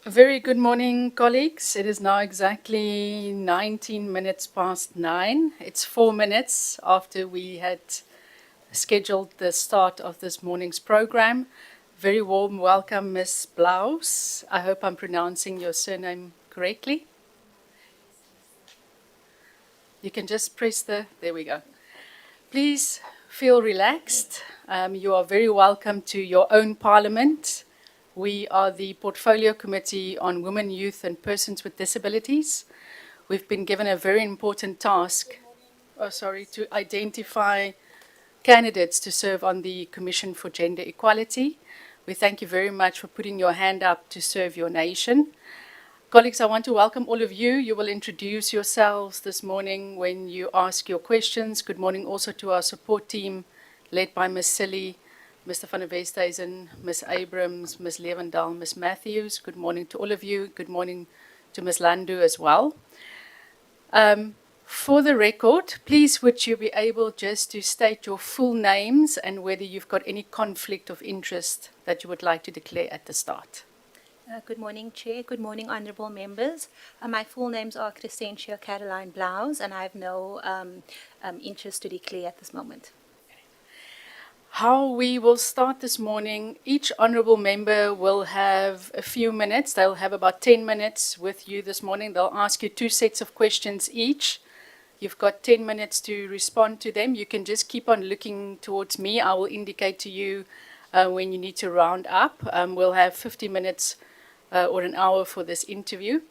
A very good morning, colleagues. It is now exactly 19 minutes past 9. It's 4 minutes after we had scheduled the start of this morning's program. Very warm welcome, Miss Blaus. I hope I'm pronouncing your surname correctly. You can just press there we go. Please feel relaxed. You are very welcome to your own parliament. We are the Portfolio Committee on Women, Youth and Persons with Disabilities. We've been given a very important task, to identify candidates to serve on the Commission for Gender Equality. We thank you very much for putting your hand up to serve your nation. Colleagues, I want to welcome all of you. You will introduce yourselves this morning when you ask your questions. Good morning also to our support team, led by Ms. Silly, Mr. van der Westhuizen, Ms. Abrams, Ms. Levendal, Ms. Matthews. Good morning to all of you. Good morning to Ms. Landu as well. For the record, please would you be able just to state your full names and whether you've got any conflict of interest that you would like to declare at the start. Good morning, Chair. Good morning, honourable members. My full names are Crescentia Caroline Blaus, and I have no interest to declare at this moment. How we will start this morning, each honourable member will have a few minutes. They'll have about 10 minutes with you this morning. They'll ask you 2 sets of questions each. You've got 10 minutes to respond to them. You can just keep on looking towards me. I will indicate to you when you need to round up. We'll have 50 minutes or an hour for this interview.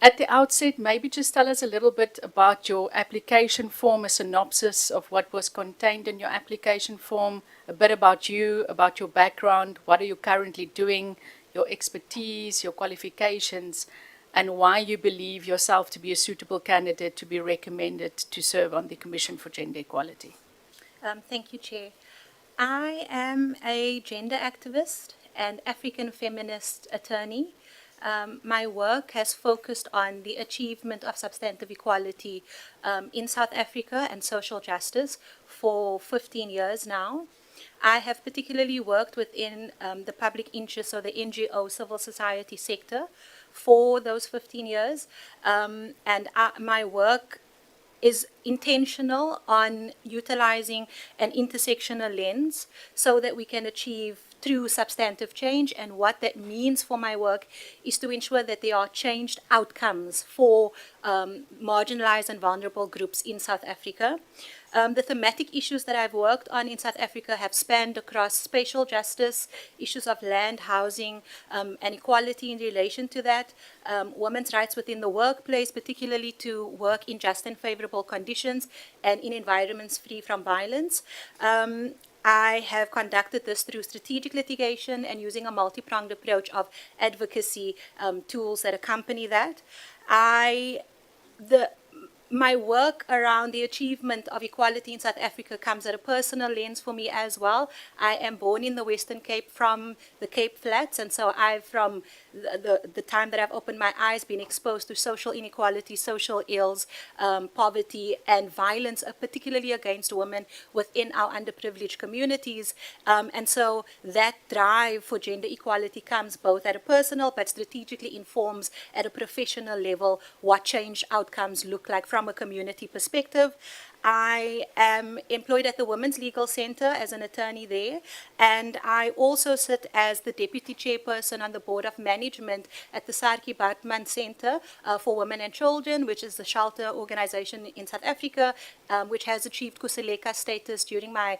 At the outset, maybe just tell us a little bit about your application form, a synopsis of what was contained in your application form, a bit about you, about your background, what are you currently doing, your expertise, your qualifications, and why you believe yourself to be a suitable candidate to be recommended to serve on the Commission for Gender Equality. Thank you, Chair. I am a gender activist and African feminist attorney. My work has focused on the achievement of substantive equality in South Africa and social justice for 15 years now. I have particularly worked within the public interest or the NGO civil society sector for those 15 years. My work is intentional on utilizing an intersectional lens so that we can achieve true substantive change. And what that means for my work is to ensure that there are changed outcomes for marginalized and vulnerable groups in South Africa. The thematic issues that I've worked on in South Africa have spanned across spatial justice, issues of land, housing, and equality in relation to that, women's rights within the workplace, particularly to work in just and favorable conditions and in environments free from violence. I have conducted this through strategic litigation and using a multi-pronged approach of advocacy tools that accompany that. My work around the achievement of equality in South Africa comes at a personal lens for me as well. I am born in the Western Cape from the Cape Flats, and so I've, from the time that I've opened my eyes, been exposed to social inequality, social ills, poverty, and violence, particularly against women within our underprivileged communities. And so that drive for gender equality comes both at a personal but strategically informs at a professional level what change outcomes look like from a community perspective. I am employed at the Women's Legal Center as an attorney there, and I also sit as the deputy chairperson on the board of management at the Sarki Bartman Center for Women and Children, which is the shelter organization in South Africa, which has achieved Kuseleka status during my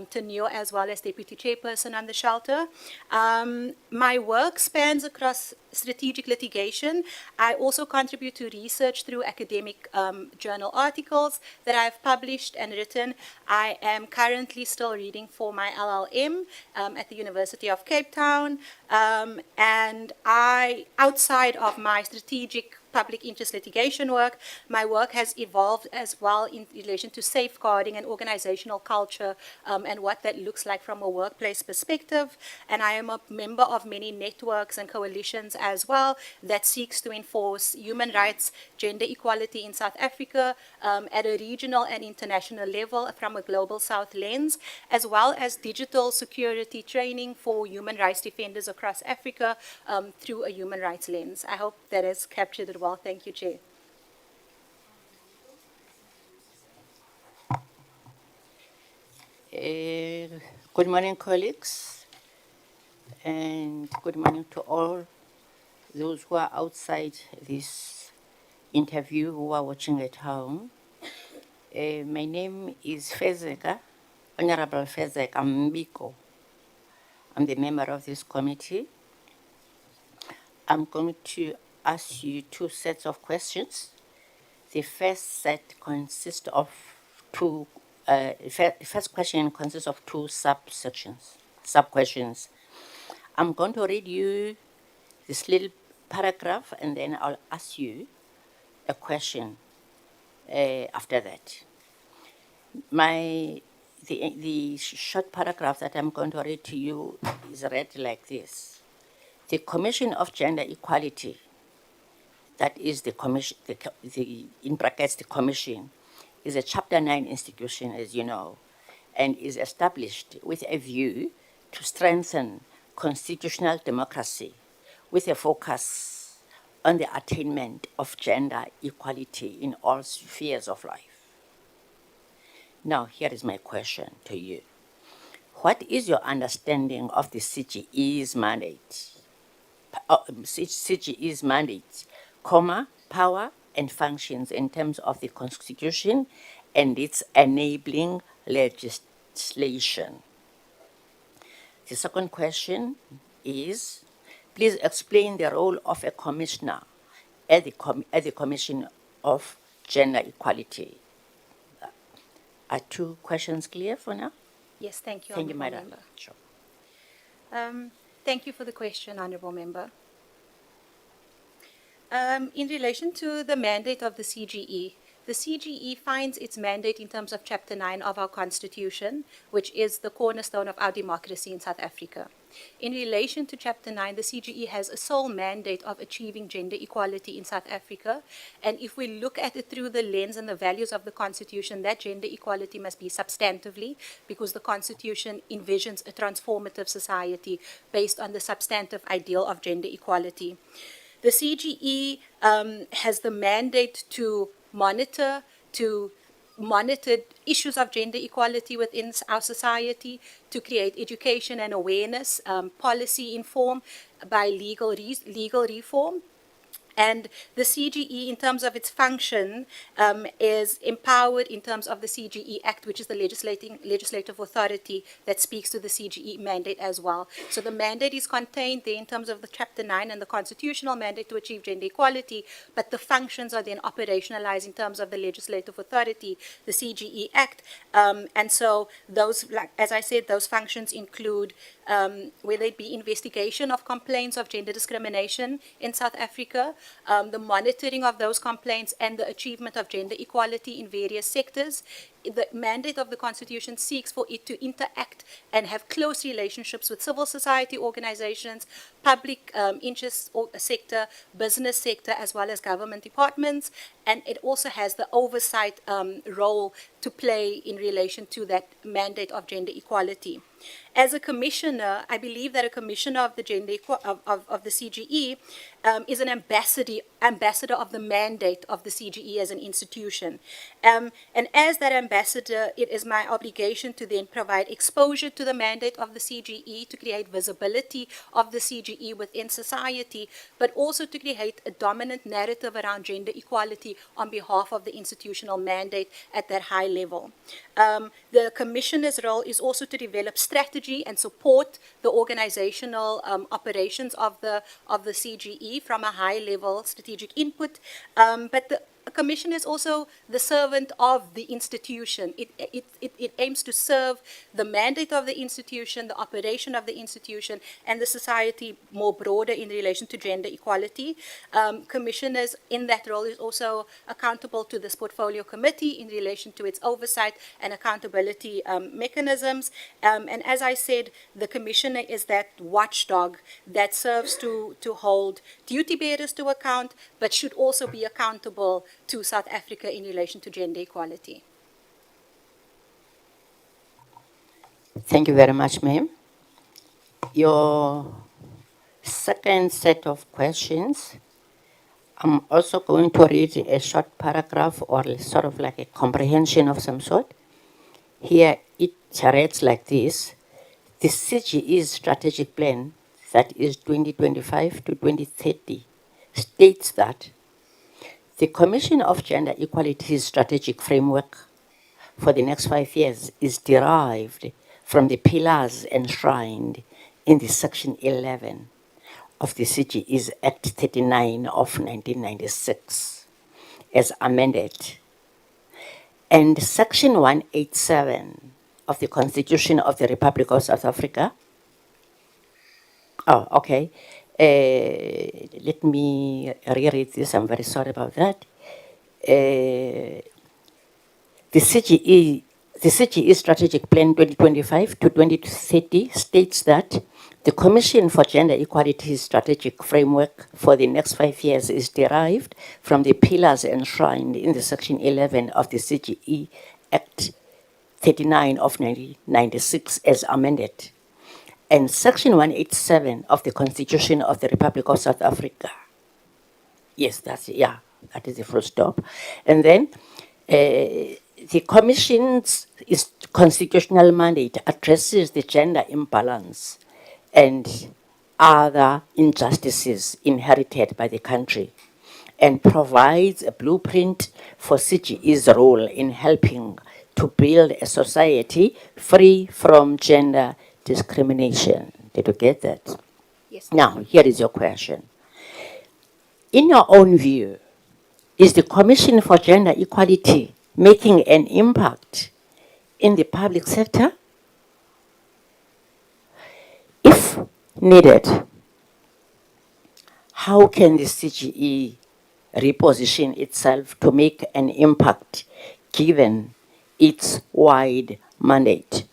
tenure as well as deputy chairperson on the shelter. My work spans across strategic litigation. I also contribute to research through academic journal articles that I've published and written. I am currently still reading for my LLM at the University of Cape Town. And outside of my strategic public interest litigation work. My work has evolved as well in relation to safeguarding and organizational culture and what that looks like from a workplace perspective. And I am a member of many networks and coalitions as well that seeks to enforce human rights, gender equality in South Africa at a regional and international level from a global South lens, as well as digital security training for human rights defenders across Africa through a human rights lens. I hope that has captured it well. Thank you, Chair. Good morning, colleagues, and good morning to all those who are outside this interview who are watching at home. My name is Fezeka, Honorable Fezeka Mbiko. I'm the member of this committee. I'm going to ask you two sets of questions. The first set consists of first question consists of two sub-questions. I'm going to read you this little paragraph and then I'll ask you a question after that. The short paragraph that I'm going to read to you is read like this. The Commission of Gender Equality, that is the commission, in brackets, the commission, is a Chapter 9 institution, as you know, and is established with a view to strengthen constitutional democracy with a focus on the attainment of gender equality in all spheres of life. Now, here is my question to you. What is your understanding of the CGE's mandate? CGE's mandate, power and functions in terms of the Constitution and its enabling legislation. The second question is, please explain the role of a commissioner at the Commission of Gender Equality. Are two questions clear for now? Yes, thank you, Thank you, Honourable Madam. Member. Sure. Thank you for the question, Honourable Member. In relation to the mandate of the CGE finds its mandate in terms of Chapter 9 of our Constitution, which is the cornerstone of our democracy in South Africa. In relation to Chapter 9, the CGE has a sole mandate of achieving gender equality in South Africa. And if we look at it through the lens and the values of the Constitution, that gender equality must be substantively, because the Constitution envisions a transformative society based on the substantive ideal of gender equality. The CGE has the mandate to monitor issues of gender equality within our society, to create education and awareness, policy informed by legal reform. And the CGE, in terms of its function, is empowered in terms of the CGE Act, which is the legislative authority that speaks to the CGE mandate as well. So the mandate is contained there in terms of the Chapter 9 and the constitutional mandate to achieve gender equality, but the functions are then operationalized in terms of the legislative authority, the CGE Act. And so those, like, as I said, those functions include whether it be investigation of complaints of gender discrimination in South Africa, the monitoring of those complaints, and the achievement of gender equality in various sectors. The mandate of the Constitution seeks for it to interact and have close relationships with civil society organizations, public interest sector, business sector, as well as government departments. And it also has the oversight role to play in relation to that mandate of gender equality. As a commissioner, I believe that a commissioner of the of the CGE is an ambassador of the mandate of the CGE as an institution. And as that ambassador, it is my obligation to then provide exposure to the mandate of the CGE, to create visibility of the CGE within society, but also to create a dominant narrative around gender equality on behalf of the institutional mandate at that high level. The commissioner's role is also to develop strategy and support the organizational operations of the CGE from a high level strategic input. But a commission is also the servant of the institution. It aims to serve the mandate of the institution, the operation of the institution, and the society more broader in relation to gender equality. Commissioners in that role is also accountable to this portfolio committee in relation to its oversight and accountability mechanisms. And as I said, the commissioner is that watchdog that serves to hold duty bearers to account, but should also be accountable to South Africa in relation to gender equality. Thank you very much, ma'am. Your second set of questions, I'm also going to read a short paragraph or sort of like a comprehension of some sort. Here it reads like this. The CGE's strategic plan, that is 2025 to 2030, states that the Commission of Gender Equality's strategic framework for the next 5 years is derived from the pillars enshrined in the Section 11 of the CGE's Act 39 of 1996, as amended, and Section 187 of the Constitution of the Republic of South Africa. Oh, okay. Let me reread this. I'm very sorry about that. The CGE Strategic Plan 2025 to 2030 states that the Commission for Gender Equality's strategic framework for the next 5 years is derived from the pillars enshrined in the Section 11 of the CGE Act 39 of 1996 as amended, and Section 187 of the Constitution of the Republic of South Africa. Yes, that is the full stop. And then the Commission's constitutional mandate addresses the gender imbalance and other injustices inherited by the country and provides a blueprint for CGE's role in helping to build a society free from gender discrimination. Did you get that? Yes. Now, here is your question. In your own view, is the Commission for Gender Equality making an impact in the public sector? If needed, how can the CGE reposition itself to make an impact given its wide mandate?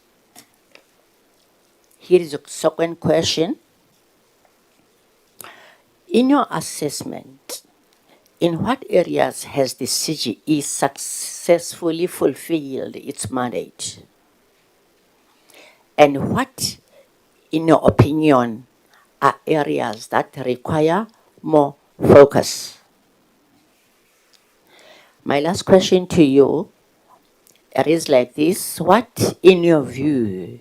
Here is a second question. In your assessment, in what areas has the CGE successfully fulfilled its mandate? And what, in your opinion, are areas that require more focus? My last question to you is like this. What, in your view,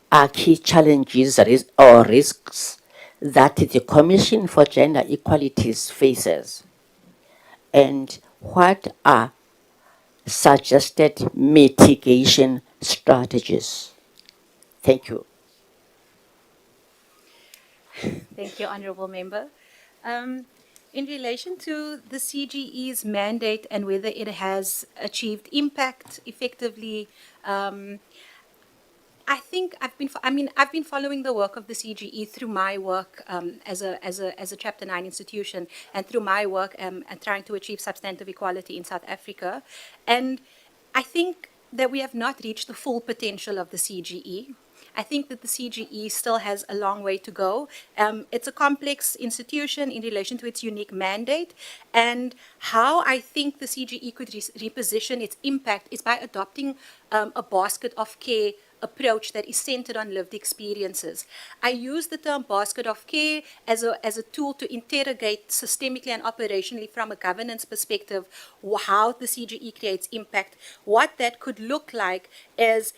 are key challenges or risks that the Commission for Gender Equalities faces? And what are suggested mitigation strategies? Thank you. Thank you, Honourable Member. In relation to the CGE's mandate and whether it has achieved impact effectively, I think I've been following the work of the CGE through my work as a Chapter 9 institution and through my work and trying to achieve substantive equality in South Africa. And I think that we have not reached the full potential of the CGE. I think that the CGE still has a long way to go. It's a complex institution in relation to its unique mandate, and how I think the CGE could reposition its impact is by adopting a basket of care approach that is centered on lived experiences. I use the term basket of care as a tool to interrogate systemically and operationally from a governance perspective how the CGE creates impact. What that could look like is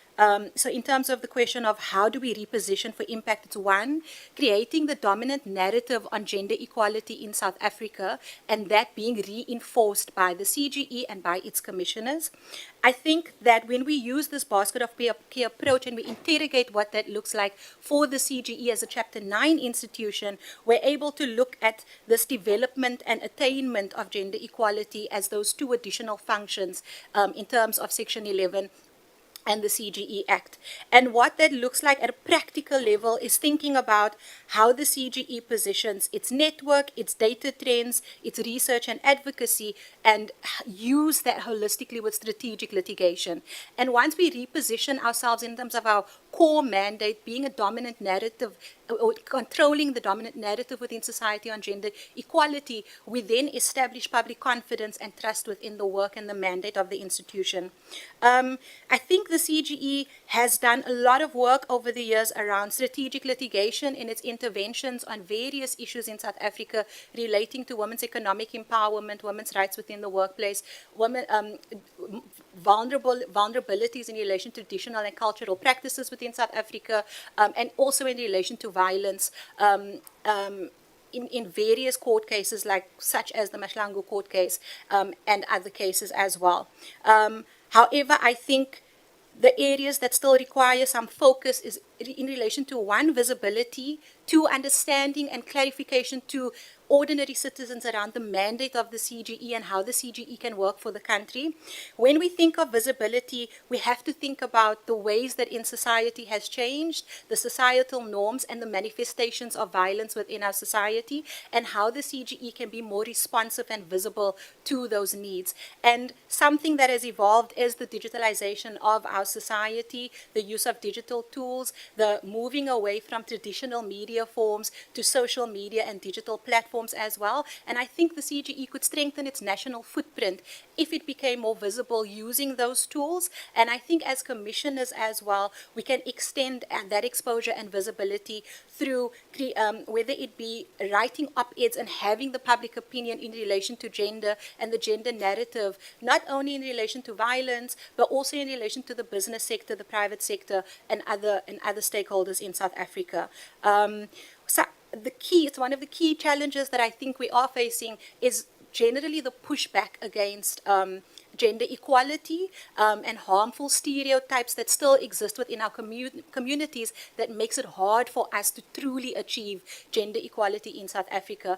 So in terms of the question of how do we reposition for impact, it's one, creating the dominant narrative on gender equality in South Africa, and that being reinforced by the CGE and by its commissioners. I think that when we use this basket of care approach and we interrogate what that looks like for the CGE as a Chapter 9 institution, we're able to look at this development and attainment of gender equality as those two additional functions in terms of Section 11 and the CGE Act. And what that looks like at a practical level is thinking about how the CGE positions its network, its data trends, its research and advocacy, and use that holistically with strategic litigation. And once we reposition ourselves in terms of our core mandate being a dominant narrative, or controlling the dominant narrative within society on gender equality, we then establish public confidence and trust within the work and the mandate of the institution. I think the CGE has done a lot of work over the years around strategic litigation in its interventions on various issues in South Africa relating to women's economic empowerment, women's rights within the workplace, women, vulnerabilities in relation to traditional and cultural practices within South Africa, and also in relation to violence in various court cases, such as the Mashlangu court case and other cases as well. However, I think the areas that still require some focus is in relation to one, visibility, two, understanding and clarification to ordinary citizens around the mandate of the CGE and how the CGE can work for the country. When we think of visibility, we have to think about the ways that in society has changed, the societal norms and the manifestations of violence within our society, and how the CGE can be more responsive and visible to those needs. And something that has evolved is the digitalization of our society, the use of digital tools, the moving away from traditional media forms to social media and digital platforms as well. And I think the CGE could strengthen its national footprint if it became more visible using those tools. And I think as commissioners as well, we can extend that exposure and visibility through whether it be writing op-eds and having the public opinion in relation to gender and the gender narrative, not only in relation to violence, but also in relation to the business sector, the private sector, and other stakeholders in South Africa. So it's one of the key challenges that I think we are facing is generally the pushback against gender equality and harmful stereotypes that still exist within our communities that makes it hard for us to truly achieve gender equality in South Africa.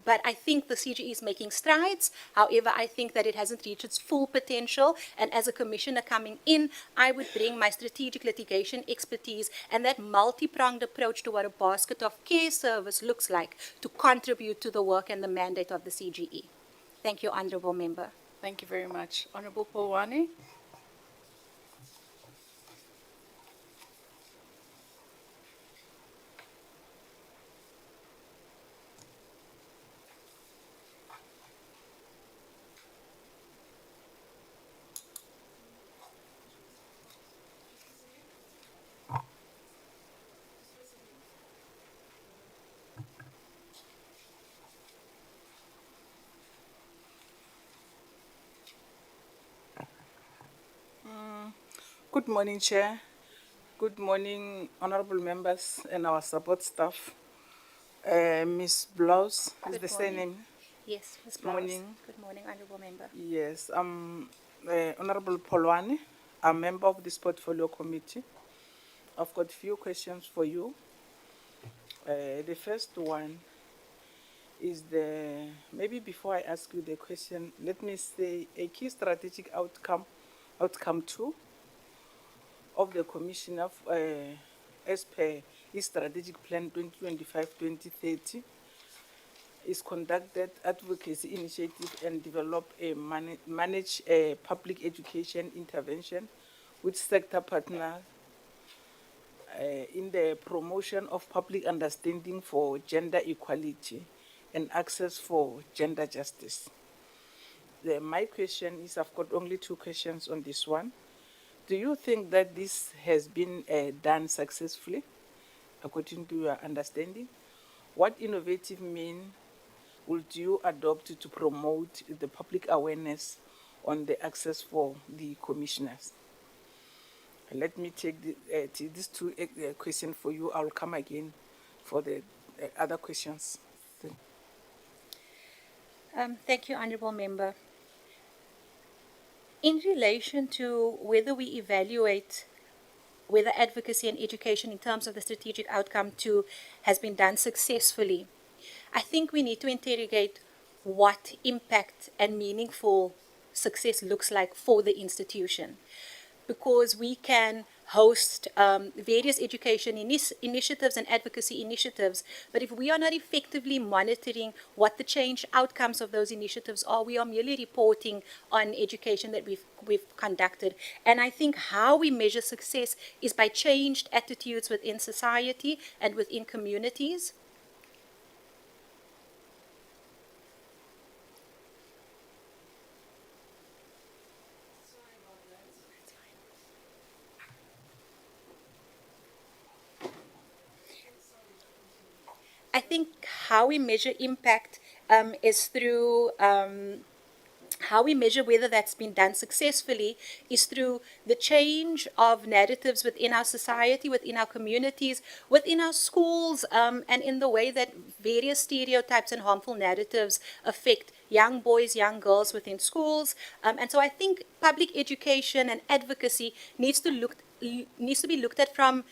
But I think the CGE is making strides. However, I think that it hasn't reached its full potential. And as a commissioner coming in, I would bring my strategic litigation expertise and that multi-pronged approach to what a basket of care service looks like to contribute to the work and the mandate of the CGE. Thank you, Honourable Member. Thank you very much. Honorable Polwane. Good morning, Chair. Good morning, honorable members and our support staff. Ms. Blouse is the surname. Yes, Ms. Good morning. Good morning, Honourable Member. Yes, I'm Honorable Polwane. I'm a member of this portfolio committee. I've got a few questions for you. The first one is maybe before I ask you the question, let me say a key strategic outcome two of the Commissioner as per his strategic plan 2025-2030 is conducted advocacy initiative and develop a manage a public education intervention with sector partner in the promotion of public understanding for gender equality and access for gender justice. My question is, I've got only two questions on this one. Do you think that this has been done successfully, according to your understanding? What innovative means would you adopt to promote the public awareness on the access for the commissioners? Let me take these two questions for you. I'll come again for the other questions. Thank you, Honourable Member. In relation to whether we evaluate whether advocacy and education in terms of the strategic outcome 2 has been done successfully, I think we need to interrogate what impact and meaningful success looks like for the institution. Because we can host various education initiatives and advocacy initiatives, but if we are not effectively monitoring what the change outcomes of those initiatives are, we are merely reporting on education that we've conducted. And I think how we measure success is by changed attitudes within society and within communities. I think how we measure impact is through how we measure whether that's been done successfully is through the change of narratives within our society, within our communities, within our schools, and in the way that various stereotypes and harmful narratives affect young boys, young girls within schools. And so I think public education and advocacy needs to be looked at from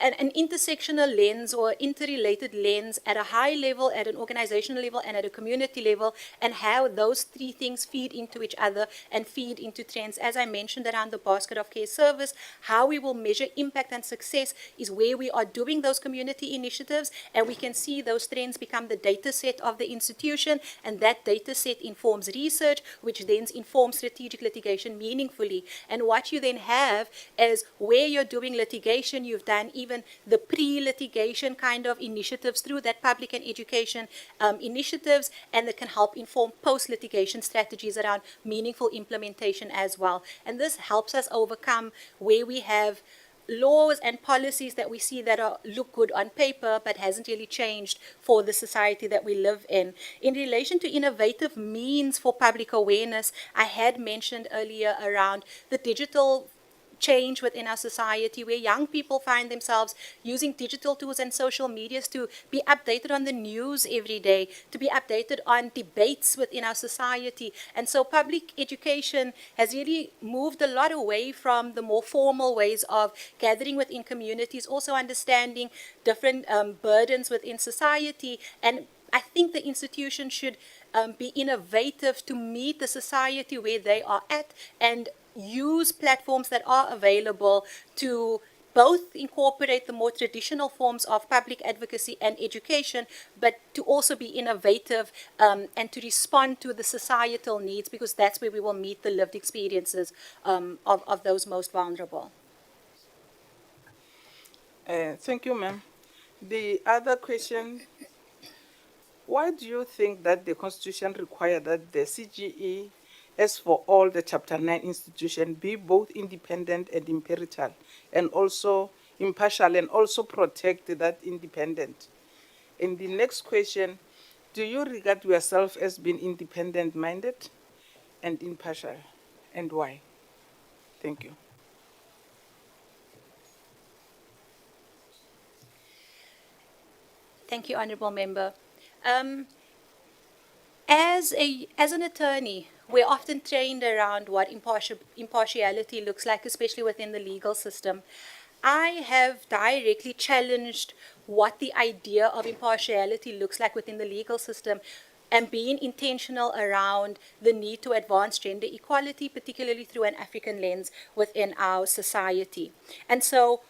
an intersectional lens or interrelated lens at a high level, at an organizational level, and at a community level, and how those three things feed into each other and feed into trends. As I mentioned around the basket of care service, how we will measure impact and success is where we are doing those community initiatives, and we can see those trends become the data set of the institution, and that data set informs research, which then informs strategic litigation meaningfully. And what you then have is where you're doing litigation, you've done even the pre-litigation kind of initiatives through that public and education initiatives, and that can help inform post-litigation strategies around meaningful implementation as well. And this helps us overcome where we have laws and policies that we see that look good on paper but hasn't really changed for the society that we live in. In relation to innovative means for public awareness, I had mentioned earlier around the digital change within our society, where young people find themselves using digital tools and social medias to be updated on the news every day, to be updated on debates within our society. And so public education has really moved a lot away from the more formal ways of gathering within communities, also understanding different burdens within society. And I think the institution should be innovative to meet the society where they are at, and use platforms that are available to both incorporate the more traditional forms of public advocacy and education, but to also be innovative and to respond to the societal needs, because that's where we will meet the lived experiences of those most vulnerable. Thank you, ma'am. The other question, why do you think that the Constitution requires that the CGE, as for all the Chapter 9 institutions, be both independent and impartial, and also impartial, and also protect that independent? And the next question, do you regard yourself as being independent-minded and impartial, and why? Thank you. Thank you, Honourable Member. As an attorney, we're often trained around what impartiality looks like, especially within the legal system. I have directly challenged what the idea of impartiality looks like within the legal system, and being intentional around the need to advance gender equality, particularly through an African lens within our society. And so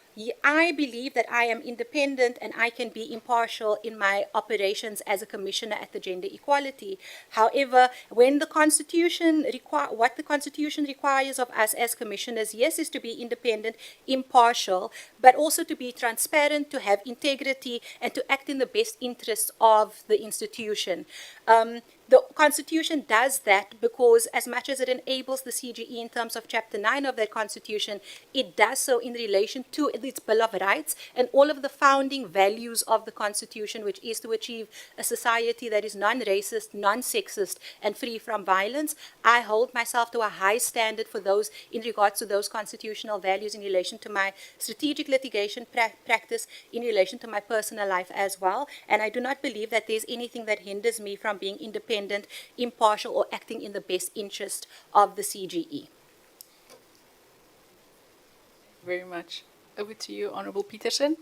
I believe that I am independent and I can be impartial in my operations as a commissioner at the gender equality. However, when the Constitution what the Constitution requires of us as commissioners, yes, is to be independent, impartial, but also to be transparent, to have integrity, and to act in the best interests of the institution. The Constitution does that because, as much as it enables the CGE in terms of Chapter 9 of that Constitution, it does so in relation to its Bill of Rights and all of the founding values of the Constitution, which is to achieve a society that is non-racist, non-sexist, and free from violence. I hold myself to a high standard for those in regards to those constitutional values in relation to my strategic litigation practice, in relation to my personal life as well. And I do not believe that there's anything that hinders me from being independent, impartial, or acting in the best interest of the CGE. Very much. Over to you, Honorable Peterson.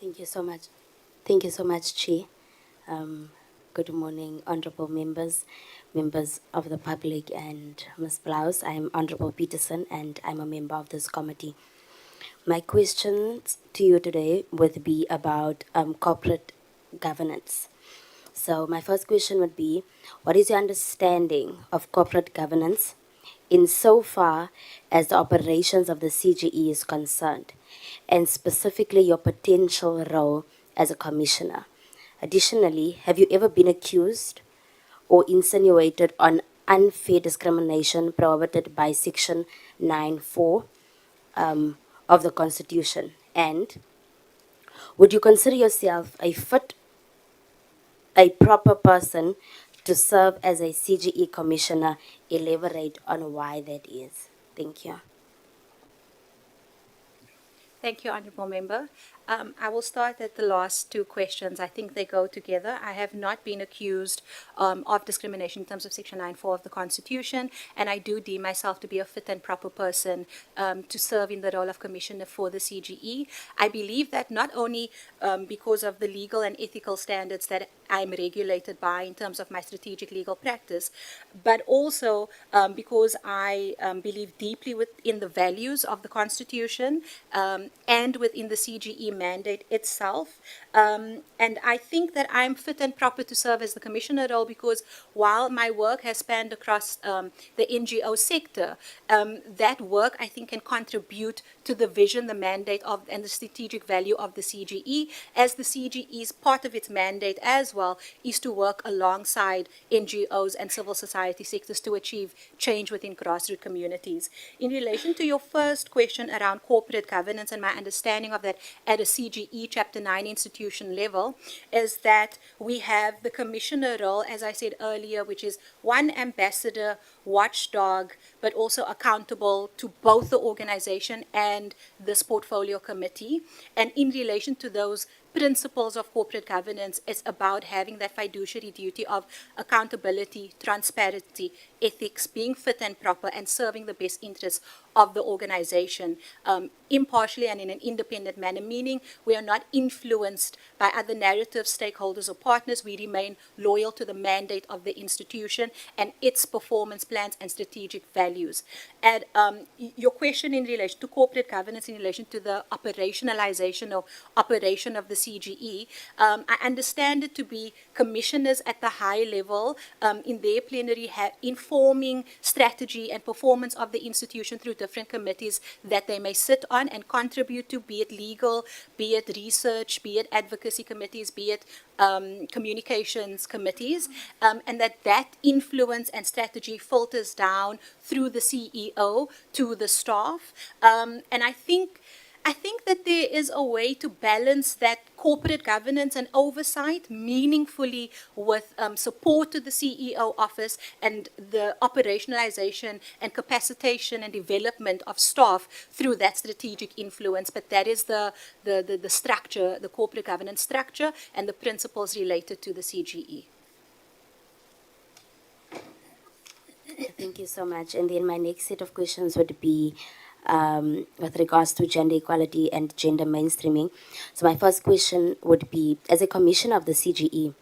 Thank you so much. Thank you so much, Chair. Good morning, honorable members, members of the public, and Ms. Blouse. I'm Honorable Peterson, and I'm a member of this committee. My questions to you today would be about corporate governance. So my first question would be, what is your understanding of corporate governance insofar as the operations of the CGE is concerned, and specifically your potential role as a commissioner? Additionally, have you ever been accused or insinuated on unfair discrimination prohibited by Section 9(4) of the Constitution? And would you consider yourself a proper person to serve as a CGE commissioner? Elaborate on why that is. Thank you. Thank you, Honourable Member. I will start at the last two questions. I think they go together. I have not been accused of discrimination in terms of Section 9(4) of the Constitution, and I do deem myself to be a fit and proper person to serve in the role of Commissioner for the CGE. I believe that not only because of the legal and ethical standards that I'm regulated by in terms of my strategic legal practice, but also because I believe deeply within the values of the Constitution and within the CGE mandate itself. And I think that I'm fit and proper to serve as the commissioner role because while my work has spanned across the NGO sector, that work I think can contribute to the vision, the mandate of, and the strategic value of the CGE, as the CGE's part of its mandate as well is to work alongside NGOs and civil society sectors to achieve change within grassroots communities. In relation to your first question around corporate governance and my understanding of that at a CGE Chapter 9 institution level, is that we have the commissioner role, as I said earlier, which is one ambassador, watchdog, but also accountable to both the organization and this portfolio committee. And in relation to those principles of corporate governance, it's about having that fiduciary duty of accountability, transparency, ethics, being fit and proper, and serving the best interests of the organization impartially and in an independent manner, meaning we are not influenced by other narratives, stakeholders, or partners. We remain loyal to the mandate of the institution and its performance plans and strategic values. And your question in relation to corporate governance, in relation to the operationalization or operation of the CGE, I understand it to be commissioners at the high level in their plenary informing strategy and performance of the institution through different committees that they may sit on and contribute to, be it legal, be it research, be it advocacy committees, be it communications committees, and that influence and strategy filters down through the CEO to the staff. And I think that there is a way to balance that corporate governance and oversight meaningfully with support to the CEO office and the operationalization and capacitation and development of staff through that strategic influence. But that is the structure, the corporate governance structure, and the principles related to the CGE. Thank you so much. And then my next set of questions would be with regards to gender equality and gender mainstreaming. So my first question would be, as a commissioner of the CGE,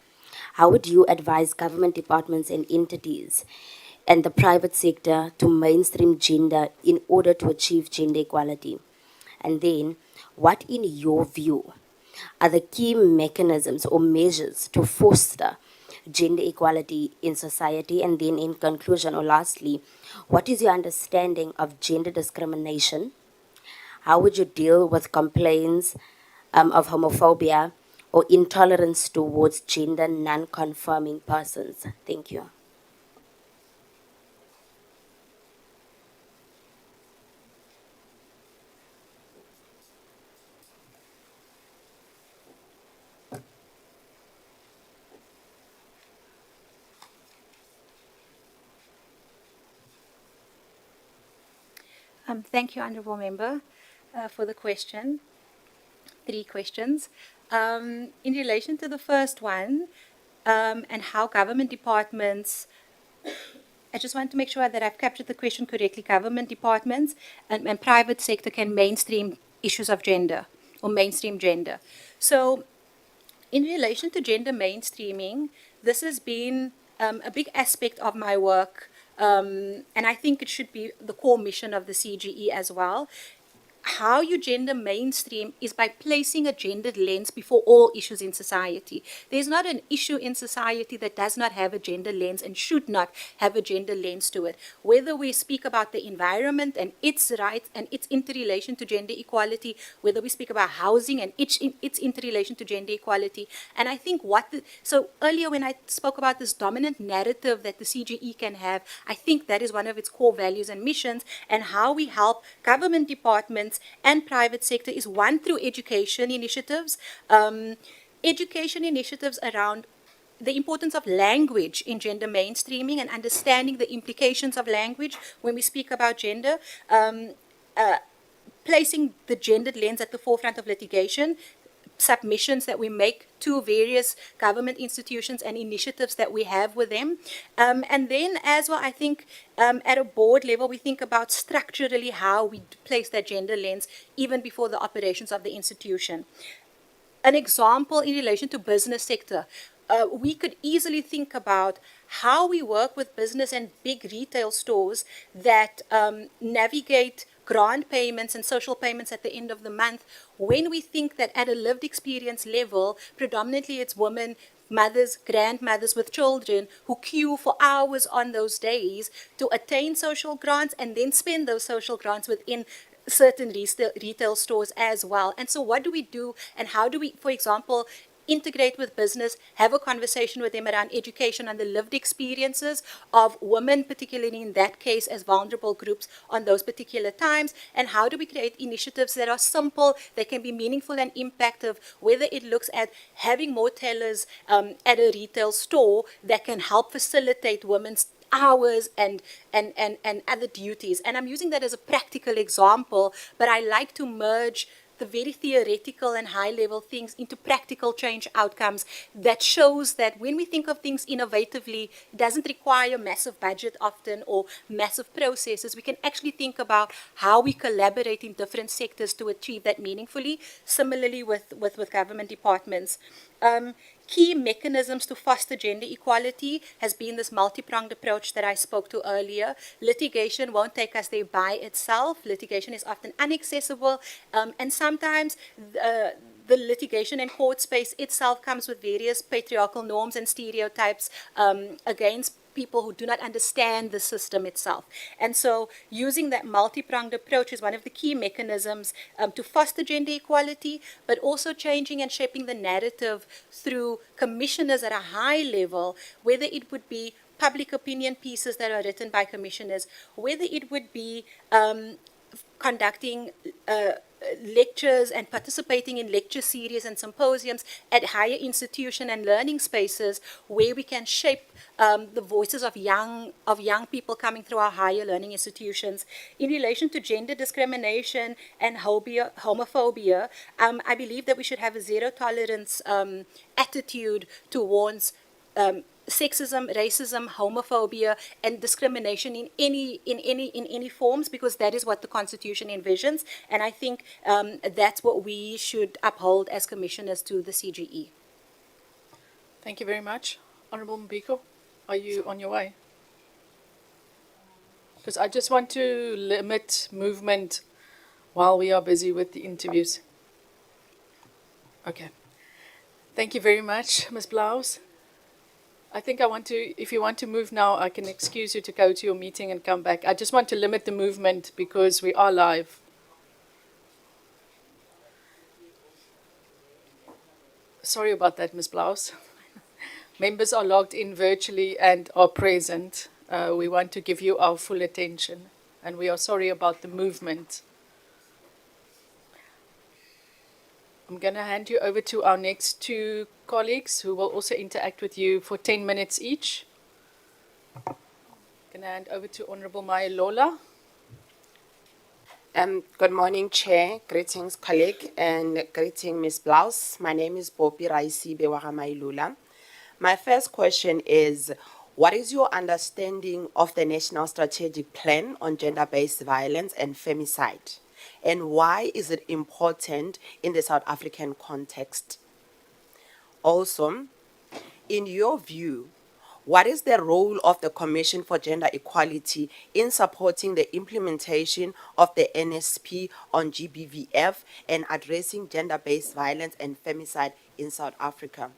how would you advise government departments and entities and the private sector to mainstream gender in order to achieve gender equality? And then, what in your view are the key mechanisms or measures to foster gender equality in society? And then in conclusion, or lastly, what is your understanding of gender discrimination? How would you deal with complaints of homophobia or intolerance towards gender non-conforming persons? Thank you. Thank you, Honourable Member, for the question. 3 questions. In relation to the first one, and how government departments, I just want to make sure that I've captured the question correctly. Government departments and private sector can mainstream issues of gender or mainstream gender. So, in relation to gender mainstreaming, this has been a big aspect of my work, and I think it should be the core mission of the CGE as well. How you gender mainstream is by placing a gendered lens before all issues in society. There's not an issue in society that does not have a gender lens and should not have a gender lens to it. Whether we speak about the environment and its rights and its interrelation to gender equality, whether we speak about housing and its interrelation to gender equality. And I think so earlier when I spoke about this dominant narrative that the CGE can have, I think that is one of its core values and missions, and how we help government departments and private sector is one through education initiatives, education initiatives around the importance of language in gender mainstreaming and understanding the implications of language when we speak about gender, placing the gendered lens at the forefront of litigation, submissions that we make to various government institutions and initiatives that we have with them. And then as well, I think at a board level, we think about structurally how we place that gender lens even before the operations of the institution. An example in relation to business sector, we could easily think about how we work with business and big retail stores that navigate grant payments and social payments at the end of the month, when we think that at a lived experience level, predominantly it's women, mothers, grandmothers with children who queue for hours on those days to attain social grants and then spend those social grants within certain retail stores as well. And so what do we do, and how do we, for example, integrate with business, have a conversation with them around education and the lived experiences of women, particularly in that case as vulnerable groups on those particular times, and how do we create initiatives that are simple, that can be meaningful and impactful, whether it looks at having more tellers at a retail store that can help facilitate women's hours and other duties. And I'm using that as a practical example, but I like to merge the very theoretical and high-level things into practical change outcomes that shows that when we think of things innovatively, it doesn't require massive budget often or massive processes. We can actually think about how we collaborate in different sectors to achieve that meaningfully, similarly with government departments. Key mechanisms to foster gender equality has been this multi-pronged approach that I spoke to earlier. Litigation won't take us there by itself. Litigation is often inaccessible, and sometimes the litigation and court space itself comes with various patriarchal norms and stereotypes against people who do not understand the system itself. And so using that multi-pronged approach is one of the key mechanisms to foster gender equality, but also changing and shaping the narrative through commissioners at a high level, whether it would be public opinion pieces that are written by commissioners, whether it would be conducting lectures and participating in lecture series and symposiums at higher institution and learning spaces where we can shape the voices of young people coming through our higher learning institutions. In relation to gender discrimination and homophobia, I believe that we should have a zero tolerance attitude towards sexism, racism, homophobia, and discrimination in any forms, because that is what the Constitution envisions, and I think that's what we should uphold as commissioners to the CGE. Thank you very much. Honourable Mbiko, are you on your way? Because I just want to limit movement while we are busy with the interviews. Okay. Thank you very much, Ms. Blouse. I think if you want to move now, I can excuse you to go to your meeting and come back. I just want to limit the movement because we are live. Sorry about that, Ms. Blouse. Members are logged in virtually and are present. We want to give you our full attention, and we are sorry about the movement. I'm going to hand you over to our next two colleagues who will also interact with you for 10 minutes each. I'm going to hand over to Honorable Maya Lola. Good morning, Chair. Greetings, colleague, and greeting, Ms. Blouse. My name is Bopi Raisi Bewagamailula. My first question is, what is your understanding of the National Strategic Plan on Gender-Based Violence and Femicide? And why is it important in the South African context? Also, in your view, what is the role of the Commission for Gender Equality in supporting the implementation of the NSP on GBVF and addressing gender-based violence and femicide in South Africa?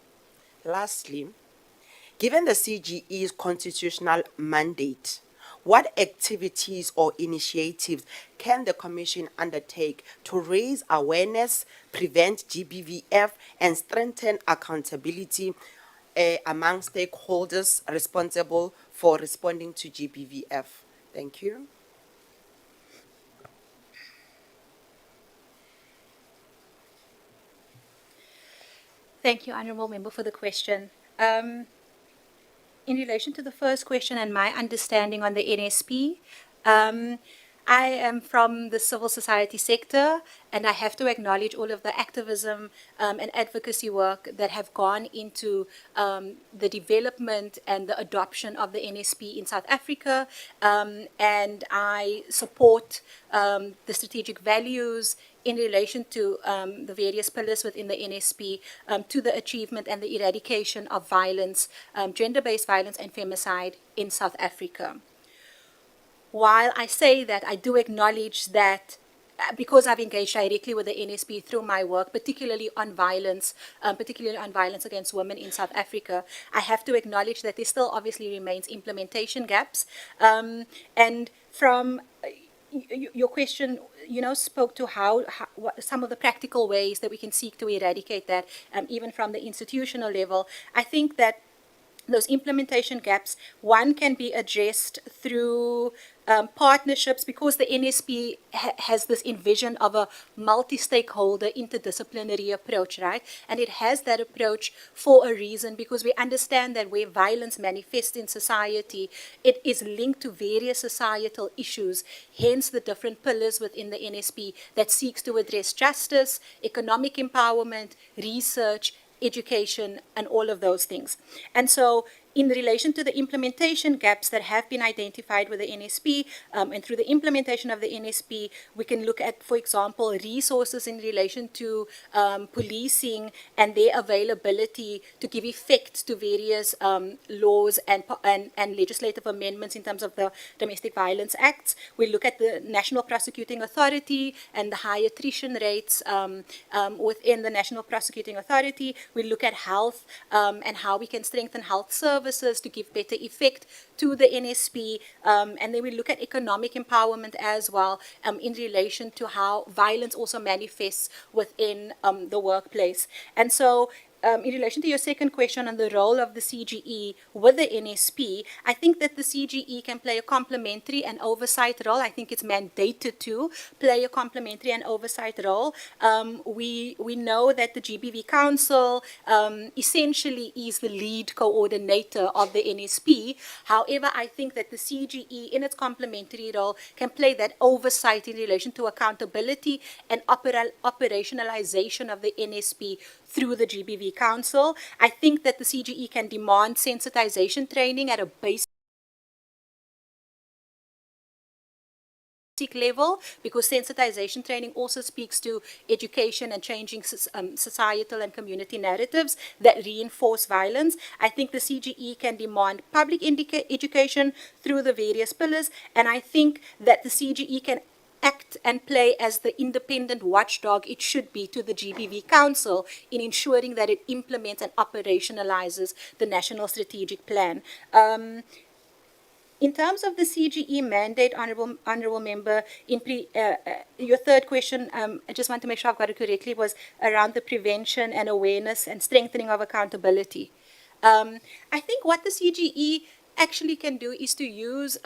Lastly, given the CGE's constitutional mandate, what activities or initiatives can the Commission undertake to raise awareness, prevent GBVF, and strengthen accountability among stakeholders responsible for responding to GBVF? Thank you. Thank you, Honourable Member, for the question. In relation to the first question and my understanding on the NSP, I am from the civil society sector, and I have to acknowledge all of the activism and advocacy work that have gone into the development and the adoption of the NSP in South Africa, and I support the strategic values in relation to the various pillars within the NSP to the achievement and the eradication of violence, gender-based violence and femicide in South Africa. While I say that, I do acknowledge that because I've engaged directly with the NSP through my work, particularly on violence against women in South Africa, I have to acknowledge that there still obviously remains implementation gaps. And from your question, spoke to what some of the practical ways that we can seek to eradicate that, even from the institutional level. I think that those implementation gaps, one can be addressed through partnerships, because the NSP has this envision of a multi-stakeholder interdisciplinary approach, right? And it has that approach for a reason, because we understand that where violence manifests in society, it is linked to various societal issues, hence the different pillars within the NSP that seeks to address justice, economic empowerment, research, education, and all of those things. And so in relation to the implementation gaps that have been identified with the NSP, and through the implementation of the NSP, we can look at, for example, resources in relation to policing and their availability to give effect to various laws and legislative amendments in terms of the Domestic Violence Acts. We look at the National Prosecuting Authority and the high attrition rates within the National Prosecuting Authority. We look at health and how we can strengthen health services to give better effect to the NSP, and then we look at economic empowerment as well in relation to how violence also manifests within the workplace. And so in relation to your second question on the role of the CGE with the NSP, I think that the CGE can play a complementary and oversight role. I think it's mandated to play a complementary and oversight role. We know that the GBV Council essentially is the lead coordinator of the NSP. However, I think that the CGE in its complementary role can play that oversight in relation to accountability and operationalization of the NSP through the GBV Council. I think that the CGE can demand sensitization training at a basic level, because sensitization training also speaks to education and changing societal and community narratives that reinforce violence. I think the CGE can demand public education through the various pillars, and I think that the CGE can act and play as the independent watchdog it should be to the GBV Council in ensuring that it implements and operationalizes the National Strategic Plan. In terms of the CGE mandate, honourable member, your third question, I just want to make sure I've got it correctly, was around the prevention and awareness and strengthening of accountability. I think what the CGE actually can do is to use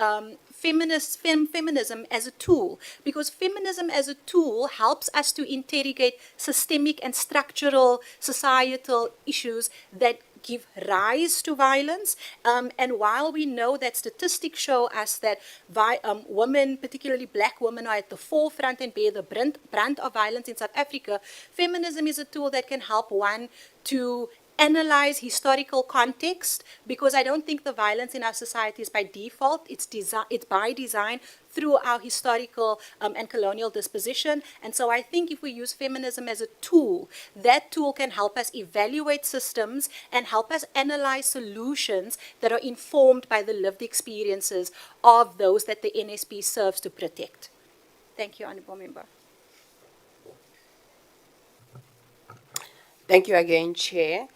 feminism as a tool, because feminism as a tool helps us to interrogate systemic and structural societal issues that give rise to violence. And while we know that statistics show us that women, particularly black women, are at the forefront and bear the brunt of violence in South Africa, feminism is a tool that can help one to analyze historical context, because I don't think the violence in our society is by default. It's by design through our historical and colonial disposition. And so I think if we use feminism as a tool, that tool can help us evaluate systems and help us analyze solutions that are informed by the lived experiences of those that the NSP serves to protect. Thank you, Honourable Member. Thank you again, Chair.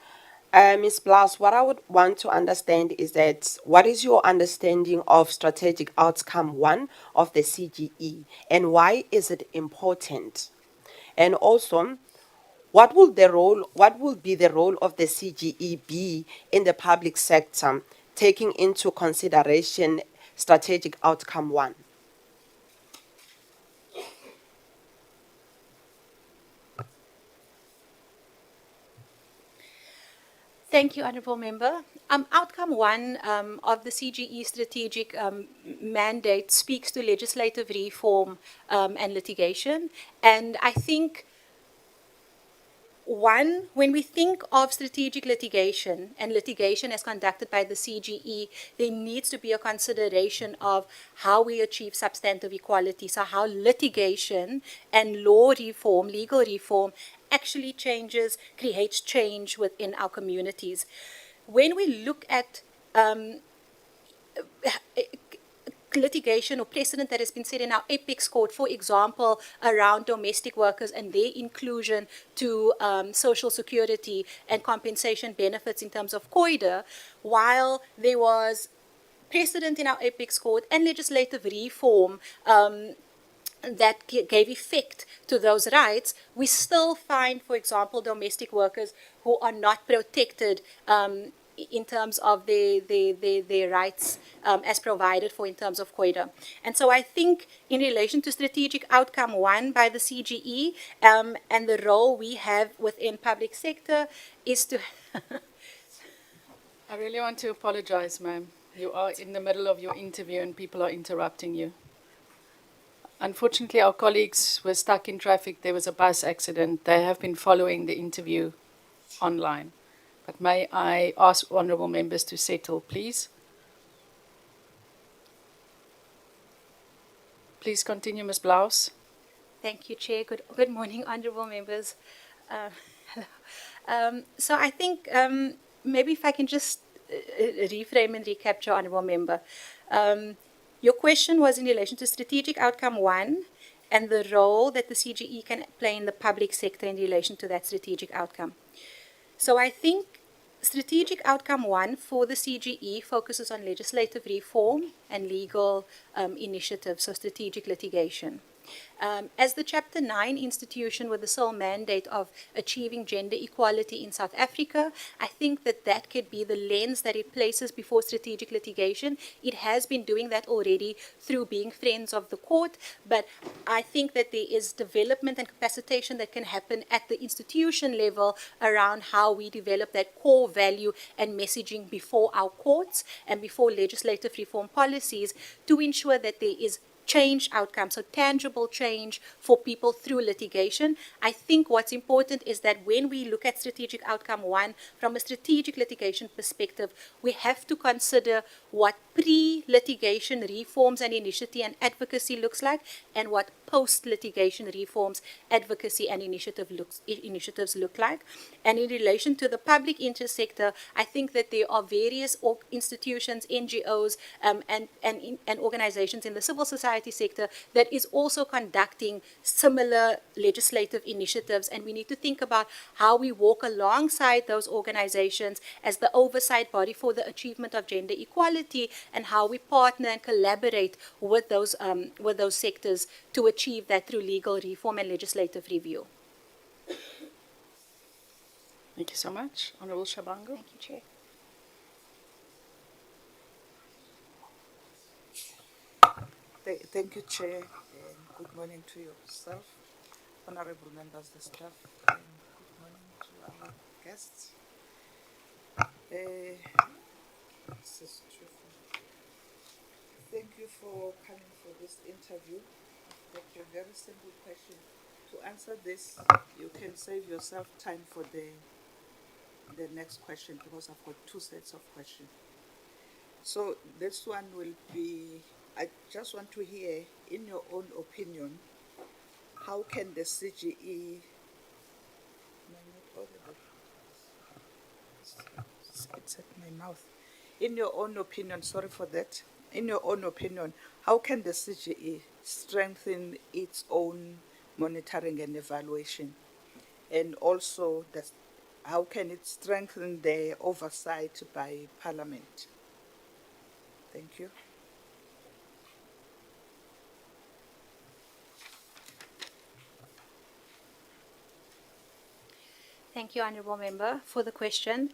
Ms. Blas, what I would want to understand is that what is your understanding of strategic outcome 1 of the CGE, and why is it important? And also, what will be the role of the CGE be in the public sector, taking into consideration strategic outcome 1? Thank you, Honourable Member. Outcome 1 of the CGE strategic mandate speaks to legislative reform and litigation. And I think, one, when we think of strategic litigation and litigation as conducted by the CGE, there needs to be a consideration of how we achieve substantive equality. So how litigation and law reform, legal reform, actually creates change within our communities. When we look at litigation or precedent that has been set in our apex court, for example, around domestic workers and their inclusion to social security and compensation benefits in terms of COIDA, while there was precedent in our apex court and legislative reform that gave effect to those rights, we still find, for example, domestic workers who are not protected in terms of their rights as provided for in terms of COIDA. And so I think in relation to strategic outcome 1 by the CGE and the role we have within public sector is to... I really want to apologize, ma'am. You are in the middle of your interview and people are interrupting you. Unfortunately, our colleagues were stuck in traffic. There was a bus accident. They have been following the interview online. But may I ask honourable members to settle, please? Please continue, Ms. Blouse. Thank you, Chair. Good morning, honourable members. So I think maybe if I can just reframe and recapture, honourable member. Your question was in relation to strategic outcome 1 and the role that the CGE can play in the public sector in relation to that strategic outcome. So I think strategic outcome 1 for the CGE focuses on legislative reform and legal initiatives, so strategic litigation. As the Chapter 9 institution with the sole mandate of achieving gender equality in South Africa, I think that could be the lens that it places before strategic litigation. It has been doing that already through being friends of the court, but I think that there is development and capacitation that can happen at the institution level around how we develop that core value and messaging before our courts and before legislative reform policies to ensure that there is change outcomes, so tangible change for people through litigation. I think what's important is that when we look at strategic outcome 1 from a strategic litigation perspective, we have to consider what pre-litigation reforms and initiative and advocacy looks like and what post-litigation reforms, advocacy and initiatives look like. And in relation to the public interest sector, I think that there are various institutions, NGOs, and organizations in the civil society sector that is also conducting similar legislative initiatives, and we need to think about how we walk alongside those organizations as the oversight body for the achievement of gender equality, and how we partner and collaborate with those sectors to achieve that through legal reform and legislative review. Thank you so much. Honorable Shabangu. Thank you, Chair. Thank you, Chair, and good morning to yourself, honorable members, the staff, and good morning to our guests. This is truthful. Thank you for coming for this interview. I've got a very simple question. To answer this, you can save yourself time for the next question, because I've got two sets of questions. So this one will be, I just want to hear, in your own opinion, how can the CGE, am I not audible? It's at my mouth. In your own opinion, sorry for that, in your own opinion, how can the CGE strengthen its own monitoring and evaluation? And also, how can it strengthen the oversight by Parliament? Thank you. Thank you, Honourable Member, for the question.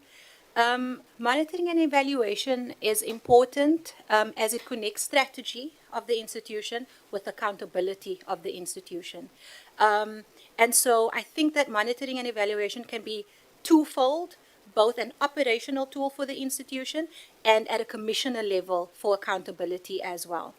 Monitoring and evaluation is important as it connects strategy of the institution with accountability of the institution. And so I think that monitoring and evaluation can be twofold, both an operational tool for the institution and at a commissioner level for accountability as well.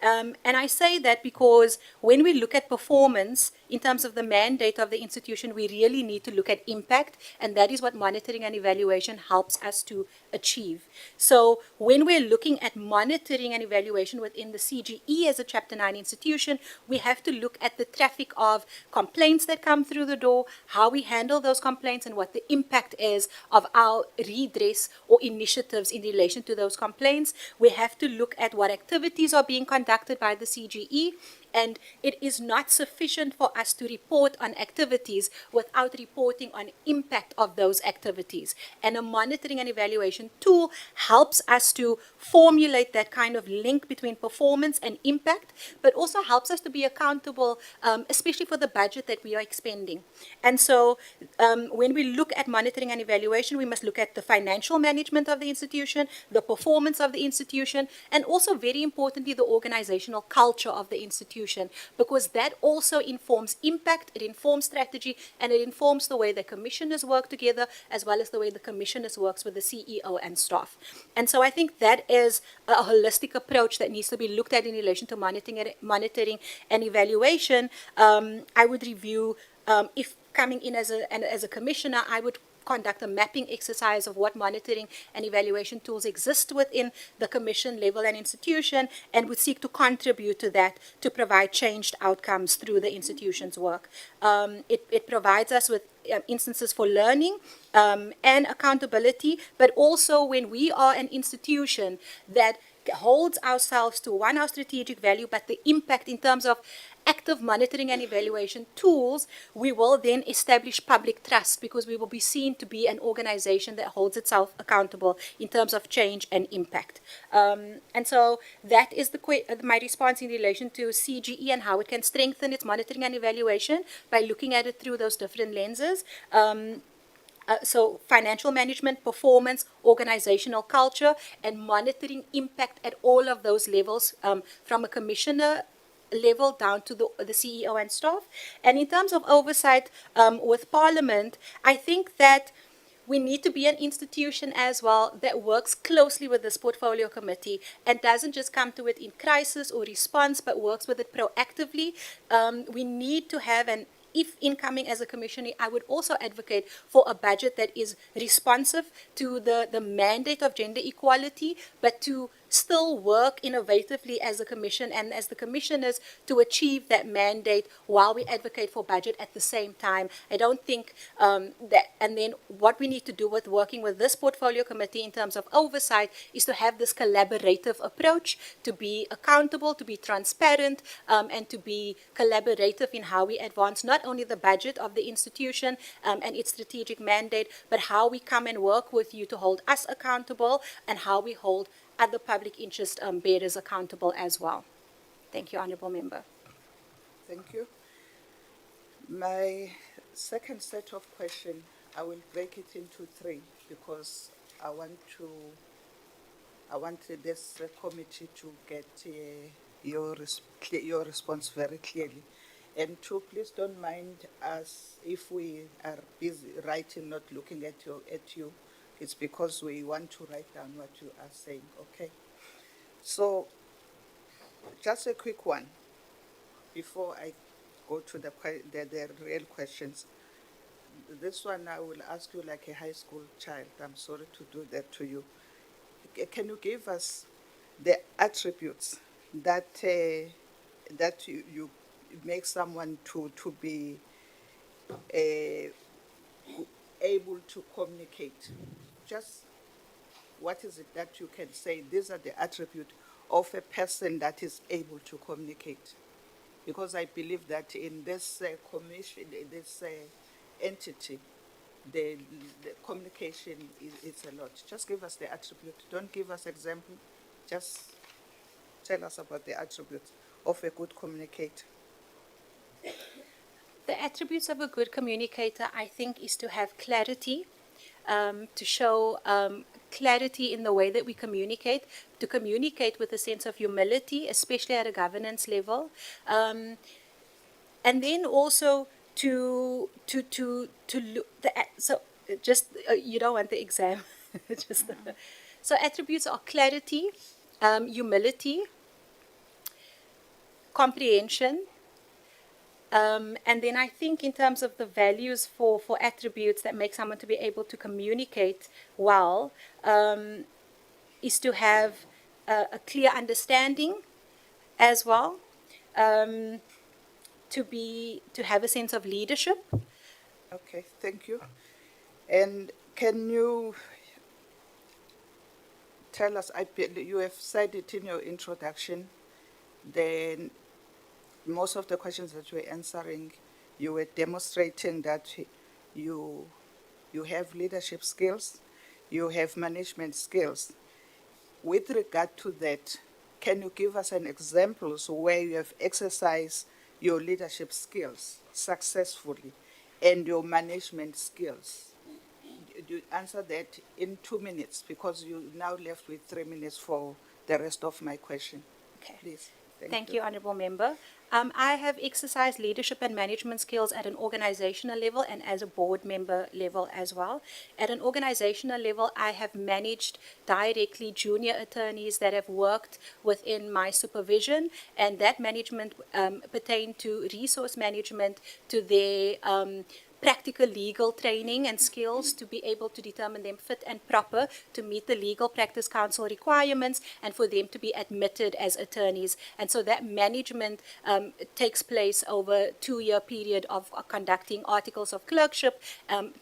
And I say that because when we look at performance in terms of the mandate of the institution, we really need to look at impact, and that is what monitoring and evaluation helps us to achieve. So when we're looking at monitoring and evaluation within the CGE as a Chapter 9 institution, we have to look at the traffic of complaints that come through the door, how we handle those complaints, and what the impact is of our redress or initiatives in relation to those complaints. We have to look at what activities are being conducted by the CGE, and it is not sufficient for us to report on activities without reporting on impact of those activities. And a monitoring and evaluation tool helps us to formulate that kind of link between performance and impact, but also helps us to be accountable, especially for the budget that we are expending. And so when we look at monitoring and evaluation, we must look at the financial management of the institution, the performance of the institution, and also very importantly, the organizational culture of the institution, because that also informs impact, it informs strategy, and it informs the way the commissioners work together, as well as the way the commissioners works with the CEO and staff. And so I think that is a holistic approach that needs to be looked at in relation to monitoring and evaluation. I would review, if coming in as a commissioner, I would conduct a mapping exercise of what monitoring and evaluation tools exist within the commission level and institution, and would seek to contribute to that to provide changed outcomes through the institution's work. It provides us with instances for learning and accountability, but also when we are an institution that holds ourselves to our strategic value, but the impact in terms of active monitoring and evaluation tools, we will then establish public trust, because we will be seen to be an organization that holds itself accountable in terms of change and impact. And so that is my response in relation to CGE and how it can strengthen its monitoring and evaluation by looking at it through those different lenses. So financial management, performance, organizational culture, and monitoring impact at all of those levels, from a commissioner level down to the CEO and staff. And in terms of oversight with Parliament, I think that we need to be an institution as well that works closely with this portfolio committee and doesn't just come to it in crisis or response, but works with it proactively. We need to have if incoming as a commissioner, I would also advocate for a budget that is responsive to the mandate of gender equality, but to still work innovatively as a commission and as the commissioners to achieve that mandate while we advocate for budget at the same time. I don't think that, and then what we need to do with working with this portfolio committee in terms of oversight is to have this collaborative approach, to be accountable, to be transparent, and to be collaborative in how we advance not only the budget of the institution and its strategic mandate, but how we come and work with you to hold us accountable and how we hold other public interest bearers accountable as well. Thank you, Honourable Member. Thank you. My second set of questions, I will break it into three because I want this committee to get your response very clearly. And two, please don't mind us if we are busy writing, not looking at you. It's because we want to write down what you are saying, okay? So, just a quick one before I go to the real questions. This one I will ask you like a high school child. I'm sorry to do that to you. Can you give us the attributes that that you make someone to be able to communicate? Just what is it that you can say? These are the attributes of a person that is able to communicate. Because I believe that in this commission, this entity, the communication is a lot. Just give us the attribute. Don't give us example. Just tell us about the attributes of a good communicator. The attributes of a good communicator, I think, is to have clarity, to show clarity in the way that we communicate, to communicate with a sense of humility, especially at a governance level, and then also to look. So just you don't want the exam. Just so attributes are clarity, humility, comprehension. And then I think in terms of the values for attributes that make someone to be able to communicate well, is to have a clear understanding as well, to have a sense of leadership. Okay, thank you. And can you tell us, you have said it in your introduction, then most of the questions that you were answering, you were demonstrating that you have leadership skills, you have management skills. With regard to that, can you give us an examples where you have exercised your leadership skills successfully and your management skills? You answer that in 2 minutes because you now left with 3 minutes for the rest of my question. Okay. Please. Thank you, Honourable Member. I have exercised leadership and management skills at an organizational level and as a board member level as well. At an organizational level, I have managed directly junior attorneys that have worked within my supervision, and that management pertained to resource management, to their practical legal training and skills to be able to determine them fit and proper to meet the Legal Practice Council requirements and for them to be admitted as attorneys. And so that management takes place over a 2-year period of conducting articles of clerkship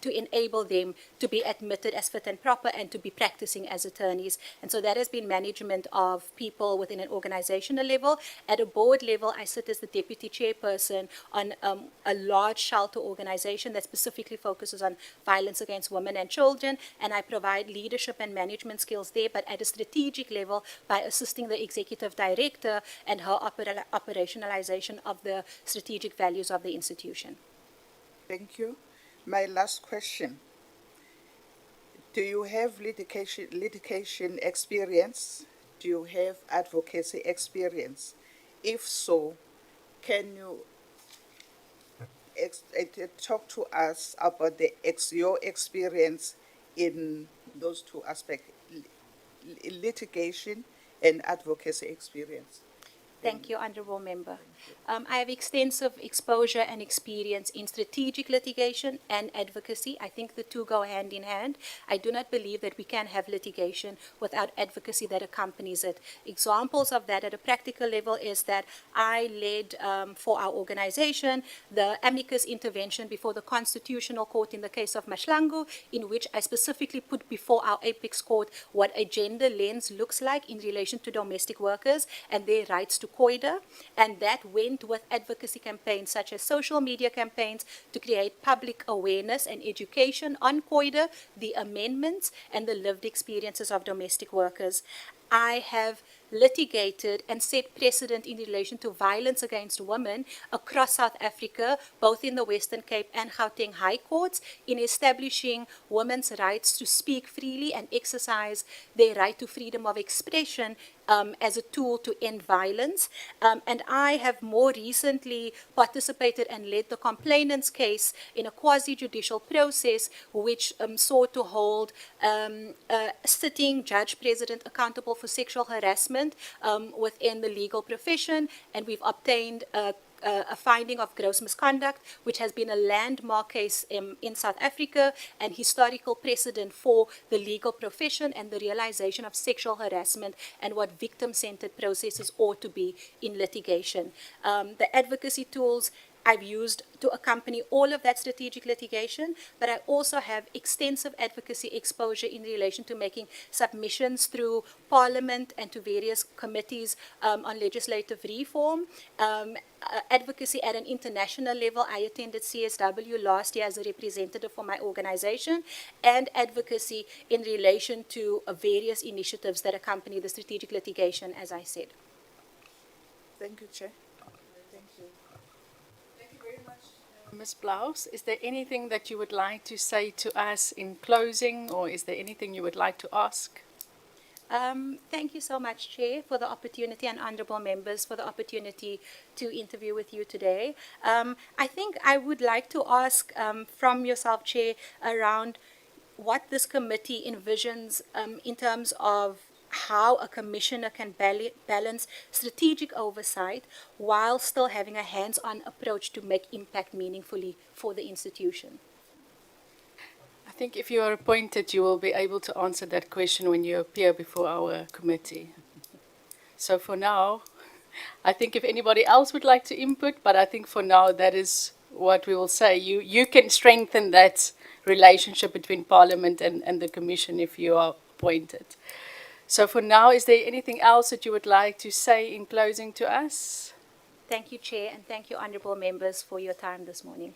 to enable them to be admitted as fit and proper and to be practicing as attorneys. And so that has been management of people within an organizational level. At a board level, I sit as the deputy chairperson on a large shelter organization that specifically focuses on violence against women and children, and I provide leadership and management skills there, but at a strategic level by assisting the executive director and her operationalization of the strategic values of the institution. Thank you. My last question. Do you have litigation experience? Do you have advocacy experience? If so, can you talk to us about your experience in those two aspects, litigation and advocacy experience? Thank you, Honourable Member. I have extensive exposure and experience in strategic litigation and advocacy. I think the two go hand in hand. I do not believe that we can have litigation without advocacy that accompanies it. Examples of that at a practical level is that I led for our organization the amicus intervention before the Constitutional Court in the case of Mashlangu, in which I specifically put before our apex court what a gender lens looks like in relation to domestic workers and their rights to COIDA, and that went with advocacy campaigns such as social media campaigns to create public awareness and education on COIDA, the amendments, and the lived experiences of domestic workers. I have litigated and set precedent in relation to violence against women across South Africa, both in the Western Cape and Gauteng High Courts, in establishing women's rights to speak freely and exercise their right to freedom of expression as a tool to end violence. And I have more recently participated and led the complainant's case in a quasi-judicial process which sought to hold a sitting judge president accountable for sexual harassment within the legal profession, and we've obtained a finding of gross misconduct, which has been a landmark case in South Africa and historical precedent for the legal profession and the realization of sexual harassment and what victim-centered processes ought to be in litigation. The advocacy tools I've used to accompany all of that strategic litigation, but I also have extensive advocacy exposure in relation to making submissions through Parliament and to various committees on legislative reform. Advocacy at an international level. I attended CSW last year as a representative for my organization, and advocacy in relation to various initiatives that accompany the strategic litigation, as I said. Thank you, Chair. Ms. Blouse, is there anything that you would like to say to us in closing, or is there anything you would like to ask? Thank you so much, Chair, for the opportunity, and honourable members for the opportunity to interview with you today. I think I would like to ask from yourself, Chair, around what this committee envisions in terms of how a commissioner can balance strategic oversight while still having a hands-on approach to make impact meaningfully for the institution. I think if you are appointed, you will be able to answer that question when you appear before our committee. So for now, I think if anybody else would like to input, but I think for now that is what we will say. You can strengthen that relationship between Parliament and the Commission if you are appointed. So for now, is there anything else that you would like to say in closing to us? Thank you, Chair, and thank you, honourable members, for your time this morning.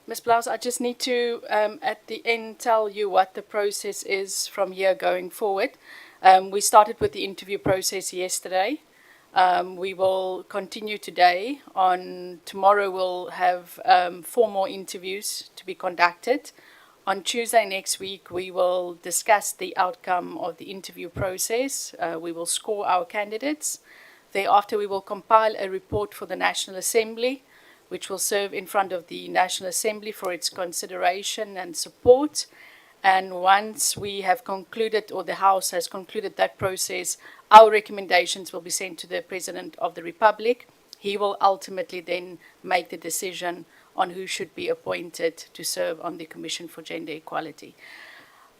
Ms. Blouse, I just need to, at the end, tell you what the process is from here going forward. We started with the interview process yesterday. We will continue today. Tomorrow we'll have 4 more interviews to be conducted. On Tuesday next week, we will discuss the outcome of the interview process. We will score our candidates. Thereafter, we will compile a report for the National Assembly, which will serve in front of the National Assembly for its consideration and support. And once we have concluded, or the House has concluded that process, our recommendations will be sent to the President of the Republic. He will ultimately then make the decision on who should be appointed to serve on the Commission for Gender Equality.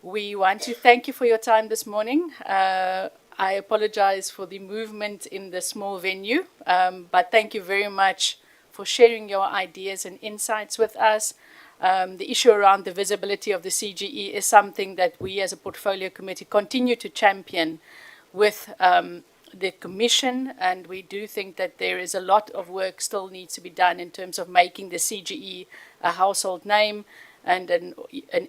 We want to thank you for your time this morning. I apologize for the movement in the small venue, but thank you very much for sharing your ideas and insights with us. The issue around the visibility of the CGE is something that we as a portfolio committee continue to champion with the Commission, and we do think that there is a lot of work still needs to be done in terms of making the CGE a household name and an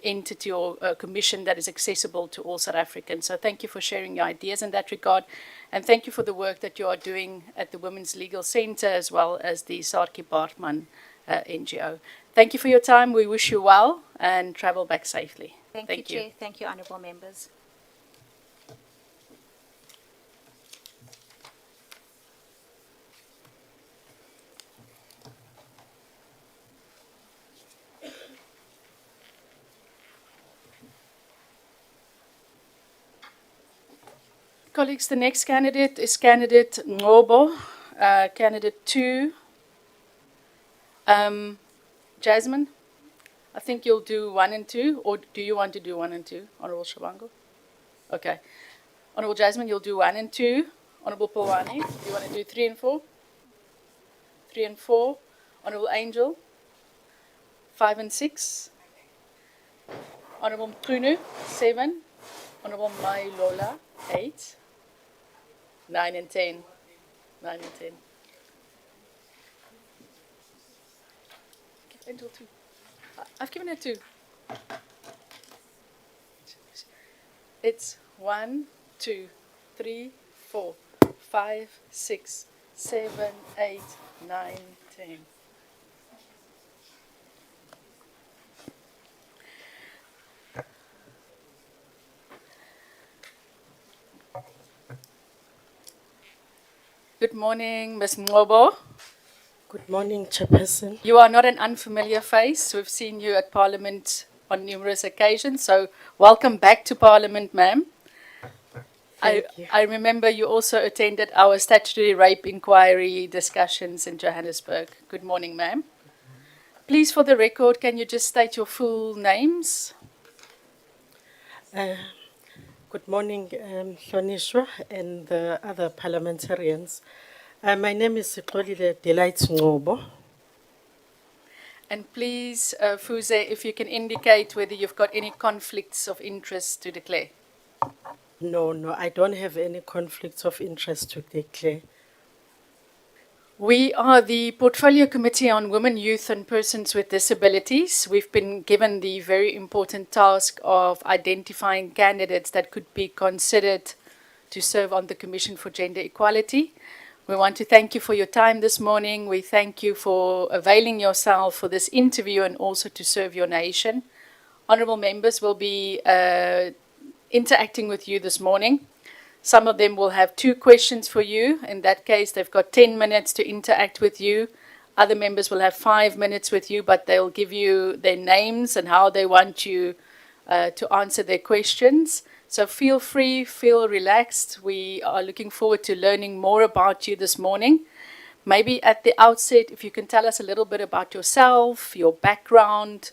entity or a commission that is accessible to all South Africans. So thank you for sharing your ideas in that regard, and thank you for the work that you are doing at the Women's Legal Centre as well as the Saartjie Baartman NGO. Thank you for your time. We wish you well and travel back safely. Thank you, Chair. Thank you, honourable members. Colleagues, the next candidate is candidate Ngobo, candidate 2. Jasmine, I think you'll do 1 and 2, or do you want to do 1 and 2, Honorable Shabango? Okay. Honorable Jasmine, you'll do 1 and 2. Honorable Pulwani, you want to do 3 and 4? 3 and 4. Honorable Angel, 5 and 6. Honorable Mkrunu, 7. Honorable Mailola, 8. 9 and 10. 9 and 10. Give Angel 2. I've given her 2. It's 1, 2, 3, 4, 5, 6, 7, 8, 9, 10. Good morning, Ms. Ngobo. Good morning, Chairperson. You are not an unfamiliar face. We've seen you at Parliament on numerous occasions, so welcome back to Parliament, ma'am. Thank you. I remember you also attended our statutory rape inquiry discussions in Johannesburg. Good morning, ma'am. Please, for the record, can you just state your full names? Good morning, Hlonishwa and the other parliamentarians. My name is Siqolile Delight Ngobo. And please, Fuze, if you can indicate whether you've got any conflicts of interest to declare. No, I don't have any conflicts of interest to declare. We are the Portfolio Committee on Women, Youth and Persons with Disabilities. We've been given the very important task of identifying candidates that could be considered to serve on the Commission for Gender Equality. We want to thank you for your time this morning. We thank you for availing yourself for this interview and also to serve your nation. Honourable members will be interacting with you this morning. Some of them will have 2 questions for you. In that case, they've got 10 minutes to interact with you. Other members will have 5 minutes with you, but they'll give you their names and how they want you to answer their questions. So feel free, feel relaxed. We are looking forward to learning more about you this morning. Maybe at the outset, if you can tell us a little bit about yourself, your background,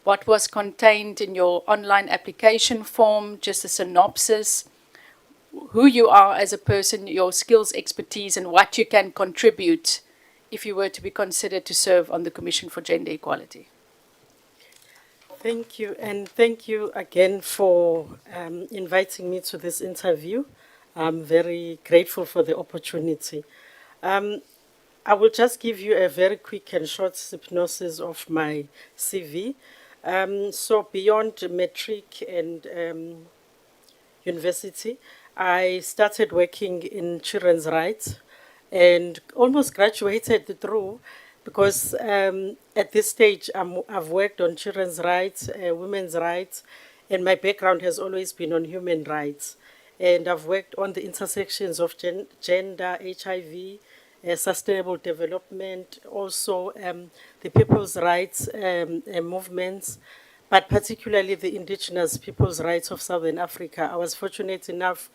what was contained in your online application form, just a synopsis, who you are as a person, your skills, expertise, and what you can contribute if you were to be considered to serve on the Commission for Gender Equality. Thank you, and thank you again for inviting me to this interview. I'm very grateful for the opportunity. I will just give you a very quick and short synopsis of my CV. So beyond matric and university, I started working in children's rights and almost graduated through because at this stage I've worked on children's rights, women's rights, and my background has always been on human rights. And I've worked on the intersections of gender, HIV, sustainable development, also the people's rights movements, but particularly the indigenous people's rights of Southern Africa. I was fortunate enough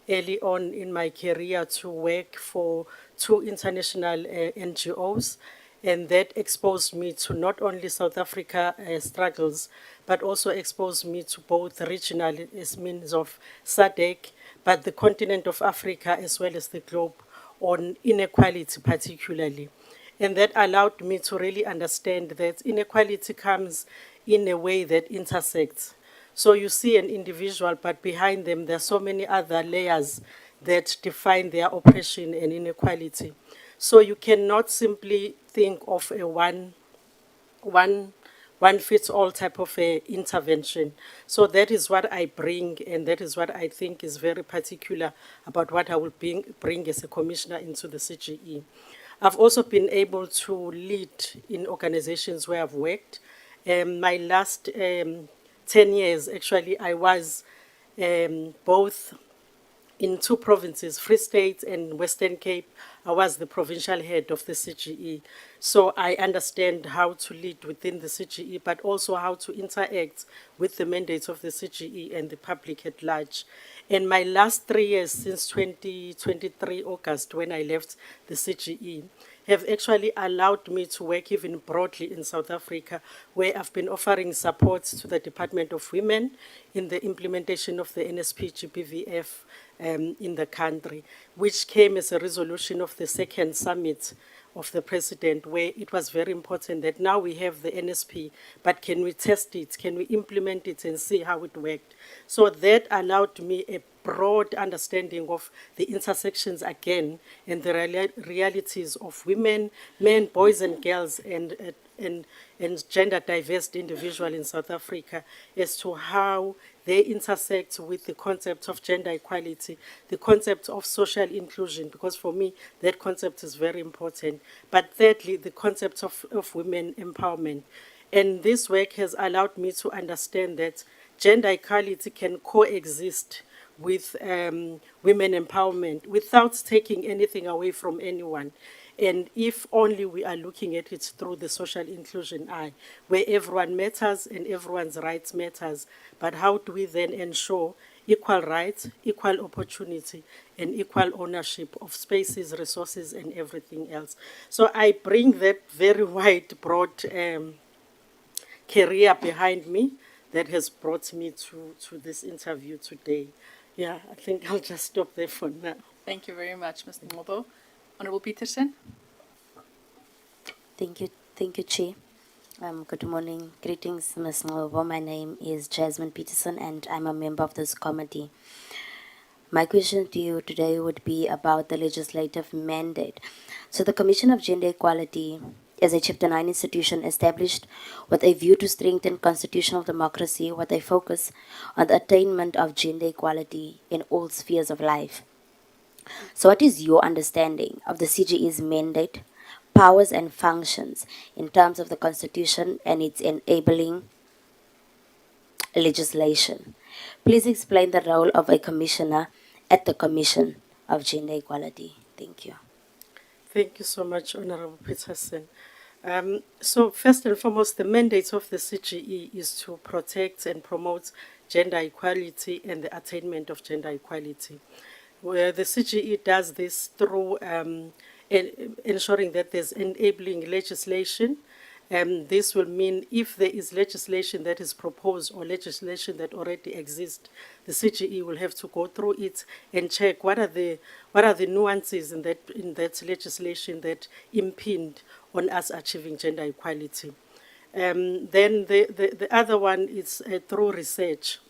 early on in my career to work for 2 international NGOs, and that exposed me to not only South Africa struggles, but also exposed me to both regional as means of SADC, but the continent of Africa as well as the globe on inequality particularly. And that allowed me to really understand that inequality comes in a way that intersects. So you see an individual, but behind them there are so many other layers that define their oppression and inequality. So you cannot simply think of a one fits all type of intervention. So that is what I bring, and that is what I think is very particular about what I will bring as a commissioner into the CGE. I've also been able to lead in organizations where I've worked. My last 10 years, actually, I was both in two provinces, Free State and Western Cape. I was the provincial head of the CGE. So I understand how to lead within the CGE, but also how to interact with the mandates of the CGE and the public at large. And my last 3 years, since 2023 August, when I left the CGE, have actually allowed me to work even broadly in South Africa, where I've been offering support to the Department of Women in the implementation of the NSP GBVF in the country, which came as a resolution of the second summit of the president, where it was very important that now we have the NSP, but can we test it, can we implement it and see how it worked? So that allowed me a broad understanding of the intersections again and the realities of women, men, boys and girls, and gender diverse individuals in South Africa as to how they intersect with the concept of gender equality, the concept of social inclusion, because for me that concept is very important. But thirdly, the concept of women empowerment. And this work has allowed me to understand that gender equality can coexist with women empowerment without taking anything away from anyone. And if only we are looking at it through the social inclusion eye, where everyone matters and everyone's rights matters, but how do we then ensure equal rights, equal opportunity, and equal ownership of spaces, resources, and everything else? So I bring that very wide, broad career behind me that has brought me to this interview today. Yeah, I think I'll just stop there for now. Thank you very much, Mr. Mobo. Honorable Peterson. Thank you, Chair. Good morning. Greetings, Ms. Ngobo. My name is Jasmine Peterson, and I'm a member of this committee. My question to you today would be about the legislative mandate. So the Commission of Gender Equality is a Chapter 9 institution established with a view to strengthen constitutional democracy with a focus on the attainment of gender equality in all spheres of life. So what is your understanding of the CGE's mandate, powers and functions in terms of the Constitution and its enabling legislation? Please explain the role of a commissioner at the Commission of Gender Equality. Thank you. Thank you so much, Honorable Peterson. So first and foremost, the mandate of the CGE is to protect and promote gender equality and the attainment of gender equality. Where the CGE does this through ensuring that there's enabling legislation. This will mean if there is legislation that is proposed or legislation that already exists, the CGE will have to go through it and check what are the nuances in that legislation that impede on us achieving gender equality. Then the other one is through research,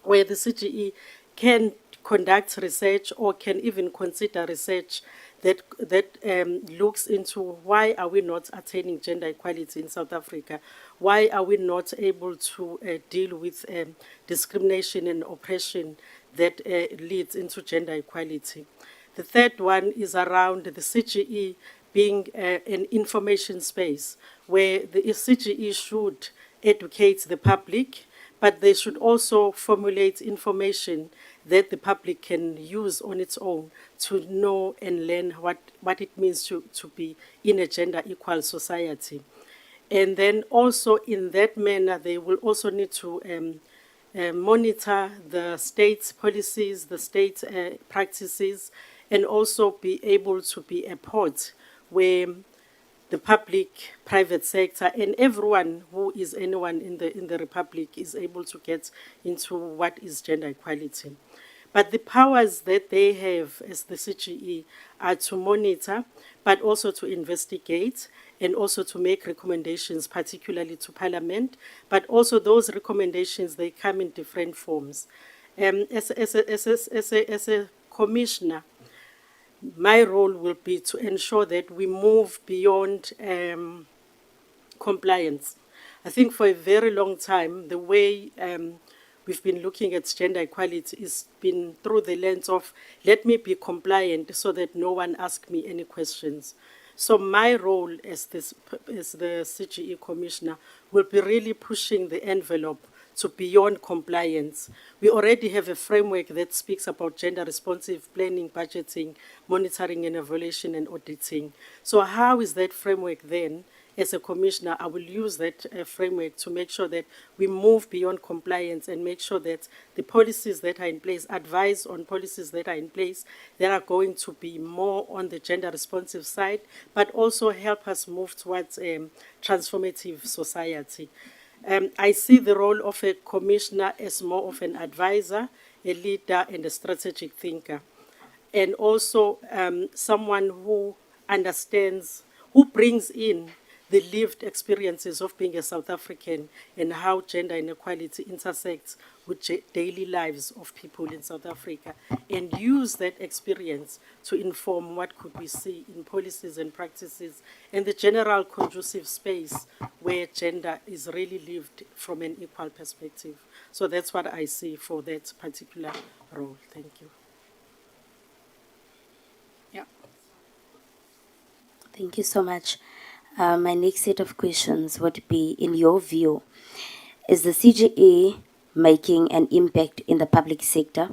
where the CGE can conduct research or can even consider research that looks into why are we not attaining gender equality in South Africa? Why are we not able to deal with discrimination and oppression that leads into gender equality? The third one is around the CGE being an information space where the CGE should educate the public, but they should also formulate information that the public can use on its own to know and learn what it means to be in a gender equal society. And then also in that manner, they will also need to monitor the state's policies, the state practices, and also be able to be a port where the public, private sector, and everyone who is anyone in the Republic is able to get into what is gender equality. But the powers that they have as the CGE are to monitor, but also to investigate, and also to make recommendations, particularly to Parliament. But also those recommendations, they come in different forms. As a commissioner, my role will be to ensure that we move beyond compliance. I think for a very long time, the way we've been looking at gender equality has been through the lens of let me be compliant so that no one asks me any questions. So my role as the CGE commissioner will be really pushing the envelope to beyond compliance. We already have a framework that speaks about gender responsive planning, budgeting, monitoring and evaluation and auditing. So how is that framework then? As a commissioner, I will use that framework to make sure that we move beyond compliance and make sure that the policies that are in place, advise on policies that are in place that are going to be more on the gender responsive side, but also help us move towards transformative society. I see the role of a commissioner as more of an advisor, a leader, and a strategic thinker, and also someone who understands, who brings in the lived experiences of being a South African and how gender inequality intersects with daily lives of people in South Africa, and use that experience to inform what could we see in policies and practices and the general conducive space where gender is really lived from an equal perspective. So that's what I see for that particular role. Thank you. Yeah. Thank you so much. My next set of questions would be, in your view, is the CGE making an impact in the public sector?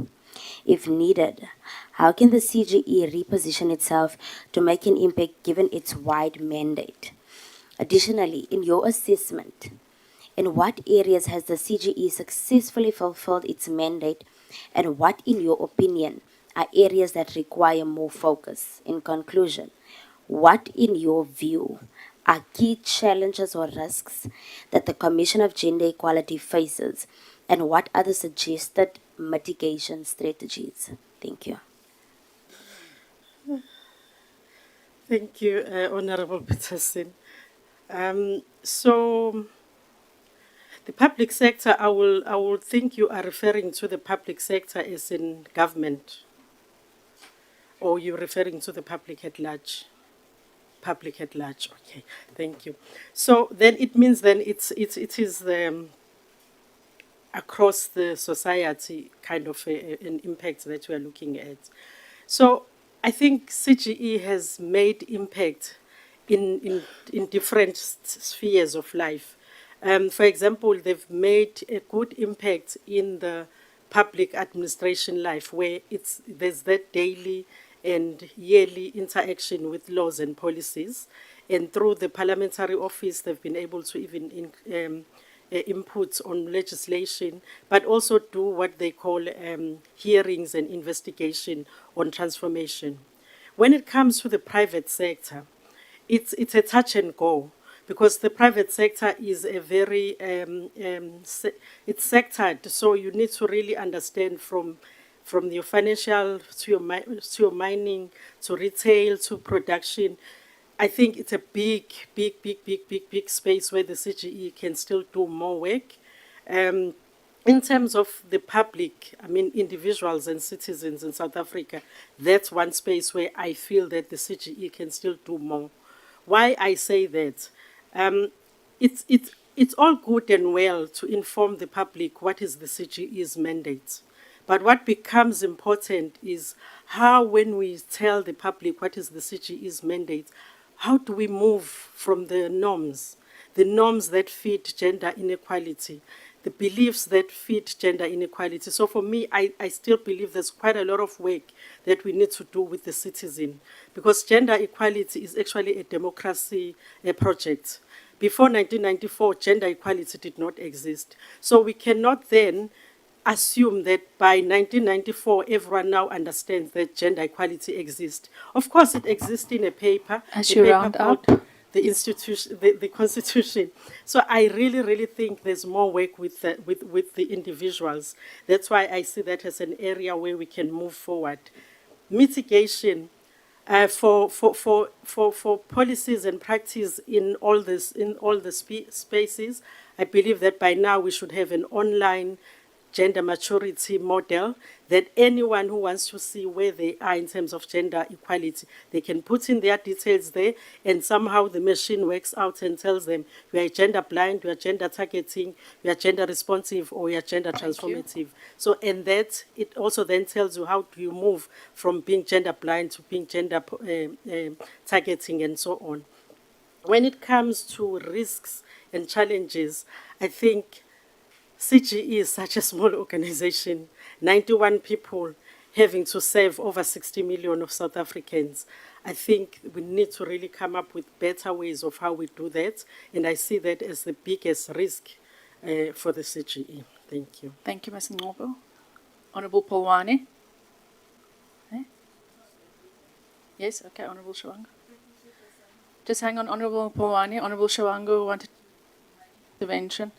If needed, how can the CGE reposition itself to make an impact given its wide mandate? Additionally, in your assessment, in what areas has the CGE successfully fulfilled its mandate, and what, in your opinion, are areas that require more focus? In conclusion, what, in your view, are key challenges or risks that the Commission of Gender Equality faces, and what are the suggested mitigation strategies? Thank you. Thank you, Honorable Peterson. So the public sector, I will think you are referring to the public sector as in government, or you're referring to the public at large. Public at large. Okay, thank you. So then it means then it is across the society kind of an impact that we are looking at. So I think CGE has made impact in different spheres of life. For example, they've made a good impact in the public administration life, where there's that daily and yearly interaction with laws and policies. And through the parliamentary office, they've been able to even inputs on legislation, but also do what they call hearings and investigation on transformation. When it comes to the private sector, it's a touch and go, because the private sector is a very, it's sectored, so you need to really understand from your financial to your mining, to retail, to production. I think it's a big space where the CGE can still do more work. In terms of the public, I mean, individuals and citizens in South Africa, that's one space where I feel that the CGE can still do more. Why I say that? It's all good and well to inform the public what is the CGE's mandate. But what becomes important is how, when we tell the public what is the CGE's mandate, how do we move from the norms that feed gender inequality, the beliefs that feed gender inequality. So for me, I still believe there's quite a lot of work that we need to do with the citizen, because gender equality is actually a democracy project. Before 1994, gender equality did not exist. So we cannot then assume that by 1994, everyone now understands that gender equality exists. Of course, it exists in a paper. As the you paper round called up. the institution, the constitution. So I really think there's more work with the individuals. That's why I see that as an area where we can move forward. Mitigation. For policies and practice in all the spaces, I believe that by now we should have an online gender maturity model, that anyone who wants to see where they are in terms of gender equality, they can put in their details there, and somehow the machine works out and tells them you are gender blind, you are gender targeting, you are gender responsive, or you are gender transformative. So, and that it also then tells you how do you move from being gender blind to being gender targeting and so on. When it comes to risks and challenges, I think CGE is such a small organization, 91 people having to serve over 60 million of South Africans. I think we need to really come up with better ways of how we do that, and I see that as the biggest risk for the CGE. Thank you. Thank you, Ms. Ngobo. Honorable Polwane. Eh? Yes, okay, Honorable Shawango. Just hang on, Honorable Polwane. Honorable Shawango wanted intervention.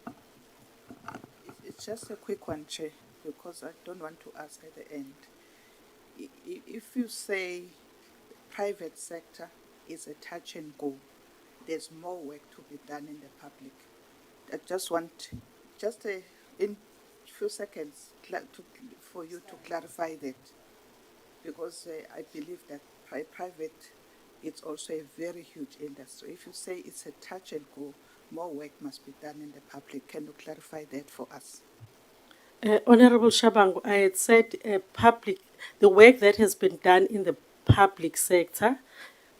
It's just a quick one, Chair, because I don't want to ask at the end. If you say private sector is a touch and go, there's more work to be done in the public. I just want, in few seconds, for you to clarify that, because I believe that private, it's also a very huge industry. If you say it's a touch and go, more work must be done in the public. Can you clarify that for us? Honorable Shabangu, I had said the work that has been done in the public sector,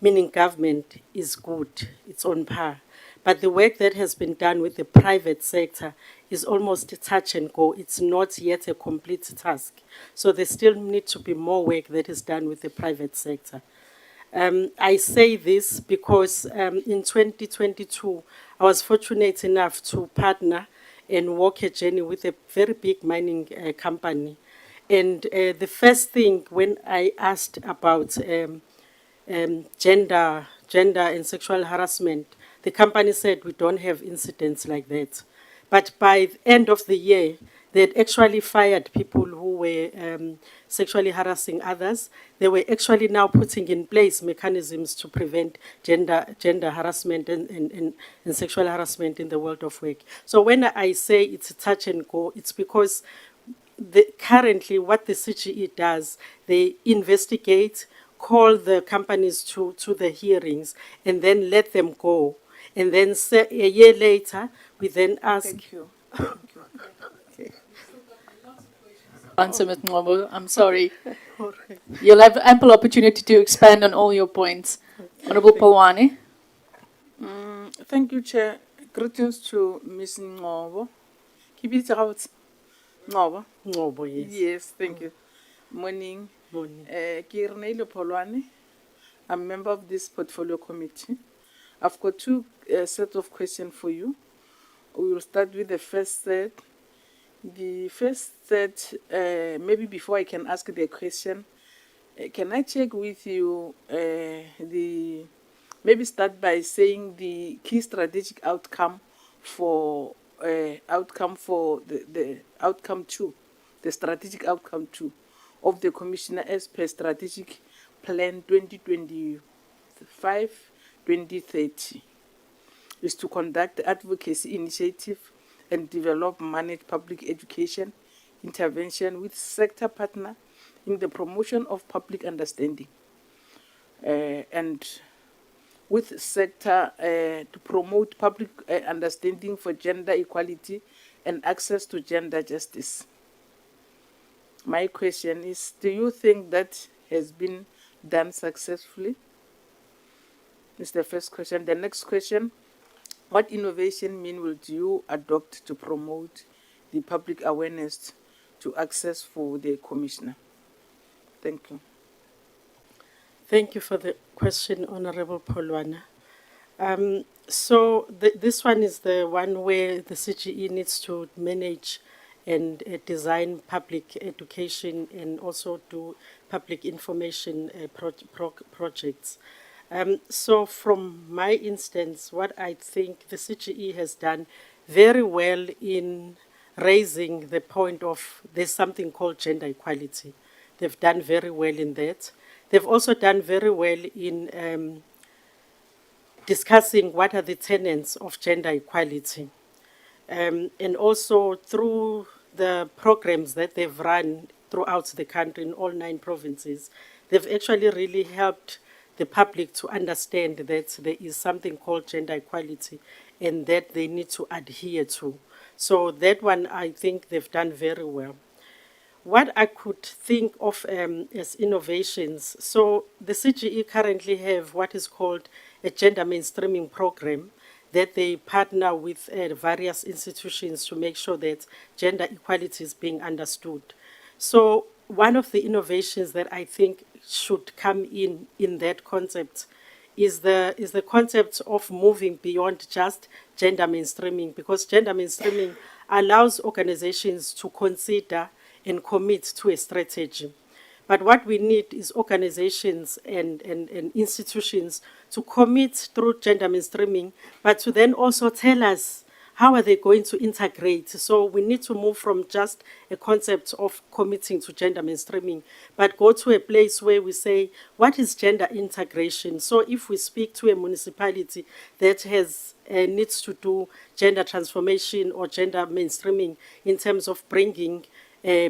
meaning government, is good, it's on par. But the work that has been done with the private sector is almost a touch and go. It's not yet a complete task. So there still need to be more work that is done with the private sector. I say this because in 2022, I was fortunate enough to partner and walk a journey with a very big mining company. And the first thing when I asked about gender and sexual harassment, the company said we don't have incidents like that. But by the end of the year, they had actually fired people who were sexually harassing others. They were actually now putting in place mechanisms to prevent gender harassment and sexual harassment in the world of work. So when I say it's a touch and go, it's because currently what the CGE does, they investigate, call the companies to the hearings, and then let them go. And then a year later, we then ask. Thank you. Thank you. Okay. Answer, Ms. Ngobo. I'm sorry. You'll have ample opportunity to expand on all your points. Honorable Polwane. Thank you, Chair. Greetings to Ms. Ngobo. Keep it out. Ngobo. Ngobo, yes. Yes, thank you. Morning. Morning. Kirneilo Polwane. I'm a member of this portfolio committee. I've got two sets of questions for you. We will start with the first set. The first set, maybe before I can ask the question, can I check with you maybe start by saying the key strategic outcome for the outcome two, the strategic outcome two of the Commissioner as per strategic plan 2025-2030 is to conduct advocacy initiative and develop managed public education intervention with sector partner in the promotion of public understanding and with sector to promote public understanding for gender equality and access to gender justice. My question is, do you think that has been done successfully? That's the first question. The next question, what innovation mean will you adopt to promote the public awareness to access for the Commissioner? Thank you. Thank you for the question, Honorable Polwana. This one is the one where the CGE needs to manage and design public education and also do public information projects. So from my instance, what I think the CGE has done very well in raising the point of there's something called gender equality. They've done very well in that. They've also done very well in discussing what are the tenets of gender equality. And also through the programs that they've run throughout the country in all 9 provinces, they've actually really helped the public to understand that there is something called gender equality and that they need to adhere to. So that one, I think they've done very well. What I could think of as innovations, so the CGE currently have what is called a gender mainstreaming program that they partner with various institutions to make sure that gender equality is being understood. So one of the innovations that I think should come in that concept is the concept of moving beyond just gender mainstreaming, because gender mainstreaming allows organizations to consider and commit to a strategy. But what we need is organizations and institutions to commit through gender mainstreaming, but to then also tell us how are they going to integrate. So we need to move from just a concept of committing to gender mainstreaming, but go to a place where we say, what is gender integration? So if we speak to a municipality that has needs to do gender transformation or gender mainstreaming in terms of bringing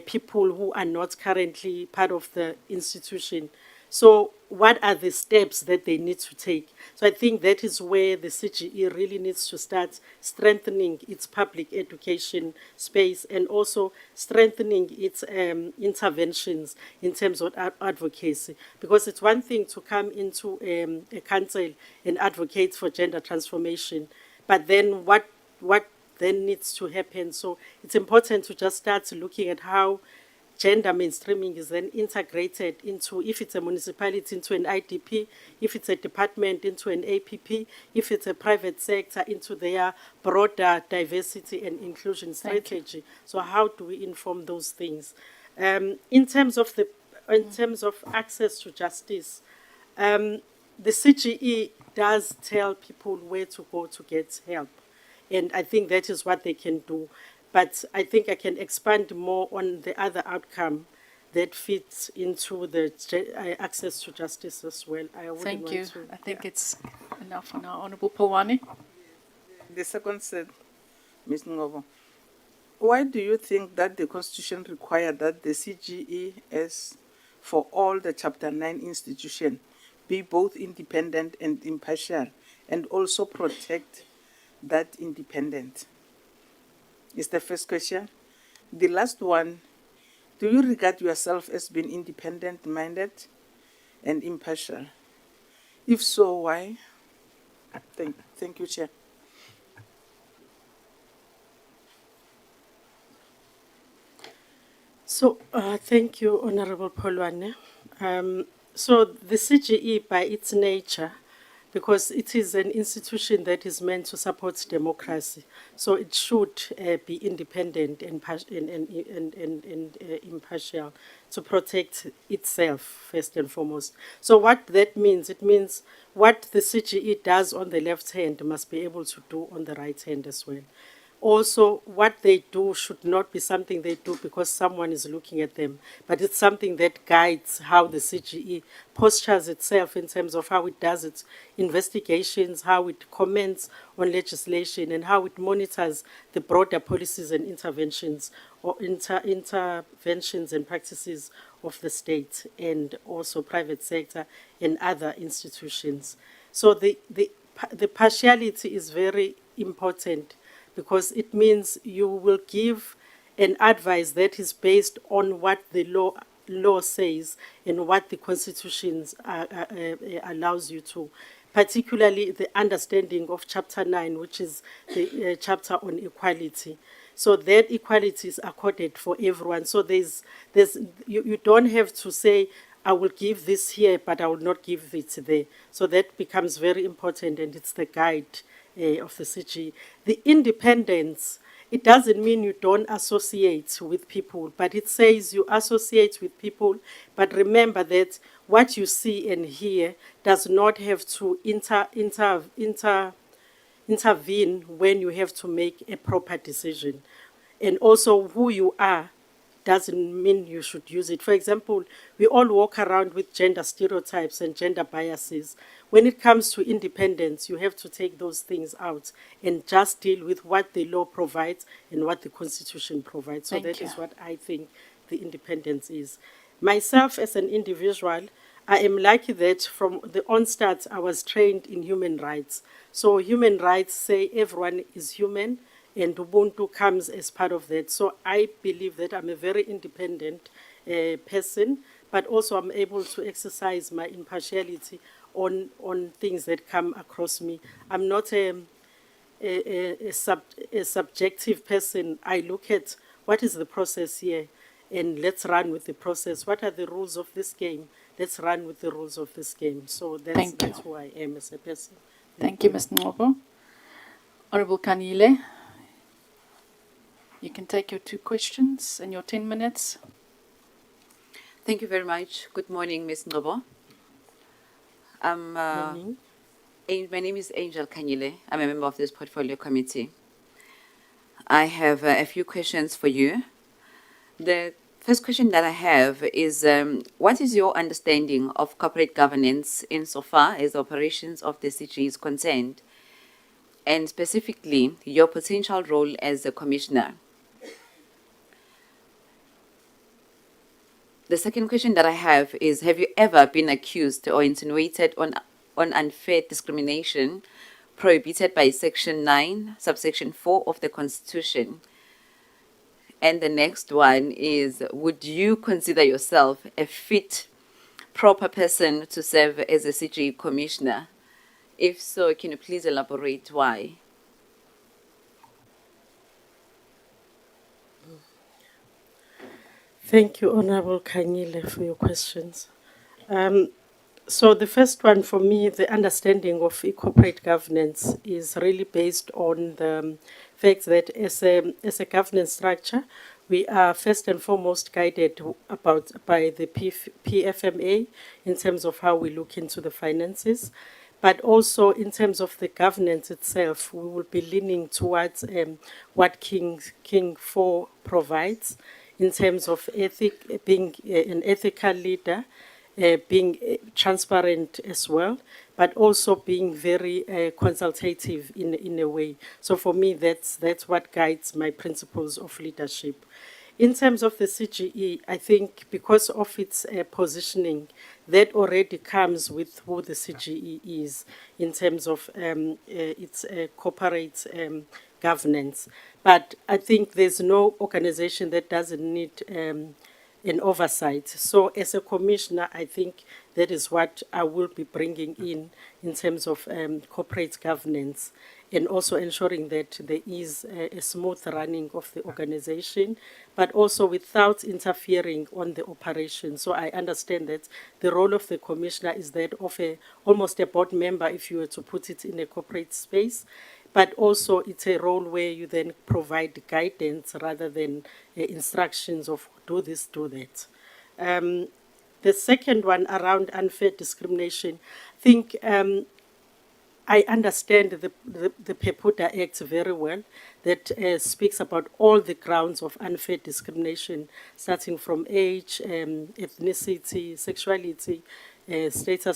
people who are not currently part of the institution. So what are the steps that they need to take? So I think that is where the CGE really needs to start strengthening its public education space and also strengthening its interventions in terms of advocacy. Because it's one thing to come into a council and advocate for gender transformation, but then what then needs to happen? So it's important to just start looking at how gender mainstreaming is then integrated into, if it's a municipality, into an IDP, if it's a department, into an APP, if it's a private sector, into their broader diversity and inclusion strategy. So how do we inform those things? In terms of access to justice, the CGE does tell people where to go to get help. And I think that is what they can do. But I think I can expand more on the other outcome that fits into the access to justice as well. I wouldn't Thank want you. to. I think it's enough for now. Honorable Polwani. The second said, Ms. Ngobo, why do you think that the Constitution requires that the CGE, as for all the Chapter 9 institutions, be both independent and impartial, and also protect that independence? Is the first question. The last one, do you regard yourself as being independent-minded and impartial? If so, why? Thank you, Chair. So thank you, Honorable Polwane. So the CGE, by its nature, because it is an institution that is meant to support democracy, so it should be independent and impartial to protect itself first and foremost. So what that means, it means what the CGE does on the left hand must be able to do on the right hand as well. Also, what they do should not be something they do because someone is looking at them, but it's something that guides how the CGE postures itself in terms of how it does its investigations, how it comments on legislation, and how it monitors the broader policies and interventions or interventions and practices of the state and also private sector and other institutions. So the partiality is very important, because it means you will give an advice that is based on what the law says and what the Constitution allows you to, particularly the understanding of Chapter 9, which is the chapter on equality. So that equality is accorded for everyone. So you don't have to say, I will give this here, but I will not give it there. So that becomes very important, and it's the guide of the CG. The independence, it doesn't mean you don't associate with people, but it says you associate with people, but remember that what you see and hear does not have to intervene when you have to make a proper decision. And also who you are doesn't mean you should use it. For example, we all walk around with gender stereotypes and gender biases. When it comes to independence, you have to take those things out and just deal with what the law provides and what the Constitution provides. So that is what I think the independence is. Myself as an individual, I am lucky that from the onset I was trained in human rights. So human rights say everyone is human, and Ubuntu comes as part of that. So I believe that I'm a very independent person, but also I'm able to exercise my impartiality on things that come across me. I'm not a a subjective person, I look at what is the process here and let's run with the process. What are the rules of this game? Let's run with the rules of this game. So Thank you. that's who I am as a person. Thank you, Ms. Ngobo. Honorable Kanile, you can take your 2 questions and your 10 minutes. Thank you very much. Good morning, Ms. Ngobo. Morning. My name is Angel Kanyile. I'm a member of this portfolio committee. I have a few questions for you. The first question that I have is, what is your understanding of corporate governance insofar as operations of the CG is concerned, and specifically your potential role as a commissioner? The second question that I have is, have you ever been accused or insinuated on unfair discrimination prohibited by Section 9, subsection 4 of the Constitution? And the next one is, would you consider yourself a fit, proper person to serve as a CGE commissioner? If so, can you please elaborate why? Thank you, Honorable Kanyile, for your questions. So the first one for me, the understanding of corporate governance is really based on the fact that as a governance structure, we are first and foremost guided by the PFMA in terms of how we look into the finances. But also in terms of the governance itself, we will be leaning towards what King 4 provides in terms of being an ethical leader, being transparent as well, but also being very consultative in a way. So for me, that's what guides my principles of leadership. In terms of the CGE, I think because of its positioning, that already comes with who the CGE is in terms of its corporate governance. But I think there's no organization that doesn't need an oversight. So as a commissioner, I think that is what I will be bringing in terms of corporate governance, and also ensuring that there is a smooth running of the organization, but also without interfering on the operation. So I understand that the role of the commissioner is that of almost a board member, if you were to put it in a corporate space, but also it's a role where you then provide guidance rather than instructions of do this, do that. The second one around unfair discrimination, I think I understand the Pepuda Act very well, that speaks about all the grounds of unfair discrimination, starting from age, ethnicity, sexuality, marital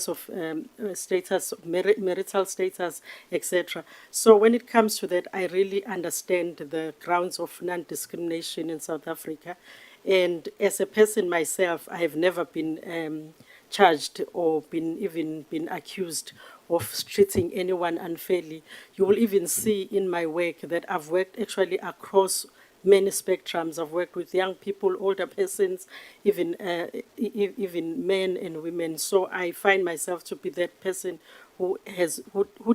status, etc. So when it comes to that, I really understand the grounds of non-discrimination in South Africa. And as a person myself, I have never been charged or been accused of treating anyone unfairly. You will even see in my work that I've worked actually across many spectrums. I've worked with young people, older persons, even men and women. So I find myself to be that person who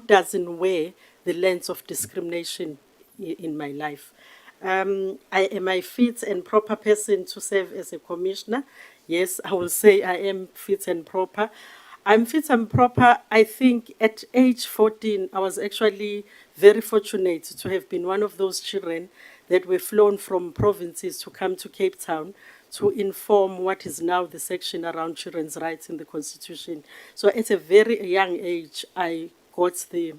doesn't wear the lens of discrimination in my life. Am I fit and proper person to serve as a commissioner? Yes, I will say I am fit and proper. I'm fit and proper. I think at age 14, I was actually very fortunate to have been one of those children that were flown from provinces to come to Cape Town to inform what is now the section around children's rights in the Constitution. So at a very young age, I got the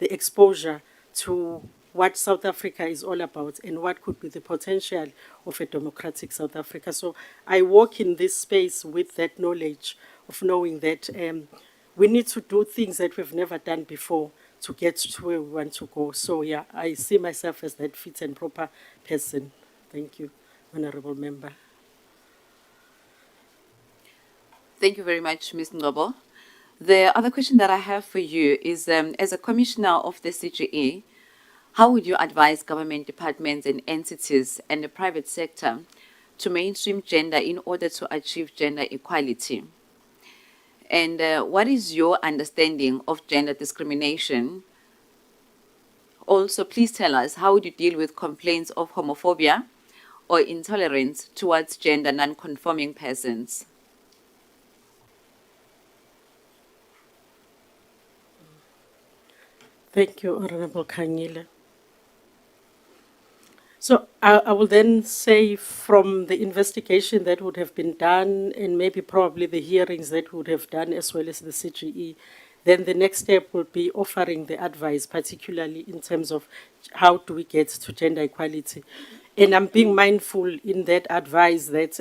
exposure to what South Africa is all about and what could be the potential of a democratic South Africa. So I walk in this space with that knowledge of knowing that we need to do things that we've never done before to get to where we want to go. So yeah, I see myself as that fit and proper person. Thank you, Honorable Member. Thank you very much, Ms. Ngobo. The other question that I have for you is, as a commissioner of the CGE, how would you advise government departments and entities and the private sector to mainstream gender in order to achieve gender equality? And what is your understanding of gender discrimination Also, please tell us, how would you deal with complaints of homophobia or intolerance towards gender non-conforming persons? Thank you, Honorable Kangile. So I will then say, from the investigation that would have been done and maybe probably the hearings that would have done as well as the CGE, then the next step will be offering the advice, particularly in terms of how do we get to gender equality. And I'm being mindful in that advice that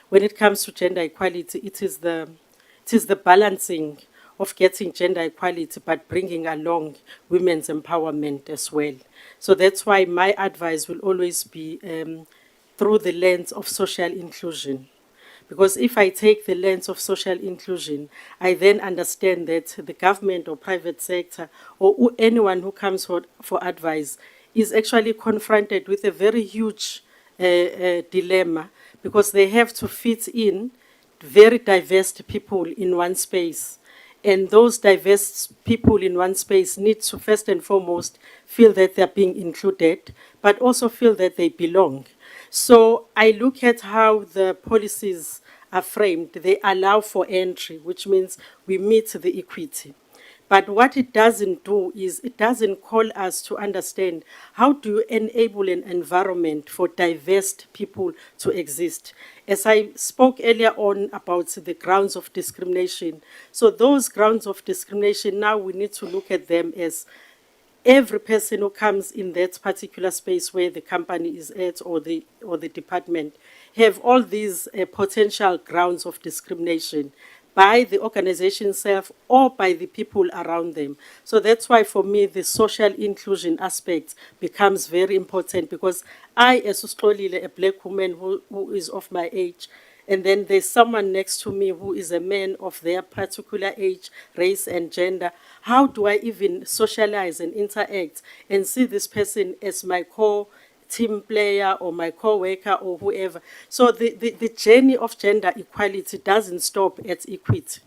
when it comes to gender equality, it is the balancing of getting gender equality but bringing along women's empowerment as well. So that's why my advice will always be through the lens of social inclusion. Because if I take the lens of social inclusion, I then understand that the government or private sector or anyone who comes for advice is actually confronted with a very huge dilemma, because they have to fit in very diverse people in one space. And those diverse people in one space need to first and foremost feel that they're being included, but also feel that they belong. So I look at how the policies are framed. They allow for entry, which means we meet the equity. But what it doesn't do is it doesn't call us to understand how do you enable an environment for diverse people to exist. As I spoke earlier on about the grounds of discrimination, so those grounds of discrimination, now we need to look at them as every person who comes in that particular space where the company is at, or the department, have all these potential grounds of discrimination by the organization itself or by the people around them. So that's why for me the social inclusion aspect becomes very important, because I, as a black woman who is of my age, and then there's someone next to me who is a man of their particular age, race, and gender. How do I even socialize and interact and see this person as my team player or my co-worker or whoever? So the journey of gender equality doesn't stop at equity.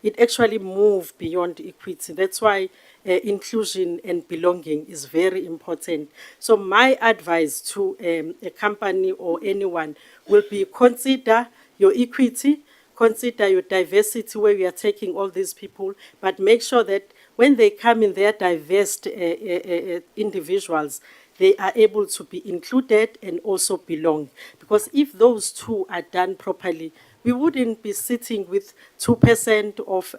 It actually moves beyond equity. That's why inclusion and belonging is very important. So my advice to a company or anyone will be: consider your equity, consider your diversity where we are taking all these people, but make sure that when they come in, their diverse individuals, they are able to be included and also belong. Because if those two are done properly, we wouldn't be sitting with 2% of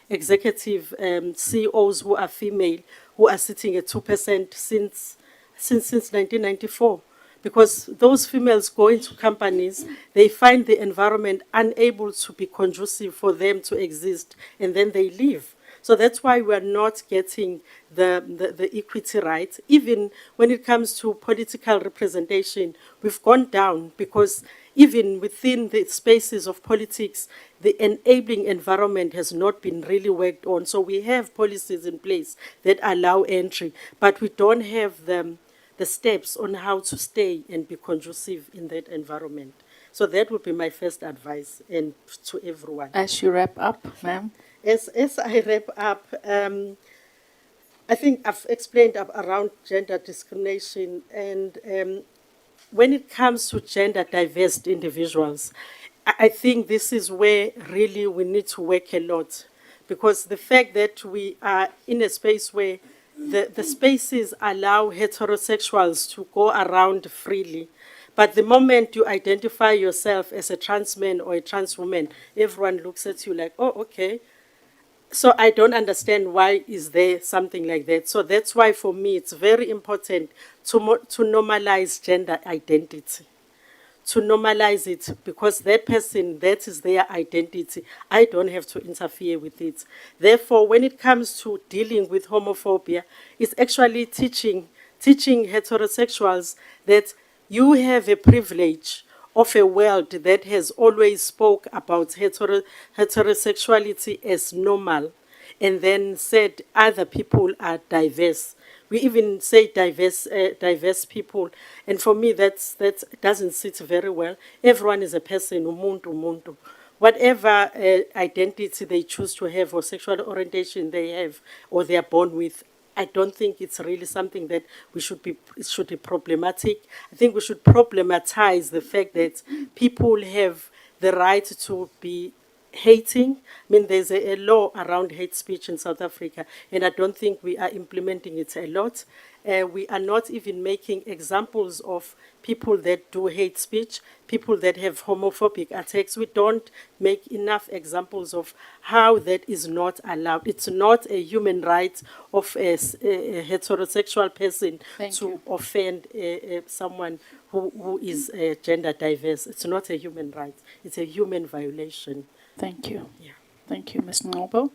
executive CEOs who are female, who are sitting at 2% since 1994. Because those females go into companies, they find the environment unable to be conducive for them to exist, and then they leave. So that's why we're not getting the equity right. Even when it comes to political representation, we've gone down, because even within the spaces of politics, the enabling environment has not been really worked on. So we have policies in place that allow entry, but we don't have the steps on how to stay and be conducive in that environment. So that would be my first advice, and to everyone. As you wrap up, ma'am. As I wrap up, I think I've explained around gender discrimination, and when it comes to gender diverse individuals, I think this is where really we need to work a lot, because the fact that we are in a space where the spaces allow heterosexuals to go around freely, but the moment you identify yourself as a trans man or a trans woman, everyone looks at you like, oh, okay. So I don't understand why is there something like that. So that's why for me it's very important to normalize gender identity. To normalize it, because that person, that is their identity. I don't have to interfere with it. Therefore, when it comes to dealing with homophobia, it's actually teaching heterosexuals that you have a privilege of a world that has always spoke about heterosexuality as normal, and then said other people are diverse. We even say diverse people, and for me that doesn't sit very well. Everyone is a person, umuntu. Whatever identity they choose to have or sexual orientation they have or they are born with, I don't think it's really something that it should be problematic. I think we should problematize the fact that people have the right to be hating. I mean, there's a law around hate speech in South Africa, and I don't think we are implementing it a lot. We are not even making examples of people that do hate speech, people that have homophobic attacks. We don't make enough examples of how that is not allowed. It's not a human right of a heterosexual person Thank to you. offend someone who is gender diverse. It's not a human right. It's a human violation. Thank you. Yeah. Thank you, Ms. Ngobo.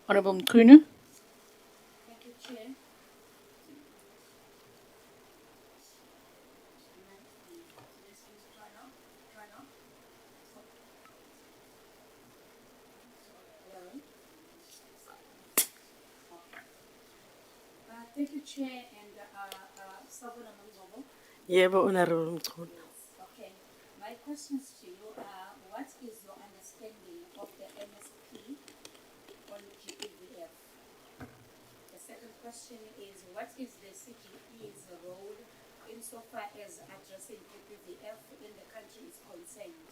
Honorable Mkhunu. Thank you, Chair. Thank you, Chair, and Sabona Mangobo. Yebo, Honorable Mkhulu. Okay, my questions to you are, what is your understanding of the MSP on GBVF? The second question is, what is the CGE's role insofar as addressing GBVF in the country is concerned?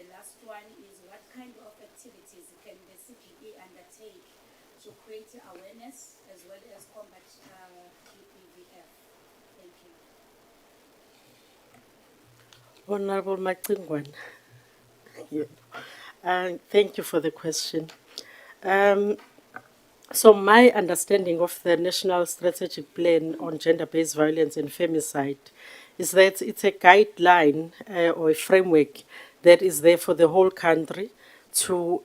The last one is, what kind of activities can the CGE undertake to create awareness as well as combat GBVF? Thank you. Honorable Macingwan. Yeah. Thank you for the question. So my understanding of the National Strategic Plan on Gender-Based Violence and Femicide is that it's a guideline or a framework that is there for the whole country to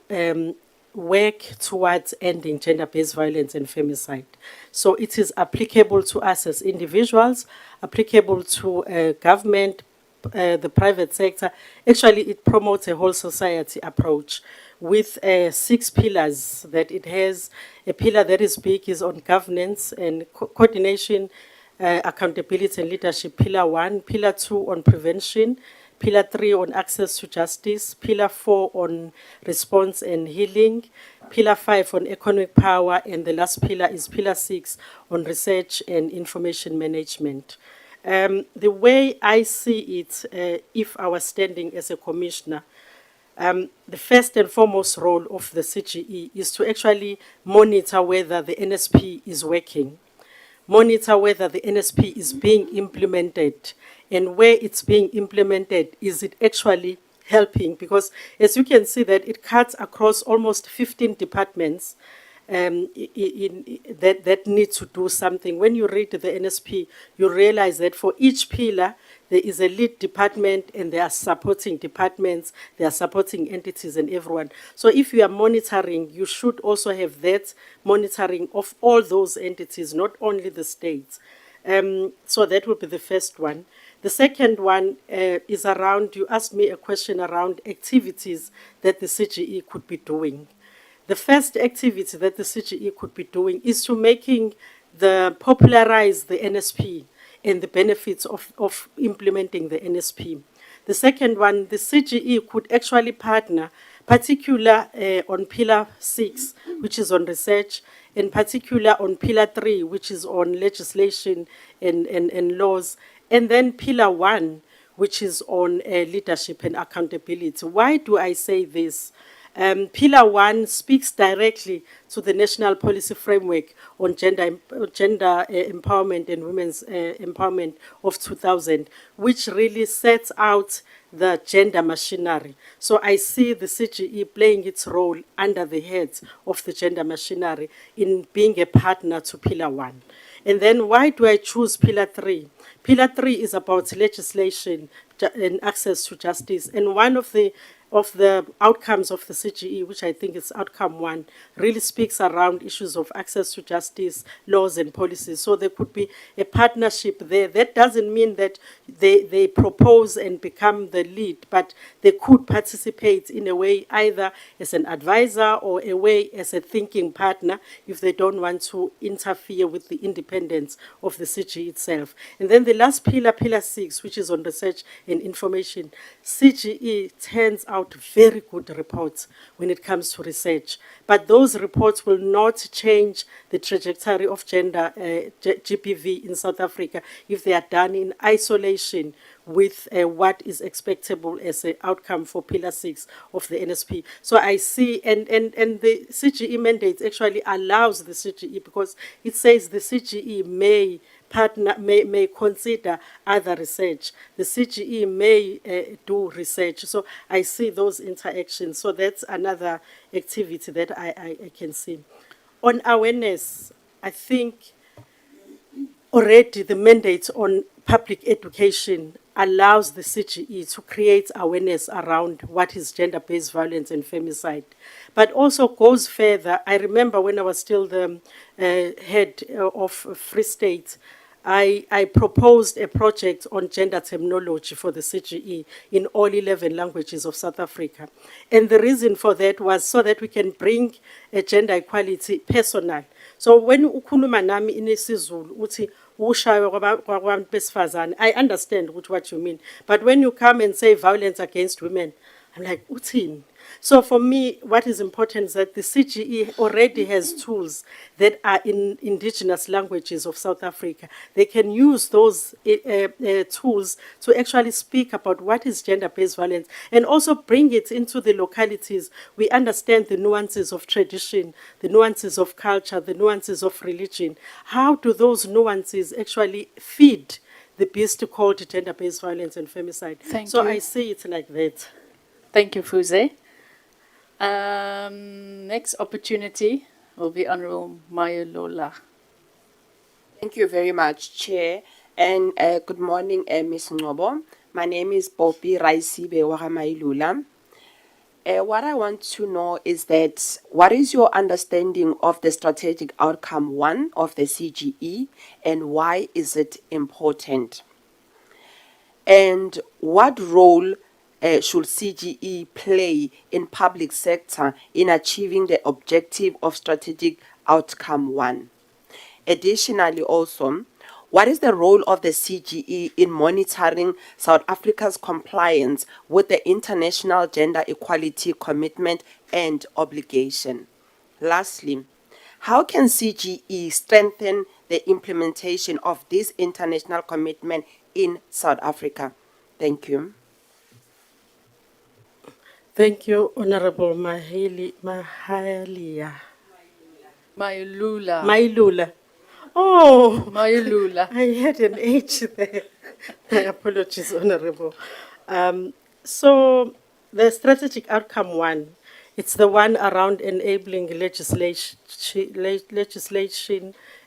work towards ending gender-based violence and femicide. So it is applicable to us as individuals, applicable to government, the private sector. Actually, it promotes a whole society approach with 6 pillars that it has. A pillar that is big is on governance and coordination, accountability and leadership. Pillar 1, Pillar 2 on prevention, Pillar 3 on access to justice, Pillar 4 on response and healing, Pillar 5 on economic power, and the last pillar is Pillar 6 on research and information management. The way I see it, if I was standing as a commissioner, the first and foremost role of the CGE is to actually monitor whether the NSP is working, monitor whether the NSP is being implemented, and where it's being implemented, is it actually helping? Because as you can see that it cuts across almost 15 departments that need to do something. When you read the NSP, you realize that for each pillar, there is a lead department and there are supporting departments, there are supporting entities and everyone. So if you are monitoring, you should also have that monitoring of all those entities, not only the states. So that would be the first one. The second one is around, you asked me a question around activities that the CGE could be doing. The first activity that the CGE could be doing is to popularize the NSP and the benefits of implementing the NSP. The second one, the CGE could actually partner, particular on Pillar 6, which is on research, in particular on Pillar 3, which is on legislation and laws, and then Pillar 1, which is on leadership and accountability. Why do I say this? Pillar 1 speaks directly to the National Policy Framework on Gender Empowerment and Women's Empowerment of 2000, which really sets out the gender machinery. So I see the CGE playing its role under the heads of the gender machinery in being a partner to Pillar 1. And then why do I choose Pillar 3? Pillar 3 is about legislation and access to justice. And one of the outcomes of the CGE, which I think is outcome 1, really speaks around issues of access to justice, laws and policies. So there could be a partnership there. That doesn't mean that they propose and become the lead, but they could participate in a way either as an advisor or a way as a thinking partner if they don't want to interfere with the independence of the CGE itself. And then the last pillar, Pillar 6, which is on research and information, CGE turns out out very good reports when it comes to research. But those reports will not change the trajectory of gender GPV in South Africa if they are done in isolation with what is expectable as an outcome for Pillar 6 of the NSP. So I see, and the CGE mandate actually allows the CGE, because it says the CGE may may consider other research. The CGE may do research. So I see those interactions. So that's another activity that I can see. On awareness, I think already the mandate on public education allows the CGE to create awareness around what is gender-based violence and femicide, but also goes further. I remember when I was still the head of Free State, I proposed a project on gender terminology for the CGE in all 11 languages of South Africa. And the reason for that was so that we can bring gender equality personal. So when ukhuluma nami inesizulu uthi ushaywa kwabantu besifazane, I understand what you mean. But when you come and say violence against women, I'm like, uthini? So for me, what is important is that the CGE already has tools that are in indigenous languages of South Africa. They can use those tools to actually speak about what is gender-based violence and also bring it into the localities. We understand the nuances of tradition, the nuances of culture, the nuances of religion. How do those nuances actually feed the beast called gender-based violence and femicide? Thank so you. I see it like that. Thank you, Fuze. Next opportunity will be Honorable Mayolola. Thank you very much, Chair. And good morning, Ms. Ngobo. My name is Poppy Raisibe Wahamailula. What I want to know is that what is your understanding of the strategic outcome 1 of the CGE and why is it important? And what role should CGE play in public sector in achieving the objective of strategic outcome 1? Additionally, also, what is the role of the CGE in monitoring South Africa's compliance with the International Gender Equality Commitment and Obligation? Lastly, how can CGE strengthen the implementation of this international commitment in South Africa? Thank you. Thank you, Honorable Mahalia. Mayolula. Mailula. Oh, Mayolula. I had an H there. My apologies, Honorable. So the strategic outcome 1, it's the one around enabling legislation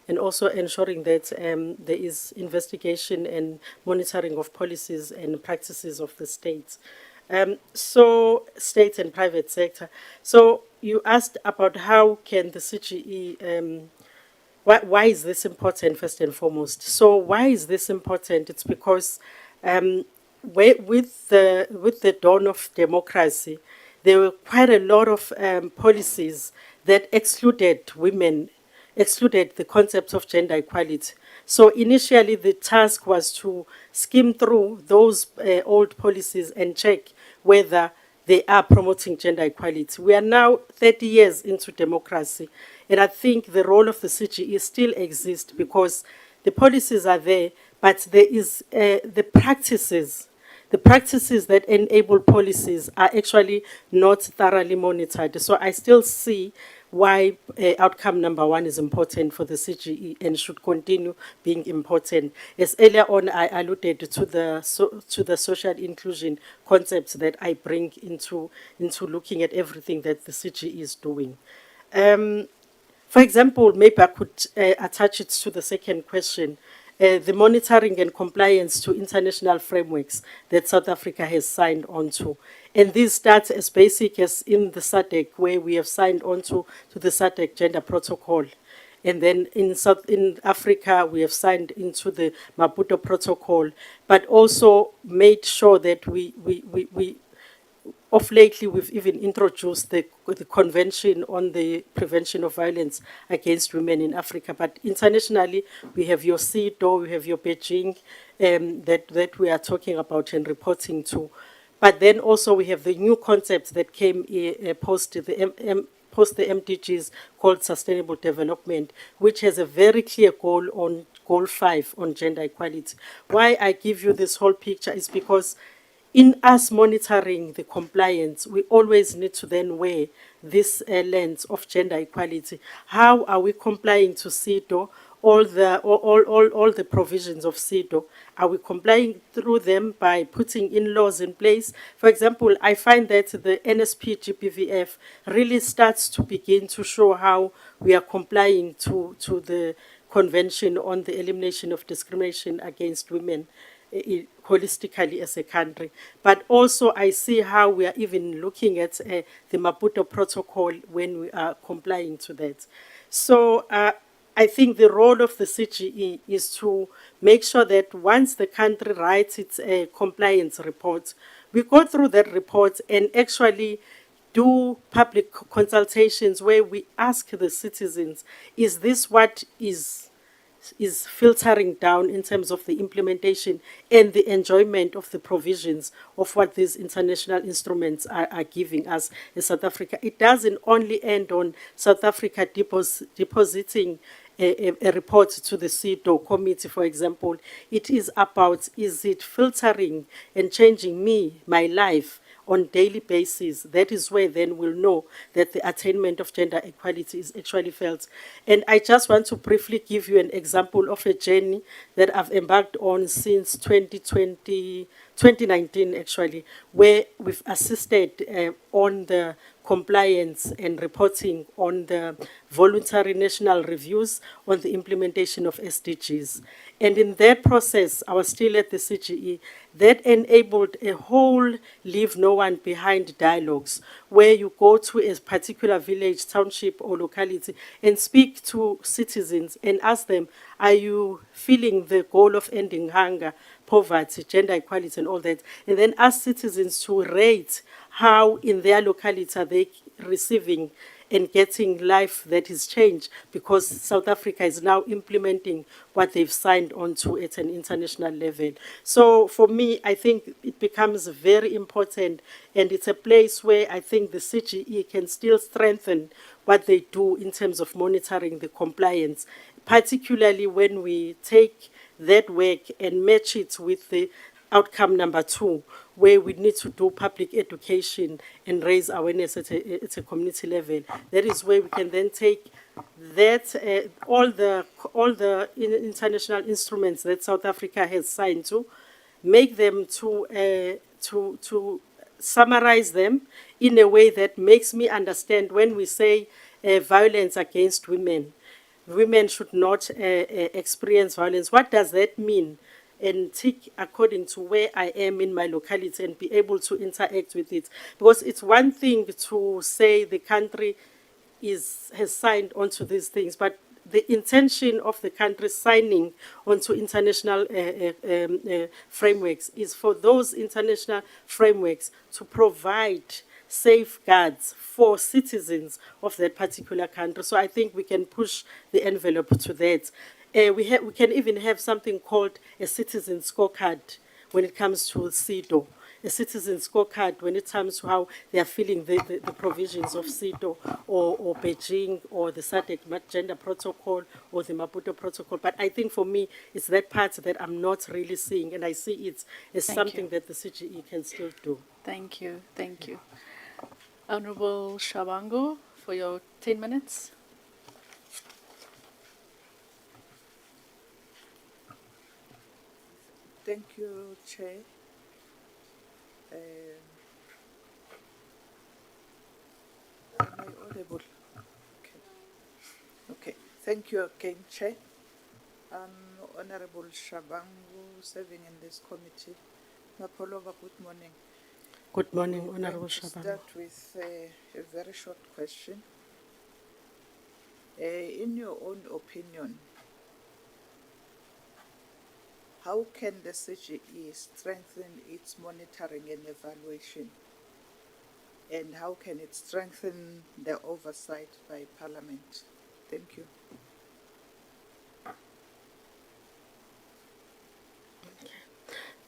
and also ensuring that there is investigation and monitoring of policies and practices of the states. So state and private sector. So you asked about how can the CGE, why is this important first and foremost? So why is this important? It's because with the dawn of democracy, there were quite a lot of policies that excluded women, excluded the concept of gender equality. So initially the task was to skim through those old policies and check whether they are promoting gender equality. We are now 30 years into democracy, and I think the role of the CGE still exists because the policies are there, but there is the practices that enable policies are actually not thoroughly monitored. So I still see why outcome number 1 is important for the CGE and should continue being important. As earlier on I alluded to the social inclusion concepts that I bring into looking at everything that the CGE is doing. For example, maybe I could attach it to the second question. The monitoring and compliance to international frameworks that South Africa has signed onto. And this starts as basic as in the SADC, where we have signed onto to the SADC Gender Protocol. And then in Africa, we have signed into the Maputo Protocol, but also made sure that we of lately, we've even introduced the Convention on the Prevention of Violence Against Women in Africa. But internationally, we have your CEDAW, we have your Beijing that we are talking about and reporting to. But then also we have the new concepts that came post the MDGs called Sustainable Development, which has a very clear goal on Goal 5 on gender equality. Why I give you this whole picture is because in us monitoring the compliance, we always need to then weigh this lens of gender equality. How are we complying to CEDAW? All the provisions of CEDAW, are we complying through them by putting in laws in place? For example, I find that the NSP GPVF really starts to begin to show how we are complying to the Convention on the Elimination of Discrimination Against Women holistically as a country. But also I see how we are even looking at the Maputo Protocol when we are complying to that. So I think the role of the CGE is to make sure that once the country writes its compliance report, we go through that report and actually do public consultations where we ask the citizens, is this what is filtering down in terms of the implementation and the enjoyment of the provisions of what these international instruments are giving us in South Africa. It doesn't only end on South Africa depositing a report to the CEDAW committee, for example. It is about, is it filtering and changing my life on daily basis? That is where then we'll know that the attainment of gender equality is actually felt. And I just want to briefly give you an example of a journey that I've embarked on since 2019 actually, where we've assisted on the compliance and reporting on the voluntary national reviews on the implementation of SDGs. And in that process, I was still at the CGE, that enabled a whole Leave No One Behind dialogues, where you go to a particular village, township, or locality and speak to citizens and ask them, are you feeling the goal of ending hunger, poverty, gender equality, and all that? And then ask citizens to rate how in their locality are they receiving and getting life that is changed, because South Africa is now implementing what they've signed onto at an international level. So for me, I think it becomes very important, and it's a place where I think the CGE can still strengthen what they do in terms of monitoring the compliance, particularly when we take that work and match it with the outcome number 2, where we need to do public education and raise awareness at a community level. That is where we can then take that all the international instruments that South Africa has signed to, make them to summarize them in a way that makes me understand when we say violence against women. Women should not experience violence. What does that mean? And tick according to where I am in my locality and be able to interact with it. Because it's one thing to say the country has signed onto these things, but the intention of the country signing onto international frameworks is for those international frameworks to provide safeguards for citizens of that particular country. So I think we can push the envelope to that. We can even have something called a citizen scorecard when it comes to CEDAW, a citizen scorecard when it comes to how they are feeling the provisions of CEDAW or Beijing or the SADC Gender Protocol or the Maputo Protocol. But I think for me, it's that part that I'm not really seeing, and I see it as something that the CGE can still do. Thank you. Thank you. Honorable Shabango, for your 10 minutes. Thank you, Chair. Am I audible? Okay. Okay. Thank you again, Chair. Honorable Shabangu, serving in this committee. Mapolova, good morning. Good morning, We're Honorable going to Shabango. start with a very short question. In your own opinion, how can the CGE strengthen its monitoring and evaluation? And how can it strengthen the oversight by Parliament? Thank you.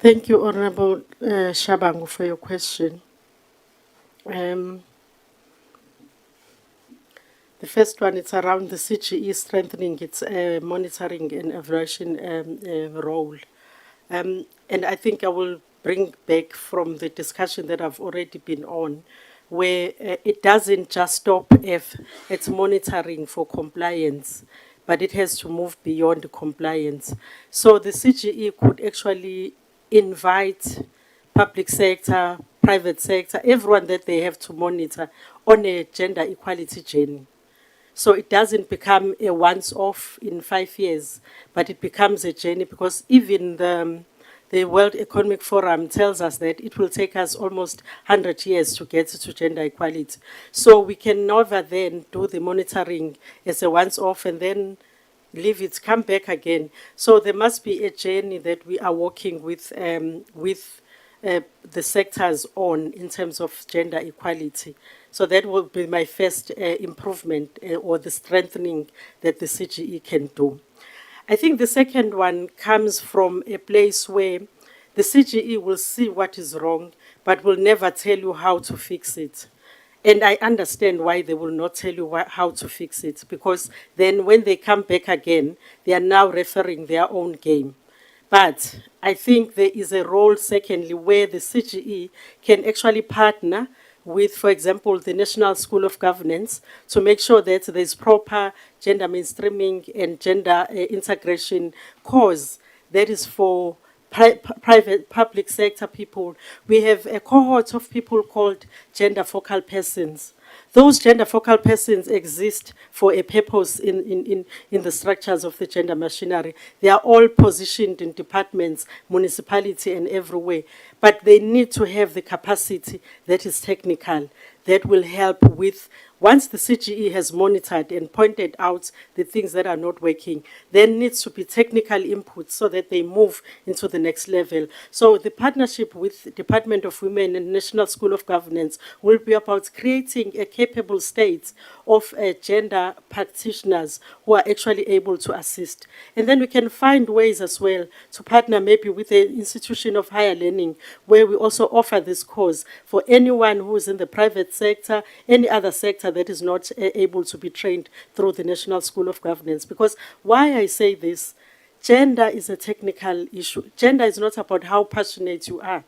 Thank you, Honorable Shabangu, for your question. The first one, it's around the CGE strengthening its monitoring and evaluation role. And I think I will bring back from the discussion that I've already been on, where it doesn't just stop at monitoring for compliance, but it has to move beyond compliance. So the CGE could actually invite public sector, private sector, everyone that they have to monitor on a gender equality journey. So it doesn't become a once-off in 5 years, but it becomes a journey, because even the World Economic Forum tells us that it will take us almost 100 years to get to gender equality. So we can never then do the monitoring as a once-off and then leave it, come back again. So there must be a journey that we are working with the sectors on in terms of gender equality. So that will be my first improvement or the strengthening that the CGE can do. I think the second one comes from a place where the CGE will see what is wrong, but will never tell you how to fix it. And I understand why they will not tell you how to fix it, because then when they come back again, they are now referring their own game. But I think there is a role, secondly, where the CGE can actually partner with, for example, the National School of Governance to make sure that there's proper gender mainstreaming and gender integration course that is for private, public sector people. We have a cohort of people called gender focal persons. Those gender focal persons exist for a purpose in the structures of the gender machinery. They are all positioned in departments, municipality, and everywhere. But they need to have the capacity that is technical, that will help with, once the CGE has monitored and pointed out the things that are not working, there needs to be technical input so that they move into the next level. So the partnership with Department of Women and National School of Governance will be about creating a capable state of gender practitioners who are actually able to assist. And then we can find ways as well to partner maybe with the institution of higher learning, where we also offer this course for anyone who is in the private sector, any other sector that is not able to be trained through the National School of Governance. Because why I say this, gender is a technical issue. Gender is not about how passionate you are.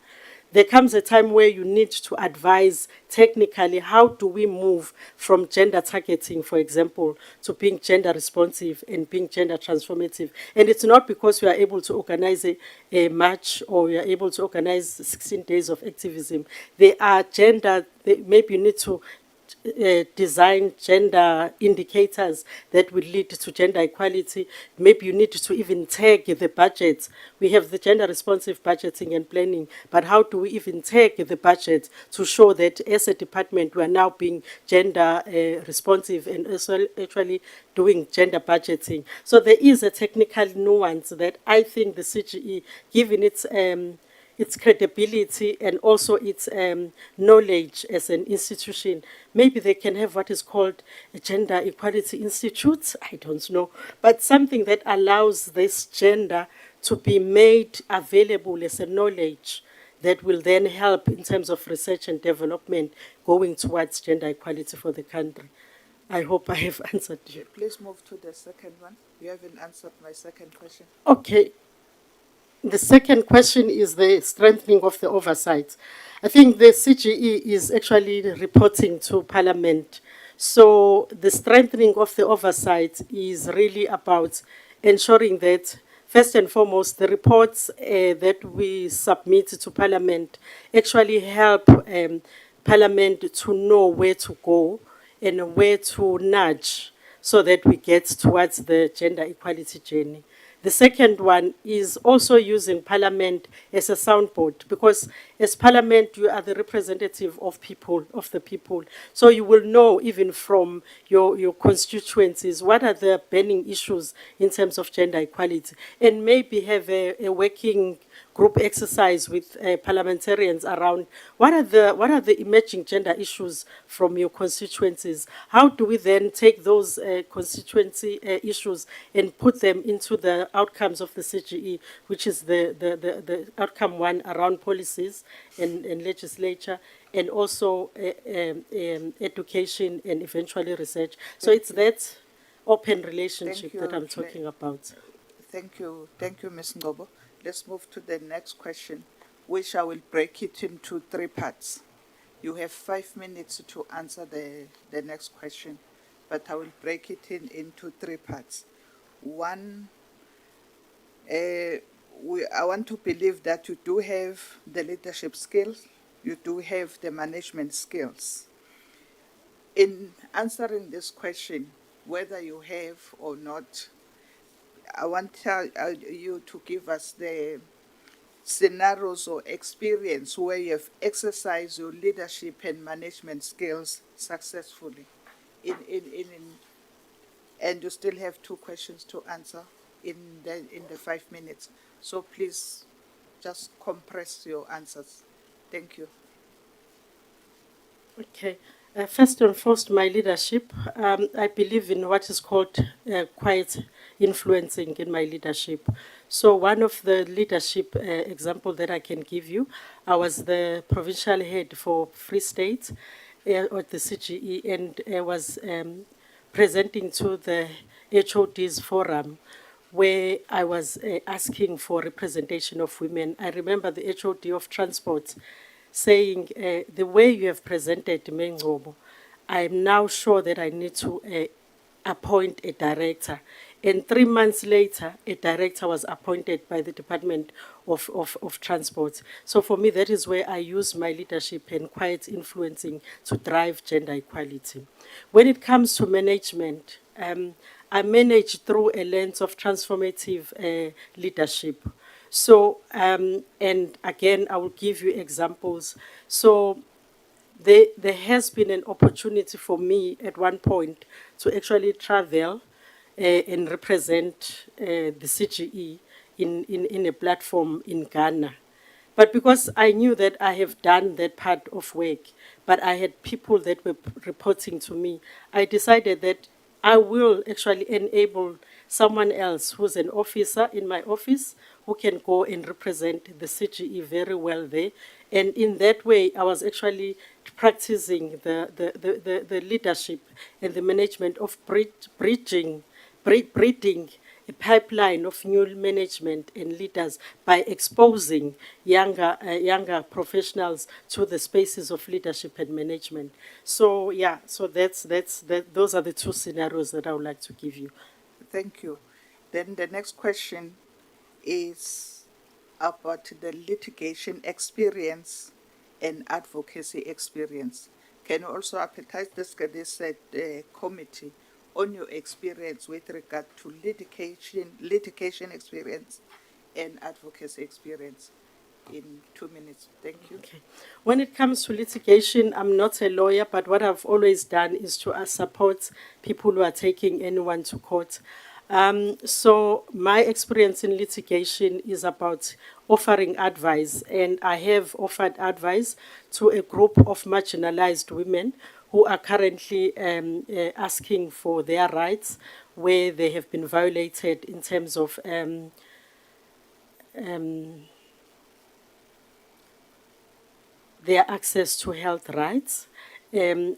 There comes a time where you need to advise technically how do we move from gender targeting, for example, to being gender responsive and being gender transformative. And it's not because we are able to organize a march or we are able to organize 16 days of activism. They are gender, maybe you need to design gender indicators that will lead to gender equality. Maybe you need to even tag the budget. We have the gender responsive budgeting and planning, but how do we even tag the budget to show that as a department we are now being gender responsive and also actually doing gender budgeting? So there is a technical nuance that I think the CGE, given its credibility and also its knowledge as an institution, maybe they can have what is called a Gender Equality Institute, I don't know, but something that allows this gender to be made available as a knowledge that will then help in terms of research and development going towards gender equality for the country. I hope I have answered you. Please move to the second one. You haven't answered my second question. Okay. The second question is the strengthening of the oversight. I think the CGE is actually reporting to Parliament. So the strengthening of the oversight is really about ensuring that, first and foremost, the reports that we submit to Parliament actually help Parliament to know where to go and where to nudge so that we get towards the gender equality journey. The second one is also using Parliament as a soundboard, because as Parliament, you are the representative of people, of the people. So you will know even from your constituencies what are the burning issues in terms of gender equality, and maybe have a working group exercise with parliamentarians around what are the emerging gender issues from your constituencies. How do we then take those constituency issues and put them into the outcomes of the CGE, which is the outcome one around policies and legislature, and also education and eventually research. So it's that open relationship you, that I'm Claire. talking about. Thank you, Ms. Ngobo. Let's move to the next question, which I will break it into 3 parts. You have 5 minutes to answer the next question, but I will break it into 3 parts. One, I want to believe that you do have the leadership skills, you do have the management skills. In answering this question, whether you have or not, I want you to give us the scenarios or experience where you have exercised your leadership and management skills successfully. And you still have 2 questions to answer in the 5 minutes. So please just compress your answers. Thank you. Okay. First and foremost, my leadership. I believe in what is called quiet influencing in my leadership. So one of the leadership example that I can give you, I was the provincial head for Free State at the CGE, and I was presenting to the HODs forum where I was asking for representation of women. I remember the HOD of transport saying, the way you have presented Mengcobo, I'm now sure that I need to appoint a director. And 3 months later, a director was appointed by the Department of Transport. So for me, that is where I use my leadership and quiet influencing to drive gender equality. When it comes to management, I manage through a lens of transformative leadership. So, and again, I will give you examples. So, there has been an opportunity for me at one point to actually travel and represent the CGE in a platform in Ghana. But because I knew that I have done that part of work, but I had people that were reporting to me, I decided that I will actually enable someone else who's an officer in my office who can go and represent the CGE very well there. And in that way, I was actually practicing the leadership and the management of breeding a pipeline of new management and leaders by exposing younger professionals to the spaces of leadership and management. So yeah, so those are the 2 scenarios that I would like to give you. Thank you. Then the next question is about the litigation experience and advocacy experience. Can you also appetize this committee on your experience with regard to litigation experience and advocacy experience in 2 minutes? Thank you. Okay. When it comes to litigation, I'm not a lawyer, but what I've always done is to support people who are taking anyone to court. So my experience in litigation is about offering advice, and I have offered advice to a group of marginalized women who are currently asking for their rights, where they have been violated in terms of their access to health rights.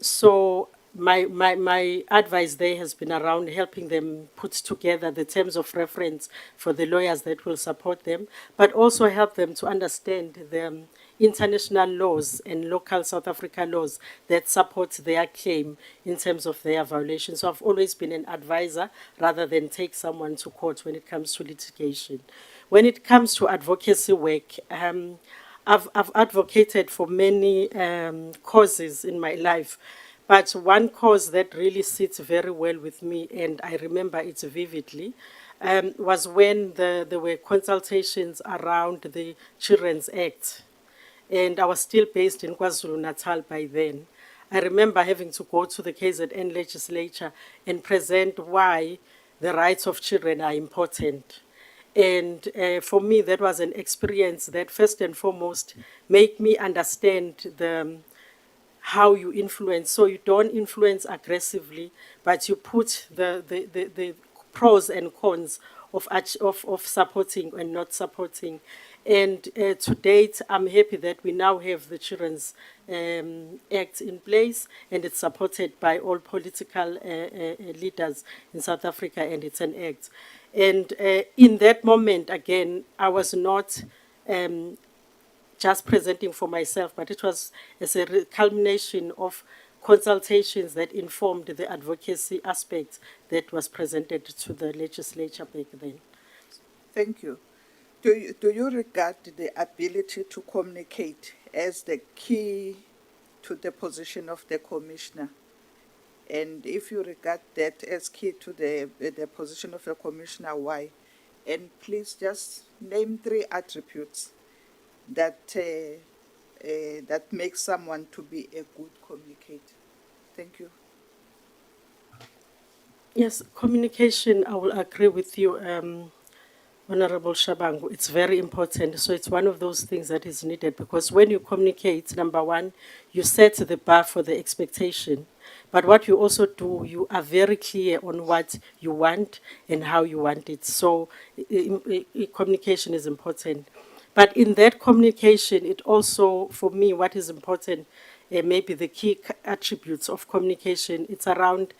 So my advice there has been around helping them put together the terms of reference for the lawyers that will support them, but also help them to understand the international laws and local South Africa laws that support their claim in terms of their violations. So I've always been an advisor rather than take someone to court when it comes to litigation. When it comes to advocacy work, I've advocated for many causes in my life, but one cause that really sits very well with me, and I remember it vividly, was when there were consultations around the Children's Act, and I was still based in KwaZulu-Natal by then. I remember having to go to the KZN legislature and present why the rights of children are important. And for me, that was an experience that first and foremost made me understand how you influence. So you don't influence aggressively, but you put the pros and cons of supporting and not supporting. And to date, I'm happy that we now have the Children's Act in place, and it's supported by all political leaders in South Africa, and it's an act. And in that moment, again, I was not just presenting for myself, but it was as a culmination of consultations that informed the advocacy aspect that was presented to the legislature back then. Thank you. Do you regard the ability to communicate as the key to the position of the commissioner? And if you regard that as key to the position of the commissioner, why? And please just name 3 attributes that that makes someone to be a good communicator. Thank you. Yes, communication, I will agree with you, Honorable Shabangu. It's very important. So it's one of those things that is needed, because when you communicate, number one, you set the bar for the expectation. But what you also do, you are very clear on what you want and how you want it. So communication is important. But in that communication, it also, for me, what is important, maybe the key attributes of communication, it's around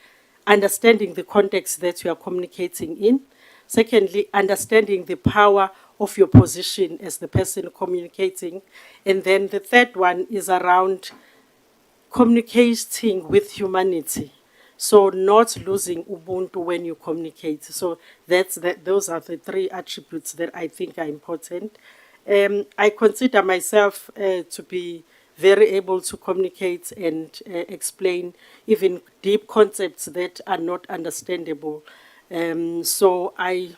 understanding the context that you are communicating in. Secondly, understanding the power of your position as the person communicating. And then the third one is around communicating with humanity. So not losing Ubuntu when you communicate. So those are the 3 attributes that I think are important. I consider myself to be very able to communicate and explain even deep concepts that are not understandable. So I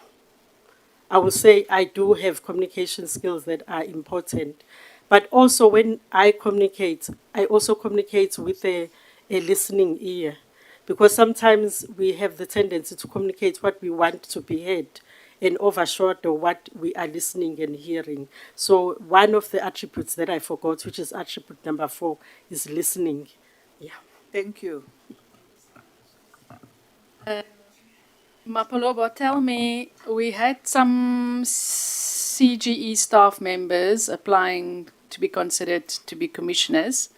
will say I do have communication skills that are important. But also when I communicate, I also communicate with a listening ear. Because sometimes we have the tendency to communicate what we want to be heard and overshadow what we are listening and hearing. So one of the attributes that I forgot, which is attribute number 4, is listening. Yeah. Thank you. Mapaloba, tell me, we had some CGE staff members applying to be considered to be commissioners.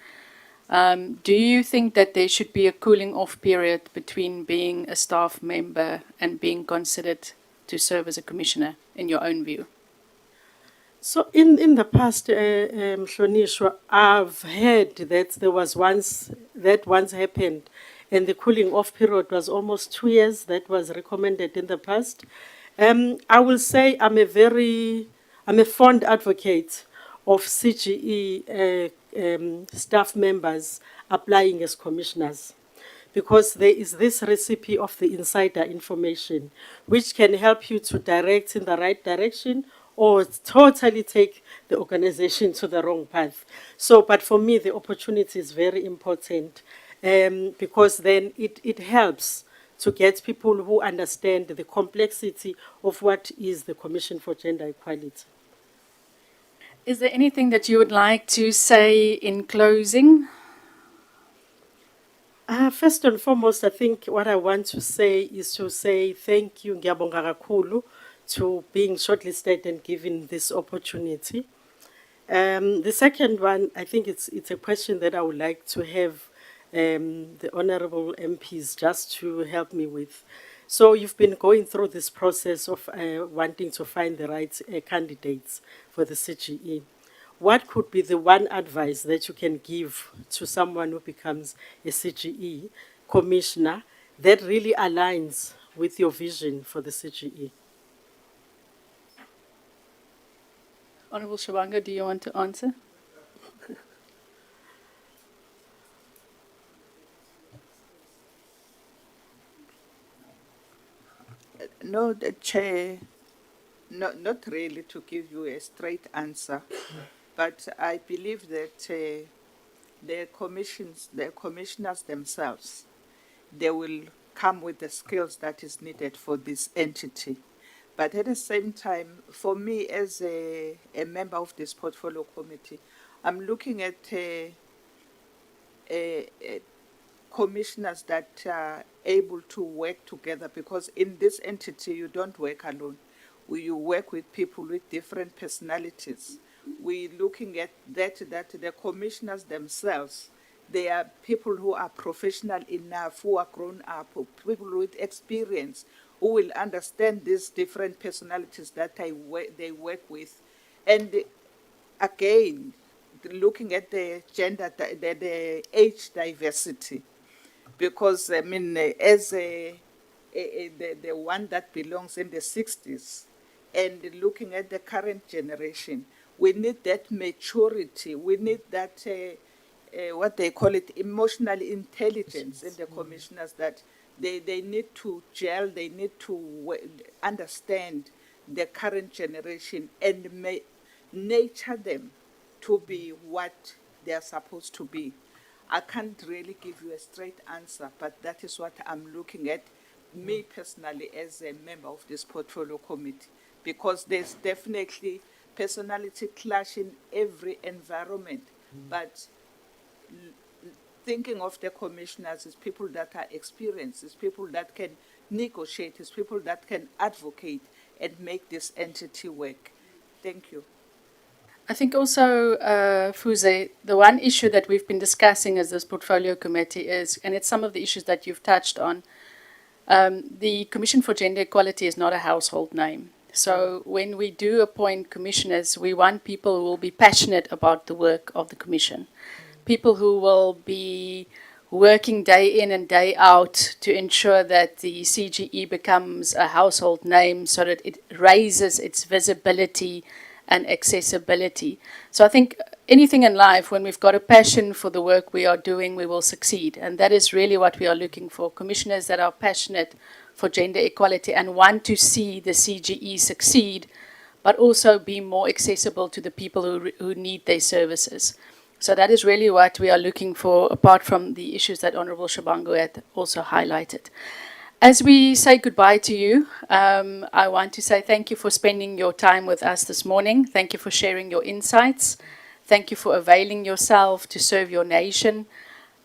Do you think that there should be a cooling off period between being a staff member and being considered to serve as a commissioner, in your own view? So in the past, Mhlonishwa, I've heard that there was once happened, and the cooling off period was almost 2 years. That was recommended in the past. I will say I'm a fond advocate of CGE staff members applying as commissioners, because there is this recipe of the insider information, which can help you to direct in the right direction or totally take the organization to the wrong path. So, but for me, the opportunity is very important, because then it helps to get people who understand the complexity of what is the Commission for Gender Equality. Is there anything that you would like to say in closing? First and foremost, I think what I want to say is to say thank you, Ngiyabonga kakhulu, to being shortlisted and given this opportunity. The second one, I think it's a question that I would like to have the honorable MPs just to help me with. So you've been going through this process of wanting to find the right candidates for the CGE. What could be the one advice that you can give to someone who becomes a CGE commissioner that really aligns with your vision for the CGE? Honorable Shabanga, do you want to answer? No, the chair, not really to give you a straight answer, but I believe that the commissioners themselves, they will come with the skills that is needed for this entity. But at the same time, for me as a member of this portfolio committee, I'm looking at commissioners that are able to work together, because in this entity you don't work alone. You work with people with different personalities. We're looking at that the commissioners themselves, they are people who are professional enough, who are grown up, people with experience, who will understand these different personalities that they work with. And again, looking at the gender, the age diversity, because I mean, as the one that belongs in the 60s, and looking at the current generation, we need that maturity. We need that what they call it, emotional intelligence in the commissioners, that they need to gel, they need to understand the current generation and nurture them to be what they are supposed to be. I can't really give you a straight answer, but that is what I'm looking at, me personally, as a member of this portfolio committee, because there's definitely personality clash in every environment. But thinking of the commissioners is people that are experienced, is people that can negotiate, is people that can advocate and make this entity work. Thank you. I think also, Fuze, the one issue that we've been discussing as this portfolio committee is, and it's some of the issues that you've touched on, the Commission for Gender Equality is not a household name. So when we do appoint commissioners, we want people who will be passionate about the work of the commission, people who will be working day in and day out to ensure that the CGE becomes a household name so that it raises its visibility and accessibility. So I think anything in life, when we've got a passion for the work we are doing, we will succeed. And that is really what we are looking for, commissioners that are passionate for gender equality and want to see the CGE succeed, but also be more accessible to the people who need their services. So that is really what we are looking for, apart from the issues that Honourable Shabangu had also highlighted. As we say goodbye to you, I want to say thank you for spending your time with us this morning. Thank you for sharing your insights. Thank you for availing yourself to serve your nation.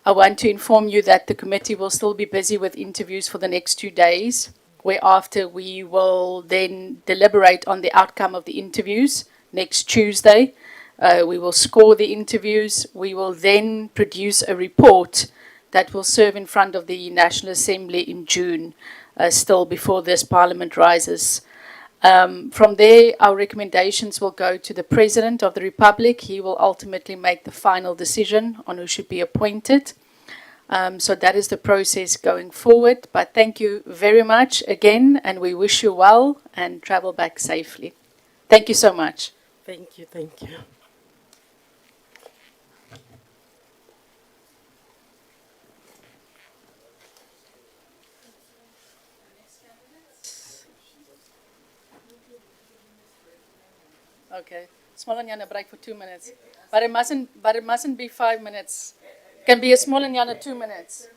I want to inform you that the committee will still be busy with interviews for the next 2 days, whereafter we will then deliberate on the outcome of the interviews next Tuesday. We will score the interviews. We will then produce a report that will serve in front of the National Assembly in June, still before this Parliament rises. From there, our recommendations will go to the President of the Republic. He will ultimately make the final decision on who should be appointed. So that is the process going forward. But thank you very much again, and we wish you well and travel back safely. Thank you so much. Thank you, thank you. Okay. Small and Yana break for 2 minutes. But it mustn't be 5 minutes. Can be a small and Yana 2 minutes.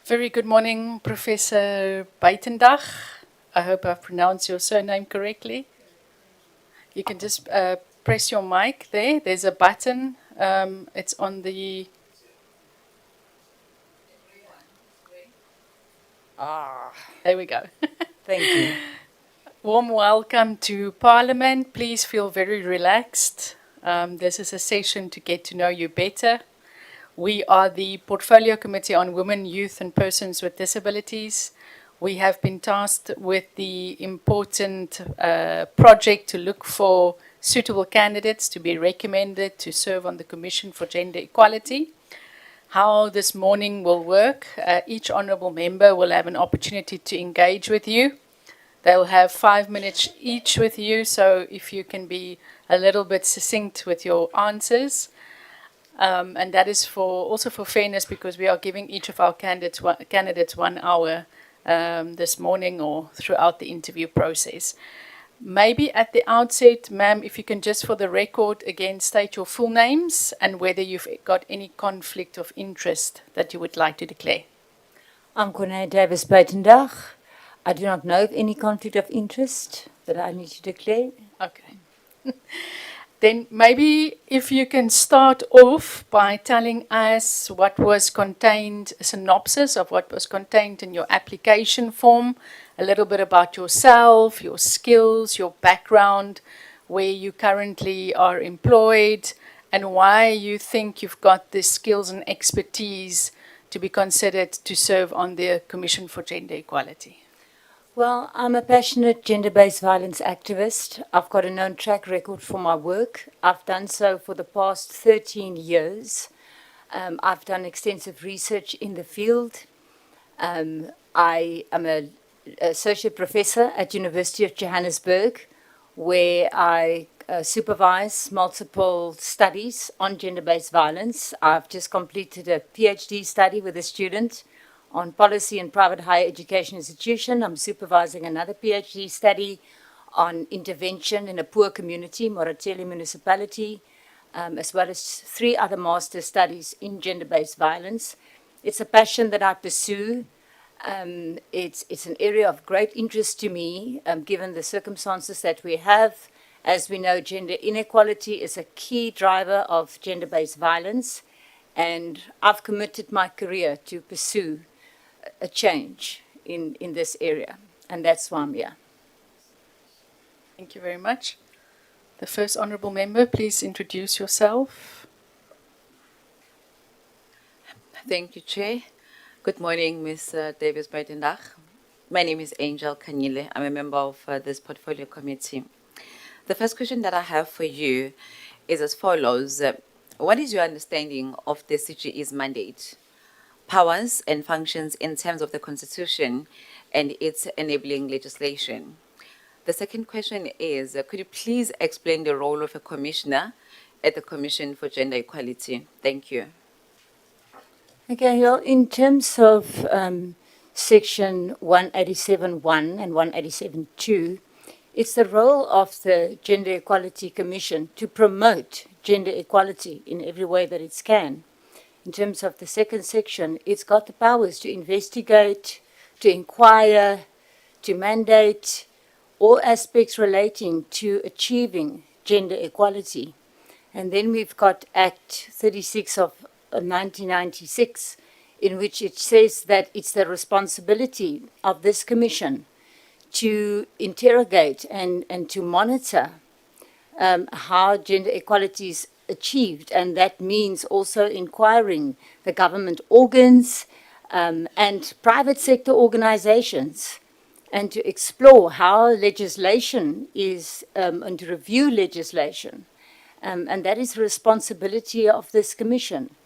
Very good morning, Professor Buitendag. I hope I've pronounced your surname correctly. You can just press your mic there. There's a button. It's on the. There we go. Thank you. Warm welcome to Parliament. Please feel very relaxed. This is a session to get to know you better. We are the Portfolio Committee on Women, Youth and Persons with Disabilities. We have been tasked with the important project to look for suitable candidates to be recommended to serve on the Commission for Gender Equality. How this morning will work, each honourable member will have an opportunity to engage with you. They'll have 5 minutes each with you, so if you can be a little bit succinct with your answers. And that is also for fairness, because we are giving each of our candidates 1 hour this morning or throughout the interview process. Maybe at the outset, ma'am, if you can just for the record again state your full names and whether you've got any conflict of interest that you would like to declare. I'm Cornelia Davis Buitendag. I do not know of any conflict of interest that I need to declare. Okay. Then maybe if you can start off by telling us what was contained, a synopsis of what was contained in your application form, a little bit about yourself, your skills, your background, where you currently are employed, and why you think you've got the skills and expertise to be considered to serve on the Commission for Gender Equality. Well, I'm a passionate gender-based violence activist. I've got a known track record for my work. I've done so for the past 13 years. I've done extensive research in the field. I am an associate professor at University of Johannesburg, where I supervise multiple studies on gender-based violence. I've just completed a PhD study with a student on policy in private higher education institution. I'm supervising another PhD study on intervention in a poor community, Morateli municipality, as well as 3 other master studies in gender-based violence. It's a passion that I pursue. It's an area of great interest to me, given the circumstances that we have. As we know, gender inequality is a key driver of gender-based violence, and I've committed my career to pursue a change in this area, and that's why I'm here. Thank you very much. The first honourable member, please introduce yourself. Thank you, Chair. Good morning, Ms. Davis Buitendag. My name is Angel Kanyile. I'm a member of this portfolio committee. The first question that I have for you is as follows. What is your understanding of the CGE's mandate, powers and functions in terms of the Constitution and its enabling legislation? The second question is, could you please explain the role of a commissioner at the Commission for Gender Equality? Thank you. Okay, well, in terms of Section 187.1 and 187.2, it's the role of the Gender Equality Commission to promote gender equality in every way that it can. In terms of the second section, it's got the powers to investigate, to inquire, to mandate all aspects relating to achieving gender equality. And then we've got Act 36 of 1996, in which it says that it's the responsibility of this commission to interrogate and to monitor how gender equality is achieved, and that means also inquiring the government organs and private sector organizations, and to explore how legislation is, and to review legislation. And that is the responsibility of this commission.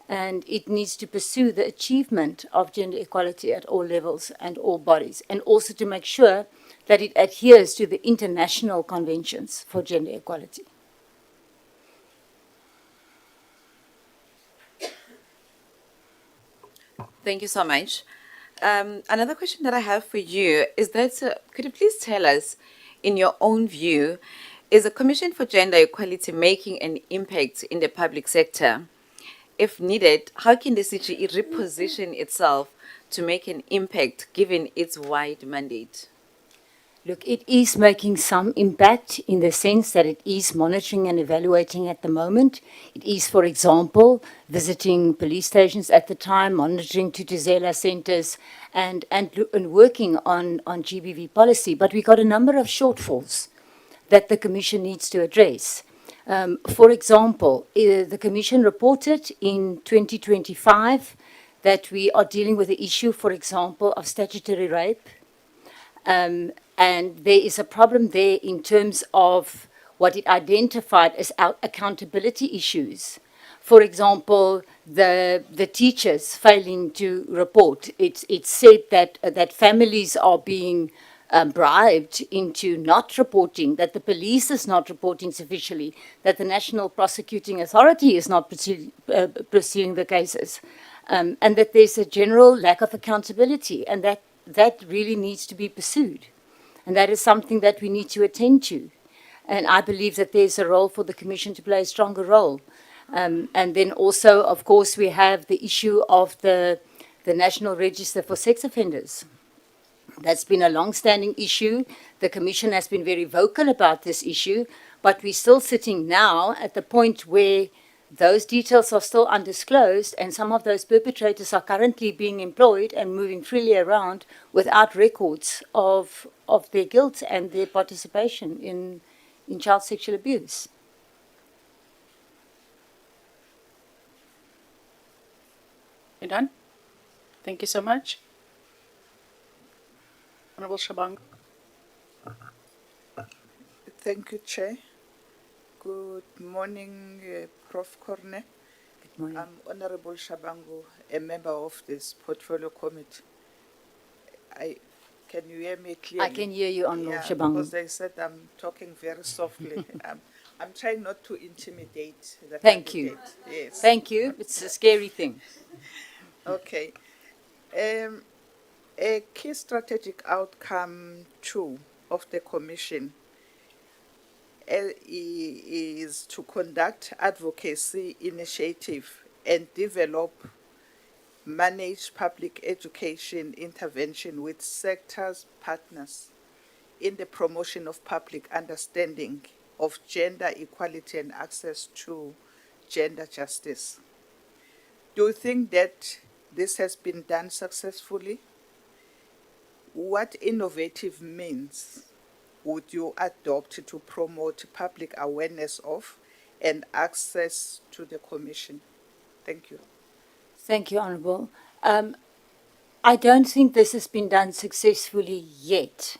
And it needs to pursue the achievement of gender equality at all levels and all bodies, and also to make sure that it adheres to the international conventions for gender equality. Thank you so much. Another question that I have for you is that, could you please tell us, in your own view, is the Commission for Gender Equality making an impact in the public sector? If needed, how can the CGE reposition itself to make an impact given its wide mandate? Look, it is making some impact in the sense that it is monitoring and evaluating at the moment. It is, for example, visiting police stations at the time, monitoring Tutuzela centers, and working on GBV policy. But we got a number of shortfalls that the Commission needs to address. For example, the Commission reported in 2025 that we are dealing with the issue, for example, of statutory rape. And there is a problem there in terms of what it identified as accountability issues. For example, the teachers failing to report. It's said that families are being bribed into not reporting, that the police is not reporting sufficiently, that the National Prosecuting Authority is not pursuing the cases, and that there's a general lack of accountability, and that really needs to be pursued. And that is something that we need to attend to. And I believe that there's a role for the Commission to play a stronger role. And then also, of course, we have the issue of the National Register for Sex Offenders. That's been a long-standing issue. The Commission has been very vocal about this issue, but we're still sitting now at the point where those details are still undisclosed, and some of those perpetrators are currently being employed and moving freely around without records of their guilt and their participation in child sexual abuse. You done? Thank you so much. Honorable Shabangu. Thank you, Chair. Good morning, Prof. Corne. Good morning. I'm Honorable Shabangu, a member of this Portfolio Committee. Can you hear me clearly? I can hear you, Honorable Shabangu. Because they said I'm talking very softly. I'm trying not to intimidate the Thank you. candidate. Yes. Thank you. It's a scary thing. Okay. A key strategic outcome, too, of the Commission is to conduct advocacy initiative and develop managed public education intervention with sectors partners in the promotion of public understanding of gender equality and access to gender justice. Do you think that this has been done successfully? What innovative means would you adopt to promote public awareness of and access to the Commission? Thank you. Thank you, Honourable. I don't think this has been done successfully yet,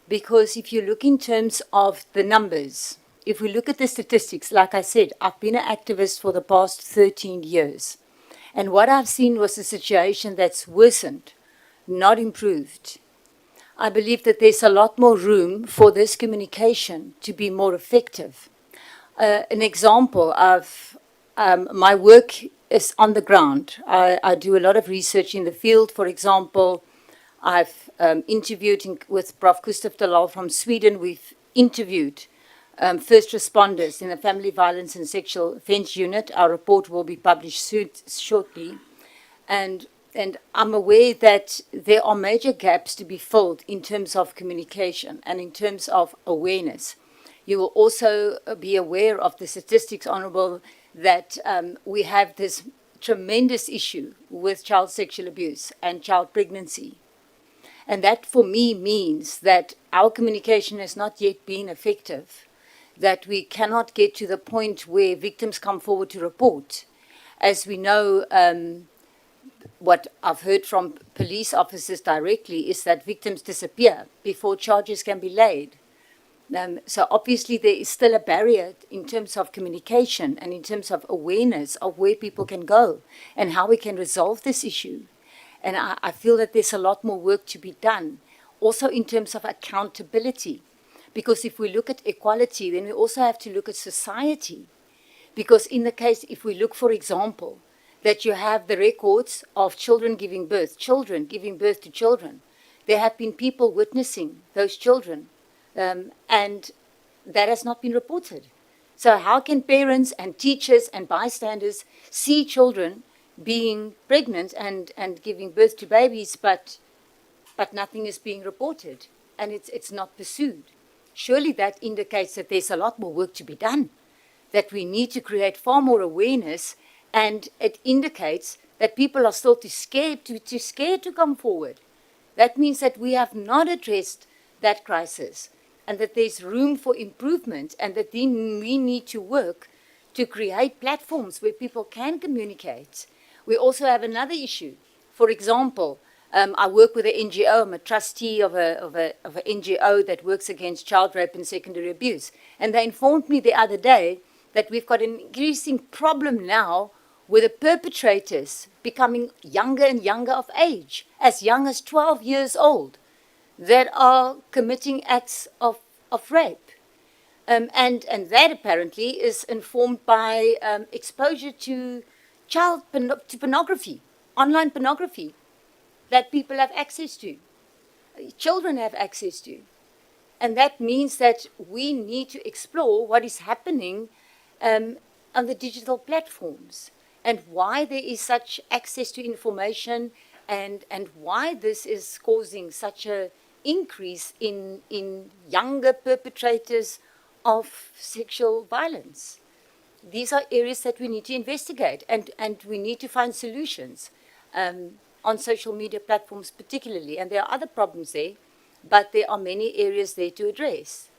because if you look in terms of the numbers, if we look at the statistics, like I said, I've been an activist for the past 13 years, and what I've seen was a situation that's worsened, not improved. I believe that there's a lot more room for this communication to be more effective. An example of my work is on the ground. I do a lot of research in the field. For example, I've interviewed with Prof. Gustav Dalal from Sweden. We've interviewed first responders in the Family Violence and Sexual Offence Unit. Our report will be published shortly. And I'm aware that there are major gaps to be filled in terms of communication and in terms of awareness. You will also be aware of the statistics, Honourable, that we have this tremendous issue with child sexual abuse and child pregnancy. And that, for me, means that our communication has not yet been effective, that we cannot get to the point where victims come forward to report. As we know, what I've heard from police officers directly is that victims disappear before charges can be laid. So obviously there is still a barrier in terms of communication and in terms of awareness of where people can go and how we can resolve this issue. And I feel that there's a lot more work to be done, also in terms of accountability. Because if we look at equality, then we also have to look at society. Because in the case, if we look, for example, that you have the records of children giving birth to children. There have been people witnessing those children, and that has not been reported. So how can parents and teachers and bystanders see children being pregnant and giving birth to babies, but nothing is being reported and it's not pursued. Surely that indicates that there's a lot more work to be done, that we need to create far more awareness, and it indicates that people are still too scared to come forward. That means that we have not addressed that crisis and that there's room for improvement, and that then we need to work to create platforms where people can communicate. We also have another issue. For example, I work with an NGO. I'm a trustee of an NGO that works against child rape and secondary abuse. And they informed me the other day that we've got an increasing problem now with the perpetrators becoming younger and younger of age, as young as 12 years old, that are committing acts of rape. And that apparently is informed by exposure to to pornography, online pornography, that people have access to, children have access to. And that means that we need to explore what is happening on the digital platforms, and why there is such access to information, and why this is causing such an increase in younger perpetrators of sexual violence. These are areas that we need to investigate, and we need to find solutions on social media platforms particularly. And there are other problems there, but there are many areas there to address.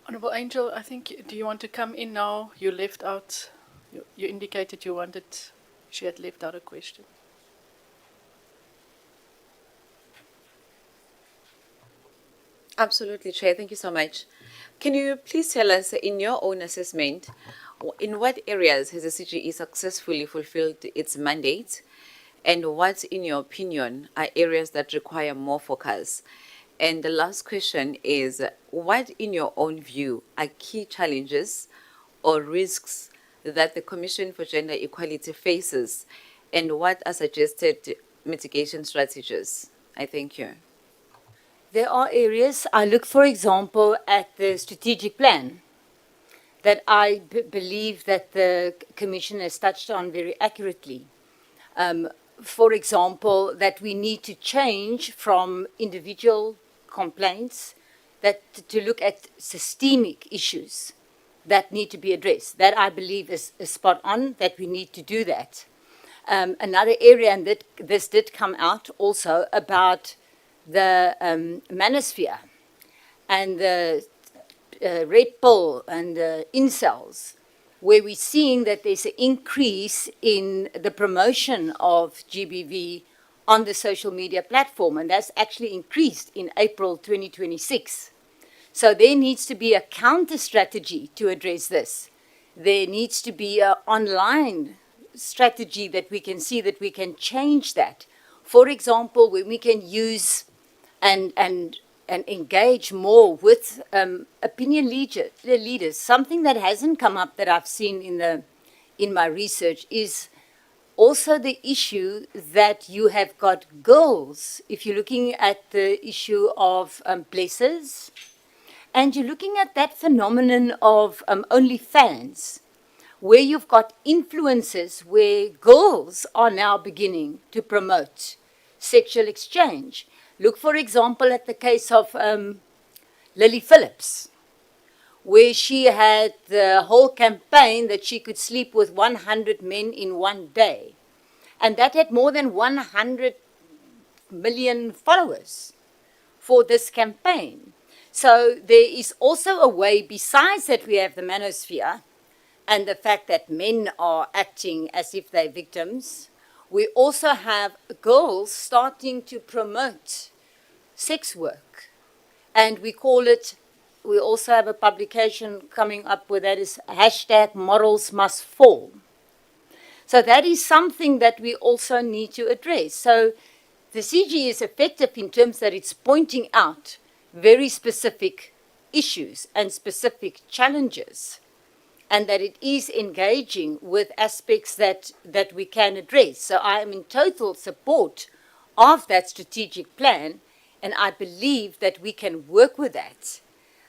Honourable Angel, I think, do you want to come in now? You left out, you indicated you wanted, she had left out a question. Absolutely, Chair. Thank you so much. Can you please tell us, in your own assessment, in what areas has the CGE successfully fulfilled its mandate, and what, in your opinion, are areas that require more focus? And the last question is, what, in your own view, are key challenges or risks that the Commission for Gender Equality faces, and what are suggested mitigation strategies? I thank you. There are areas. I look, for example, at the strategic plan that I believe that the Commission has touched on very accurately. For example, that we need to change from individual complaints to look at systemic issues that need to be addressed. That I believe is spot on, that we need to do that. Another area, and that this did come out also, about the manosphere and the red pill and incels, where we're seeing that there's an increase in the promotion of GBV on the social media platform, and that's actually increased in April 2026. So there needs to be a counter strategy to address this. There needs to be an online strategy that we can see that we can change that. For example, when we can use and engage more with opinion leaders. Something that hasn't come up that I've seen in my research is also the issue that you have got girls, if you're looking at the issue of blessers, and you're looking at that phenomenon of OnlyFans, where you've got influencers where girls are now beginning to promote sexual exchange. Look, for example, at the case of Lily Phillips, where she had the whole campaign that she could sleep with 100 men in one day. And that had more than 100 million followers for this campaign. So there is also a way, besides that we have the manosphere and the fact that men are acting as if they're victims, we also have girls starting to promote sex work. And we call it, we also have a publication coming up with that is #Morals Must Fall. So that is something that we also need to address. So the CG is effective in terms that it's pointing out very specific issues and specific challenges, and that it is engaging with aspects that we can address. So I am in total support of that strategic plan, and I believe that we can work with that.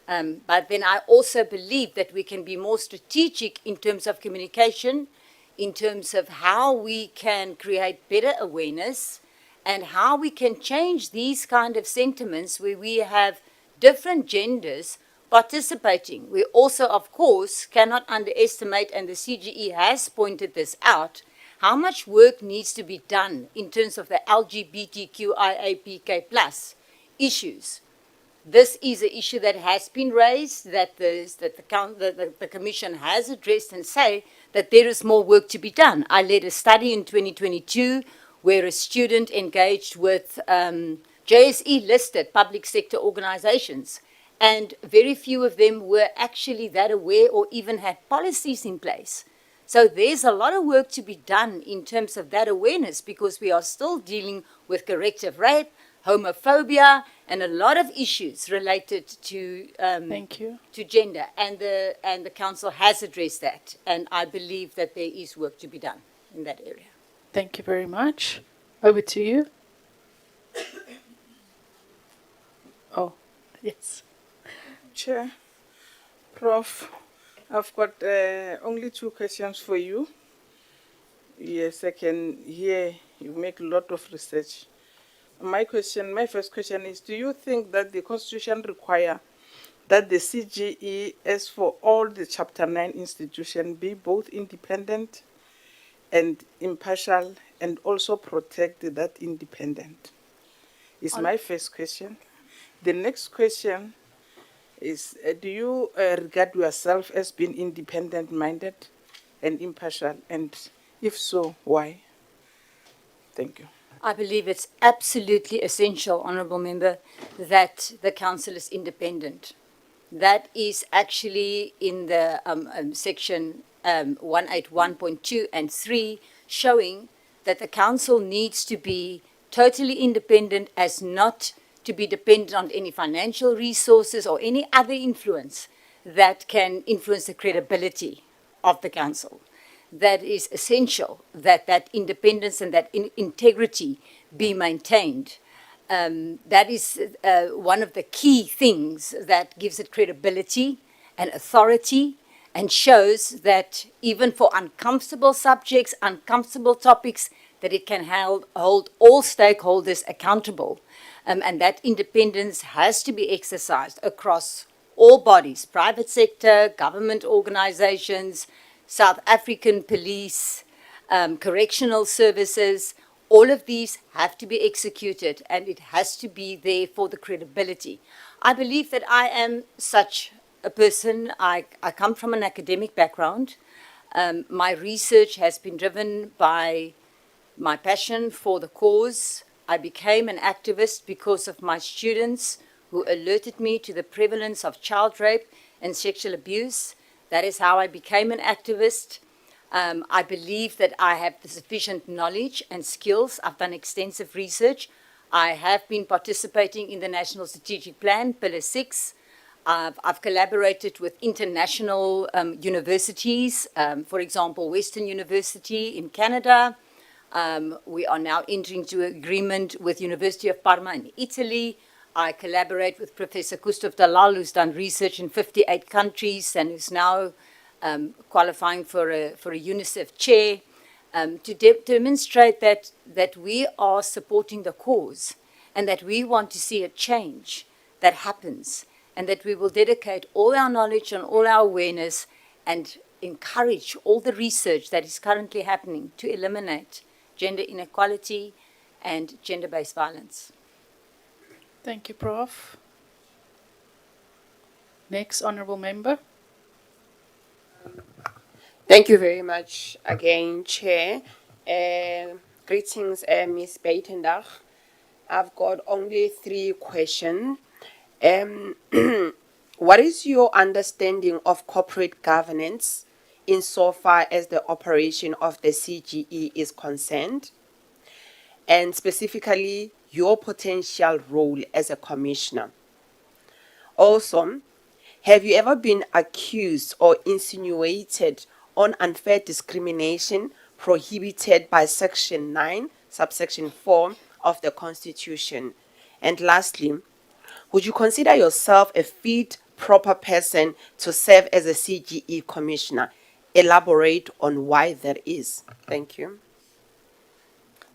But then I also believe that we can be more strategic in terms of communication, in terms of how we can create better awareness and how we can change these kind of sentiments where we have different genders participating. We also, of course, cannot underestimate, and the CGE has pointed this out, how much work needs to be done in terms of the LGBTQIAPK plus issues. This is an issue that has been raised, that the Commission has addressed and say that there is more work to be done. I led a study in 2022 where a student engaged with JSE-listed public sector organizations, and very few of them were actually that aware or even had policies in place. So there's a lot of work to be done in terms of that awareness, because we are still dealing with corrective rape, homophobia, and a lot of issues related to Thank you. to gender, and the council has addressed that, and I believe that there is work to be done in that area. Thank you very much. Over to you. Oh, yes. Chair, Prof, I've got only 2 questions for you. Yes, I can hear you make a lot of research. My first question is, do you think that the Constitution require that the CGE, as for all the Chapter 9 institutions, be both independent and impartial, and also protect that independent? Is my first question. The next question is, do you regard yourself as being independent-minded and impartial? And if so, why? Thank you. I believe it's absolutely essential, Honourable Member, that the council is independent. That is actually in the section 181.2 and 3, showing that the council needs to be totally independent, as not to be dependent on any financial resources or any other influence that can influence the credibility of the council. That is essential, that independence and that integrity be maintained. That is one of the key things that gives it credibility and authority, and shows that even for uncomfortable subjects, uncomfortable topics, that it can hold all stakeholders accountable. And that independence has to be exercised across all bodies, private sector, government organizations, South African police, correctional services. All of these have to be executed, and it has to be there for the credibility. I believe that I am such a person. I come from an academic background. My research has been driven by my passion for the cause. I became an activist because of my students who alerted me to the prevalence of child rape and sexual abuse. That is how I became an activist. I believe that I have the sufficient knowledge and skills. I've done extensive research. I have been participating in the National Strategic Plan, Pillar 6. I've collaborated with international universities, for example, Western University in Canada. We are now entering into an agreement with University of Parma in Italy. I collaborate with Professor Gustav Dalal, who's done research in 58 countries and is now qualifying for a UNICEF chair, to demonstrate that we are supporting the cause, and that we want to see a change that happens, and that we will dedicate all our knowledge and all our awareness and encourage all the research that is currently happening to eliminate gender inequality and gender-based violence. Thank you, Prof. Next, Honourable Member. Thank you very much again, Chair. Greetings, Ms. Beitendach. I've got only 3 questions. What is your understanding of corporate governance insofar as the operation of the CGE is concerned? And specifically, your potential role as a commissioner. Also, have you ever been accused or insinuated on unfair discrimination prohibited by Section 9, subsection 4 of the Constitution? And lastly, would you consider yourself a fit proper person to serve as a CGE commissioner? Elaborate on why that is. Thank you.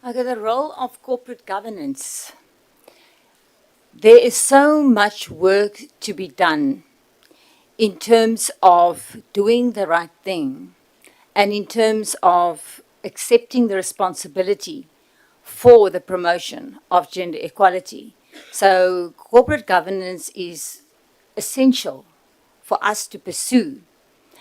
Okay, the role of corporate governance. There is so much work to be done in terms of doing the right thing and in terms of accepting the responsibility for the promotion of gender equality. So, corporate governance is essential for us to pursue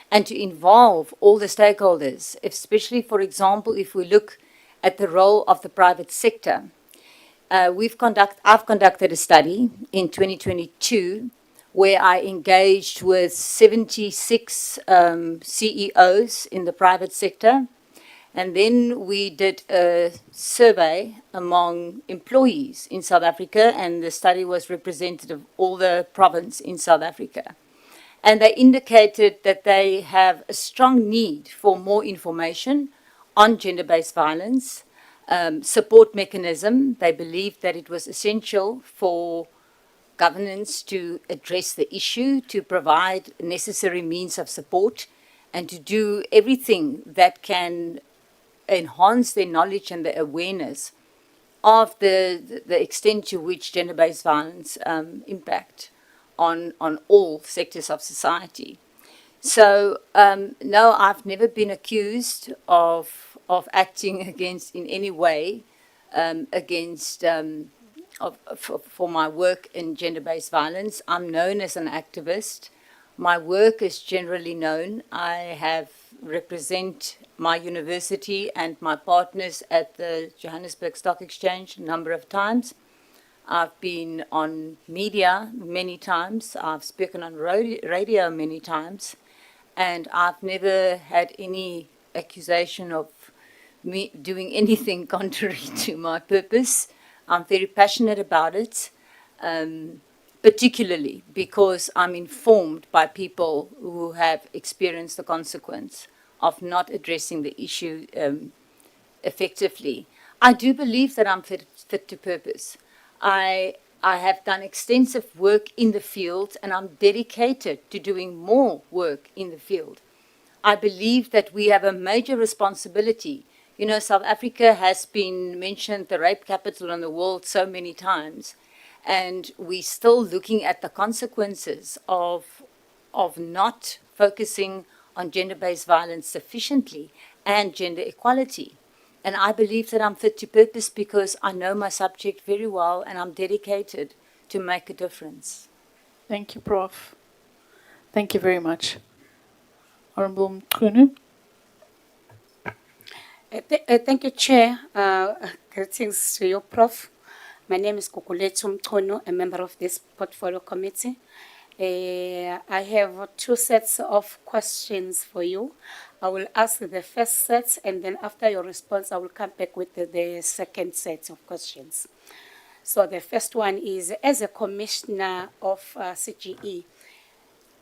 and to involve all the stakeholders, especially, for example, if we look at the role of the private sector. I've conducted a study in 2022 where I engaged with 76 CEOs in the private sector. And then we did a survey among employees in South Africa, and the study was representative of all the province in South Africa. And they indicated that they have a strong need for more information on gender-based violence, support mechanism. They believed that it was essential for governance to address the issue, to provide necessary means of support, and to do everything that can enhance their knowledge and their awareness of the extent to which gender-based violence impact on all sectors of society. So, no, I've never been accused of acting against in any way against for my work in gender-based violence. I'm known as an activist. My work is generally known. I have represent my university and my partners at the Johannesburg Stock Exchange a number of times. I've been on media many times. I've spoken on radio many times. And I've never had any accusation of me doing anything contrary to my purpose. I'm very passionate about it, particularly because I'm informed by people who have experienced the consequence of not addressing the issue effectively. I do believe that I'm fit to purpose. I have done extensive work in the field, and I'm dedicated to doing more work in the field. I believe that we have a major responsibility. You know, South Africa has been mentioned the rape capital in the world so many times, and we're still looking at the consequences of not focusing on gender-based violence sufficiently and gender equality. And I believe that I'm fit to purpose because I know my subject very well and I'm dedicated to make a difference. Thank you, Prof. Thank you very much. Honorable Mkhunu. Thank you, Chair. Greetings to you, Prof. My name is Kukulethu Mchono, a member of this portfolio committee. I have two sets of questions for you. I will ask the first set, and then after your response, I will come back with the second set of questions. So the first one is, as a commissioner of CGE,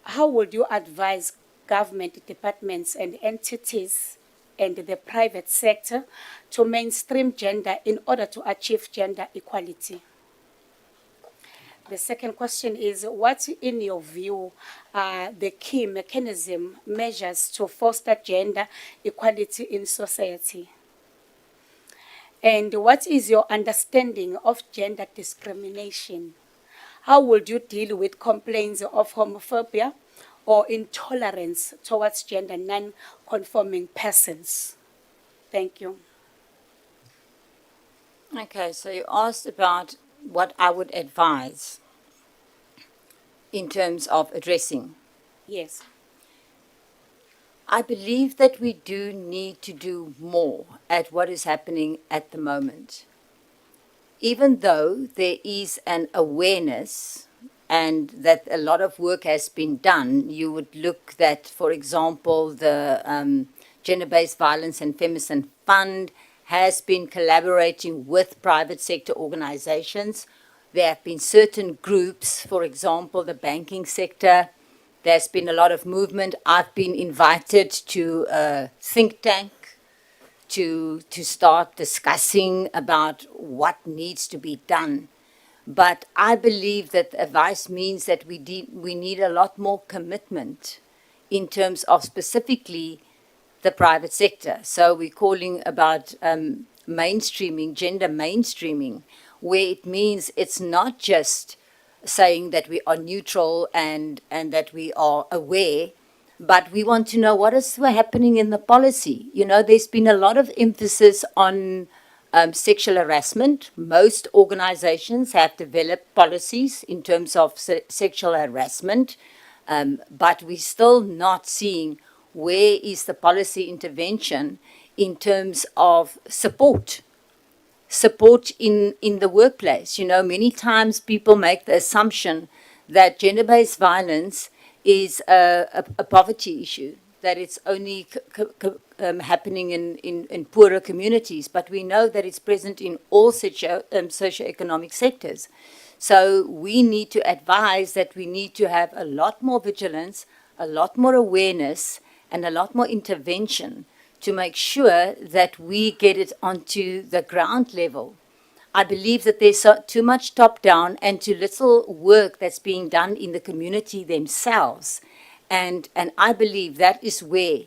how would you advise government departments and entities and the private sector to mainstream gender in order to achieve gender equality? The second question is, what, in your view, are the key measures to foster gender equality in society? And what is your understanding of gender discrimination? How would you deal with complaints of homophobia or intolerance towards gender non-conforming persons? Thank you. Okay, so you asked about what I would advise in terms of addressing. Yes. I believe that we do need to do more at what is happening at the moment. Even though there is an awareness and that a lot of work has been done, you would look that, for example, the Gender-Based Violence and Feminism Fund has been collaborating with private sector organizations. There have been certain groups, for example, the banking sector. There's been a lot of movement. I've been invited to a think tank to start discussing about what needs to be done. But I believe that advice means that we need a lot more commitment in terms of specifically the private sector. So we're calling about mainstreaming, gender mainstreaming, where it means it's not just saying that we are neutral and that we are aware, but we want to know what is happening in the policy. You know, there's been a lot of emphasis on sexual harassment. Most organizations have developed policies in terms of sexual harassment, but we're still not seeing where is the policy intervention in terms of support in the workplace. You know, many times people make the assumption that gender-based violence is a poverty issue, that it's only happening in poorer communities, but we know that it's present in all socioeconomic sectors. So we need to advise that we need to have a lot more vigilance, a lot more awareness, and a lot more intervention to make sure that we get it onto the ground level. I believe that there's too much top-down and too little work that's being done in the community themselves. And I believe that is where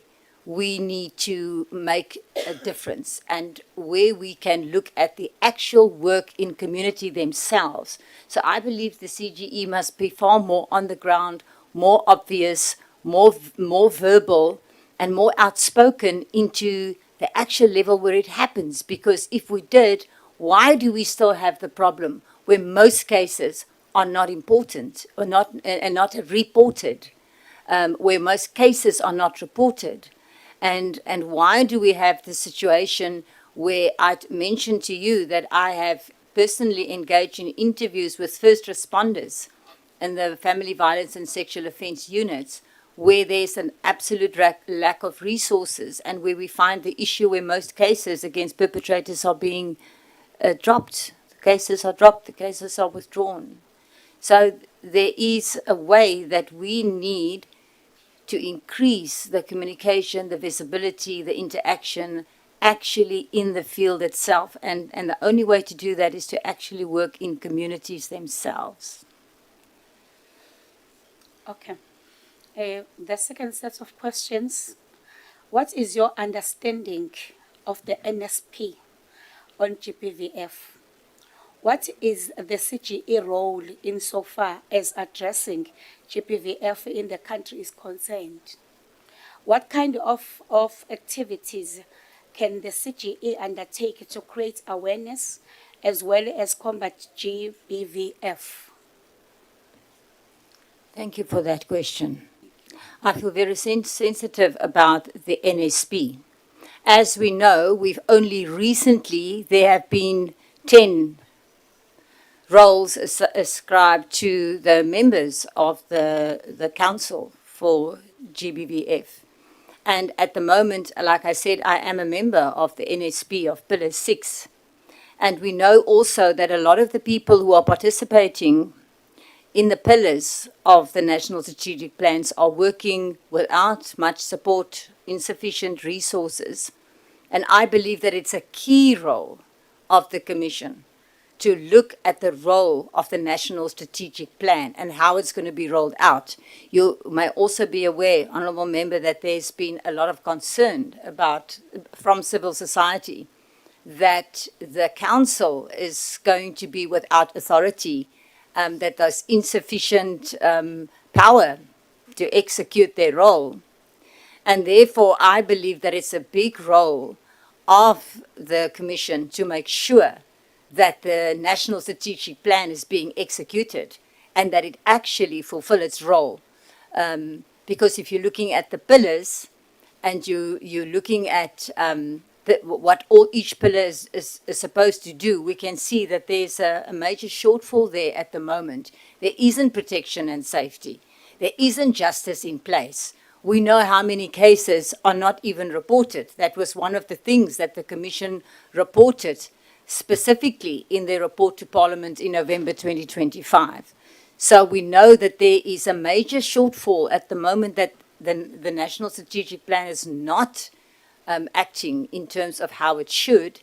we need to make a difference and where we can look at the actual work in community themselves. So I believe the CGE must be far more on the ground, more obvious, more verbal, and more outspoken into the actual level where it happens. Because if we did, why do we still have the problem where most cases are not important or not reported, where most cases are not reported? And why do we have the situation where I mentioned to you that I have personally engaged in interviews with first responders and the family violence and sexual offense units, where there's an absolute lack of resources, and where we find the issue where most cases against perpetrators are being dropped. The cases are dropped, the cases are withdrawn. So there is a way that we need to increase the communication, the visibility, the interaction actually in the field itself. And the only way to do that is to actually work in communities themselves. Okay. The second set of questions, what is your understanding of the NSP on GBVF? What is the CGE role insofar as addressing GBVF in the country is concerned? What kind of activities can the CGE undertake to create awareness as well as combat GBVF? Thank you for that question. I feel very sensitive about the NSP. As we know, we've only recently, there have been 10 roles ascribed to the members of the council for GBVF. And at the moment, like I said, I am a member of the NSP of Pillar 6. And we know also that a lot of the people who are participating in the pillars of the national strategic plans are working without much support, insufficient resources. And I believe that it's a key role of the Commission to look at the role of the national strategic plan and how it's going to be rolled out. You may also be aware, Honourable Member, that there's been a lot of concern from civil society that the council is going to be without authority, that there's insufficient power to execute their role. And therefore, I believe that it's a big role of the Commission to make sure that the National Strategic Plan is being executed and that it actually fulfill its role. Because if you're looking at the pillars and you're looking at what each pillar is supposed to do, we can see that there's a major shortfall there at the moment. There isn't protection and safety. There isn't justice in place. We know how many cases are not even reported. That was one of the things that the Commission reported specifically in their report to Parliament in November 2025. So we know that there is a major shortfall at the moment, that the National Strategic Plan is not acting in terms of how it should.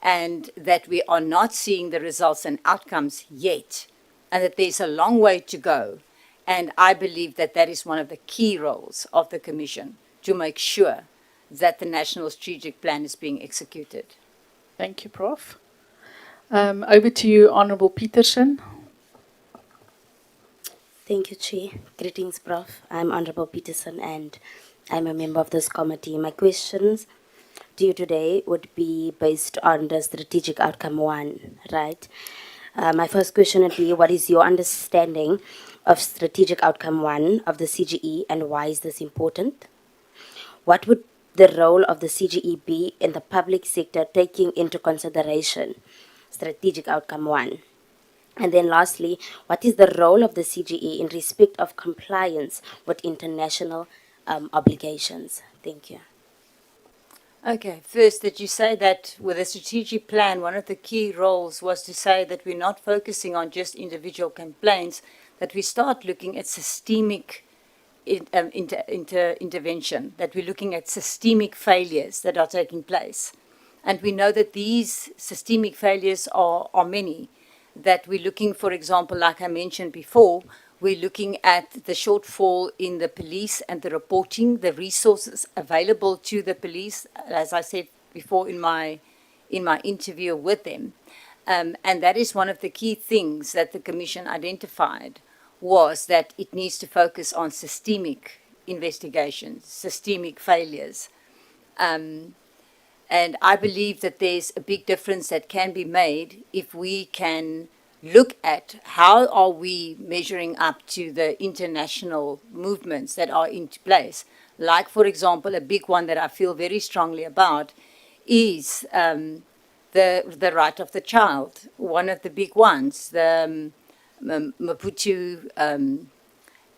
and that we are not seeing the results and outcomes yet, and that there's a long way to go. And I believe that that is one of the key roles of the Commission, to make sure that the National Strategic Plan is being executed. Thank you, Prof. Over to you, Honourable Peterson. Thank you, Chair. Greetings, Prof. I'm Honorable Peterson and I'm a member of this committee. My questions to you today would be based on the strategic outcome 1, right? My first question would be, what is your understanding of strategic outcome 1 of the CGE and why is this important? What would the role of the CGE be in the public sector taking into consideration strategic outcome 1? And then lastly, what is the role of the CGE in respect of compliance with international obligations? Thank you. Okay, first, that you say that with a strategic plan, one of the key roles was to say that we're not focusing on just individual complaints, that we start looking at systemic intervention, that we're looking at systemic failures that are taking place. And we know that these systemic failures are many, that we're looking, for example, like I mentioned before, we're looking at the shortfall in the police and the reporting, the resources available to the police, as I said before in my interview with them. And that is one of the key things that the Commission identified, was that it needs to focus on systemic investigations, systemic failures. And I believe that there's a big difference that can be made if we can look at how are we measuring up to the international movements that are into place. Like, for example, a big one that I feel very strongly about is the right of the child. One of the big ones, the Maputo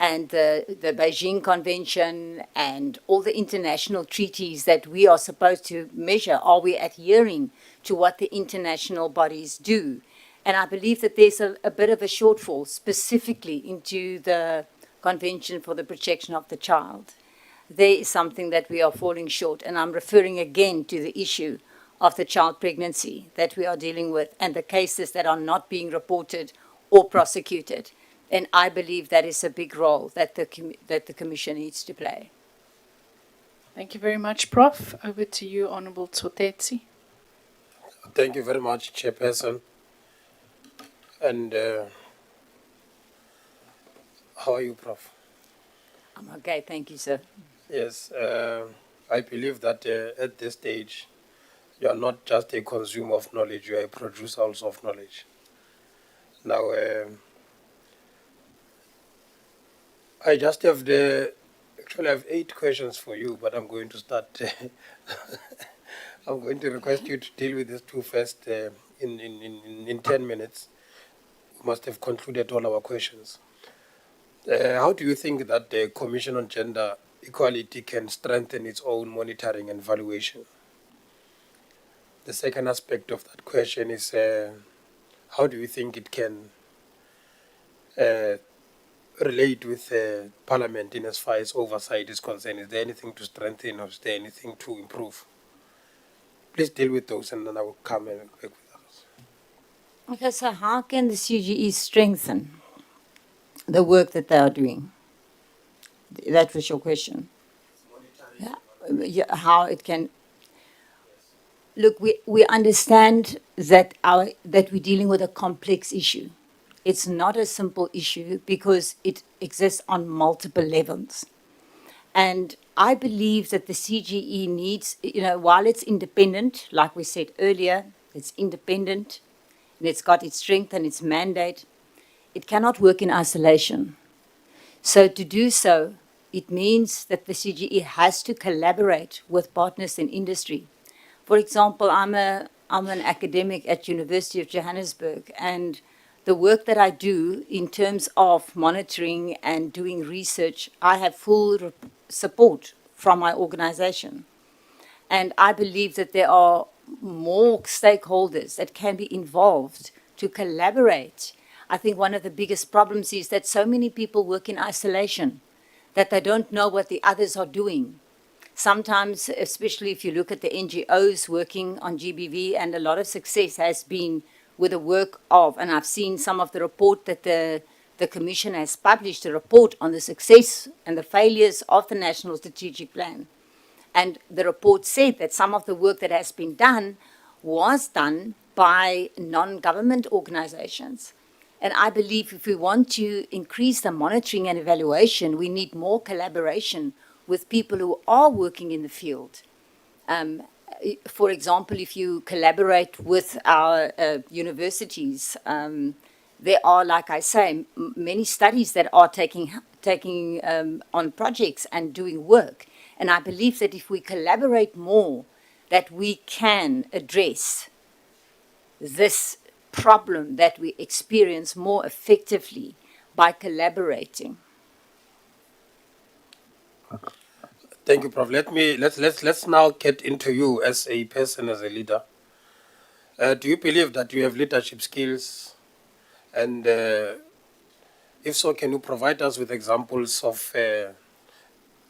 and the Beijing Convention and all the international treaties that we are supposed to measure. Are we adhering to what the international bodies do? And I believe that there's a bit of a shortfall specifically into the Convention for the Protection of the Child. There is something that we are falling short, and I'm referring again to the issue of the child pregnancy that we are dealing with and the cases that are not being reported or prosecuted. And I believe that is a big role that the Commission needs to play. Thank you very much, Prof. Over to you, Honourable Tsotetsi. Thank you very much, Chairperson. And how are you, Prof? I'm okay, thank you, sir. Yes, I believe that at this stage, you are not just a consumer of knowledge, you are a producer also of knowledge. Now, I just have actually I have 8 questions for you, but I'm going to start, I'm going to request you to deal with these 2 first in 10 minutes. We must have concluded all our questions. How do you think that the Commission on Gender Equality can strengthen its own monitoring and valuation? The second aspect of that question is, how do you think it can relate with Parliament in as far as oversight is concerned? Is there anything to strengthen or is there anything to improve? Please deal with those and then I will come and back with others. Okay, so how can the CGE strengthen the work that they are doing? That was your question. Yeah, how it can. Look, we understand that that we're dealing with a complex issue. It's not a simple issue because it exists on multiple levels. And I believe that the CGE needs, while it's independent, like we said earlier, it's independent and it's got its strength and its mandate, it cannot work in isolation. So to do so, it means that the CGE has to collaborate with partners in industry. For example, I'm an academic at University of Johannesburg, and the work that I do in terms of monitoring and doing research, I have full support from my organization. And I believe that there are more stakeholders that can be involved to collaborate. I think one of the biggest problems is that so many people work in isolation, that they don't know what the others are doing. Sometimes, especially if you look at the NGOs working on GBV, and a lot of success has been with the work of, and I've seen some of the report that the Commission has published, a report on the success and the failures of the National Strategic Plan. And the report said that some of the work that has been done was done by non-government organizations. And I believe if we want to increase the monitoring and evaluation, we need more collaboration with people who are working in the field. For example, if you collaborate with our universities, there are, like I say, many studies that are taking on projects and doing work. And I believe that if we collaborate more, that we can address this problem that we experience more effectively by collaborating. Thank you, Prof. Let's now get into you as a person, as a leader. Do you believe that you have leadership skills? And if so, can you provide us with examples of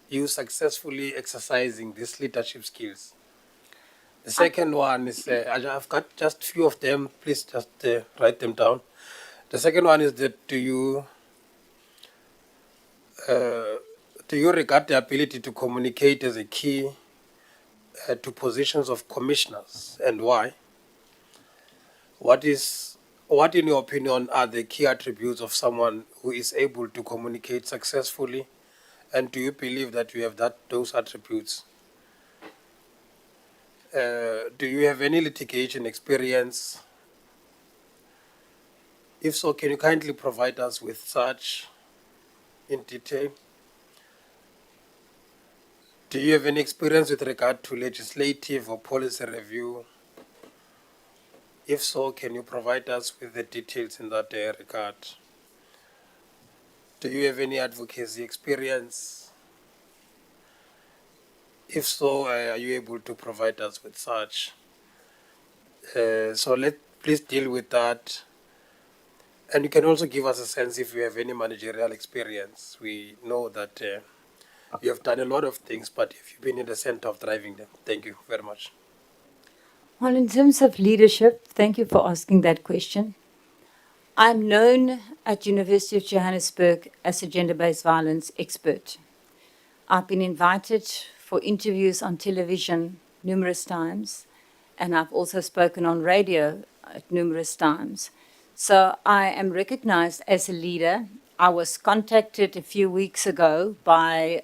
you successfully exercising these leadership skills? The second one is, I've got just a few of them, please just write them down. The second one is that do you regard the ability to communicate as a key to positions of commissioners, and why? What, in your opinion, are the key attributes of someone who is able to communicate successfully, and do you believe that you have those attributes? Do you have any litigation experience? If so, can you kindly provide us with such in detail? Do you have any experience with regard to legislative or policy review? If so, can you provide us with the details in that regard? Do you have any advocacy experience? If so, are you able to provide us with such? So please deal with that. And you can also give us a sense if you have any managerial experience. We know that you have done a lot of things, but if you've been in the center of driving them. Thank you very much. Well, in terms of leadership, thank you for asking that question. I'm known at University of Johannesburg as a gender-based violence expert. I've been invited for interviews on television numerous times, and I've also spoken on radio at numerous times. So I am recognized as a leader. I was contacted a few weeks ago by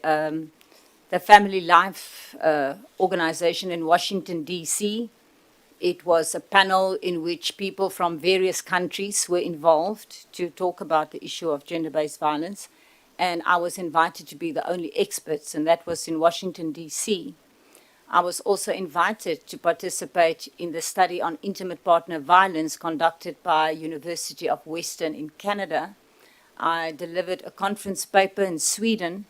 the Family Life organization in Washington, D.C. It was a panel in which people from various countries were involved to talk about the issue of gender-based violence. And I was invited to be the only experts, and that was in Washington, D.C. I was also invited to participate in the study on intimate partner violence conducted by University of Western in Canada. I delivered a conference paper in Sweden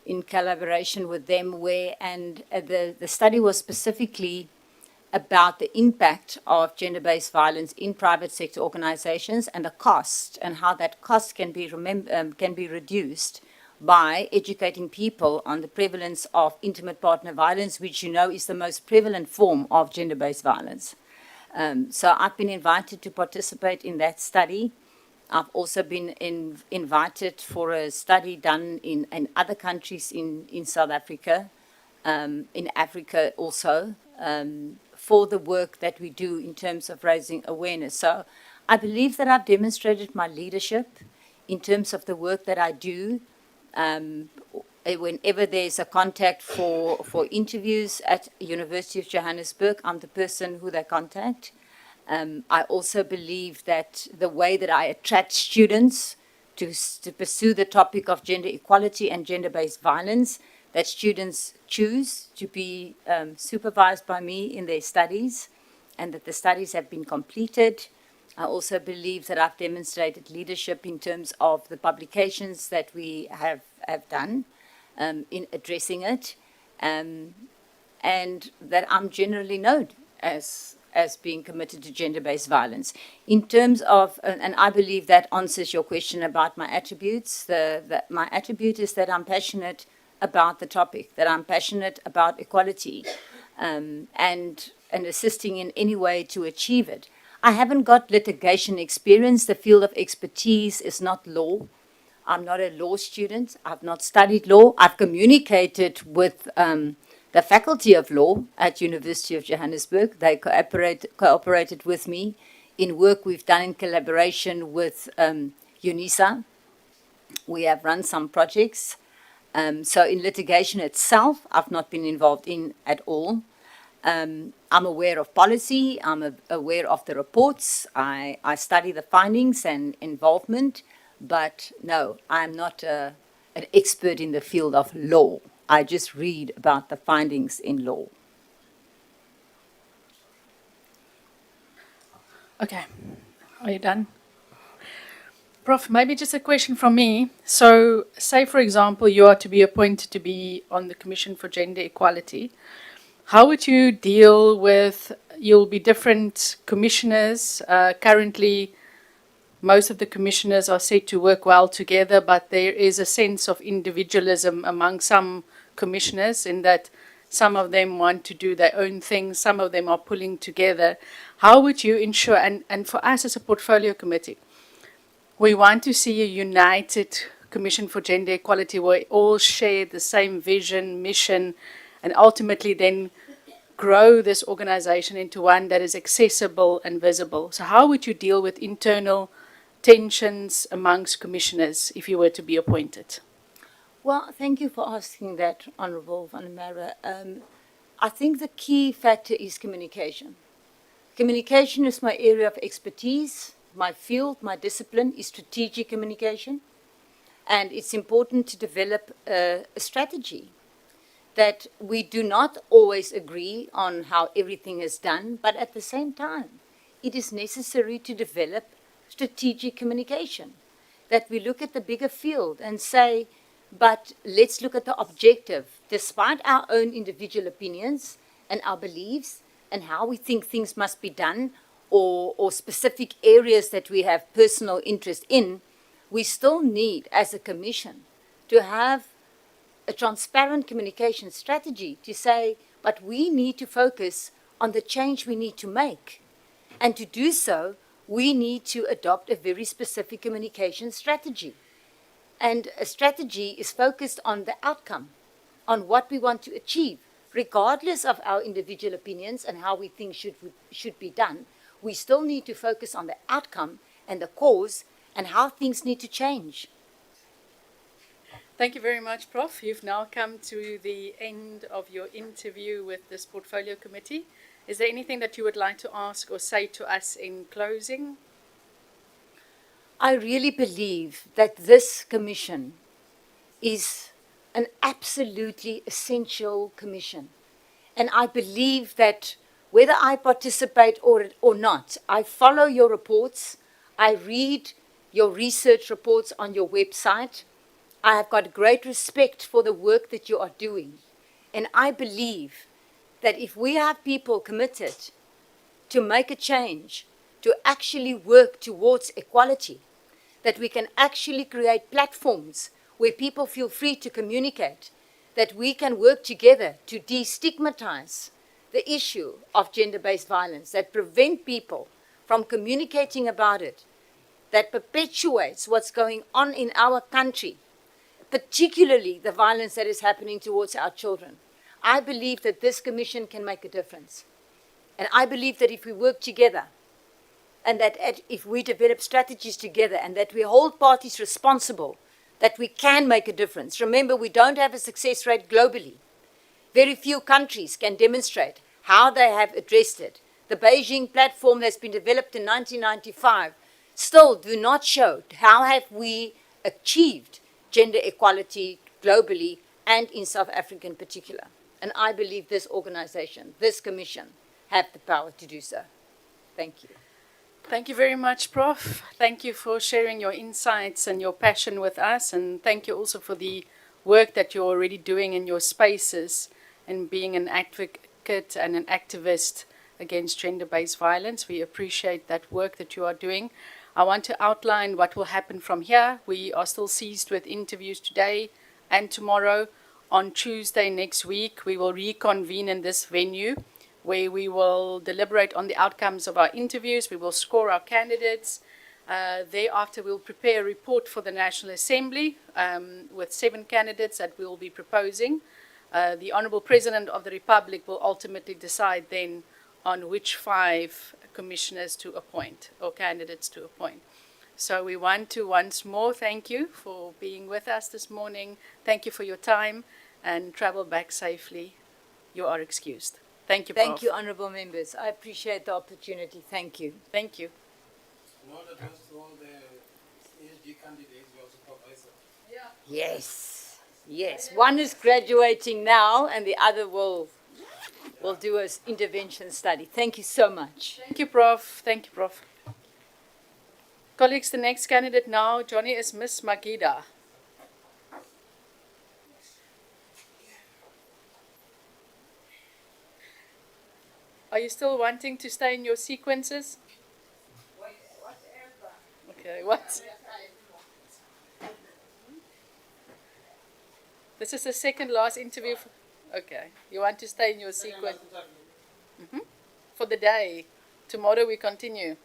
in collaboration with them and the study was specifically about the impact of gender-based violence in private sector organizations and the cost, and how that cost can be reduced by educating people on the prevalence of intimate partner violence, which you know is the most prevalent form of gender-based violence. So I've been invited to participate in that study. I've also been invited for a study done in other countries in South Africa, in Africa also, for the work that we do in terms of raising awareness. So I believe that I've demonstrated my leadership in terms of the work that I do. Whenever there's a contact for interviews at University of Johannesburg, I'm the person who they contact. I also believe that the way that I attract students to pursue the topic of gender equality and gender-based violence, that students choose to be supervised by me in their studies, and that the studies have been completed. I also believe that I've demonstrated leadership in terms of the publications that we have done in addressing it, and that I'm generally known as being committed to gender-based violence. In terms of, and I believe that answers your question about my attributes. My attribute is that I'm passionate about the topic, that I'm passionate about equality and assisting in any way to achieve it. I haven't got litigation experience. The field of expertise is not law. I'm not a law student. I've not studied law. I've communicated with the Faculty of Law at University of Johannesburg. They cooperated with me in work we've done in collaboration with UNISA. We have run some projects. So in litigation itself, I've not been involved in at all. I'm aware of policy. I'm aware of the reports. I study the findings and involvement. But no, I'm not an expert in the field of law. I just read about the findings in law. Okay, are you done? Prof, maybe just a question from me. So, say for example, you are to be appointed to be on the Commission for Gender Equality. How would you deal with, you'll be different commissioners. Currently, most of the commissioners are said to work well together, but there is a sense of individualism among some commissioners in that some of them want to do their own thing, some of them are pulling together. How would you ensure, and for us as a portfolio committee, we want to see a united Commission for Gender Equality where we all share the same vision, mission, and ultimately then grow this organization into one that is accessible and visible. So how would you deal with internal tensions amongst commissioners if you were to be appointed? Well, thank you for asking that, Honourable Van der Merwe. I think the key factor is communication. Communication is my area of expertise. My field, my discipline is strategic communication. And it's important to develop a strategy that we do not always agree on how everything is done, but at the same time, it is necessary to develop strategic communication, that we look at the bigger field and say, but let's look at the objective, despite our own individual opinions and our beliefs and how we think things must be done, or specific areas that we have personal interest in, we still need, as a commission, to have a transparent communication strategy to say, but we need to focus on the change we need to make. And to do so, we need to adopt a very specific communication strategy. And a strategy is focused on the outcome, on what we want to achieve, regardless of our individual opinions and how we think should be done. We still need to focus on the outcome and the cause and how things need to change. Thank you very much, Prof. You've now come to the end of your interview with this portfolio committee. Is there anything that you would like to ask or say to us in closing? I really believe that this commission is an absolutely essential commission. And I believe that whether I participate or not, I follow your reports, I read your research reports on your website. I have got great respect for the work that you are doing. And I believe that if we have people committed to make a change, to actually work towards equality, that we can actually create platforms where people feel free to communicate, that we can work together to destigmatize the issue of gender-based violence, that prevent people from communicating about it, that perpetuates what's going on in our country, particularly the violence that is happening towards our children. I believe that this commission can make a difference. And I believe that if we work together, and that if we develop strategies together, and that we hold parties responsible, that we can make a difference. Remember, we don't have a success rate globally. Very few countries can demonstrate how they have addressed it. The Beijing platform that's been developed in 1995 still do not show how have we achieved gender equality globally and in South Africa in particular. And I believe this organization, this commission, have the power to do so. Thank you. Thank you very much, Prof. Thank you for sharing your insights and your passion with us. And thank you also for the work that you're already doing in your spaces and being an advocate and an activist against gender-based violence. We appreciate that work that you are doing. I want to outline what will happen from here. We are still seized with interviews today and tomorrow. On Tuesday next week, we will reconvene in this venue where we will deliberate on the outcomes of our interviews. We will score our candidates. Thereafter, we'll prepare a report for the National Assembly with 7 candidates that we'll be proposing. The Honourable President of the Republic will ultimately decide then on which 5 commissioners to appoint or candidates to appoint. So we want to once more thank you for being with us this morning. Thank you for your time and travel back safely. You are excused. Thank you, Prof. Thank you, honourable members. I appreciate the opportunity. Thank you. Thank you. Not addressed to all the PhD candidates, your supervisor. Yes, yes. One is graduating now, and the other will do an intervention study. Thank you so much. Thank you, Prof. Thank you, Prof. Colleagues, the next candidate now, Johnny, is Miss Magida. Are you still wanting to stay in your sequences? Okay, what? This is the second last interview. Okay, you want to stay in your sequence? For the day. Tomorrow we continue.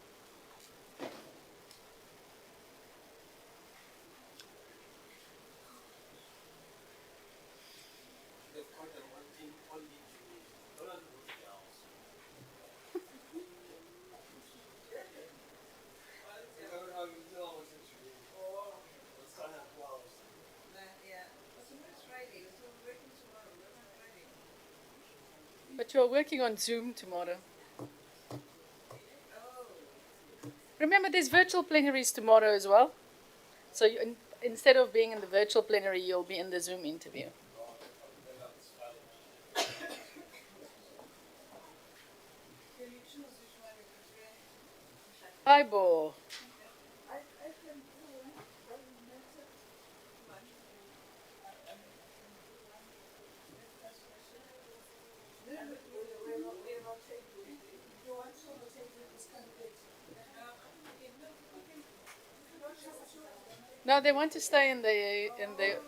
But you're working on Zoom tomorrow. Remember, there's virtual plenaries tomorrow as well. So instead of being in the virtual plenary, you'll be in the Zoom interview. Hi, Bo. No, they want to stay in the. You can take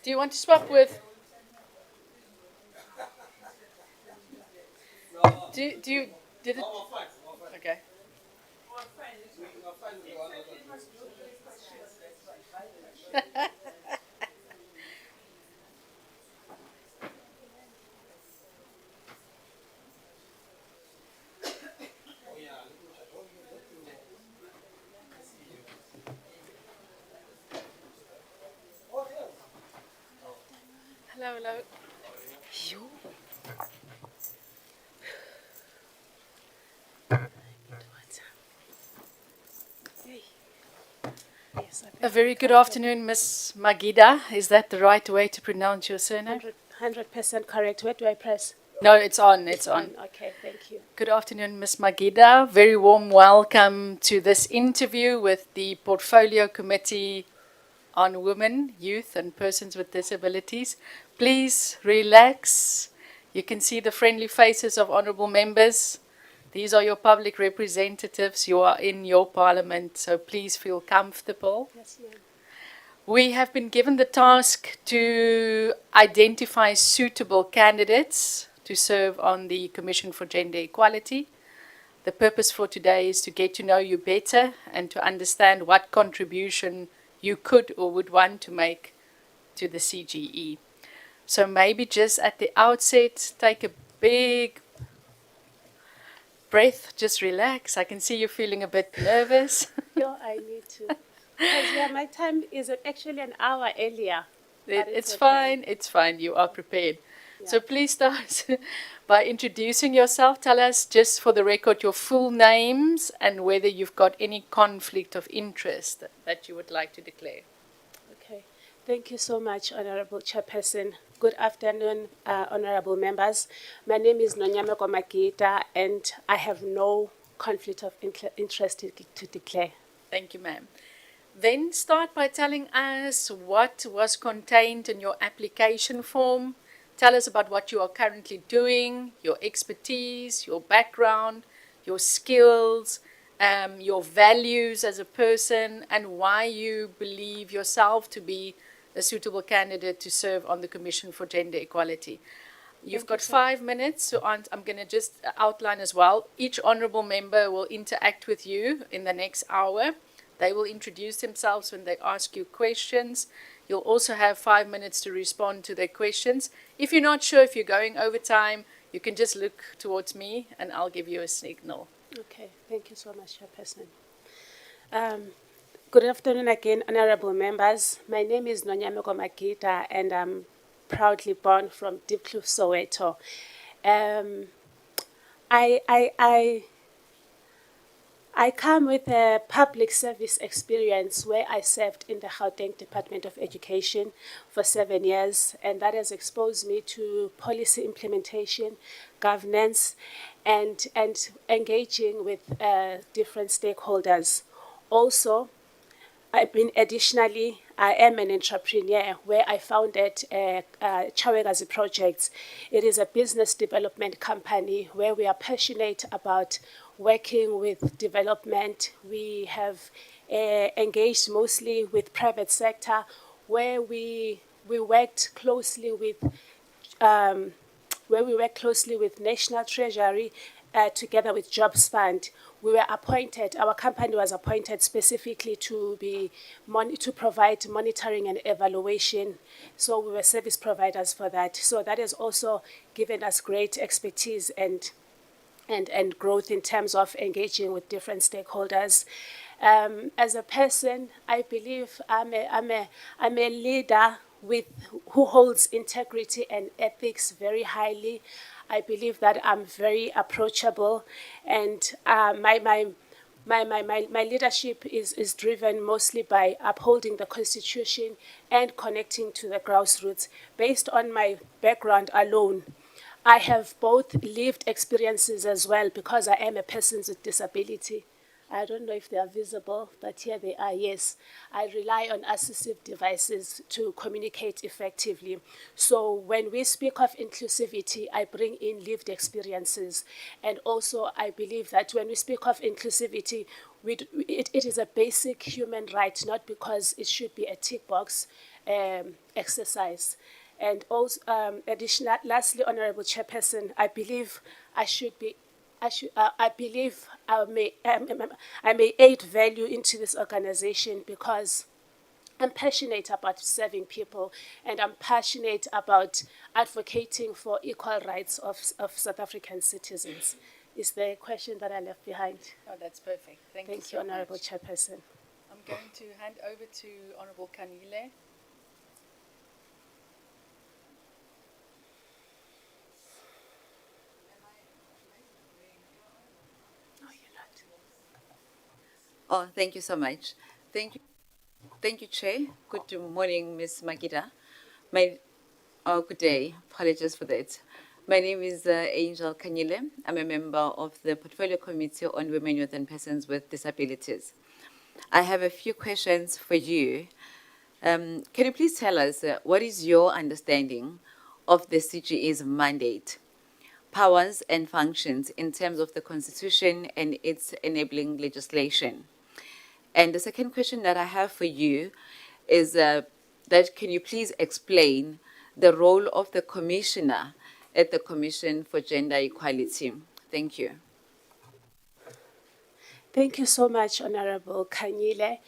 Do you want to swap with? Do you did it? Okay. Hello, hello. A very good afternoon, Miss Magida. Is that the right way to pronounce your surname? 100% correct. Where do I press? No, it's on. It's on. Okay, thank you. Good afternoon, Ms. Magida. Very warm welcome to this interview with the Portfolio Committee on Women, Youth and Persons with Disabilities. Please relax. You can see the friendly faces of honourable members. These are your public representatives. You are in your parliament, so please feel comfortable. Yes, ma'am. We have been given the task to identify suitable candidates to serve on the Commission for Gender Equality. The purpose for today is to get to know you better and to understand what contribution you could or would want to make to the CGE. So maybe just at the outset, take a big breath, just relax. I can see you feeling a bit nervous. Yeah, I need to. Because my time is actually an hour earlier. It's fine, it's fine. You are prepared. Yeah. So please start by introducing yourself. Tell us, just for the record, your full names and whether you've got any conflict of interest that you would like to declare. Okay. Thank you so much, Honorable Chairperson. Good afternoon, honorable members. My name is Nonyameko Makita, and I have no conflict of interest to declare. Thank you, ma'am. Then start by telling us what was contained in your application form. Tell us about what you are currently doing, your expertise, your background, your skills, your values as a person, and why you believe yourself to be a suitable candidate to serve on the Commission for Gender Equality. You've got 5 minutes, so I'm going to just outline as well. Each honourable member will interact with you in the next hour. They will introduce themselves when they ask you questions. You'll also have 5 minutes to respond to their questions. If you're not sure if you're going over time, you can just look towards me and I'll give you a signal. Okay, thank you so much, Chairperson. Good afternoon again, honorable members. My name is Nonyameko Makita, and I'm proudly born from Diepkloof, Soweto. I come with a public service experience where I served in the Gauteng Department of Education for 7 years, and that has exposed me to policy implementation, governance, and engaging with different stakeholders. Also, additionally, I am an entrepreneur where I founded Chawekazi Projects. It is a business development company where we are passionate about working with development. We have engaged mostly with private sector, where we worked closely with National Treasury together with Jobs Fund. We were appointed, our company was appointed specifically to provide monitoring and evaluation. So we were service providers for that. So that has also given us great expertise and growth in terms of engaging with different stakeholders. As a person, I believe I'm a leader who holds integrity and ethics very highly. I believe that I'm very approachable, and my leadership is driven mostly by upholding the Constitution and connecting to the grassroots. Based on my background alone, I have both lived experiences as well, because I am a person with disability. I don't know if they are visible, but here they are, yes. I rely on assistive devices to communicate effectively. So when we speak of inclusivity, I bring in lived experiences. And also, I believe that when we speak of inclusivity, it is a basic human right, not because it should be a tick box exercise. And also, lastly, Honorable Chairperson, I believe I believe I may add value into this organization because I'm passionate about serving people, and I'm passionate about advocating for equal rights of South African citizens. Is there a question that I left behind? Oh, that's perfect. Thank you so Honorable much. Chairperson. I'm going to hand over to Honorable Kanile. Oh, thank you so much. Thank you, Chair. Good morning, Ms. Makita. Good day. Apologies for that. My name is Angel Kanyile. I'm a member of the Portfolio Committee on Women, Youth and Persons with Disabilities. I have a few questions for you. Can you please tell us what is your understanding of the CGE's mandate, powers and functions in terms of the Constitution and its enabling legislation? And the second question that I have for you is that can you please explain the role of the Commissioner at the Commission for Gender Equality? Thank you. Thank you so much, Honorable Kanyile.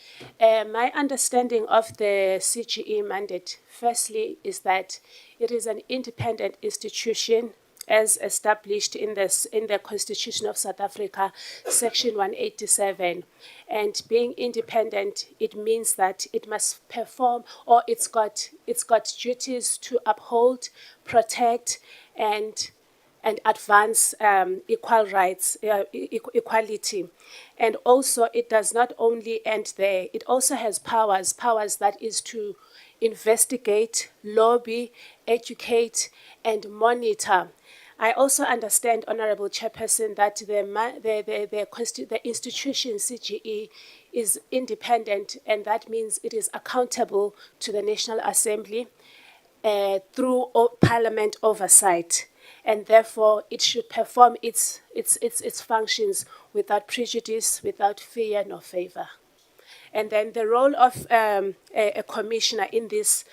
My understanding of the CGE mandate, firstly, is that it is an independent institution as established in the Constitution of South Africa, Section 187. And being independent, it means that it must perform, or it's got duties to uphold, protect, and advance equal rights, equality. And also, it does not only end there, it also has powers that is to investigate, lobby, educate, and monitor. I also understand, Honorable Chairperson, that the institution CGE is independent, and that means it is accountable to the National Assembly through Parliament oversight. and therefore it should perform its functions without prejudice, without fear nor favor. And then the role of a commissioner in this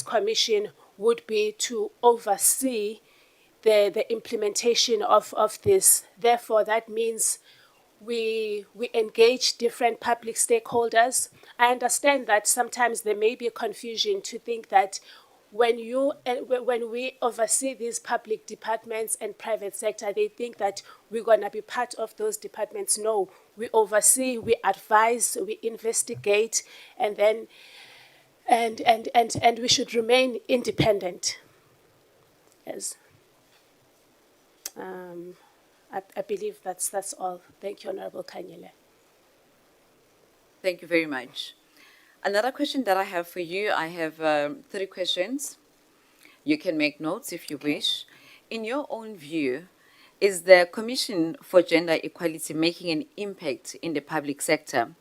commission would be to oversee the implementation of this. Therefore, that means we engage different public stakeholders. I understand that sometimes there may be a confusion to think that when we oversee these public departments and private sector, they think that we're going to be part of those departments. No, we oversee, we advise, we investigate, and then and we should remain independent. Yes. I believe that's all. Thank you, Honorable Kanyele. Thank you very much. Another question that I have for you, I have 3 questions. You can make notes if you wish. In your own view, is the Commission for Gender Equality making an impact in the public sector?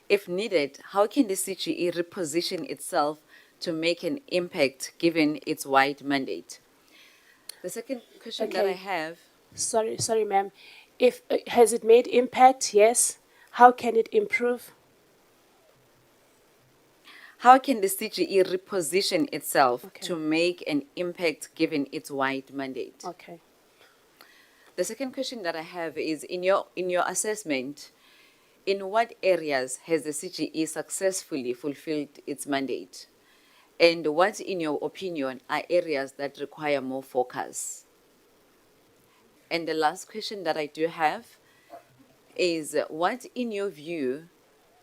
If needed, how can the CGE reposition itself to make an impact given its wide mandate? The second question that I have... Sorry, ma'am. If has it made impact? Yes. How can it improve? How can the CGE reposition itself to make an impact given its wide mandate? Okay. The second question that I have is, in your assessment, in what areas has the CGE successfully fulfilled its mandate? And what, in your opinion, are areas that require more focus? And the last question that I do have is, what, in your view,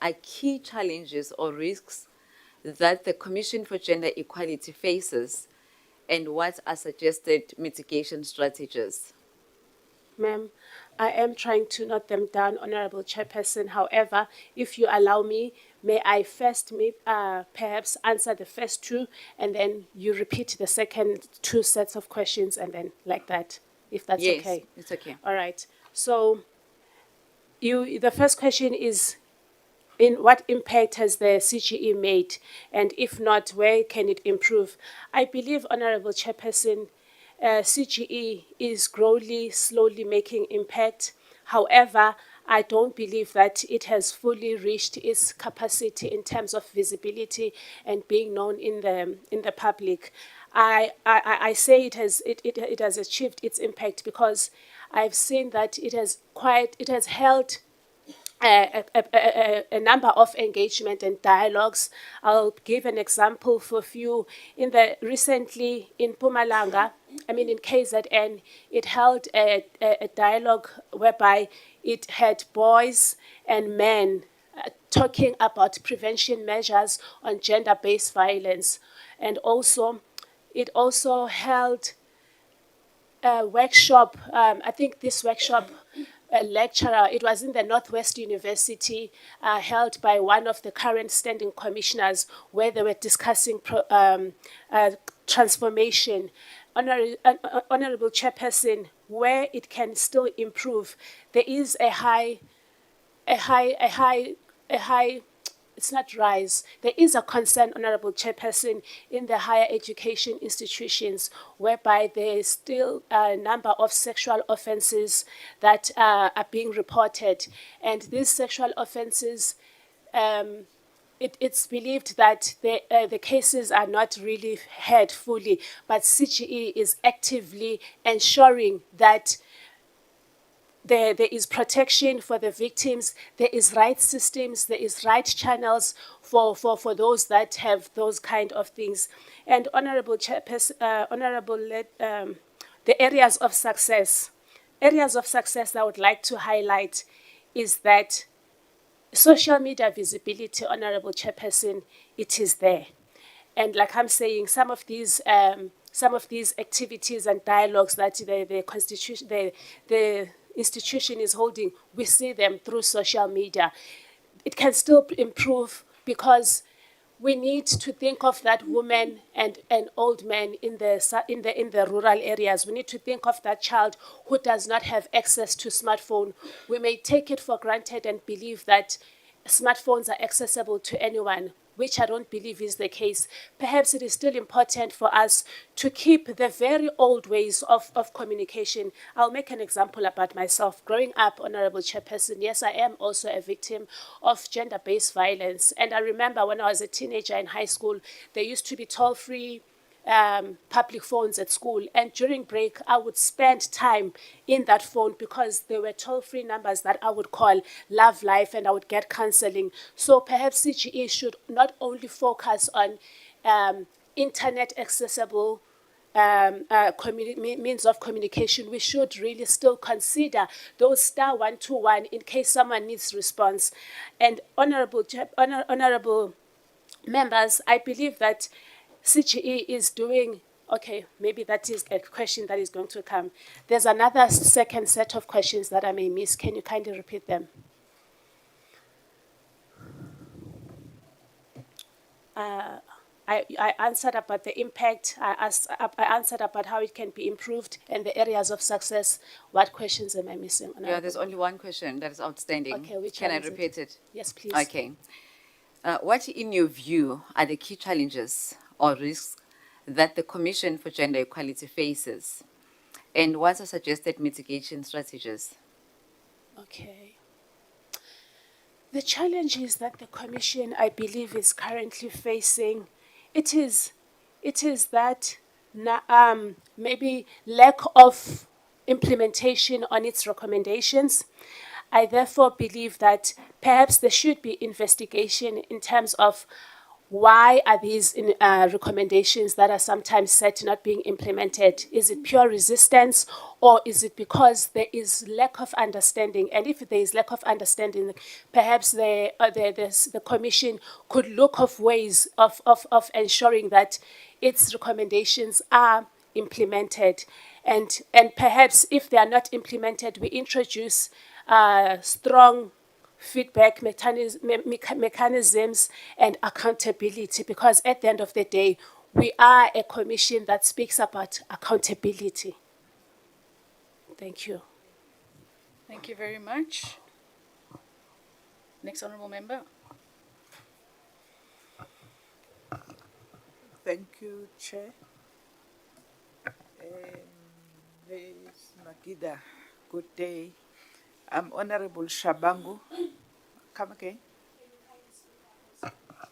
are key challenges or risks that the Commission for Gender Equality faces, and what are suggested mitigation strategies? Ma'am, I am trying to note them down, Honorable Chairperson. However, if you allow me, may I first perhaps answer the first 2, and then you repeat the second 2 sets of questions, and then like that, if that's okay. Yes, it's okay. All right. So, the first question is, in what impact has the CGE made? And if not, where can it improve? I believe, Honorable Chairperson, CGE is slowly making impact. However, I don't believe that it has fully reached its capacity in terms of visibility and being known in the public. I say it has achieved its impact because I've seen that it has held a number of engagement and dialogues. I'll give an example for a few. Recently in Mpumalanga, in KZN, it held a dialogue whereby it had boys and men talking about prevention measures on gender-based violence. And it also held a workshop. I think this workshop lecturer, it was in the Northwest University, held by one of the current standing commissioners, where they were discussing transformation. Honorable Chairperson, where it can still improve, there is a high, it's not rise. There is a concern, Honorable Chairperson, in the higher education institutions, whereby there is still a number of sexual offences that are being reported. And these sexual offences, it's believed that the cases are not really heard fully, but CGE is actively ensuring that there is protection for the victims, there is right systems, there is right channels for those that have those kind of things. And Honorable Chairperson, the areas of success that I would like to highlight is that social media visibility, Honorable Chairperson, it is there. And like I'm saying, some of these activities and dialogues that the institution is holding, we see them through social media. It can still improve because we need to think of that woman and an old man in the rural areas. We need to think of that child who does not have access to smartphone. We may take it for granted and believe that smartphones are accessible to anyone. which I don't believe is the case, perhaps it is still important for us to keep the very old ways of communication. I'll make an example about myself. Growing up, Honorable Chairperson, yes, I am also a victim of gender-based violence. And I remember when I was a teenager in high school, there used to be toll-free public phones at school, and during break I would spend time in that phone because there were toll-free numbers that I would call Love Life, and I would get counseling. So perhaps CGE should not only focus on internet accessible means of communication. We should really still consider those *121 in case someone needs response. And honorable members, I believe that CGE is doing, okay, maybe that is a question that is going to come. There's another second set of questions that I may miss. Can you kindly repeat them? I answered about the impact. I answered about how it can be improved and the areas of success. What questions am I missing? Yeah, there's only one question that is outstanding. Okay, which Can I one is it? repeat it? Yes, please. Okay. What, in your view, are the key challenges or risks that the Commission for Gender Equality faces? And what are suggested mitigation strategies? Okay. The challenges that the Commission, I believe, is currently facing, it is that maybe lack of implementation on its recommendations. I therefore believe that perhaps there should be investigation in terms of why are these recommendations that are sometimes set not being implemented? Is it pure resistance, or is it because there is lack of understanding? And if there is lack of understanding, perhaps the Commission could look of ways of ensuring that its recommendations are implemented. And perhaps if they are not implemented, we introduce strong feedback mechanisms and accountability, because at the end of the day, we are a commission that speaks about accountability. Thank you. Thank you very much. Next honourable member. Thank you, Chair. Ms. Magida, good day. I'm Honorable Shabangu. Come again.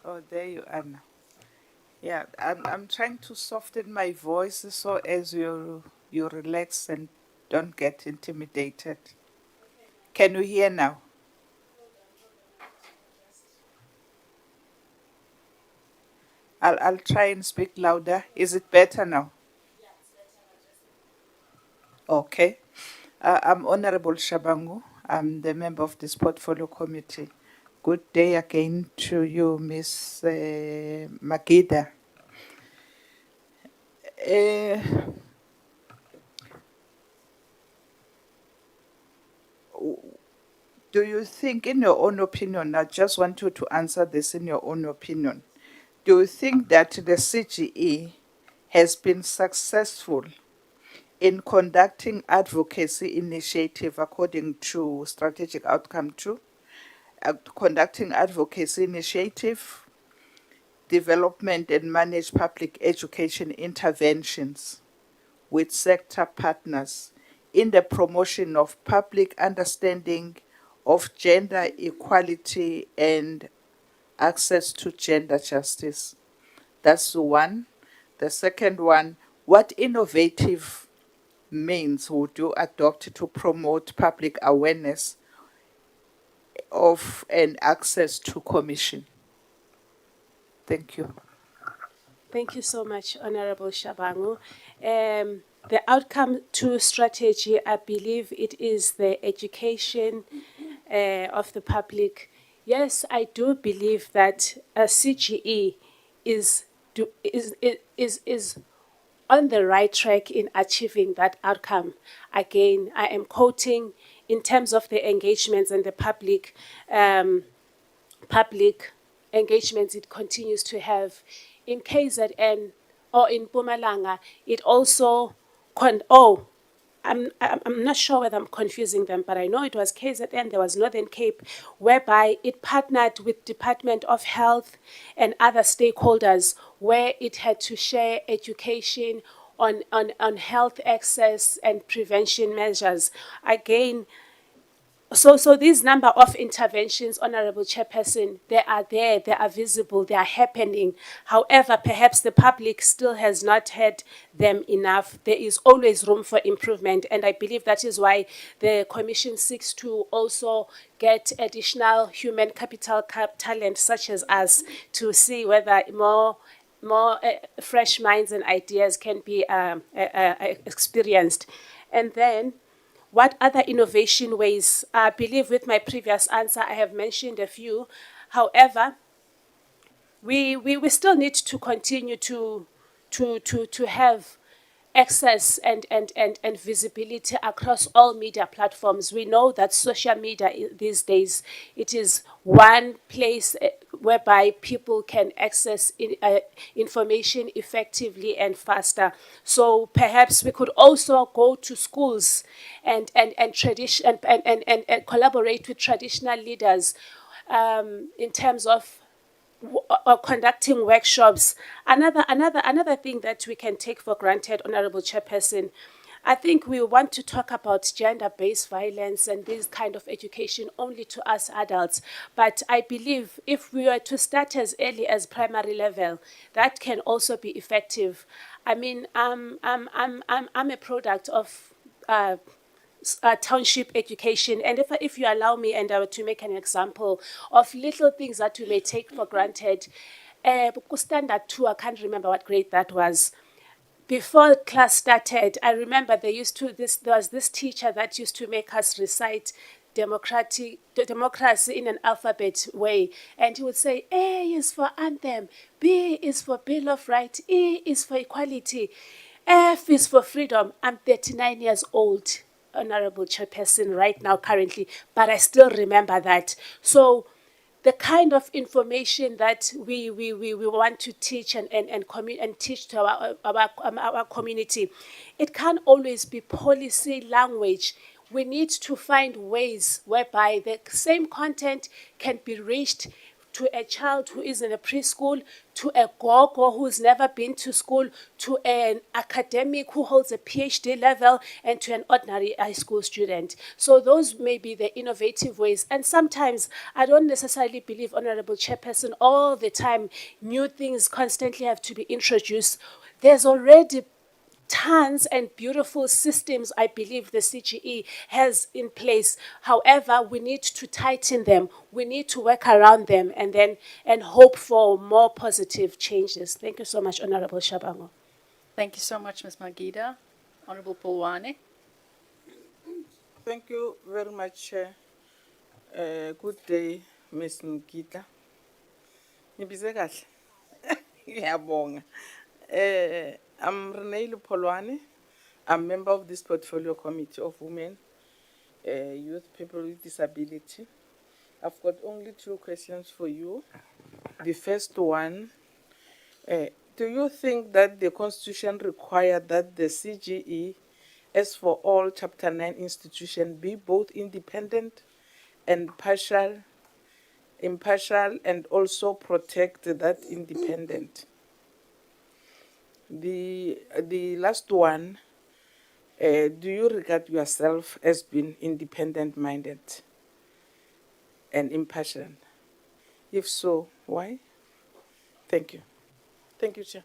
Oh, there you are now. Yeah, I'm trying to soften my voice so as you relax and don't get intimidated. Can you hear now? I'll try and speak louder. Is it better now? Okay. I'm Honorable Shabangu. I'm the member of this portfolio committee. Good day again to you, Ms. Magida. Do you think, in your own opinion, I just want you to answer this in your own opinion, do you think that the CGE has been successful in conducting advocacy initiative according to strategic outcome 2, conducting advocacy initiative, development and manage public education interventions with sector partners in the promotion of public understanding of gender equality and access to gender justice? That's one. The second one, what innovative means would you adopt to promote public awareness of and access to commission? Thank you. Thank you so much, Honorable Shabangu. The outcome to strategy, I believe it is the education of the public. Yes, I do believe that a CGE is on the right track in achieving that outcome. Again, I am quoting in terms of the engagements and the public engagements it continues to have. In KZN or in Mpumalanga, it also I'm not sure whether I'm confusing them, but I know it was KZN, there was Northern Cape, whereby it partnered with Department of Health and other stakeholders, where it had to share education on health access and prevention measures. Again, so these number of interventions, Honorable Chairperson, they are there, they are visible, they are happening. However, perhaps the public still has not had them enough. There is always room for improvement, and I believe that is why the Commission seeks to also get additional human capital talent such as us to see whether more fresh minds and ideas can be experienced. And then, what other innovation ways? I believe with my previous answer, I have mentioned a few. However, we still need to continue to have access and visibility across all media platforms. We know that social media these days, it is one place whereby people can access information effectively and faster. So perhaps we could also go to schools and tradition and collaborate with traditional leaders in terms of or conducting workshops. Another thing that we can take for granted, Honorable Chairperson, I think we want to talk about gender-based violence and this kind of education only to us adults. But I believe if we were to start as early as primary level, that can also be effective. I mean, I'm a product of township education. And if you allow me, and I were to make an example of little things that we may take for granted, standard 2, I can't remember what grade that was. Before class started, I remember there was this teacher that used to make us recite democracy in an alphabet way. And he would say, A is for anthem, B is for Bill of Rights, E is for equality, F is for freedom. I'm 39 years old, Honorable Chairperson, right now, currently, but I still remember that. So the kind of information that we want to teach and teach to our community, it can't always be policy language. We need to find ways whereby the same content can be reached to a child who is in a preschool, to a gogo who's never been to school, to an academic who holds a PhD level, and to an ordinary high school student. So those may be the innovative ways. And sometimes I don't necessarily believe, Honorable Chairperson, all the time new things constantly have to be introduced. There's already tons and beautiful systems I believe the CGE has in place. However, we need to tighten them. We need to work around them and hope for more positive changes. Thank you so much, Honorable Shabango. Thank you so much, Ms. Magida. Honorable Polwane. Thank you very much, Chair. Good day, Ms. Nkita. Nibize kahle? Ngiyabonga. I'm Renee Polwane. I'm member of this portfolio committee of women, youth, people with disability. I've got only 2 questions for you. The first one, do you think that the Constitution requires that the CGE, as for all Chapter 9 institutions, be both independent and impartial, and also protect that independent? The last one, do you regard yourself as being independent-minded and impartial? If so, why? Thank you. Thank you, Chair.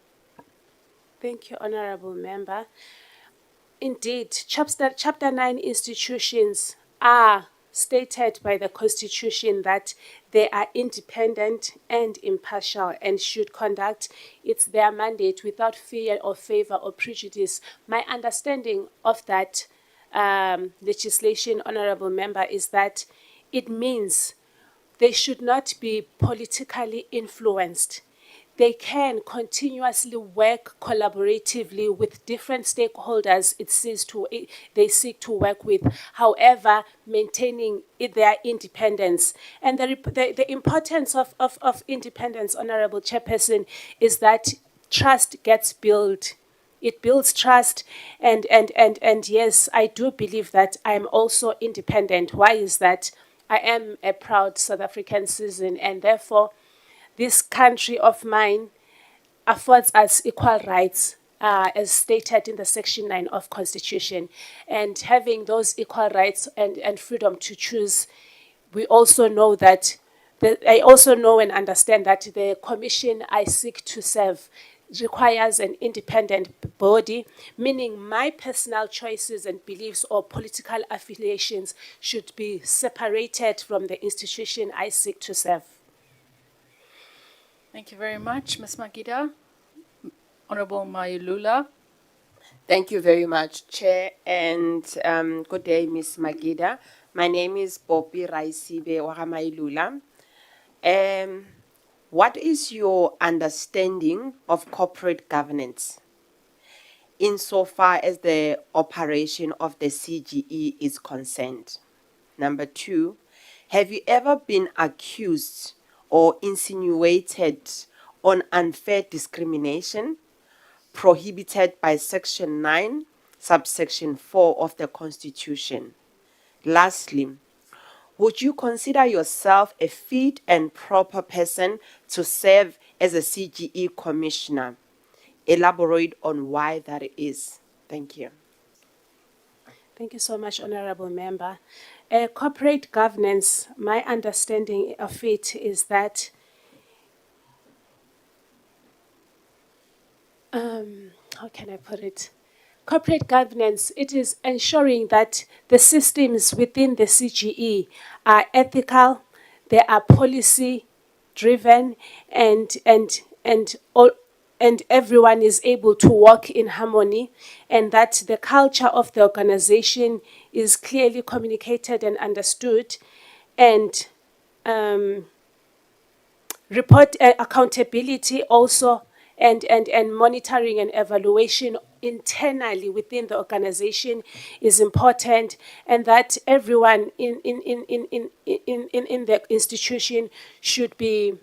Thank you, Honorable Member. Indeed, Chapter 9 institutions are stated by the Constitution that they are independent and impartial and should conduct their mandate without fear or favor or prejudice. My understanding of that legislation, Honorable Member, is that it means they should not be politically influenced. They can continuously work collaboratively with different stakeholders they seek to work with, however, maintaining their independence. And the importance of independence, Honorable Chairperson, is that trust gets built it builds trust, and yes, I do believe that I'm also independent. Why is that? I am a proud South African citizen, and therefore this country of mine affords us equal rights, as stated in the Section 9 of Constitution. And having those equal rights and freedom to choose, we also know that, I also know and understand that the commission I seek to serve requires an independent body, meaning my personal choices and beliefs or political affiliations should be separated from the institution I seek to serve. Thank you very much, Ms. Magida. Honorable Mayulula. Thank you very much, Chair, and good day, Ms. Magida. My name is Bopi Raisibe Wahamailula. What is your understanding of corporate governance insofar as the operation of the CGE is concerned? Number two, have you ever been accused or insinuated on unfair discrimination prohibited by Section 9, subsection 4 of the Constitution? Lastly, would you consider yourself a fit and proper person to serve as a CGE commissioner? Elaborate on why that is. Thank you. Thank you so much, Honorable Member. Corporate governance, my understanding of it is that how can I put it? Corporate governance, it is ensuring that the systems within the CGE are ethical, they are policy driven, and everyone is able to work in harmony, and that the culture of the organization is clearly communicated and understood, and report accountability also, and monitoring and evaluation internally within the organization is important, and that everyone in the institution should be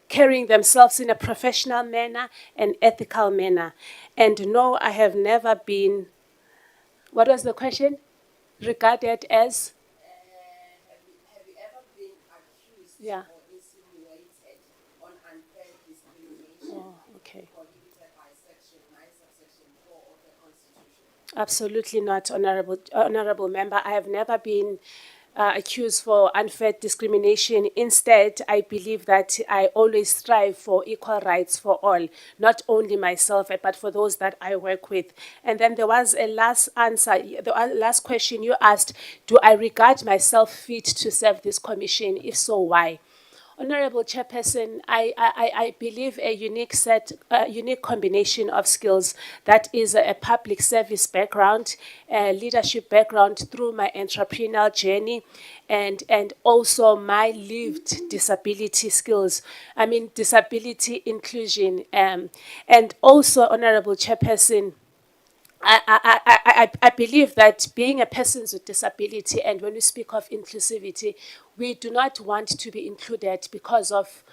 carrying themselves in a professional manner and ethical manner. And no, I have never been, what was the question? Regarded as? Have you ever been accused Yeah. or insinuated on unfair discrimination Okay. prohibited by Section 9, subsection 4 of the Constitution? Absolutely not, honorable member. I have never been accused for unfair discrimination. Instead, I believe that I always strive for equal rights for all, not only myself, but for those that I work with. And then there was a last answer, the last question you asked, do I regard myself fit to serve this commission? If so, why? Honorable Chairperson, I believe a unique combination of skills, that is a public service background, a leadership background through my entrepreneurial journey, and also my lived disability skills. I mean, disability inclusion, and also, Honorable Chairperson, I believe that being a person with disability, and when we speak of inclusivity, we do not want to be included because of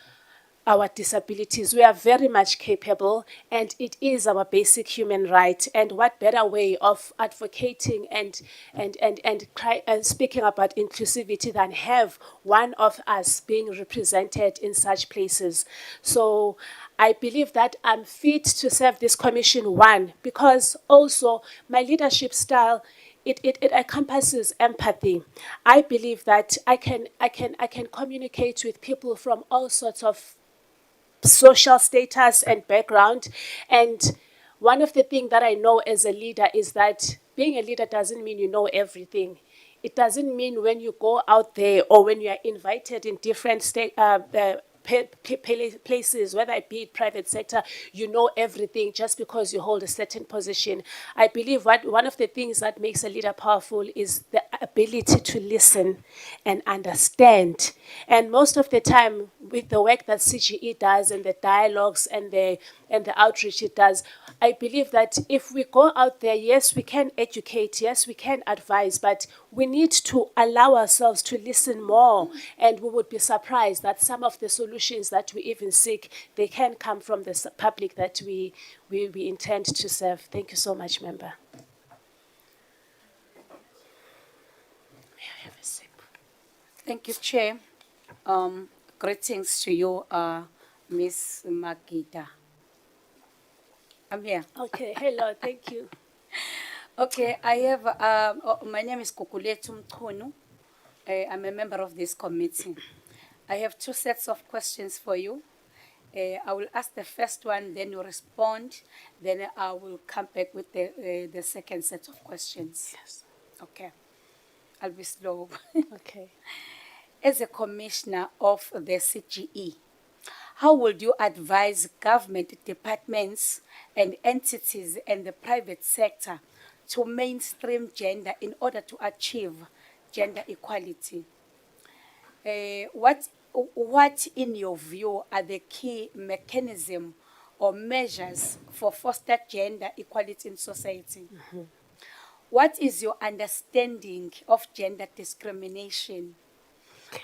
our disabilities. We are very much capable, and it is our basic human right. And what better way of advocating and speaking about inclusivity than have one of us being represented in such places? So I believe that I'm fit to serve this commission, one, because also my leadership style, it encompasses empathy. I believe that I can communicate with people from all sorts of social status and background. And one of the things that I know as a leader is that being a leader doesn't mean you know everything. It doesn't mean when you go out there or when you are invited in different places, whether it be private sector, you know everything just because you hold a certain position. I believe one of the things that makes a leader powerful is the ability to listen and understand. And most of the time, with the work that CGE does and the dialogues and the outreach it does, I believe that if we go out there, yes, we can educate, yes, we can advise, but we need to allow ourselves to listen more. And we would be surprised that some of the solutions that we even seek, they can come from the public that we intend to serve. Thank you so much, member. May I have a sip? Thank you, Chair. Greetings to you, Miss Makita. I'm here. Okay, hello, thank you. Okay, I have, my name is Kukuletu Mchunu. I'm a member of this committee. I have two sets of questions for you. I will ask the first one, then you respond, then I will come back with the second set of questions. Yes. Okay. I'll be slow. Okay. As a commissioner of the CGE, how would you advise government departments and entities and the private sector to mainstream gender in order to achieve gender equality? What, in your view, are the key mechanisms or measures for foster gender equality in society? Mm-hmm. What is your understanding of gender discrimination?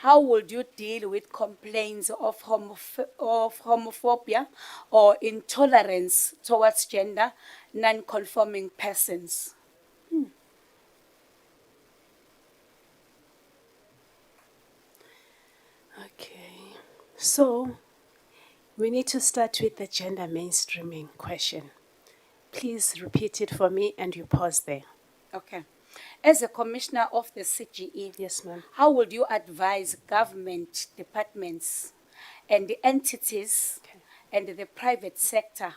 How would you deal with complaints of homophobia or intolerance towards gender non-conforming persons? Okay, so we need to start with the gender mainstreaming question. Please repeat it for me and you pause there. Okay. As a commissioner of the CGE, Yes, ma'am. how would you advise government departments and the entities and the private sector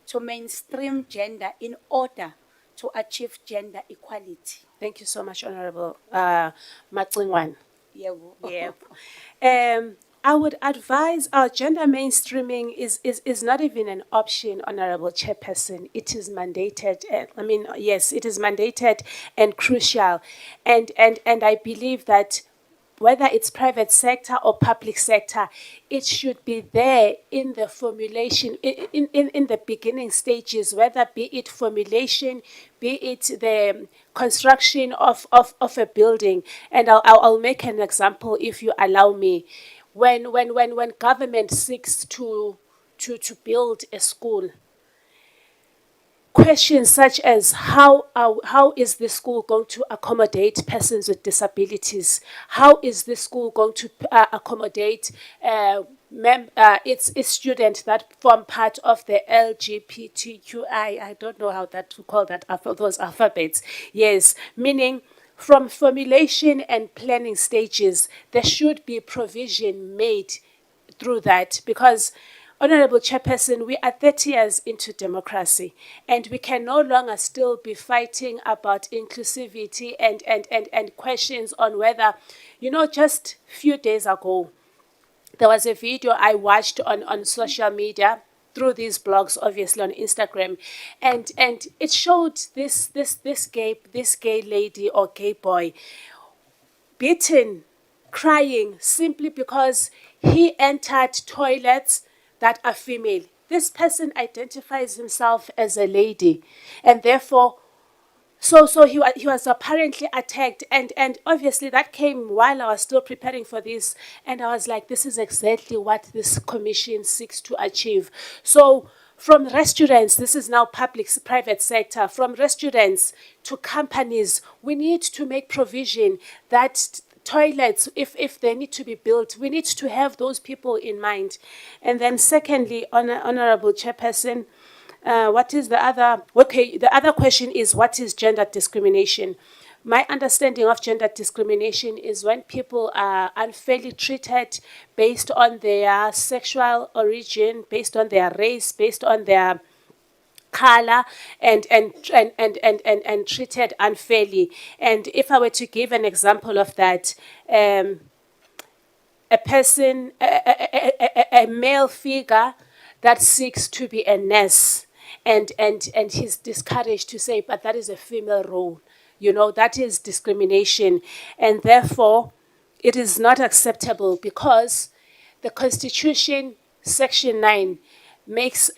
to mainstream gender in order to achieve gender equality? Thank you so much, Honorable Matlingwan. Yebo. Yeah. I would advise our gender mainstreaming is not even an option, Honorable Chairperson. It is mandated. Yes, it is mandated and crucial. And I believe that whether it's private sector or public sector, it should be there in the formulation, in the beginning stages, whether be it formulation, be it the construction of a building. And I'll make an example if you allow me. When government seeks to build a school, questions such as how is this school going to accommodate persons with disabilities? How is this school going to accommodate its students that form part of the LGBTQI? I don't know how to call that those alphabets. Yes, meaning from formulation and planning stages, there should be provision made through that because, Honorable Chairperson, we are 30 years into democracy and we can no longer still be fighting about inclusivity and questions on whether, just a few days ago, there was a video I watched on social media through these blogs, obviously on Instagram, and it showed this gay lady or gay boy beaten, crying simply because he entered toilets that are female. This person identifies himself as a lady, and therefore, so he was apparently attacked, and obviously that came while I was still preparing for this, and I was like, this is exactly what this commission seeks to achieve. So from restaurants, this is now private sector, from restaurants to companies, we need to make provision that toilets, if they need to be built, we need to have those people in mind. And then secondly, Honorable Chairperson, what is the other? Okay, the other question is, what is gender discrimination? My understanding of gender discrimination is when people are unfairly treated based on their sexual origin, based on their race, based on their color, and treated unfairly. And if I were to give an example of that, a person, a male figure that seeks to be a nurse, and he's discouraged to say, but that is a female role. that is discrimination. And therefore, it is not acceptable because the Constitution, Section 9, makes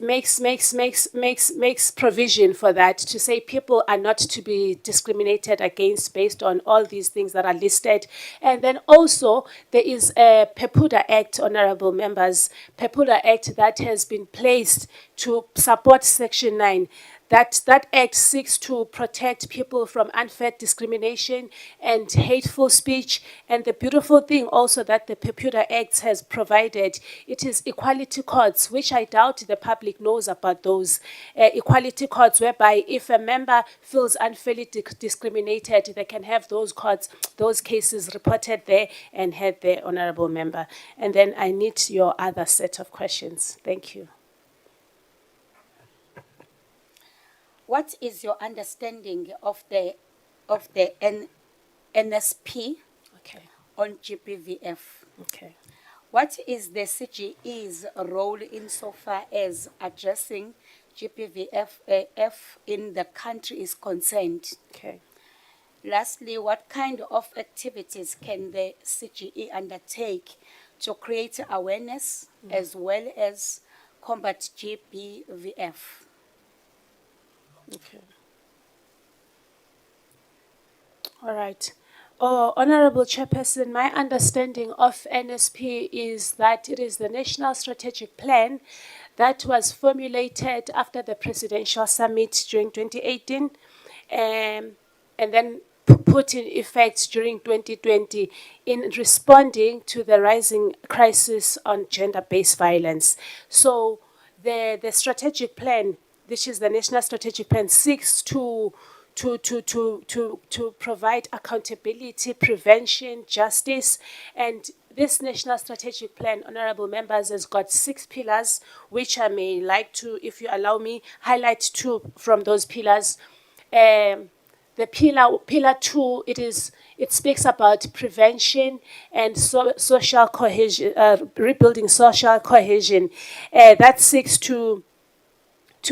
provision for that, to say people are not to be discriminated against based on all these things that are listed. And then also there is a Pepuda Act, honorable members, Pepuda Act that has been placed to support Section 9. That act seeks to protect people from unfair discrimination and hateful speech. And the beautiful thing also that the Pepuda Act has provided, it is equality courts, which I doubt the public knows about those. Equality courts whereby if a member feels unfairly discriminated, they can have those courts, those cases reported there and heard there, honorable member. And then I need your other set of questions. Thank you. What is your understanding of the NSP Okay. on GBVF? Okay. What is the CGE's role insofar as addressing GBVF in the country is concerned? Okay. Lastly, what kind of activities can the CGE undertake to create awareness as well as combat GBVF? Okay. All right. Oh, Honorable Chairperson, my understanding of NSP is that it is the National Strategic Plan that was formulated after the Presidential Summit during 2018 and then put in effect during 2020 in responding to the rising crisis on gender-based violence. So the strategic plan, which is the National Strategic Plan, seeks to provide accountability, prevention, justice, and this National Strategic Plan, honorable members, has got 6 pillars, which I may like to, if you allow me, highlight 2 from those pillars. The pillar 2, it speaks about prevention and social cohesion, rebuilding social cohesion. That seeks to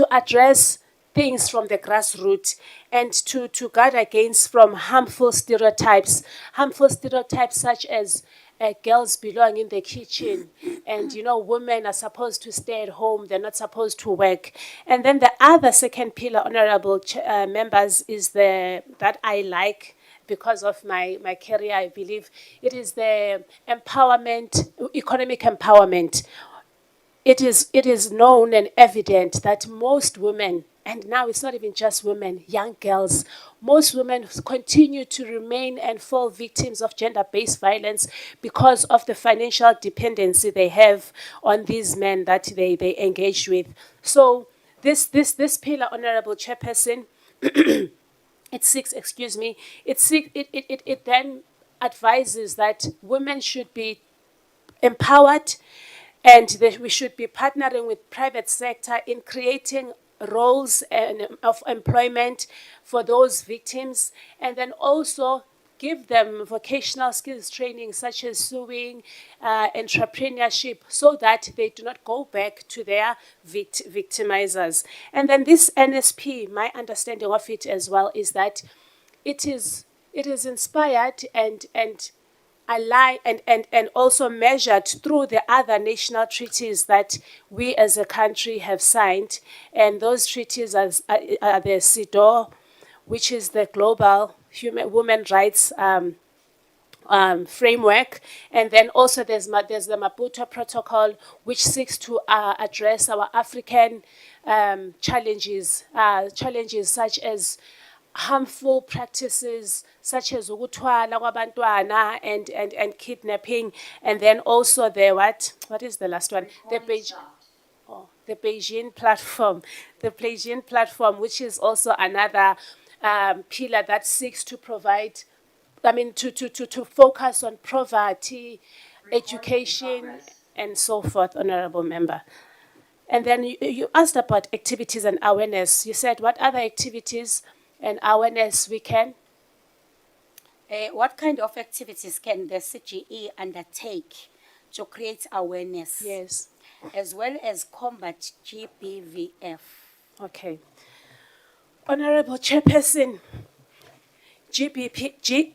address things from the grassroots and to guard against from harmful stereotypes such as girls belong in the kitchen and women are supposed to stay at home, they're not supposed to work. And then the other second pillar, honorable members, is that I like because of my career, I believe. It is the empowerment, economic empowerment. It is known and evident that most women, and now it's not even just women, young girls, most women continue to remain and fall victims of gender-based violence because of the financial dependency they have on these men that they engage with. So this pillar, honorable chairperson, it then advises that women should be empowered and that we should be partnering with private sector in creating roles of employment for those victims, and then also give them vocational skills training such as sewing, entrepreneurship, so that they do not go back to their victimizers. And then this NSP, my understanding of it as well is that it is inspired and also measured through the other national treaties that we as a country have signed. And those treaties are the CEDAW, which is the Global Women Rights framework. And then also there's the Maputo Protocol, which seeks to address our African challenges such as harmful practices such as ukuthwala kwabantwana and kidnapping. And then also what is the last one? The Beijing platform. The Beijing platform, which is also another pillar that seeks to provide, to focus on poverty, education, and so forth, honorable member. And then you asked about activities and awareness. You said what other activities and awareness we can? What kind of activities can the CGE undertake to create awareness? Yes. As well as combat GBVF? Okay. Honorable Chairperson, GBVF,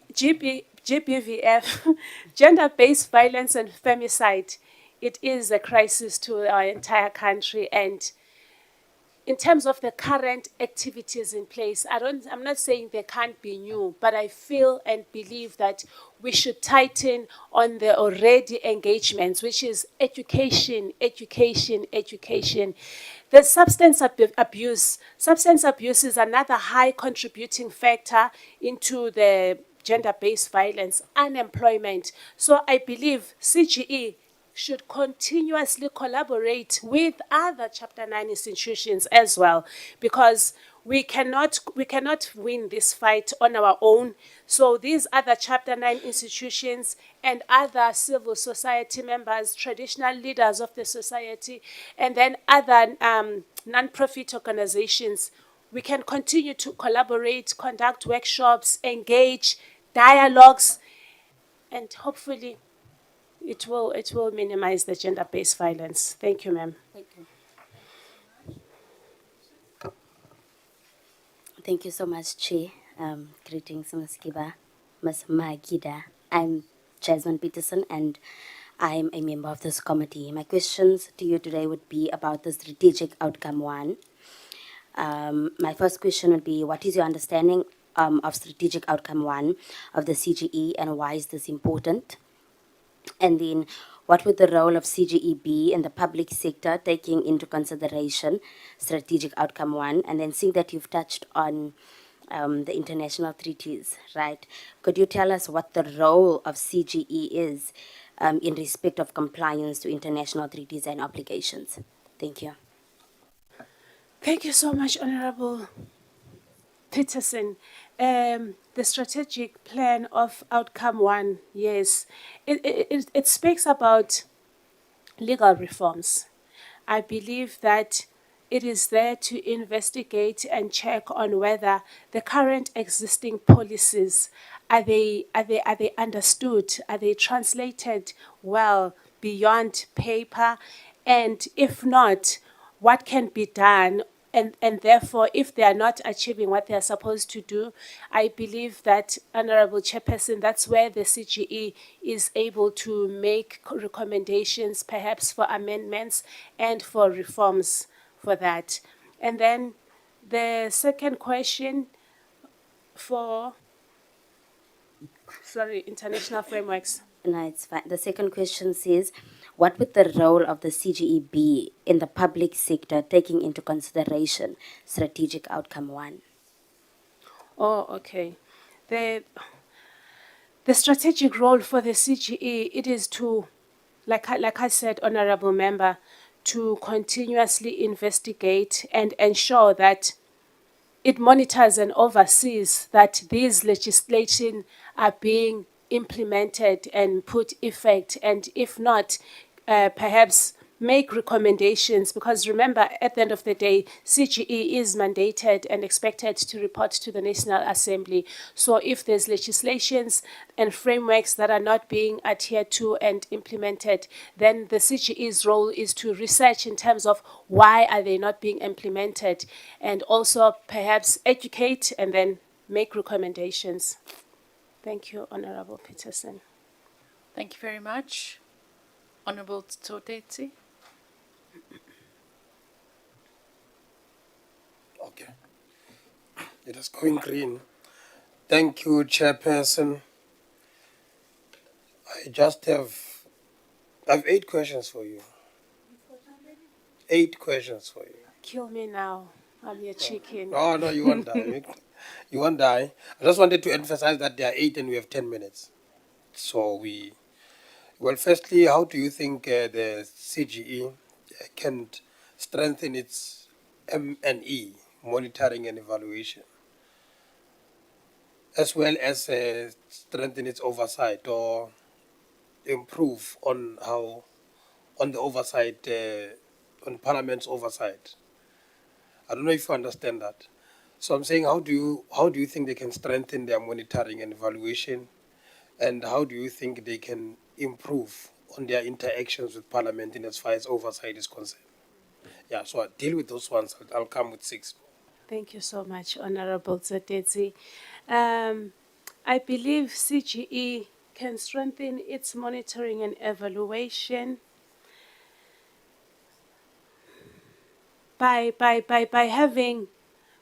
gender-based violence and femicide, it is a crisis to our entire country. And in terms of the current activities in place, I'm not saying they can't be new, but I feel and believe that we should tighten on the already engagements, which is education, education, education. The substance abuse is another high contributing factor into the gender-based violence, unemployment. So I believe CGE should continuously collaborate with other Chapter 9 institutions as well, because we cannot win this fight on our own. So these other Chapter 9 institutions and other civil society members, traditional leaders of the society, and then other non-profit organizations, we can continue to collaborate, conduct workshops, engage, dialogues, and hopefully it will minimize the gender-based violence. Thank you, ma'am. Thank you. Thank you so much, Chair. Greetings, Ms. Kiba, Ms. Magida. I'm Jasmine Peterson, and I'm a member of this committee. My questions to you today would be about the strategic outcome one. My first question would be, what is your understanding of strategic outcome one of the CGE, and why is this important? And then, what would the role of CGE be in the public sector, taking into consideration strategic outcome one? And then, seeing that you've touched on the international treaties, right? Could you tell us what the role of CGE is in respect of compliance to international treaties and obligations? Thank you. Thank you so much, Honorable Peterson. The strategic plan of outcome one, yes, it speaks about legal reforms. I believe that it is there to investigate and check on whether the current existing policies are they understood, are they translated well beyond paper, and if not, what can be done. And therefore, if they are not achieving what they are supposed to do, I believe that, Honorable Chairperson, that's where the CGE is able to make recommendations, perhaps for amendments and for reforms for that. And then the second question for, international frameworks. No, it's fine. The second question says, what would the role of the CGE be in the public sector, taking into consideration strategic outcome one? Oh, okay. The strategic role for the CGE, it is to, like I said, Honorable Member, to continuously investigate and ensure that it monitors and oversees that these legislation are being implemented and put effect, and if not, perhaps make recommendations, because remember, at the end of the day, CGE is mandated and expected to report to the National Assembly. So if there's legislations and frameworks that are not being adhered to and implemented, then the CGE's role is to research in terms of why are they not being implemented, and also perhaps educate and then make recommendations. Thank you, Honorable Peterson. Thank you very much. Honorable Tsotetsi. Okay. It is going green. Thank you, Chairperson. I have 8 questions for you. 8 questions for you. Kill me now. I'm your chicken. Oh, no, you won't die. You won't die. I just wanted to emphasize that there are 8 and we have 10 minutes. So firstly, how do you think the CGE can strengthen its M&E, monitoring and evaluation, as well as strengthen its oversight or improve on the oversight, on Parliament's oversight? I don't know if you understand that. So I'm saying, how do you think they can strengthen their monitoring and evaluation, and how do you think they can improve on their interactions with Parliament in as far as oversight is concerned? Yeah, so I'll deal with those ones. I'll come with 6. Thank you so much, Honorable Tsotetsi. I believe CGE can strengthen its monitoring and evaluation by having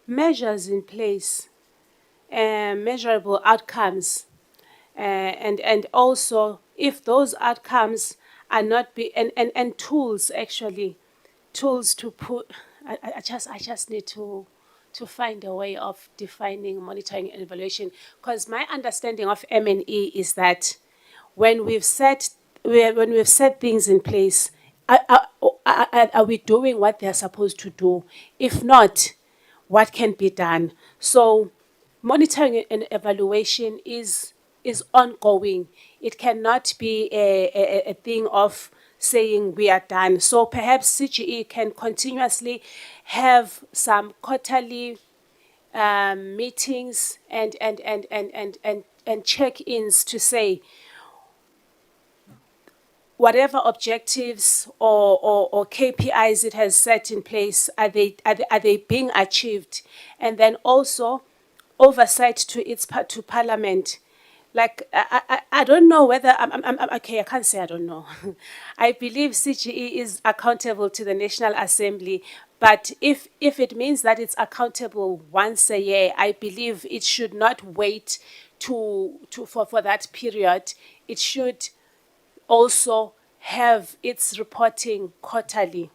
measures in place, measurable outcomes, and also if those outcomes are not be and tools actually, tools to put. I just need to find a way of defining monitoring and evaluation, because my understanding of M&E is that when when we've set things in place, are we doing what they're supposed to do? If not, what can be done? So monitoring and evaluation is ongoing. It cannot be a thing of saying we are done. So perhaps CGE can continuously have some quarterly meetings and check-ins to say whatever objectives or KPIs it has set in place, are they being achieved? And then also oversight to to Parliament. Like I don't know whether I'm okay. I can't say I don't know. I believe CGE is accountable to the National Assembly, but if it means that it's accountable once a year, I believe it should not wait for that period. It should also have its reporting quarterly.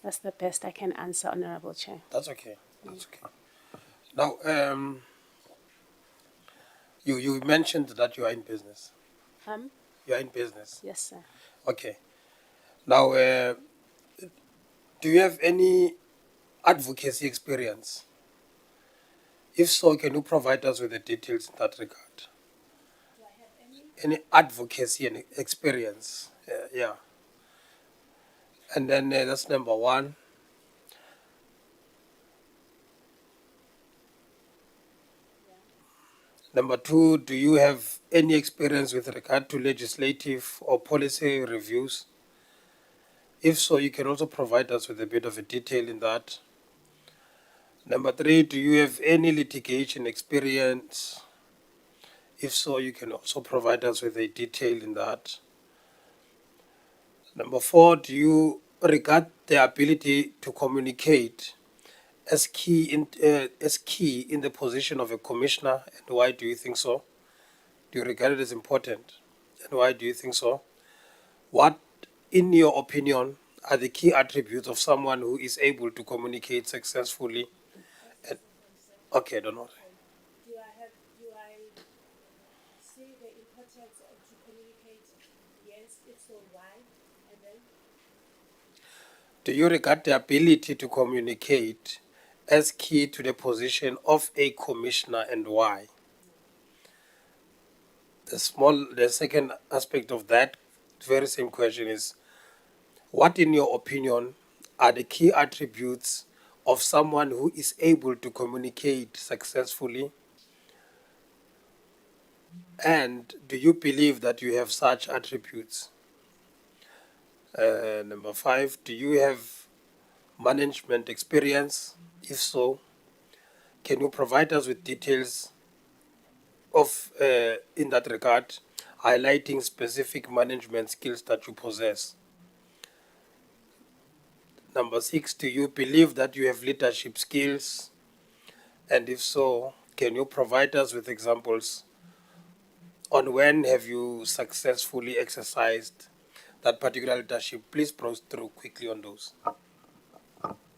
That's the best I can answer, Honorable Chair. That's okay. That's okay. Now, you mentioned that you are in business. You are in business. Yes, sir. Okay. Now, do you have any advocacy experience? If so, can you provide us with the details in that regard? Do I have Any advocacy and experience? Yeah. And then that's number one. Number two, do you have any experience with regard to legislative or policy reviews? If so, you can also provide us with a bit of a detail in that. Number three, do you have any litigation experience? If so, you can also provide us with a detail in that. Number four, do you regard the ability to communicate as key in the position of a commissioner, and why do you think so? Do you regard it as important, and why do you think so? What, in your opinion, are the key attributes of someone who is able to communicate successfully? And, okay, don't know. Do I see the importance to communicate? Yes, if so, why? And then Do you regard the ability to communicate as key to the position of a commissioner, and why? The second aspect of that very same question is, what, in your opinion, are the key attributes of someone who is able to communicate successfully? And do you believe that you have such attributes? Number five, do you have management experience? If so, can you provide us with details of, in that regard, highlighting specific management skills that you possess? Number six, do you believe that you have leadership skills? And if so, can you provide us with examples on when have you successfully exercised that particular leadership? Please browse through quickly on those.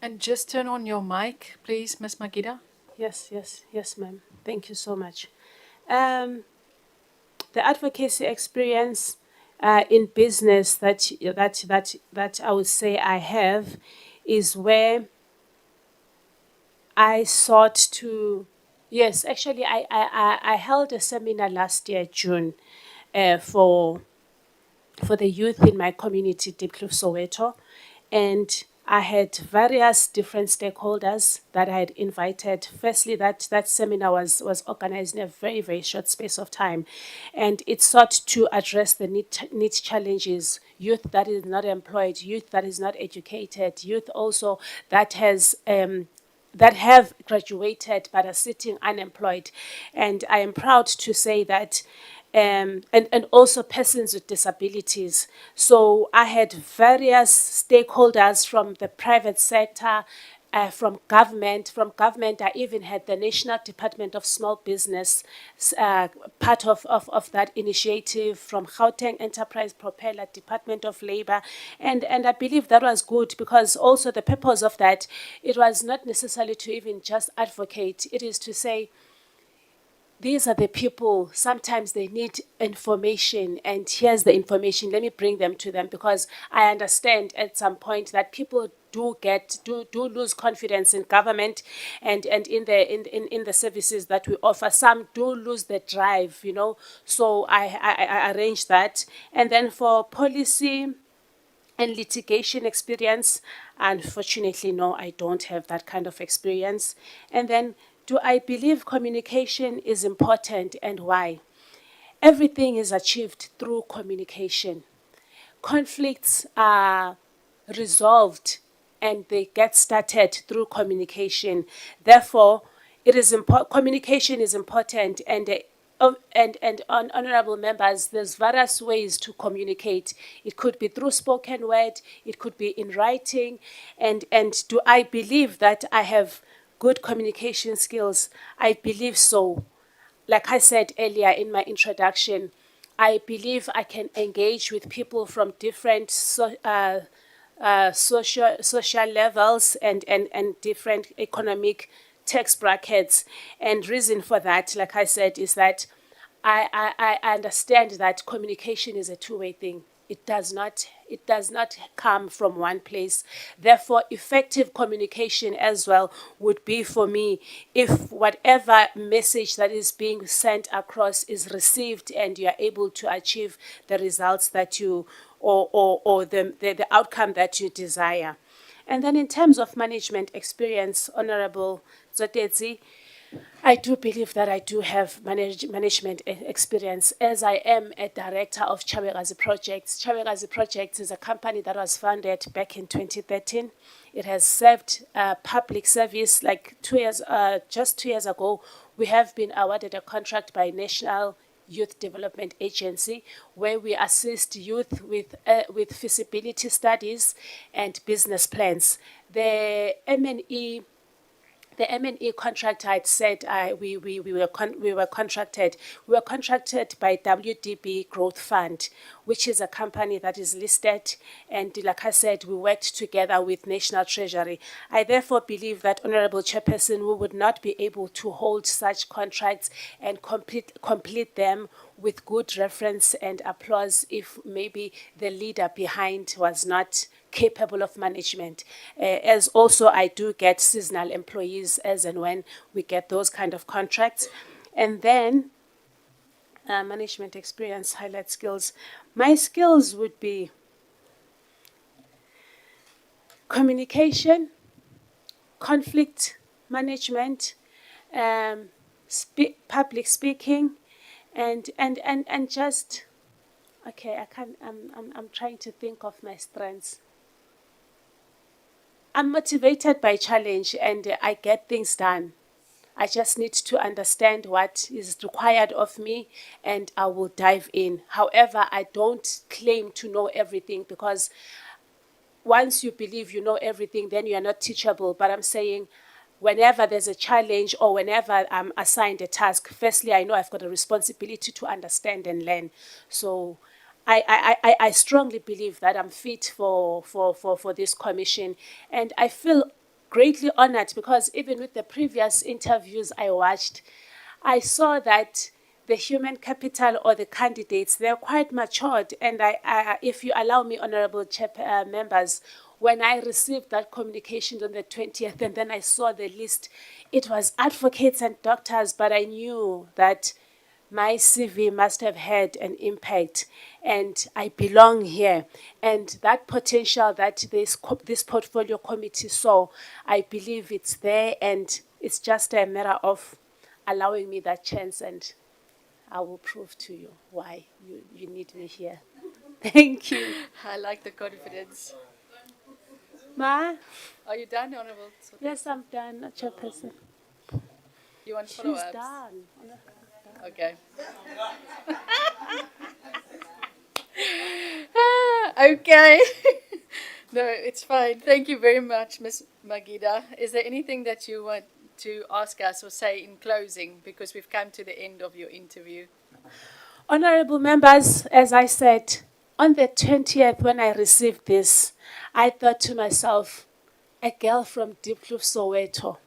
And just turn on your mic, please, Ms. Magida. yes, ma'am. Thank you so much. The advocacy experience in business that I would say I have is where I sought to. Yes, actually, I held a seminar last year, June, for the youth in my community, Diepkloof, Soweto, and I had various different stakeholders that I had invited. Firstly, that seminar was organized in a very, very short space of time, and it sought to address the needs challenges: youth that is not employed, youth that is not educated, youth also that has that have graduated but are sitting unemployed. And I am proud to say that, and also persons with disabilities. So I had various stakeholders from the private sector, from government. From government, I even had the National Department of Small Business, part of that initiative, from Gauteng Enterprise Propeller, Department of Labor. And I believe that was good, because also the purpose of that, it was not necessarily to even just advocate. It is to say, these are the people, sometimes they need information, and here's the information, let me bring them to them, because I understand at some point that people do lose confidence in government and in the services that we offer. Some do lose the drive, so I arrange that. And then for policy and litigation experience, unfortunately, no, I don't have that kind of experience. And then, do I believe communication is important, and why? Everything is achieved through communication. Conflicts are resolved and they get started through communication. Therefore, communication is important, and honorable members, there's various ways to communicate. It could be through spoken word, it could be in writing, and do I believe that I have good communication skills? I believe so. Like I said earlier in my introduction, I believe I can engage with people from different social levels and different economic tax brackets. And reason for that, like I said, is that I understand that communication is a two-way thing. It does not come from one place. Therefore, effective communication as well would be, for me, if whatever message that is being sent across is received and you are able to achieve the results that you, or the outcome that you desire. And then in terms of management experience, Honorable Zotetsi, I do believe that I do have management experience, as I am a director of Chabekazi Projects. Chabekazi Projects is a company that was founded back in 2013. It has served public service like just 2 years ago. We have been awarded a contract by National Youth Development Agency, where we assist youth with feasibility studies and business plans. The M&E contract, I'd said, we were contracted. We were contracted by WDB Growth Fund, which is a company that is listed. And like I said, we worked together with National Treasury. I therefore believe that, Honorable Chairperson, we would not be able to hold such contracts and complete them with good reference and applause if maybe the leader behind was not capable of management. As also I do get seasonal employees as and when we get those kind of contracts. And then management experience, highlight skills. My skills would be communication, conflict management, public speaking, and just, okay, I'm trying to think of my strengths. I'm motivated by challenge and I get things done. I just need to understand what is required of me and I will dive in. However, I don't claim to know everything, because once you believe you know everything, then you are not teachable. But I'm saying, whenever there's a challenge or whenever I'm assigned a task, firstly, I know I've got a responsibility to understand and learn. So I strongly believe that I'm fit for this commission. And I feel greatly honored, because even with the previous interviews I watched, I saw that the human capital or the candidates, they're quite matured. And if you allow me, honorable members, when I received that communication on the 20th, and then I saw the list, it was advocates and doctors, but I knew that my CV must have had an impact and I belong here. And that potential that this portfolio committee saw, I believe it's there, and it's just a matter of allowing me that chance, and I will prove to you why you need me here. Thank you. I like the confidence. Ma? Are you done, Honourable? Yes, I'm done, Chairperson. You want She's follow-ups? done. Okay. Okay. No, it's fine. Thank you very much, Ms. Magida. Is there anything that you want to ask us or say in closing? Because we've come to the end of your interview. Honorable members, as I said, on the 20th when I received this, I thought to myself, a girl from Diepkloof, Soweto.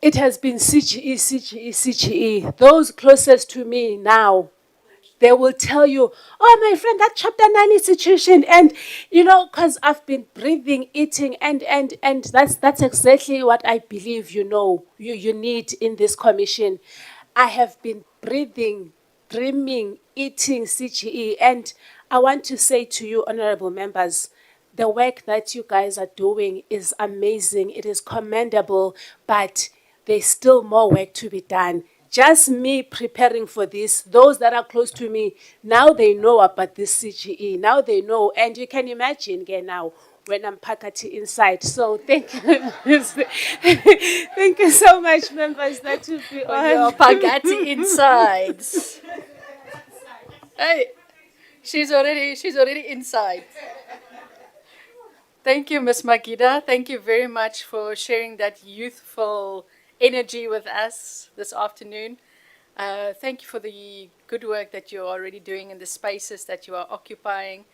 It has been CGE, CGE, CGE. Those closest to me now, they will tell you, oh, my friend, that chapter 9 institution. And, you know, because I've been breathing, eating, and that's exactly what I believe, you know, you need in this commission. I have been breathing, dreaming, eating CGE. And I want to say to you, honorable members, the work that you guys are doing is amazing. It is commendable, but there's still more work to be done. Just me preparing for this, those that are close to me, now they know about this CGE. Now they know. And you can imagine again now when I'm Pakati inside. So thank you. Thank you so much, members. That will be When you're all. Pagati insides. Hey, she's already inside. Thank you, Ms. Magida. Thank you very much for sharing that youthful energy with us this afternoon. Thank you for the good work that you're already doing in the spaces that you are occupying.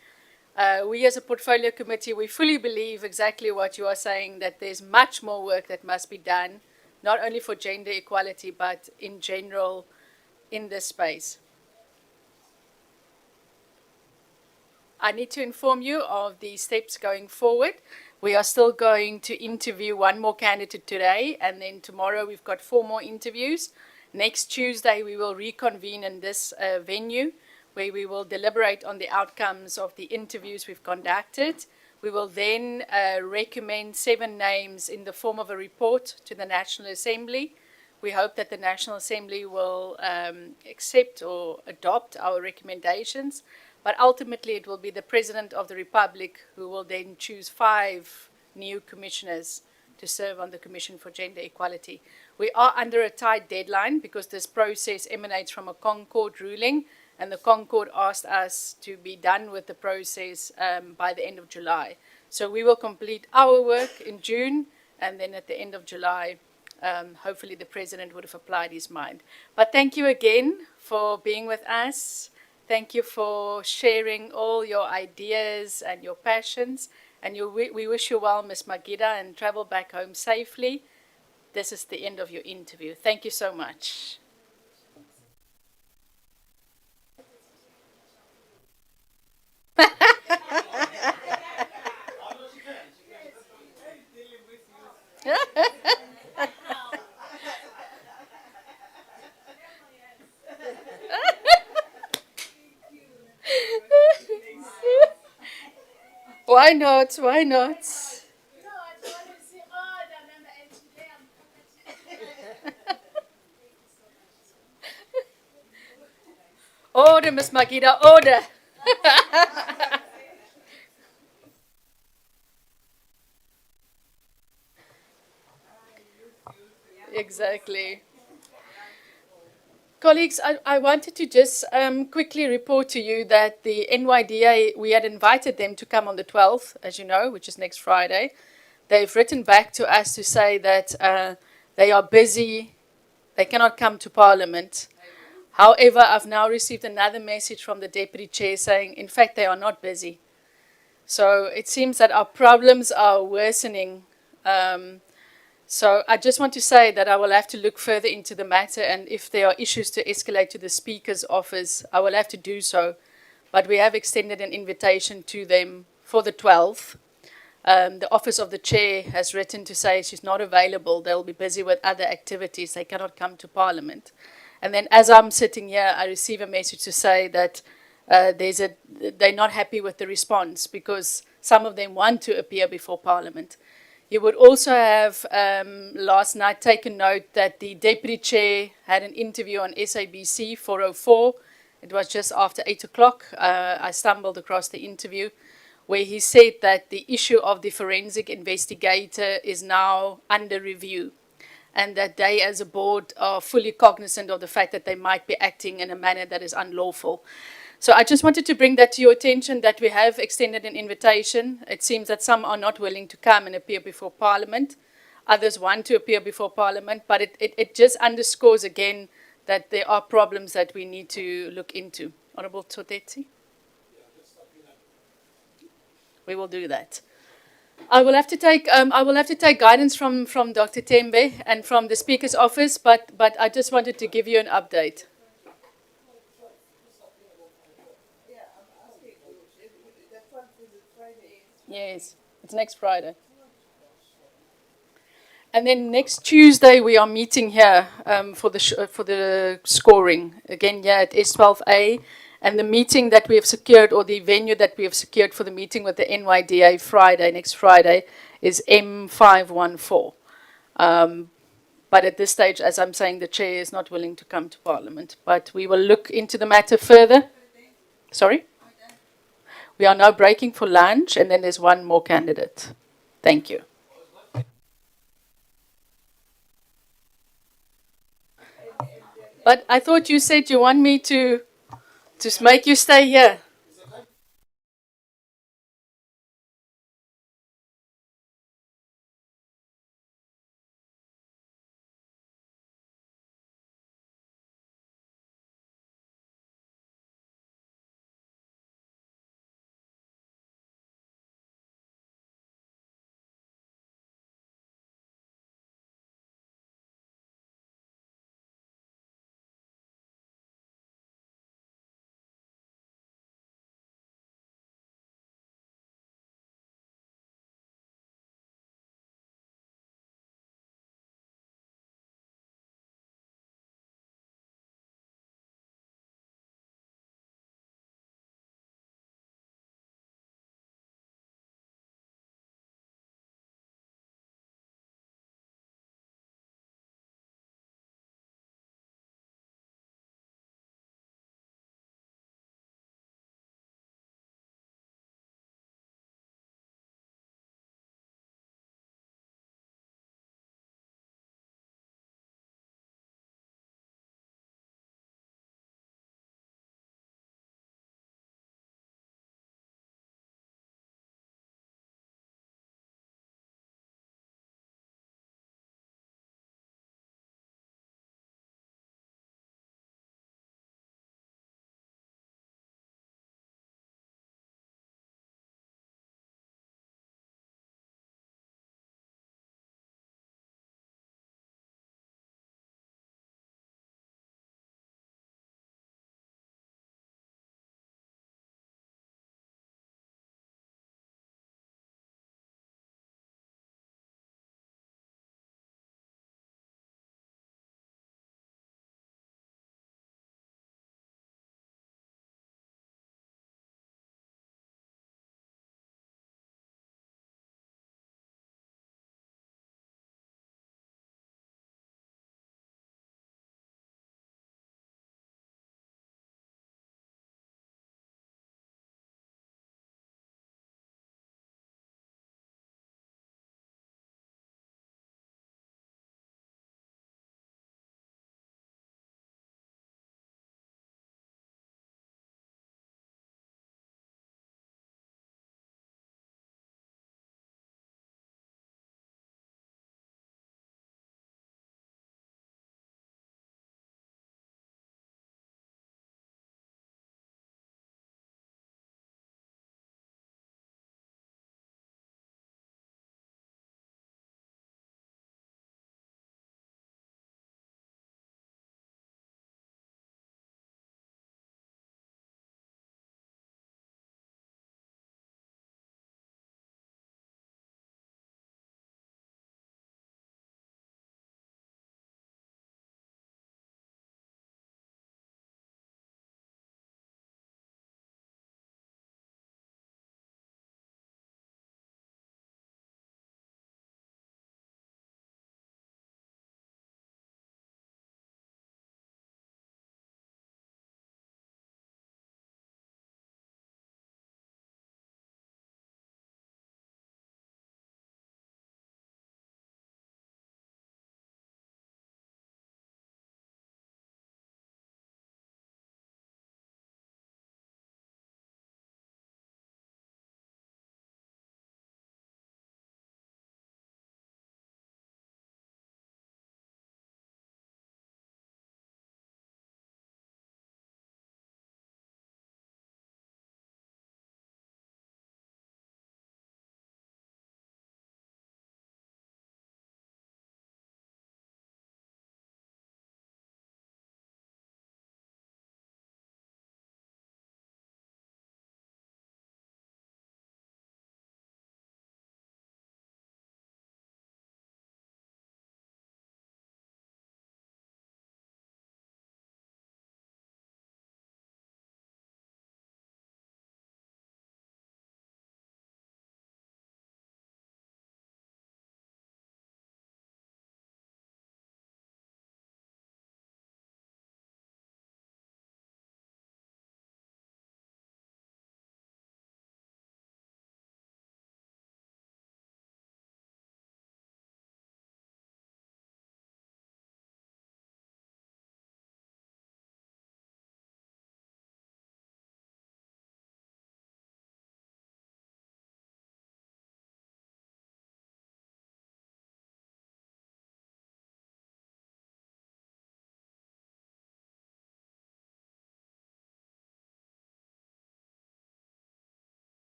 We as a portfolio committee, we fully believe exactly what you are saying, that there's much more work that must be done, not only for gender equality, but in general in this space. I need to inform you of the steps going forward. We are still going to interview one more candidate today, and then tomorrow we've got 4 more interviews. Next Tuesday, we will reconvene in this venue, where we will deliberate on the outcomes of the interviews we've conducted. We will then recommend 7 names in the form of a report to the National Assembly. We hope that the National Assembly will accept or adopt our recommendations. But ultimately, it will be the President of the Republic who will then choose 5 new commissioners to serve on the Commission for Gender Equality. We are under a tight deadline because this process emanates from a Concord ruling, and the Concord asked us to be done with the process by the end of July. So we will complete our work in June, and then at the end of July, hopefully the President would have applied his mind. But thank you again for being with us. Thank you for sharing all your ideas and your passions. And we wish you well, Ms. Magida, and travel back home safely. This is the end of your interview. Thank you so much. Why not? Why not? Order, Miss Magida, order. Exactly. Colleagues, I wanted to just quickly report to you that the NYDA, we had invited them to come on the 12th, as you know, which is next Friday. They've written back to us to say that they are busy, they cannot come to Parliament. However, I've now received another message from the Deputy Chair saying, in fact, they are not busy. So it seems that our problems are worsening. So I just want to say that I will have to look further into the matter, and if there are issues to escalate to the Speaker's office, I will have to do so. But we have extended an invitation to them for the 12th. The Office of the Chair has written to say she's not available. They'll be busy with other activities. They cannot come to Parliament. And then as I'm sitting here, I receive a message to say that they're not happy with the response because some of them want to appear before Parliament. You would also have last night taken note that the Deputy Chair had an interview on SABC 404. It was just after 8 o'clock. I stumbled across the interview where he said that the issue of the forensic investigator is now under review, and that they as a board are fully cognizant of the fact that they might be acting in a manner that is unlawful. So I just wanted to bring that to your attention, that we have extended an invitation. It seems that some are not willing to come and appear before Parliament. Others want to appear before Parliament, but it just underscores again that there are problems that we need to look into. Honourable Tsotetsi? We will do that. I will have to take guidance from Dr. Tembe and from the Speaker's office, but I just wanted to give you an update. Yes, it's next Friday. And then next Tuesday we are meeting here for the scoring again here at S12A, and the meeting that we have secured, or the venue that we have secured for the meeting with the NYDA next Friday, is M514. But at this stage, as I'm saying, the chair is not willing to come to Parliament. But we will look into the matter further. Sorry? We are now breaking for lunch, and then there's one more candidate. Thank you. But I thought you said you want me to make you stay here.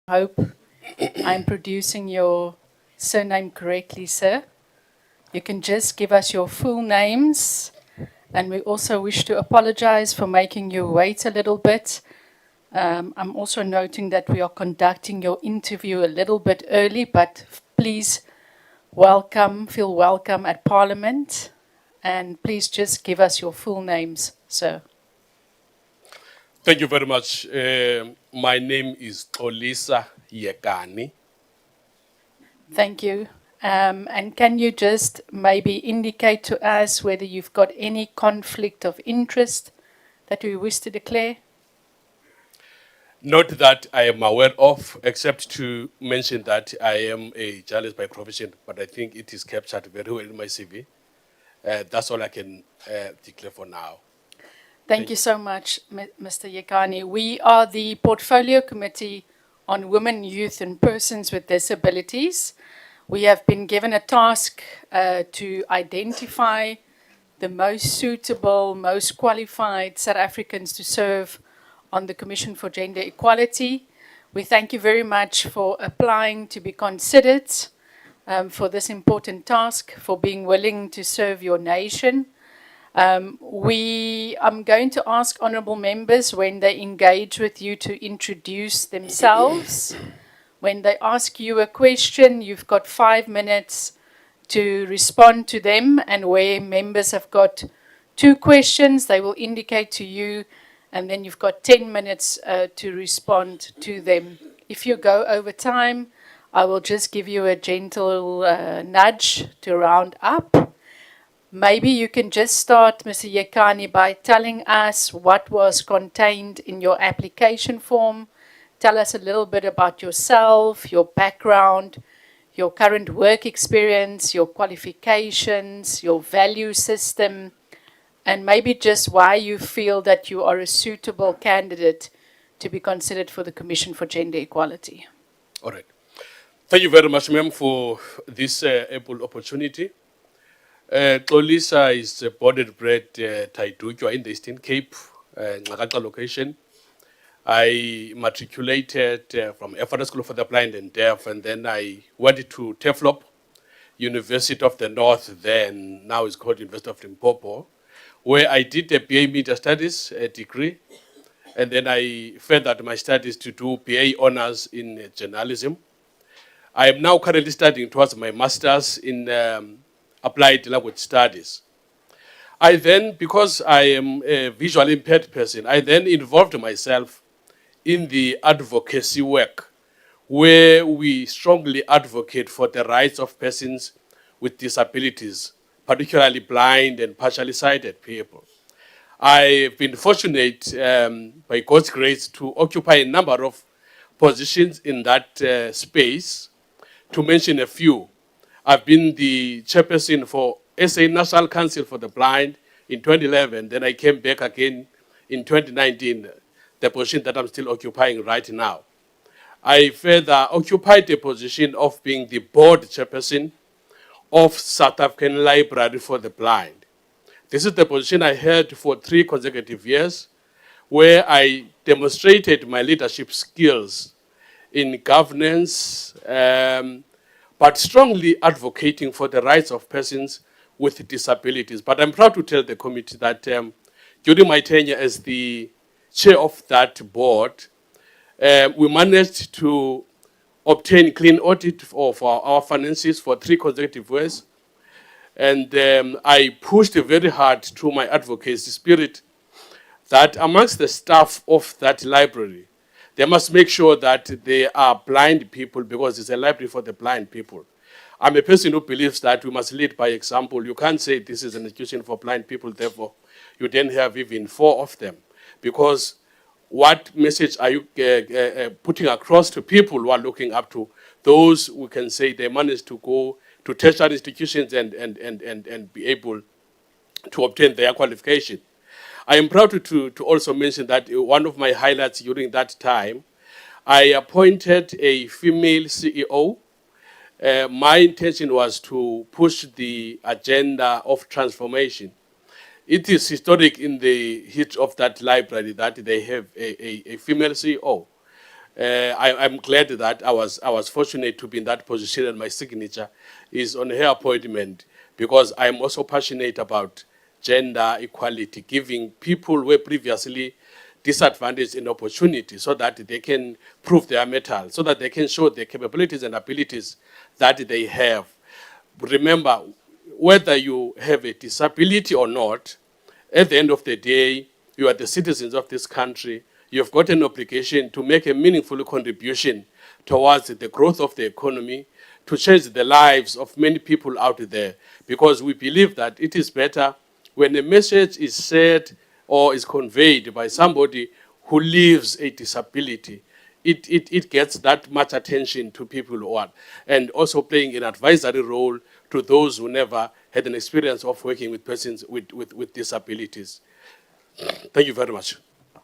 Hope I'm producing your surname correctly, sir. You can just give us your full names. And we also wish to apologize for making you wait a little bit. I'm also noting that we are conducting your interview a little bit early, but please feel welcome at Parliament. And please just give us your full names, sir. Thank you very much. My name is Olisa Yekani. Thank you. And can you just maybe indicate to us whether you've got any conflict of interest that we wish to declare? Not that I am aware of, except to mention that I am a journalist by profession, but I think it is captured very well in my CV. That's all I can declare for now. Thank you so much, Mr. Yekani. We are the Portfolio Committee on Women, Youth and Persons with Disabilities. We have been given a task to identify the most suitable, most qualified South Africans to serve on the Commission for Gender Equality. We thank you very much for applying to be considered for this important task, for being willing to serve your nation. I'm going to ask honourable members when they engage with you to introduce themselves. When they ask you a question, you've got 5 minutes to respond to them, and where members have got 2 questions, they will indicate to you, and then you've got 10 minutes to respond to them. If you go over time, I will just give you a gentle nudge to round up. Maybe you can just start, Mr. Yekani, by telling us what was contained in your application form. Tell us a little bit about yourself, your background, your current work experience, your qualifications, your value system, and maybe just why you feel that you are a suitable candidate to be considered for the Commission for Gender Equality. All right. Thank you very much, ma'am, for this ample opportunity. Xolisa is born and bred Taidukwa in the Eastern Cape, Ngakata location. I matriculated from Efforter School for the Blind and Deaf, and then I went to Teflop, University of the North, then now it's called University of Limpopo, where I did a BA Media Studies degree, and then I furthered my studies to do BA Honors in Journalism. I am now currently studying towards my Master's in Applied Language Studies. I then, because I am a visually impaired person, I then involved myself in the advocacy work, where we strongly advocate for the rights of persons with disabilities, particularly blind and partially sighted people. I've been fortunate, by God's grace, to occupy a number of positions in that space. To mention a few, I've been the chairperson for SA National Council for the Blind in 2011. Then I came back again in 2019, the position that I'm still occupying right now. I further occupied the position of being the board chairperson of South African Library for the Blind. This is the position I held for 3 consecutive years, where I demonstrated my leadership skills in governance, but strongly advocating for the rights of persons with disabilities. But I'm proud to tell the committee that during my tenure as the chair of that board, we managed to obtain clean audit of our finances for 3 consecutive years. And I pushed very hard through my advocacy spirit that amongst the staff of that library, they must make sure that they are blind people, because it's a library for the blind people. I'm a person who believes that we must lead by example. You can't say this is an institution for blind people, therefore you then have even 4 of them. Because what message are you putting across to people who are looking up to those who can say they managed to go to tertiary institutions and be able to obtain their qualification? I am proud to also mention that one of my highlights during that time, I appointed a female CEO. My intention was to push the agenda of transformation. It is historic in the history of that library that they have a female CEO. I'm glad that I was fortunate to be in that position, and my signature is on her appointment, because I'm also passionate about gender equality, giving people who were previously disadvantaged an opportunity so that they can prove their mettle, so that they can show their capabilities and abilities that they have. Remember, whether you have a disability or not, at the end of the day, you are the citizens of this country. You've got an obligation to make a meaningful contribution towards the growth of the economy, to change the lives of many people out there, because we believe that it is better when a message is said or is conveyed by somebody who lives a disability. It gets that much attention to people who are, and also playing an advisory role to those who never had an experience of working with persons with disabilities. Thank you very much.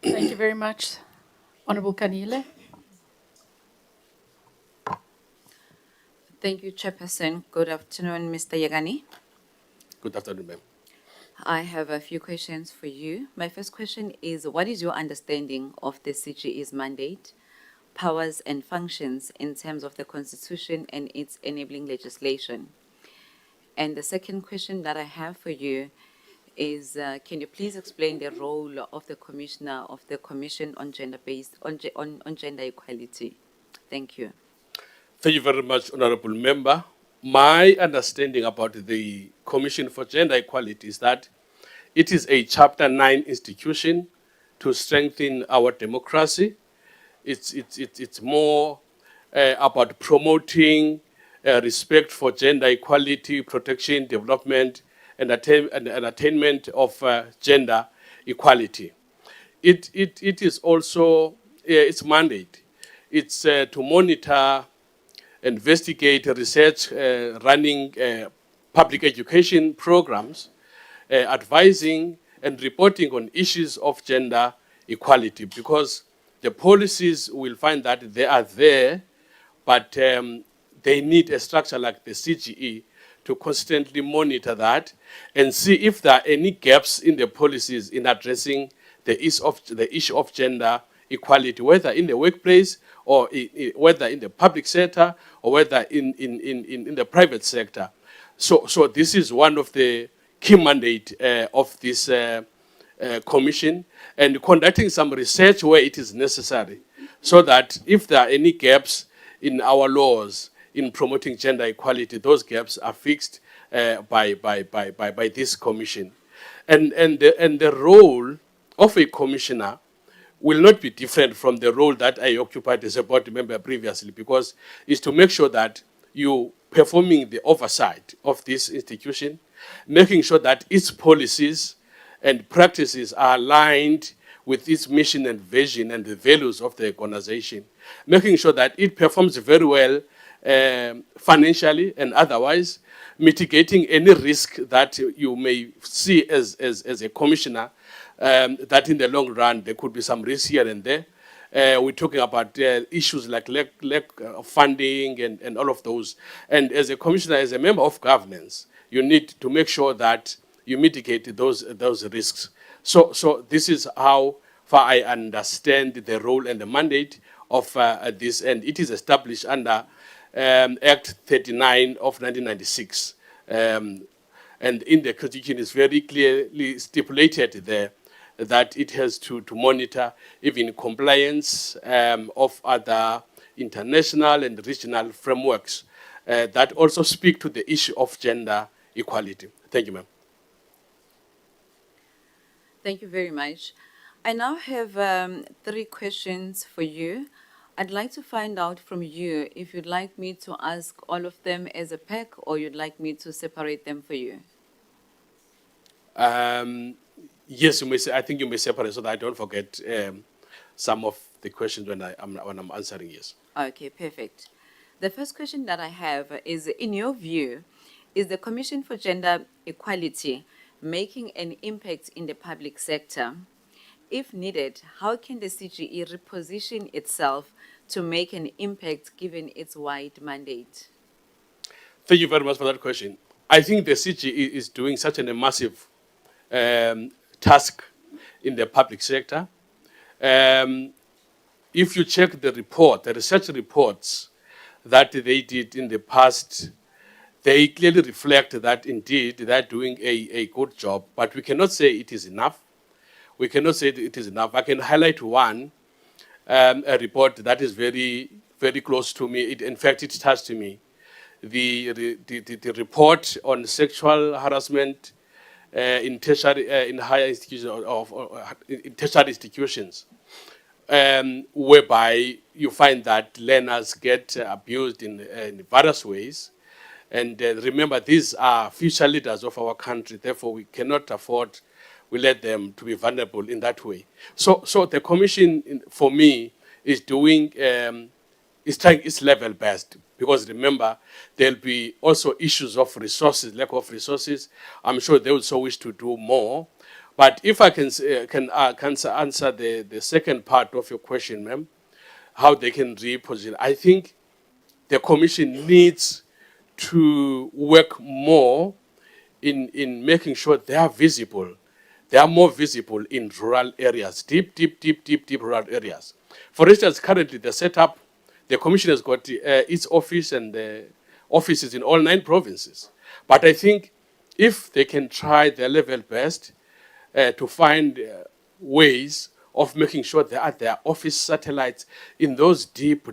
Thank you very much. Honorable Kanile. Thank you, Chairperson. Good afternoon, Mr. Yagani. Good afternoon, ma'am. I have a few questions for you. My first question is, what is your understanding of the CGE's mandate, powers and functions in terms of the Constitution and its enabling legislation? And the second question that I have for you is, can you please explain the role of the Commissioner of the Commission on on Gender Equality? Thank you. Thank you very much, Honorable Member. My understanding about the Commission for Gender Equality is that it is a Chapter 9 institution to strengthen our democracy. It's more about promoting respect for gender equality, protection, development, and attainment of gender equality. It is also its mandate. It's to monitor, investigate, research, running public education programs, advising and reporting on issues of gender equality, because the policies will find that they are there, but they need a structure like the CGE to constantly monitor that and see if there are any gaps in the policies in addressing the issue of gender equality, whether in the workplace or whether in the public sector or whether in the private sector. So this is one of the key mandate of this commission, and conducting some research where it is necessary, so that if there are any gaps in our laws in promoting gender equality, those gaps are fixed by this commission. And the role of a commissioner will not be different from the role that I occupied as a board member previously, because it's to make sure that you performing the oversight of this institution, making sure that its policies and practices are aligned with its mission and vision and the values of the organization, making sure that it performs very well financially and otherwise, mitigating any risk that you may see as a commissioner, that in the long run there could be some risk here and there. We're talking about issues like lack of funding and all of those. And as a commissioner, as a member of governance, you need to make sure that you mitigate those risks. So this is how far I understand the role and the mandate of this, and it is established under Act 39 of 1996. And in the Constitution is very clearly stipulated there that it has to monitor even compliance of other international and regional frameworks that also speak to the issue of gender equality. Thank you, ma'am. Thank you very much. I now have 3 questions for you. I'd like to find out from you if you'd like me to ask all of them as a pack, or you'd like me to separate them for you. Yes, you may say, I think you may separate so that I don't forget some of the questions when I'm answering. Yes. Okay, perfect. The first question that I have is, in your view, is the Commission for Gender Equality making an impact in the public sector? If needed, how can the CGE reposition itself to make an impact given its wide mandate? Thank you very much for that question. I think the CGE is doing such a massive task in the public sector. if you check the report, the research reports that they did in the past, they clearly reflect that indeed they're doing a good job, but we cannot say it is enough. We cannot say that it is enough. I can highlight one, a report that is very, very close to me. In fact, it touched me. The report on sexual harassment in tertiary, in higher institutions in tertiary institutions, whereby you find that learners get abused in various ways. And remember, these are future leaders of our country. Therefore, we cannot afford, we let them to be vulnerable in that way. So the commission, for me, is doing, is trying its level best. Because remember, there'll be also issues of resources, lack of resources. I'm sure they also wish to do more. But if I can answer the second part of your question, ma'am, how they can reposition, I think the commission needs to work more in making sure they are visible. They are more visible in rural areas, deep rural areas. For instance, currently the commission has got its office and the offices in all 9 provinces. But I think if they can try their level best to find ways of making sure there are their office satellites in those deep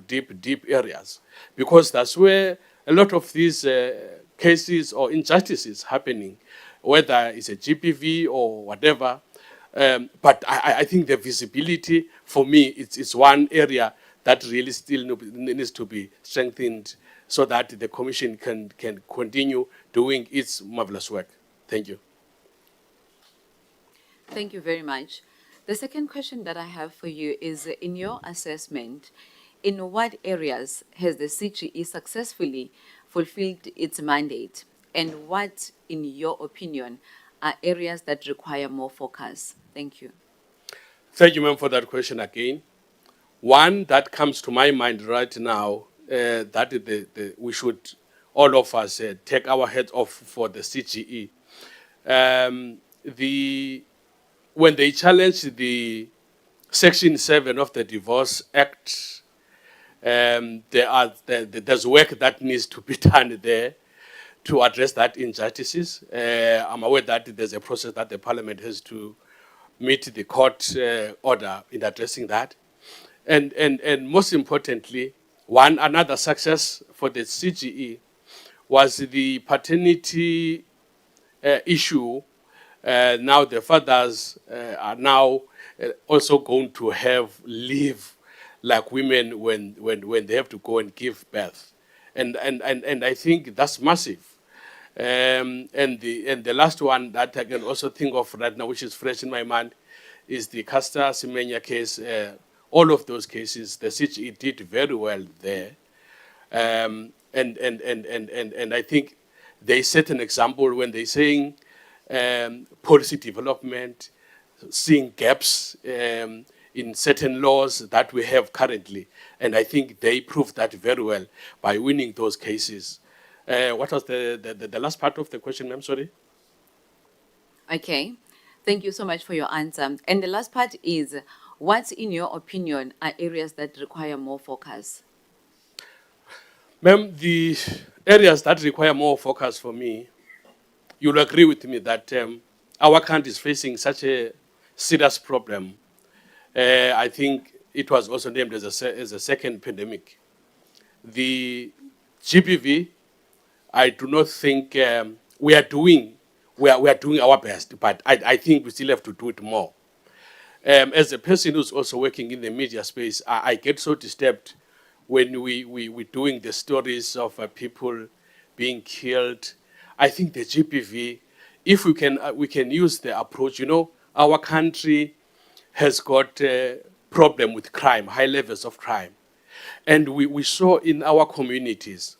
areas, because that's where a lot of these cases or injustices happening, whether it's a GPV or whatever. But I think the visibility, for me, it's one area that really still needs to be strengthened so that the commission can continue doing its marvelous work. Thank you. Thank you very much. The second question that I have for you is, in your assessment, in what areas has the CGE successfully fulfilled its mandate? And what, in your opinion, are areas that require more focus? Thank you. Thank you, ma'am, for that question again. One that comes to my mind right now, that we should, all of us, take our heads off for the CGE. When they challenged the Section 7 of the Divorce Act, there's work that needs to be done there to address that injustices. I'm aware that there's a process that the Parliament has to meet the court order in addressing that. And most importantly, another success for the CGE was the paternity issue. Now the fathers are now also going to have leave like women when they have to go and give birth. And I think that's massive. And the last one that I can also think of right now, which is fresh in my mind, is the Castor Semenya case. All of those cases, the CGE did very well there. And I think they set an example when they're saying policy development, seeing gaps in certain laws that we have currently. And I think they proved that very well by winning those cases. What was the last part of the question, ma'am? Sorry. Okay. Thank you so much for your answer. And the last part is, what, in your opinion, are areas that require more focus? Ma'am, the areas that require more focus for me, you'll agree with me that our country is facing such a serious problem. I think it was also named as a second pandemic. The GPV, I do not think we are doing our best, but I think we still have to do it more. As a person who's also working in the media space, I get so disturbed when we're doing the stories of people being killed. I think the GPV, if we can use the approach, our country has got a problem with crime, high levels of crime. And we saw in our communities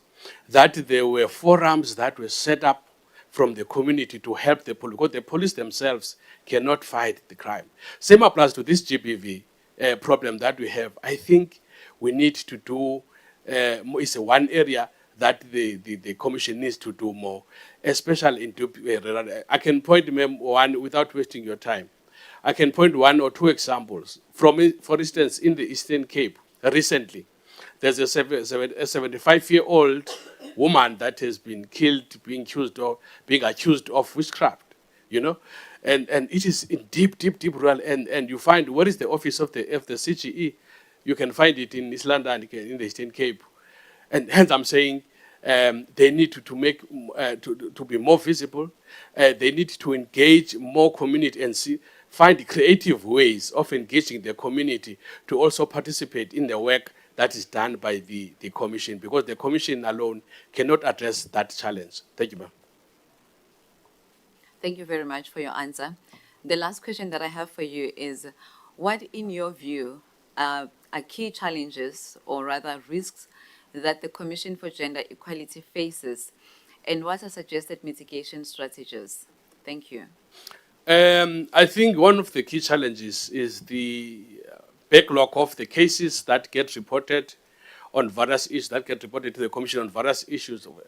that there were forums that were set up from the community to help the police, because the police themselves cannot fight the crime. Same applies to this GBV problem that we have. I think we need to do, it's one area that the commission needs to do more, especially in I can point one without wasting your time. I can point one or two examples. For instance, in the Eastern Cape, recently, there's a 75-year-old woman that has been killed, being accused of witchcraft, and it is in deep rural, and you find where is the office of the CGE? You can find it in East London, in the Eastern Cape, and hence I'm saying they need to be more visible. They need to engage more community and find creative ways of engaging the community to also participate in the work that is done by the commission, because the commission alone cannot address that challenge. Thank you, ma'am. Thank you very much for your answer. The last question that I have for you is, what, in your view, are key challenges, or rather risks, that the Commission for Gender Equality faces, and what are suggested mitigation strategies? Thank you. I think one of the key challenges is the backlog of the cases that get reported on various issues, that get reported to the Commission on various issues of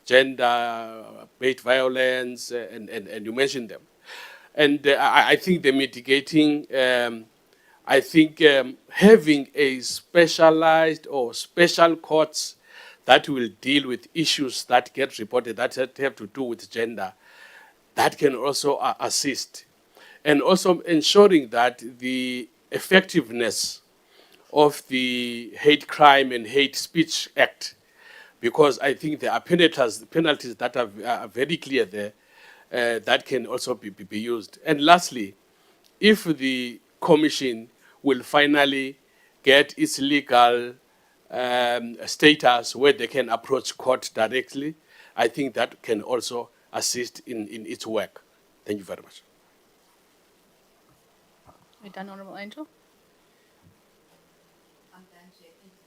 gender-based violence, and you mentioned them. And I think the mitigating, having a specialized or special courts that will deal with issues that get reported that have to do with gender, that can also assist. And also ensuring that the effectiveness of the Hate Crime and Hate Speech Act, because I think there are penalties that are very clear there, that can also be used. And lastly, if the commission will finally get its legal status where they can approach court directly, I think that can also assist in its work. Thank you very much. You done, Honourable Angel?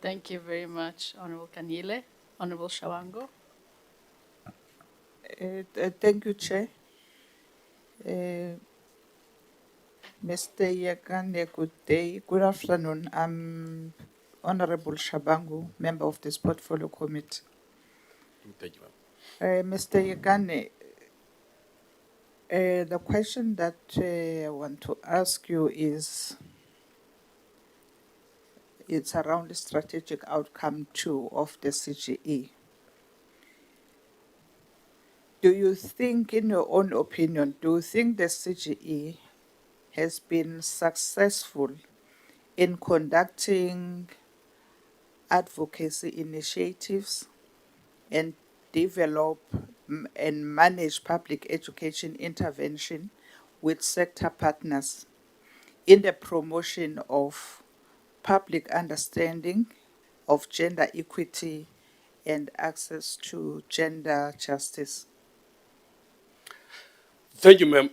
Thank you very much, Honourable Kanile. Honourable Shawango. Thank you, Chair. Mr. Yakane, good day. Good afternoon. I'm Honorable Shabangu, member of this portfolio committee. Thank you, ma'am. Mr. Yakane, the question that I want to ask you is, it's around the strategic outcome 2 of the CGE. Do you think, in your own opinion, do you think the CGE has been successful in conducting advocacy initiatives and develop and manage public education intervention with sector partners in the promotion of public understanding of gender equity and access to gender justice? Thank you, ma'am.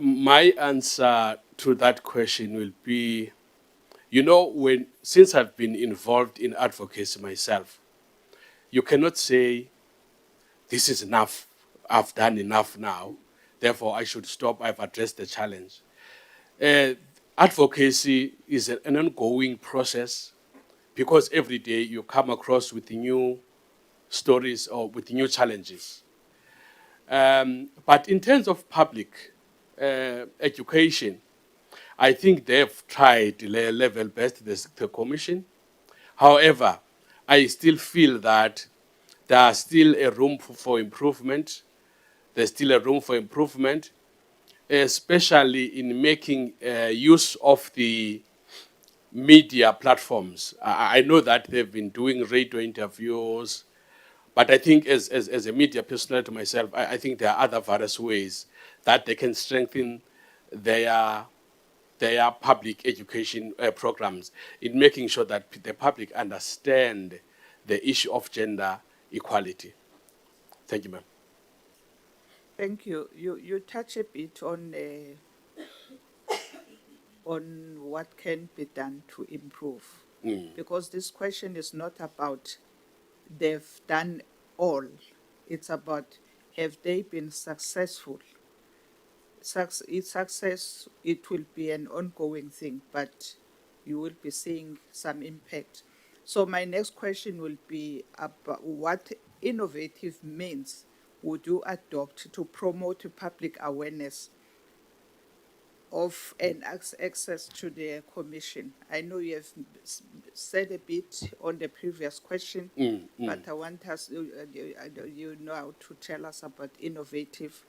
My answer to that question will be, since I've been involved in advocacy myself, you cannot say, this is enough, I've done enough now, therefore I should stop, I've addressed the challenge. Advocacy is an ongoing process, because every day you come across with new stories or with new challenges. But in terms of public education, I think they've tried their level best, the commission. However, I still feel that there's still a room for improvement. There's still a room for improvement, especially in making use of the media platforms. I know that they've been doing radio interviews, but I think as a media personality myself, I think there are other various ways that they can strengthen their public education programs in making sure that the public understand the issue of gender equality. Thank you, ma'am. Thank you. You touch a bit on what can be done to improve, because this question is not about they've done all. It's about, have they been successful? Success, it will be an ongoing thing, but you will be seeing some impact. So my next question will be about what innovative means would you adopt to promote public awareness of access to the commission. I know you have said a bit on the previous question, but I want us, you know how to tell us about innovative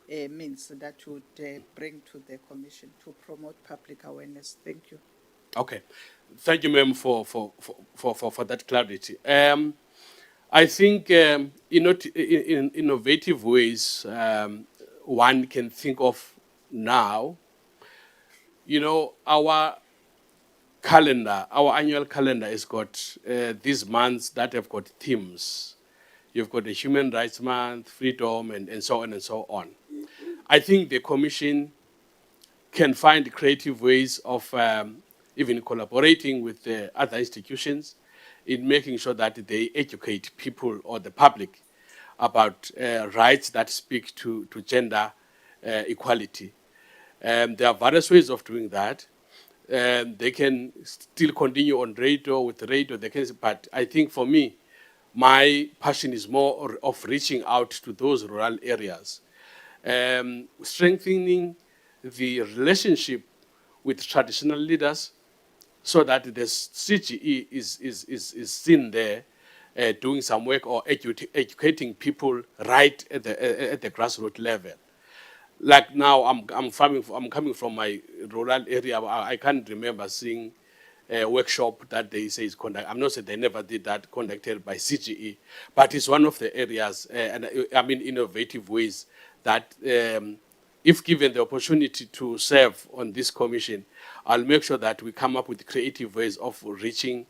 means that would bring to the commission to promote public awareness. Thank you. Okay. Thank you, ma'am, for that clarity. I think in innovative ways one can think of now, our calendar, our annual calendar has got these months that have got themes. You've got the Human Rights Month, Freedom, and so on and so on. I think the Commission can find creative ways of even collaborating with the other institutions in making sure that they educate people or the public about rights that speak to gender equality. There are various ways of doing that. They can still continue on radio with radio, but I think for me, my passion is more of reaching out to those rural areas, strengthening the relationship with traditional leaders so that the CGE is seen there doing some work or educating people right at the grassroots level. Like now, I'm coming from my rural area. I can't remember seeing a workshop that they say is conducted. I'm not saying they never did that, conducted by CGE, but it's one of the areas, and I mean innovative ways that if given the opportunity to serve on this commission, I'll make sure that we come up with creative ways of reaching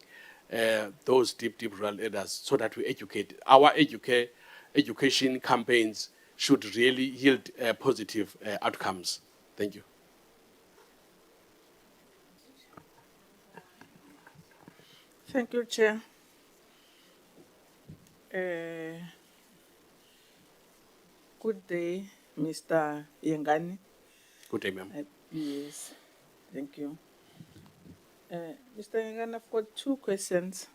those deep rural areas so that we educate. Our education campaigns should really yield positive outcomes. Thank you. Thank you, Chair. Good day, Mr. Yengani. Good day, ma'am. Yes, thank you. Mr. Yengani, I've got two questions.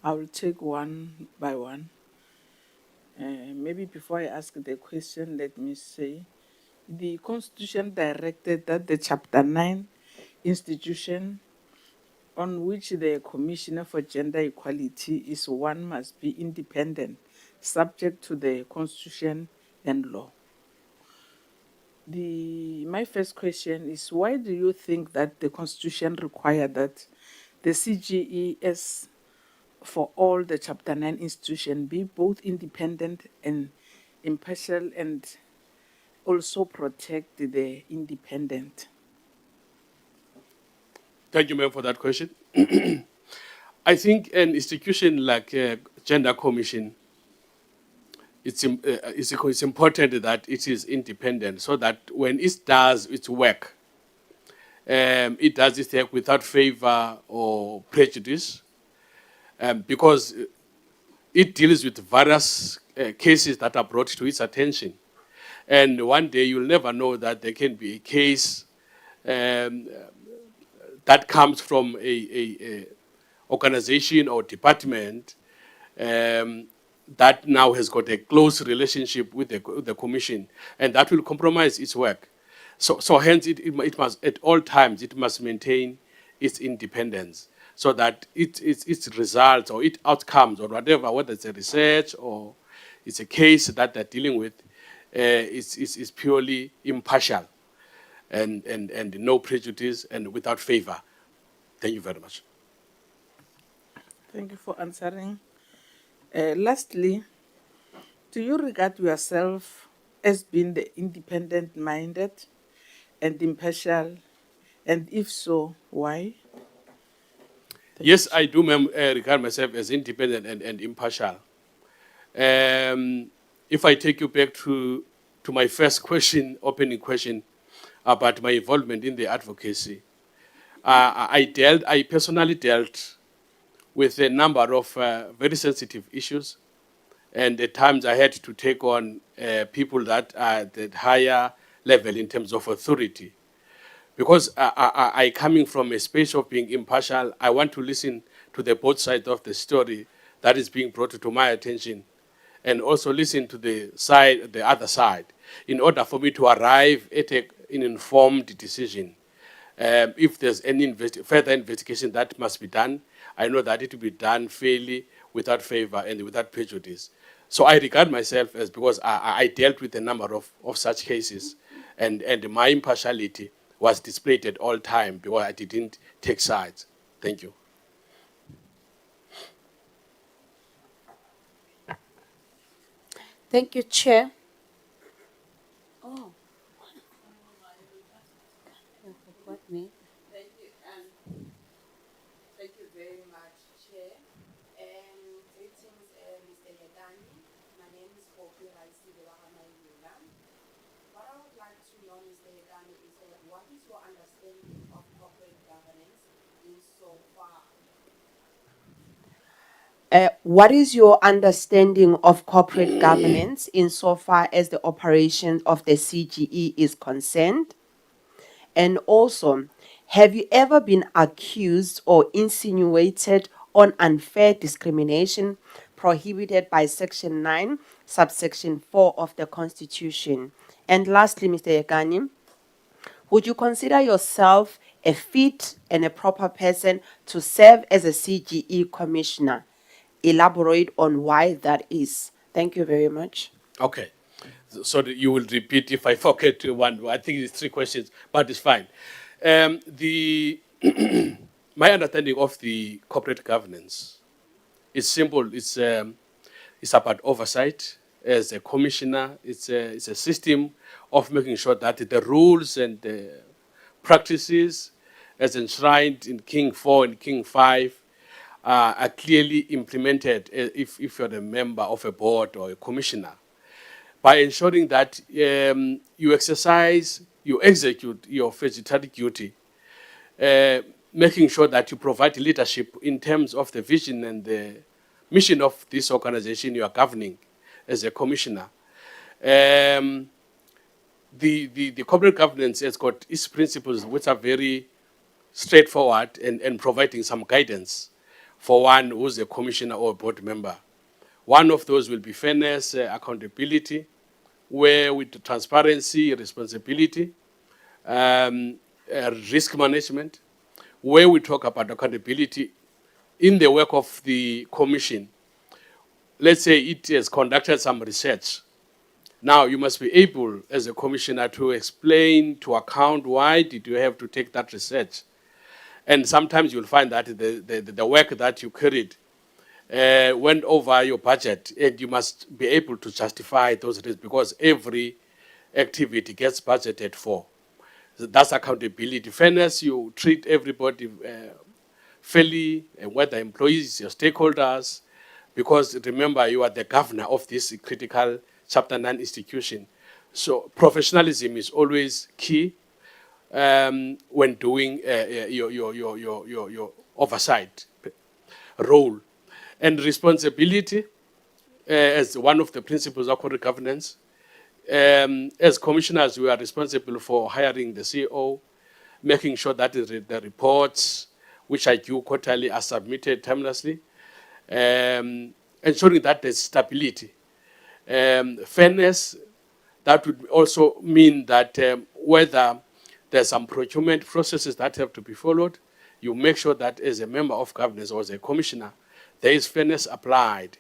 I will take one by one. Maybe before I ask the question, let me say the Constitution directed that the Chapter 9 institution on which the Commissioner for Gender Equality is one must be independent, subject to the Constitution and law. My first question is, why do you think that the Constitution requires that the CGES for all the Chapter 9 institutions be both independent and impartial and also protect the independent? Thank you, ma'am, for that question. I think an institution like Gender Commission, it's important that it is independent so that when it does its work, it does its work without favor or prejudice, because it deals with various cases that are brought to its attention. And one day you'll never know that there can be a case that comes from a organization or department that now has got a close relationship with the commission, and that will compromise its work. So hence it must, at all times, it must maintain its independence so that its results or its outcomes or whatever, whether it's a research or it's a case that they're dealing with, is purely impartial and no prejudice and without favor. Thank you very much. Thank you for answering. Lastly, do you regard yourself as being the independent-minded and impartial? And if so, why? Yes, I do regard myself as independent and impartial. If I take you back to my first question, opening question, about my involvement in the advocacy, I personally dealt with a number of very sensitive issues, and at times I had to take on people that are at the higher level in terms of authority. Because I coming from a space of being impartial, I want to listen to the both sides of the story that is being brought to my attention, and also listen to the other side, in order for me to arrive at an informed decision. If there's any further investigation that must be done, I know that it will be done fairly, without favor and without prejudice. So I regard myself as, because I dealt with a number of such cases, and my impartiality was displayed at all time because I didn't take sides. Thank you. Thank you, Chair. Oh. What me? Thank you, thank you very much, Chair. Greetings, Mr. Yedani. My name is Bopi Raisi Bewahamayula. What I would like to know, Mr. Yedani, is what is your understanding of corporate governance insofar? What is your understanding of corporate governance insofar as the operation of the CGE is concerned? And also, have you ever been accused or insinuated on unfair discrimination prohibited by Section 9, subsection 4 of the Constitution? And lastly, Mr. Yekani, would you consider yourself a fit and a proper person to serve as a CGE commissioner? Elaborate on why that is. Thank you very much. Okay. So you will repeat if I forget one. I think it's 3 questions, but it's fine. My understanding of the corporate governance is simple. It's about oversight. As a commissioner, it's a system of making sure that the rules and the practices as enshrined in King 4 and King 5 are clearly implemented if you're a member of a board or a commissioner, by ensuring that you execute your statutory duty, making sure that you provide leadership in terms of the vision and the mission of this organization you are governing as a commissioner. The corporate governance has got its principles, which are very straightforward and providing some guidance for one who's a commissioner or a board member. One of those will be fairness, accountability, where with transparency, responsibility, risk management, where we talk about accountability in the work of the commission. Let's say it has conducted some research. Now you must be able, as a commissioner, to explain, to account why did you have to take that research. And sometimes you'll find that the work that you carried went over your budget, and you must be able to justify those risks because every activity gets budgeted for. So that's accountability. Fairness, you treat everybody fairly, whether employees, your stakeholders, because remember, you are the governor of this critical Chapter 9 institution. So professionalism is always key when doing your oversight role. And responsibility as one of the principles of corporate governance. As commissioners, we are responsible for hiring the CEO, making sure that the reports, which are due quarterly, are submitted timelessly, ensuring that there's stability. Fairness, that would also mean that whether there's some procurement processes that have to be followed, you make sure that as a member of governance or as a commissioner, there is fairness applied.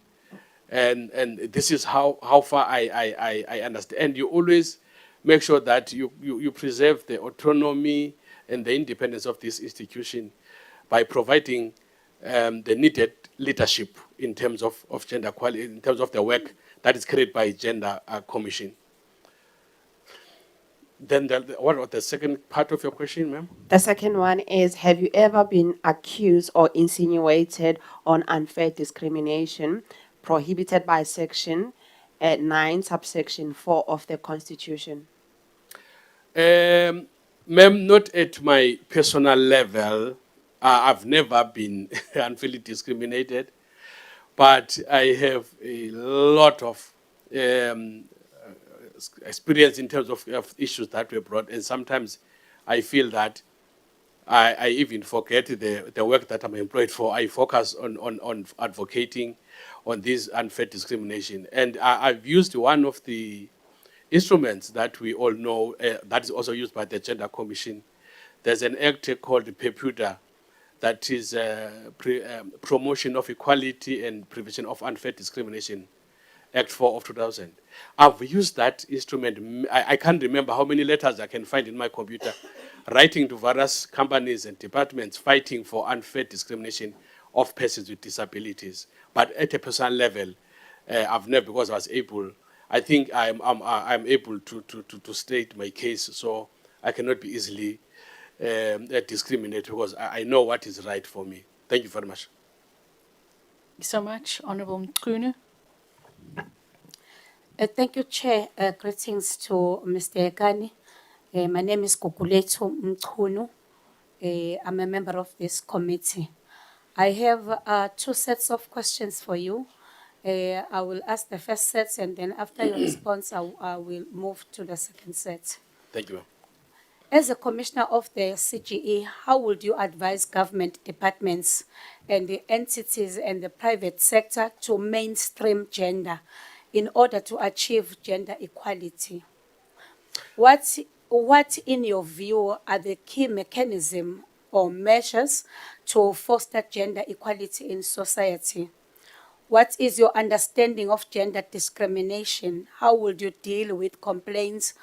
And this is how far I understand. And you always make sure that you preserve the autonomy and the independence of this institution by providing the needed leadership in terms of gender equality, in terms of the work that is carried by Gender Commission. Then what was the second part of your question, ma'am? The second one is, have you ever been accused or insinuated on unfair discrimination prohibited by Section 9, subsection 4 of the Constitution? Ma'am, not at my personal level. I've never been unfairly discriminated, but I have a lot of experience in terms of issues that were brought, and sometimes I feel that I even forget the work that I'm employed for. I focus on advocating on this unfair discrimination. And I've used one of the instruments that we all know, that is also used by the Gender Commission. There's an act called PEPUDA, that is Promotion of Equality and Prevention of Unfair Discrimination, Act 4 of 2000. I've used that instrument. I can't remember how many letters I can find in my computer, writing to various companies and departments fighting for unfair discrimination of persons with disabilities. But at a personal level, I've never, because I was able, I think I'm able to state my case, so I cannot be easily discriminated because I know what is right for me. Thank you very much. Thank you so much. Honorable Mqunu. Thank you, Chair. Greetings to Mr. Ekani. My name is Kukuletu Mchunu. I'm a member of this committee. I have 2 sets of questions for you. I will ask the first set, and then after your response, I will move to the second set. Thank you. As a commissioner of the CGE, how would you advise government departments and the entities and the private sector to mainstream gender in order to achieve gender equality? What, in your view, are the key mechanisms or measures to foster gender equality in society? What is your understanding of gender discrimination? How would you deal with complaints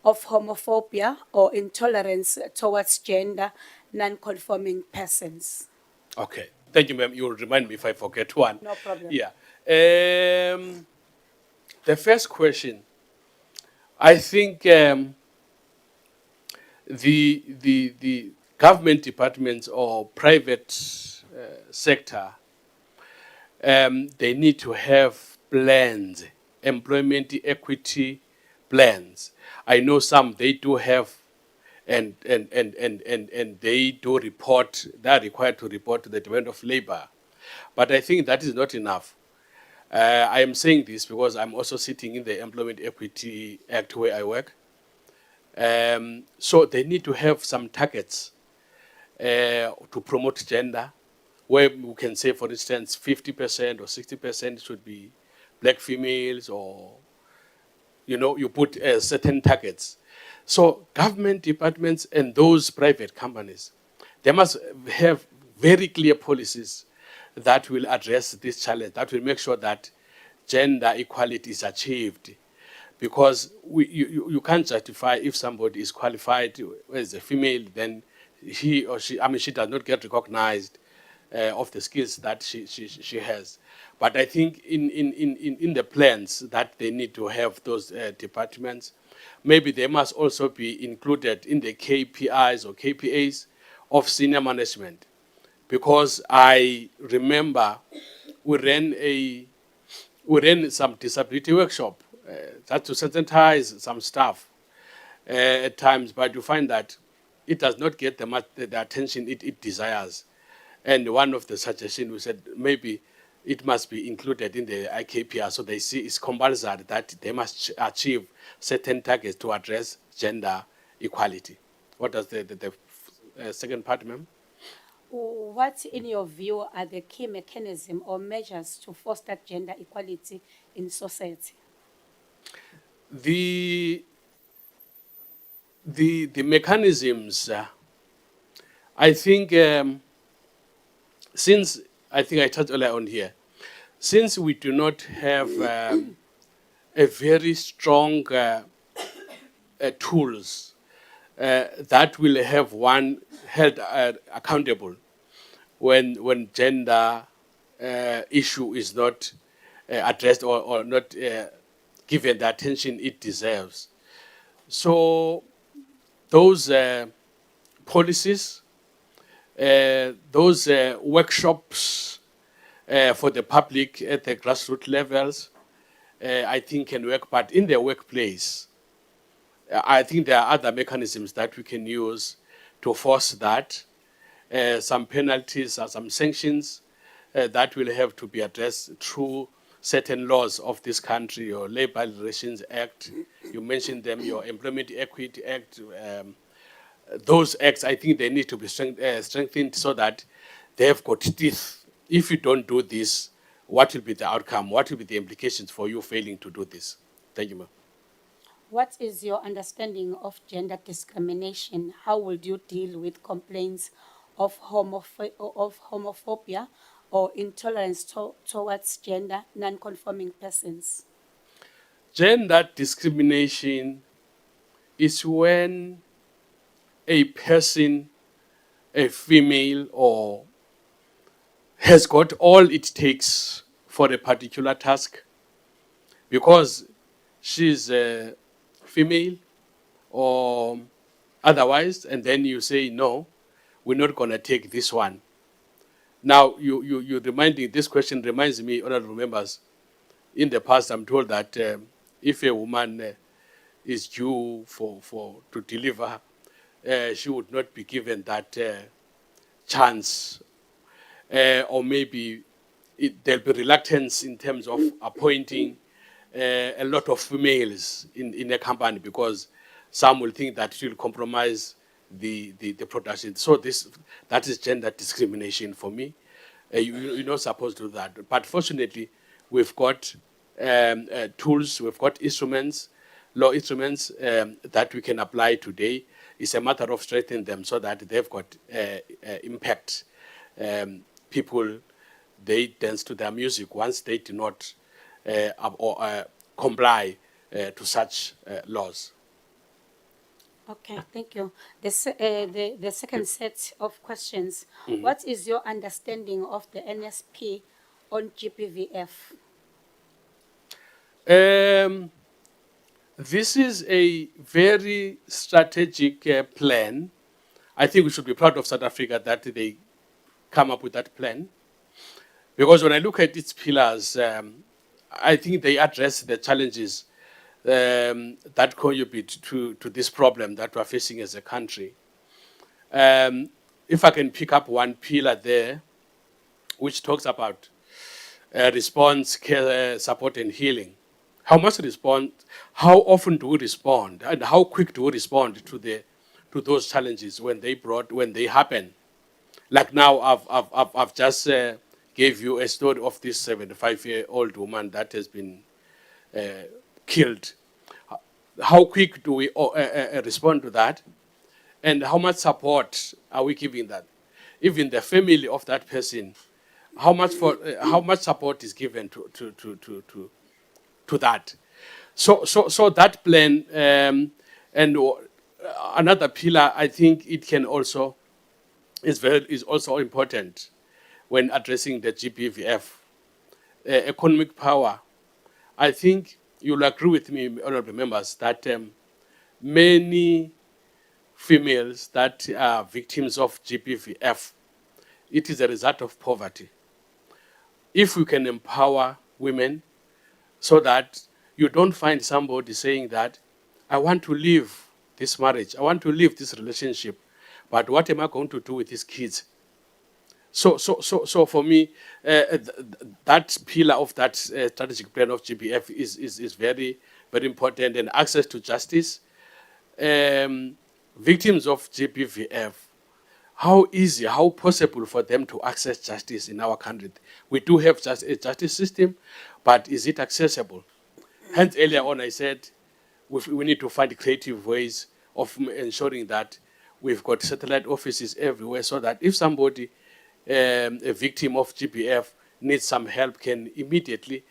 of homophobia or intolerance towards gender non-conforming persons? Okay. Thank you, ma'am. You will remind me if I forget one. No problem. Yeah. The first question, I think the government departments or private sector, they need to have plans, employment equity plans. I know some they do have, and they do report, they are required to report to the Department of Labor. But I think that is not enough. I am saying this because I'm also sitting in the Employment Equity Act where I work. So they need to have some targets to promote gender, where we can say, for instance, 50% or 60% should be black females, or, you put certain targets. So government departments and those private companies, they must have very clear policies that will address this challenge, that will make sure that gender equality is achieved. Because you can't justify if somebody is qualified as a female, then he or she, she does not get recognized of the skills that she has. But I think in the plans that they need to have those departments, maybe they must also be included in the KPIs or KPAs of senior management. Because I remember we ran some disability workshop that to sensitize some staff at times, but you find that it does not get the attention it desires. And one of the suggestions, we said maybe it must be included in the IKPR, so they see it's compulsory that they must achieve certain targets to address gender equality. What does the second part, ma'am? What, in your view, are the key mechanisms or measures to foster gender equality in society? The mechanisms, I think, since I think I touched earlier on here, since we do not have a very strong tools that will have one held accountable when gender issue is not addressed or not given the attention it deserves. So those policies, those workshops for the public at the grassroots levels, I think can work. But in the workplace, I think there are other mechanisms that we can use to force that. Some penalties or some sanctions that will have to be addressed through certain laws of this country, your Labor Relations Act, you mentioned them, your Employment Equity Act. Those acts, I think they need to be strengthened so that they have got teeth. If you don't do this, what will be the outcome? What will be the implications for you failing to do this? Thank you, ma'am. What is your understanding of gender discrimination? How would you deal with complaints of homophobia or intolerance towards gender non-conforming persons? Gender discrimination is when a person, a female, or has got all it takes for a particular task because she's a female or otherwise, and then you say, no, we're not going to take this one. Now, you reminding, this question reminds me, honorable members, in the past, I'm told that if a woman is due to deliver, she would not be given that chance, or maybe there'll be reluctance in terms of appointing a lot of females in a company because some will think that it will compromise the production. So that is gender discrimination for me. You're not supposed to do that. But fortunately, we've got tools, we've got instruments, law instruments that we can apply today. It's a matter of strengthening them so that they've got impact. People, they dance to their music once they do not comply to such laws. Okay, thank you. The second set of questions. What is your understanding of the NSP on GBVF? This is a very strategic plan. I think we should be proud of South Africa that they come up with that plan. Because when I look at its pillars, I think they address the challenges that contribute to this problem that we're facing as a country. If I can pick up one pillar there, which talks about response, care, support, and healing. How much respond? How often do we respond, and how quick do we respond to those challenges when they happen? Like now, I've just gave you a story of this 75-year-old woman that has been killed. How quick do we respond to that? And how much support are we giving that? Even the family of that person, how much support is given to that? So that plan and another pillar, I think it can also is also important when addressing the GBVF. Economic power. I think you'll agree with me, honorable members, that many females that are victims of GBVF, it is a result of poverty. If we can empower women so that you don't find somebody saying that, I want to leave this marriage, I want to leave this relationship, but what am I going to do with these kids? So for me, that pillar of that strategic plan of GBF is very, very important. And access to justice. Victims of GBVF, how easy, how possible for them to access justice in our country? We do have a justice system, but is it accessible? Hence, earlier on, I said we need to find creative ways of ensuring that we've got satellite offices everywhere so that if somebody, a victim of GBF, needs some help, can immediately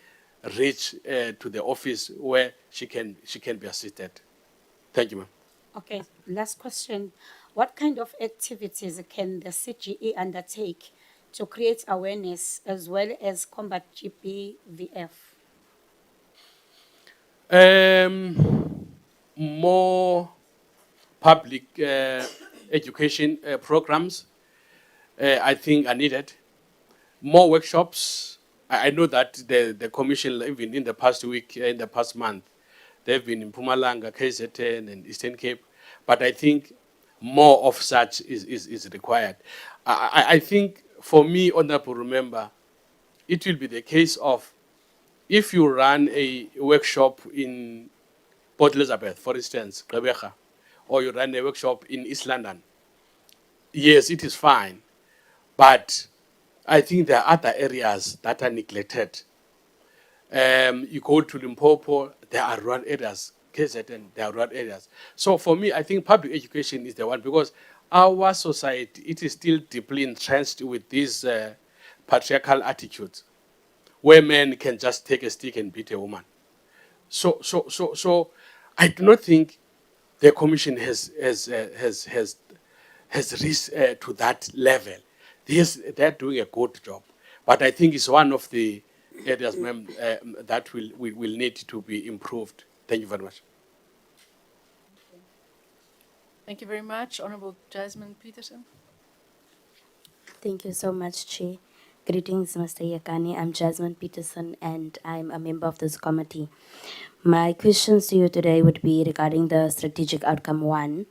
reach to the office where she can be assisted. Thank you, ma'am. Okay, last question. What kind of activities can the CGE undertake to create awareness as well as combat GBVF? More public education programs, I think, are needed. More workshops. I know that the commission, even in the past week, in the past month, they've been in Mpumalanga, KZN, and Eastern Cape. But I think more of such is required. I think, for me, honorable member, it will be the case of if you run a workshop in Port Elizabeth, for instance, Gqeberha, or you run a workshop in East London, yes, it is fine. But I think there are other areas that are neglected. You go to Limpopo, there are rural areas. KZN, their rural areas. So for me, I think public education is the one, because our society, it is still deeply entrenched with these patriarchal attitudes, where men can just take a stick and beat a woman. So I do not think the commission has reached to that level. Yes, they're doing a good job, but I think it's one of the areas, ma'am, that will need to be improved. Thank you very much. Thank you very much. Honorable Jasmine Peterson. Thank you so much, Chair. Greetings, Mr. Yakani. I'm Jasmine Peterson, and I'm a member of this committee. My questions to you today would be regarding the strategic outcome 1.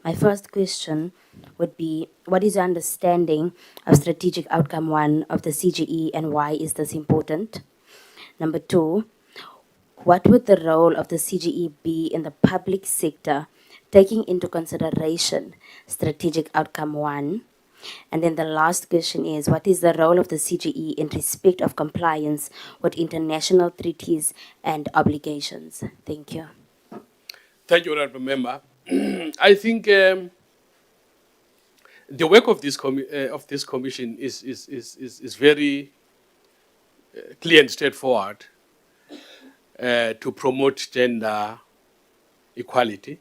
My first question would be, what is your understanding of strategic outcome 1 of the CGE, and why is this important? Number 2, what would the role of the CGE be in the public sector, taking into consideration strategic outcome 1? And then the last question is, what is the role of the CGE in respect of compliance with international treaties and obligations? Thank you. Thank you, Honorable Member. I think the work of this commission is very clear and straightforward, to promote gender equality,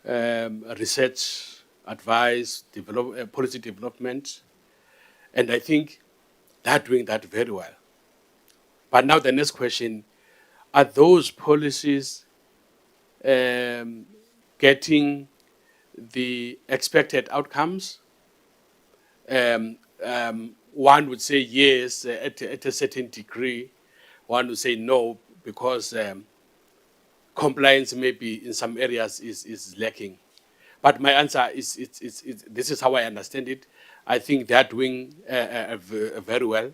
research, advice, policy development, and I think they're doing that very well. But now the next question, are those policies getting the expected outcomes? One would say yes, at a certain degree. One would say no, because compliance maybe in some areas is lacking. But my answer is, this is how I understand it. I think they're doing very well.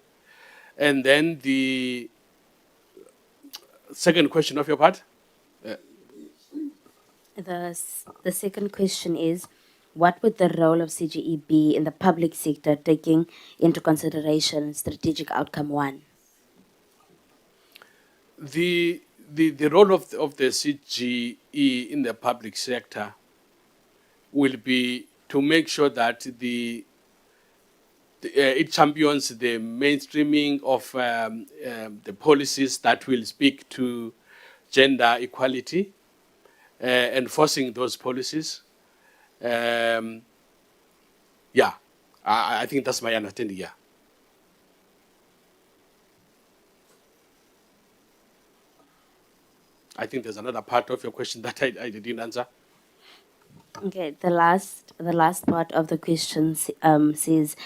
And then the second question of your part? The second question is, what would the role of CGE be in the public sector, taking into consideration strategic outcome 1? The role of the CGE in the public sector will be to make sure that it champions the mainstreaming of the policies that will speak to gender equality, enforcing those policies. Yeah, I think that's my understanding, yeah. I think there's another part of your question that I didn't answer. Okay, the last part of the question says,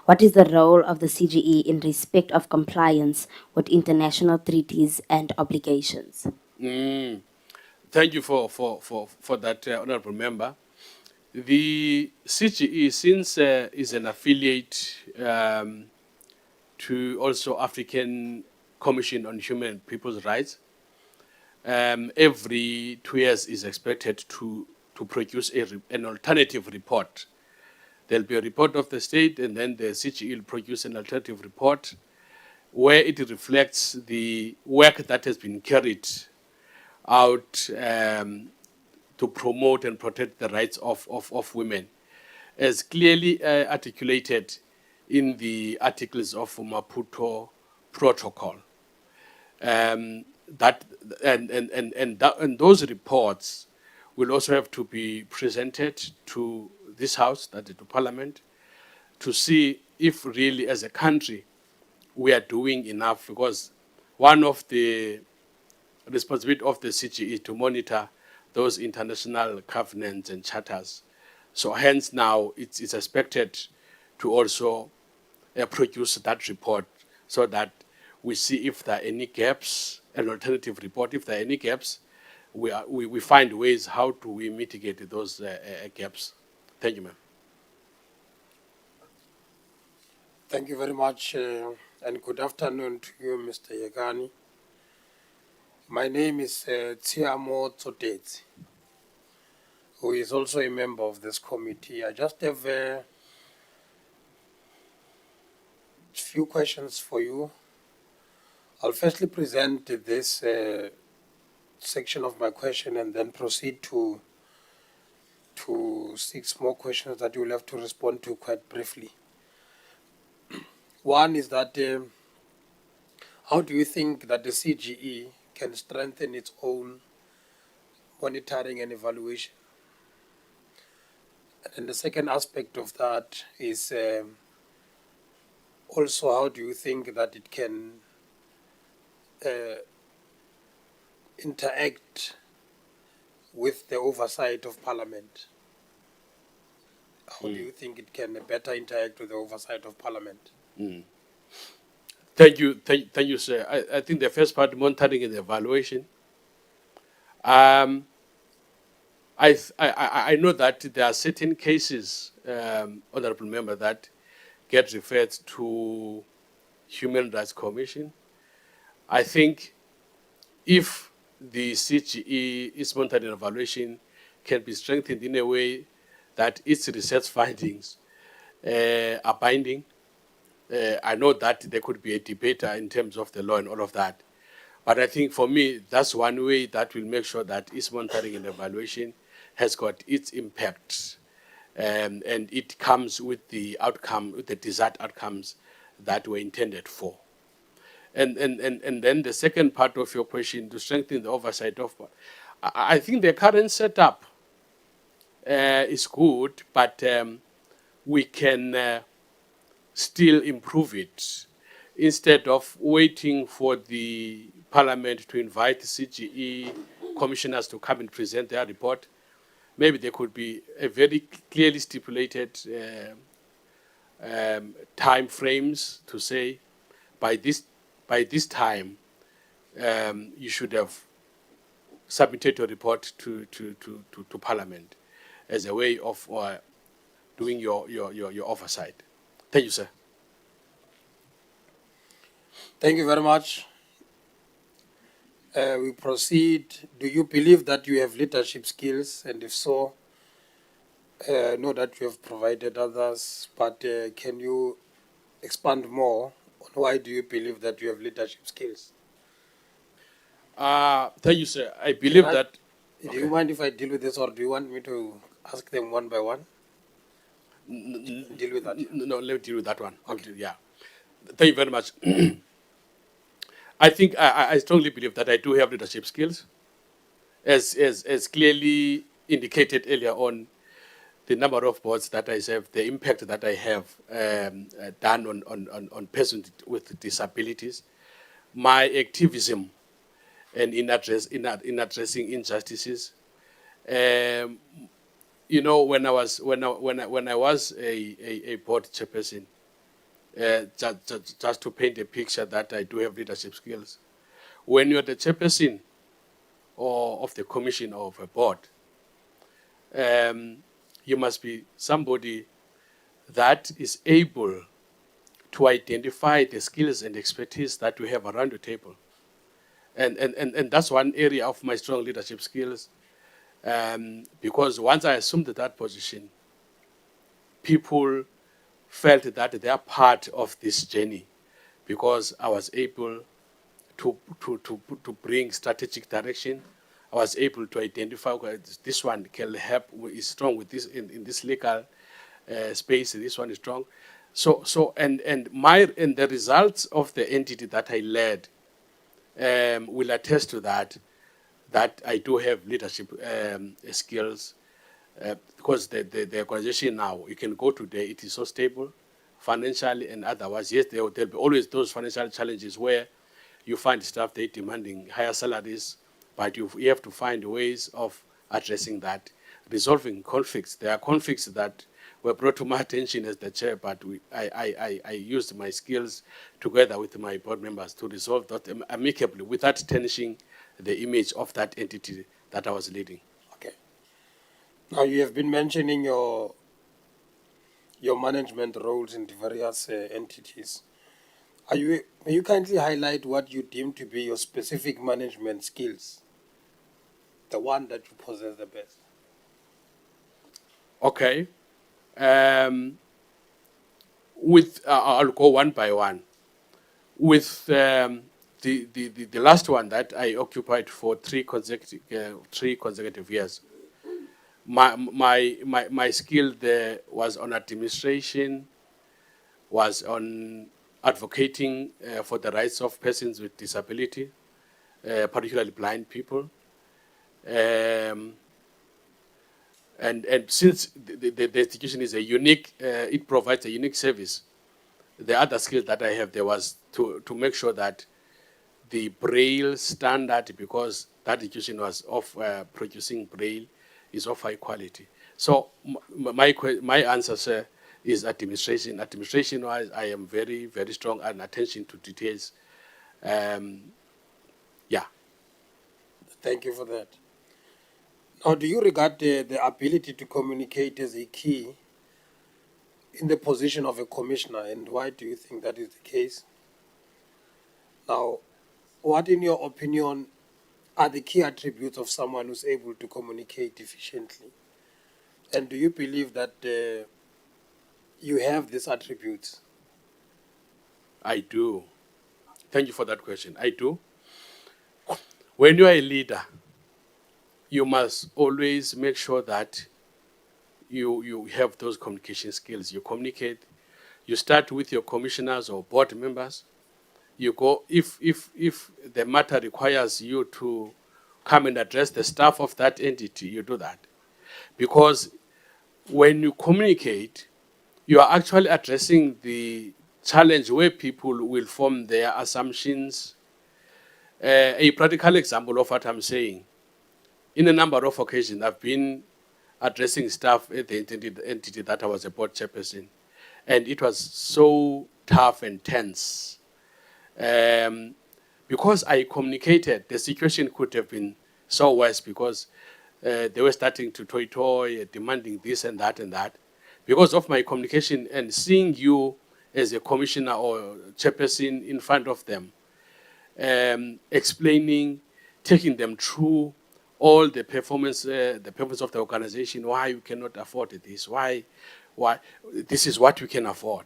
what is the role of the CGE in respect of compliance with international treaties and obligations? Thank you for that, Honorable Member. The CGE, since is an affiliate to also African Commission on Human and People's Rights, every 2 years is expected to produce an alternative report. There'll be a report of the state, and then the CGE will produce an alternative report where it reflects the work that has been carried out to promote and protect the rights of women, as clearly articulated in the articles of Maputo Protocol. And those reports will also have to be presented to this House, that is to Parliament, to see if really as a country we are doing enough, because one of the responsibility of the CGE is to monitor those international covenants and charters. So hence now it's expected to also produce that report, so that we see if there are any gaps, an alternative report, if there are any gaps, we find ways how do we mitigate those gaps. Thank you, ma'am. Thank you very much, and good afternoon to you, Mr. Yagani. My name is Tsiamo Tsotetse, who is also a member of this committee. I just have a few questions for you. I'll firstly present this section of my question and then proceed to 6 more questions that you will have to respond to quite briefly. One is that how do you think that the CGE can strengthen its own monitoring and evaluation? And the second aspect of that is also how do you think that it can interact with the oversight of Parliament? How do you think it can better interact with the oversight of Parliament? Thank you, sir. I think the first part, monitoring and evaluation. I know that there are certain cases, honourable member, that get referred to Human Rights Commission. I think if the CGE, its monitoring and evaluation, can be strengthened in a way that its research findings are binding, I know that there could be a debate in terms of the law and all of that. But I think for me, that's one way that will make sure that its monitoring and evaluation has got its impact, and it comes with the outcome, with the desired outcomes that were intended for. And then the second part of your question, to strengthen the oversight of, I think the current setup is good, but we can still improve it. Instead of waiting for the Parliament to invite the CGE commissioners to come and present their report, maybe there could be a very clearly stipulated time frames to say, by this time, you should have submitted your report to Parliament as a way of doing your oversight. Thank you, sir. Thank you very much. We proceed. Do you believe that you have leadership skills? And if so, I know that you have provided others, but can you expand more on why do you believe that you have leadership skills? Thank you, sir. I believe that. Do you mind if I deal with this, or do you want me to ask them one by one? Deal with that. No, let me deal with that one. Okay. Yeah. Thank you very much. I think I strongly believe that I do have leadership skills. As clearly indicated earlier on, the number of boards that I serve, the impact that I have done on persons with disabilities, my activism and in addressing injustices. You know, when I was a board chairperson, just to paint a picture that I do have leadership skills. When you're the chairperson or of the commission or of a board, you must be somebody that is able to identify the skills and expertise that we have around the table. And that's one area of my strong leadership skills, because once I assumed that position, people felt that they are part of this journey, because I was able to bring strategic direction. I was able to identify this one can help, is strong with this in this legal space. This one is strong. And the results of the entity that I led will attest to that I do have leadership skills, because the organization now, you can go today, it is so stable financially and otherwise. Yes, there'll be always those financial challenges where you find staff they demanding higher salaries, but you have to find ways of addressing that, resolving conflicts. There are conflicts that were brought to my attention as the chair, but I used my skills together with my board members to resolve that amicably without tarnishing the image of that entity that I was leading. Okay. Now you have been mentioning your management roles in the various entities. May you kindly highlight what you deem to be your specific management skills, the one that you possess the best? Okay. I'll go one by one. With the last one that I occupied for three consecutive years. My skill there was on administration, was on advocating for the rights of persons with disability, particularly blind people. And since the institution is a unique, it provides a unique service. The other skill that I have there was to make sure that the Braille standard, because that institution was of producing Braille, is of high quality. So my answer, sir, is administration. Administration-wise, I am very, very strong and attention to details. Yeah. Thank you for that. Now, do you regard the ability to communicate as a key in the position of a commissioner, and why do you think that is the case? Now, what, in your opinion, are the key attributes of someone who's able to communicate efficiently? And do you believe that you have these attributes? I do. Thank you for that question. I do. When you are a leader, you must always make sure that you have those communication skills. You communicate. You start with your commissioners or board members. You go, if the matter requires you to come and address the staff of that entity, you do that. Because when you communicate, you are actually addressing the challenge where people will form their assumptions. A practical example of what I'm saying, in a number of occasions, I've been addressing staff at the entity that I was a board chairperson, and it was so tough and tense. Because I communicated, the situation could have been so worse because they were starting to toy, demanding this and that and that. Because of my communication and seeing you as a commissioner or chairperson in front of them, explaining, taking them through all the performance of the organization, why you cannot afford this, why this is what we can afford.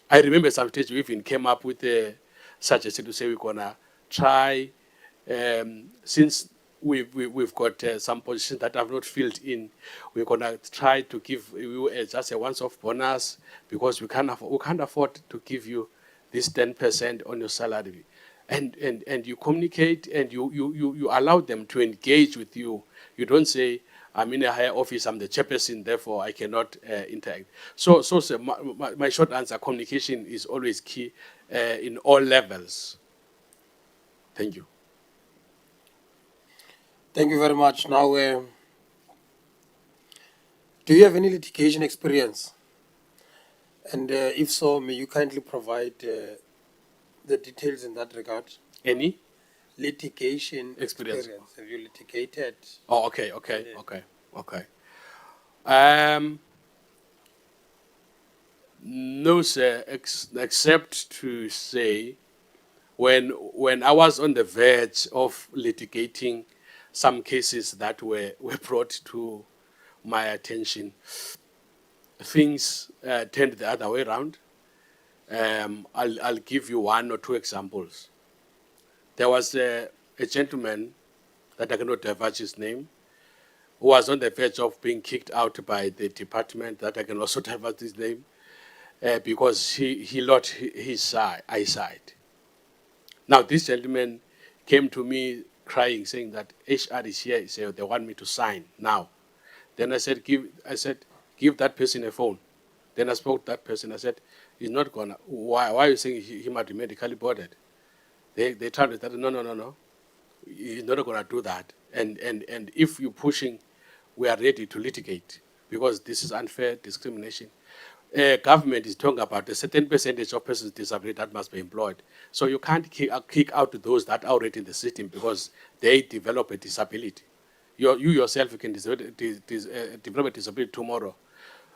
I remember some stage we even came up with a suggestion to say we're gonna try, since we've got some positions that have not filled in, we're gonna try to give you just a once-off bonus because we can't afford to give you this 10% on your salary. And you communicate and you allow them to engage with you. You don't say, I'm in a higher office, I'm the chairperson, therefore I cannot interact. So sir, my short answer, communication is always key in all levels. Thank you. Thank you very much. Now, do you have any litigation experience? And if so, may you kindly provide the details in that regard? Any? Litigation experience. Have you litigated? Oh, okay. No, sir, except to say when I was on the verge of litigating some cases that were brought to my attention, things turned the other way around. I'll give you one or two examples. There was a gentleman that I cannot divulge his name, who was on the verge of being kicked out by the department that I can also divulge his name, because he lost his eyesight. Now, this gentleman came to me crying, saying that HR is here, so they want me to sign now. Then I said, give that person a phone. Then I spoke to that person. I said, he's not gonna. Why are you saying he might be medically boarded? They told me that no. He's not gonna do that. And if you're pushing, we are ready to litigate because this is unfair discrimination. Government is talking about a certain percentage of persons with disability that must be employed. So you can't kick out those that are already in the system because they develop a disability. You yourself, you can develop a disability tomorrow.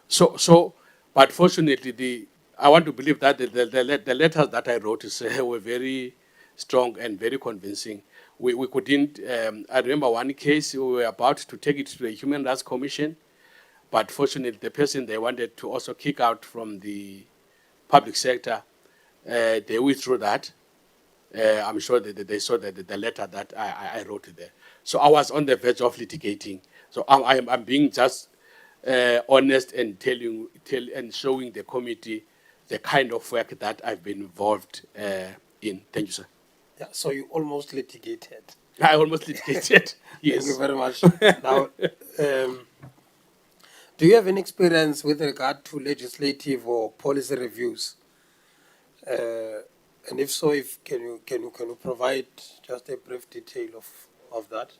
So, but fortunately, I want to believe that the letters that I wrote were very strong and very convincing. We couldn't, I remember one case, we were about to take it to the Human Rights Commission, but fortunately the person they wanted to also kick out from the public sector, they withdrew that. I'm sure that they saw the letter that I wrote there. So I was on the verge of litigating. So I'm being just honest and and showing the committee the kind of work that I've been involved in. Thank you, sir. Yeah, so you almost litigated. I almost litigated. Yes. Thank you very much. Now, do you have any experience with regard to legislative or policy reviews? And if so, if can you provide just a brief detail of that?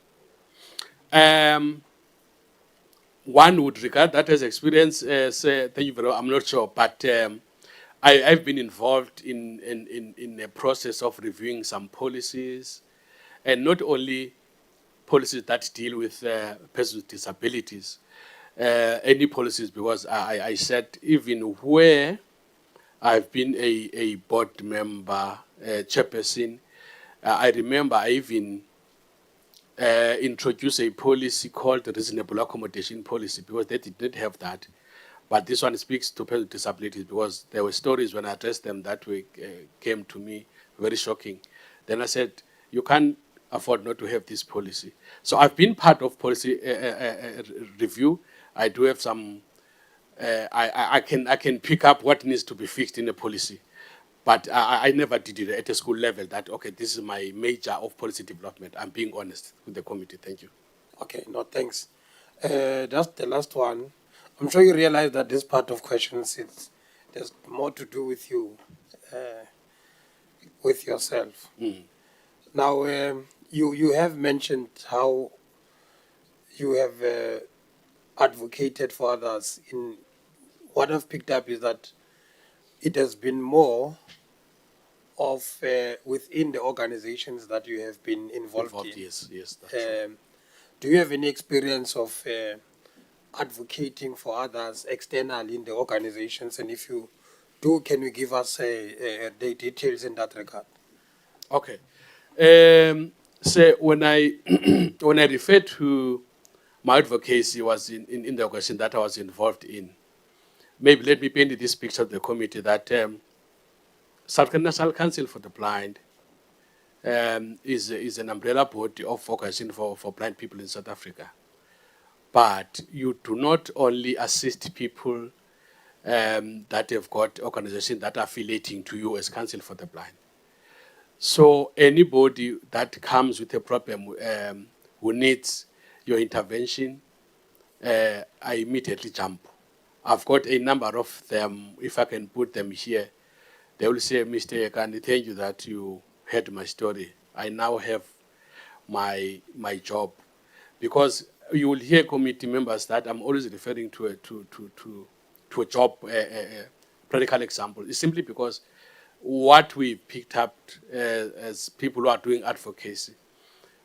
One would regard that as experience. Thank you very much. I'm not sure, but I've been involved in a process of reviewing some policies, and not only policies that deal with persons with disabilities, any policies, because I said even where I've been a board member, chairperson, I remember I even introduced a policy called the reasonable accommodation policy, because they did not have that. But this one speaks to persons with disabilities, because there were stories when I addressed them that way came to me very shocking. Then I said, you can't afford not to have this policy. So I've been part of policy review. I do have some. I can pick up what needs to be fixed in a policy, but I never did it at a school level. That okay, this is my major of policy development. I'm being honest with the committee. Thank you. Okay, no, thanks. Just the last one. I'm sure you realize that this part of questions, there's more to do with you, with yourself. Now, you have mentioned how you have advocated for others. In what I've picked up is that it has been more of within the organizations that you have been involved in. Yes, that's true. Do you have any experience of advocating for others externally in the organizations? And if you do, can you give us the details in that regard? Okay. So when I when I refer to my advocacy was in the organization that I was involved in, maybe let me paint this picture of the committee that South African National Council for the Blind is an umbrella body of organization for blind people in South Africa. But you do not only assist people that have got organizations that are affiliating to you as Council for the Blind. So anybody that comes with a problem who needs your intervention, I immediately jump. I've got a number of them. If I can put them here, they will say, Mr. Ekani, thank you that you heard my story. I now have my job. Because you will hear committee members that I'm always referring to a job, practical example. It's simply because what we picked up as people who are doing advocacy,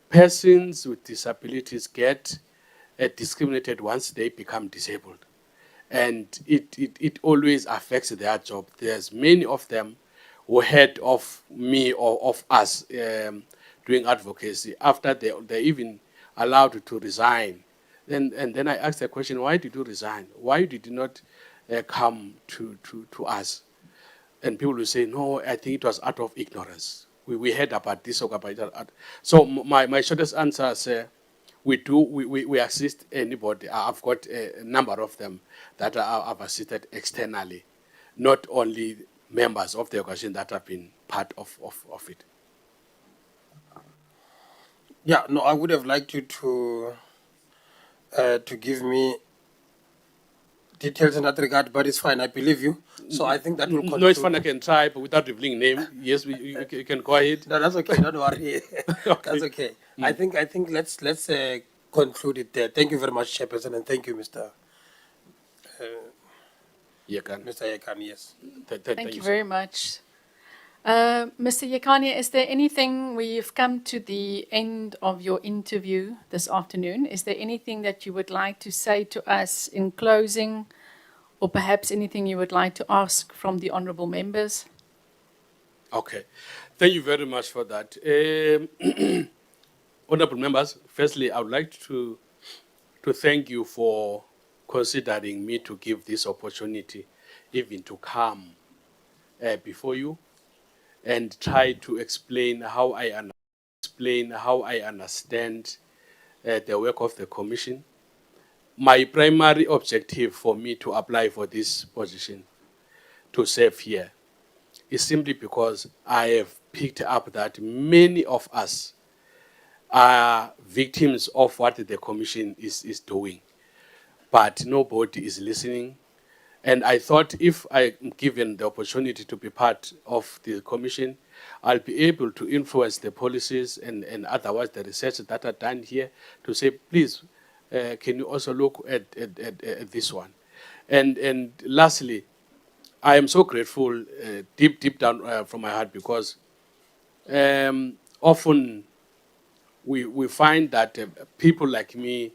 persons with disabilities get discriminated once they become disabled. And it always affects their job. There's many of them who heard of me or of us doing advocacy after they even allowed to resign. And then I asked the question, why did you resign? Why did you not come to us? And people will say, no, I think it was out of ignorance. We heard about this or about that. So my shortest answer is, we assist anybody. I've got a number of them that I've assisted externally, not only members of the organization that have been part of it. Yeah, no, I would have liked you to give me details in that regard, but it's fine. I believe you. So I think that will conclude. No, it's fine. I can try, but without revealing name. Yes, you can go ahead. No, that's okay. Don't worry. Okay. That's okay. I think let's conclude it there. Thank you very much, Chairperson, and thank you, Mr. Yekan. Mr. Yekan. Yes. Thank you very much. Mr. Yekani, is there anything, we've come to the end of your interview this afternoon. Is there anything that you would like to say to us in closing, or perhaps anything you would like to ask from the honorable members? Okay. Thank you very much for that. Honorable members, firstly, I would like to thank you for considering me to give this opportunity even to come before you. and try to explain how I understand the work of the commission. My primary objective for me to apply for this position, to serve here, is simply because I have picked up that many of us are victims of what the commission is doing, but nobody is listening. And I thought if I'm given the opportunity to be part of the commission, I'll be able to influence the policies and otherwise the research that are done here to say, please, can you also look at this one? And lastly, I am so grateful deep down from my heart because often we find that people like me,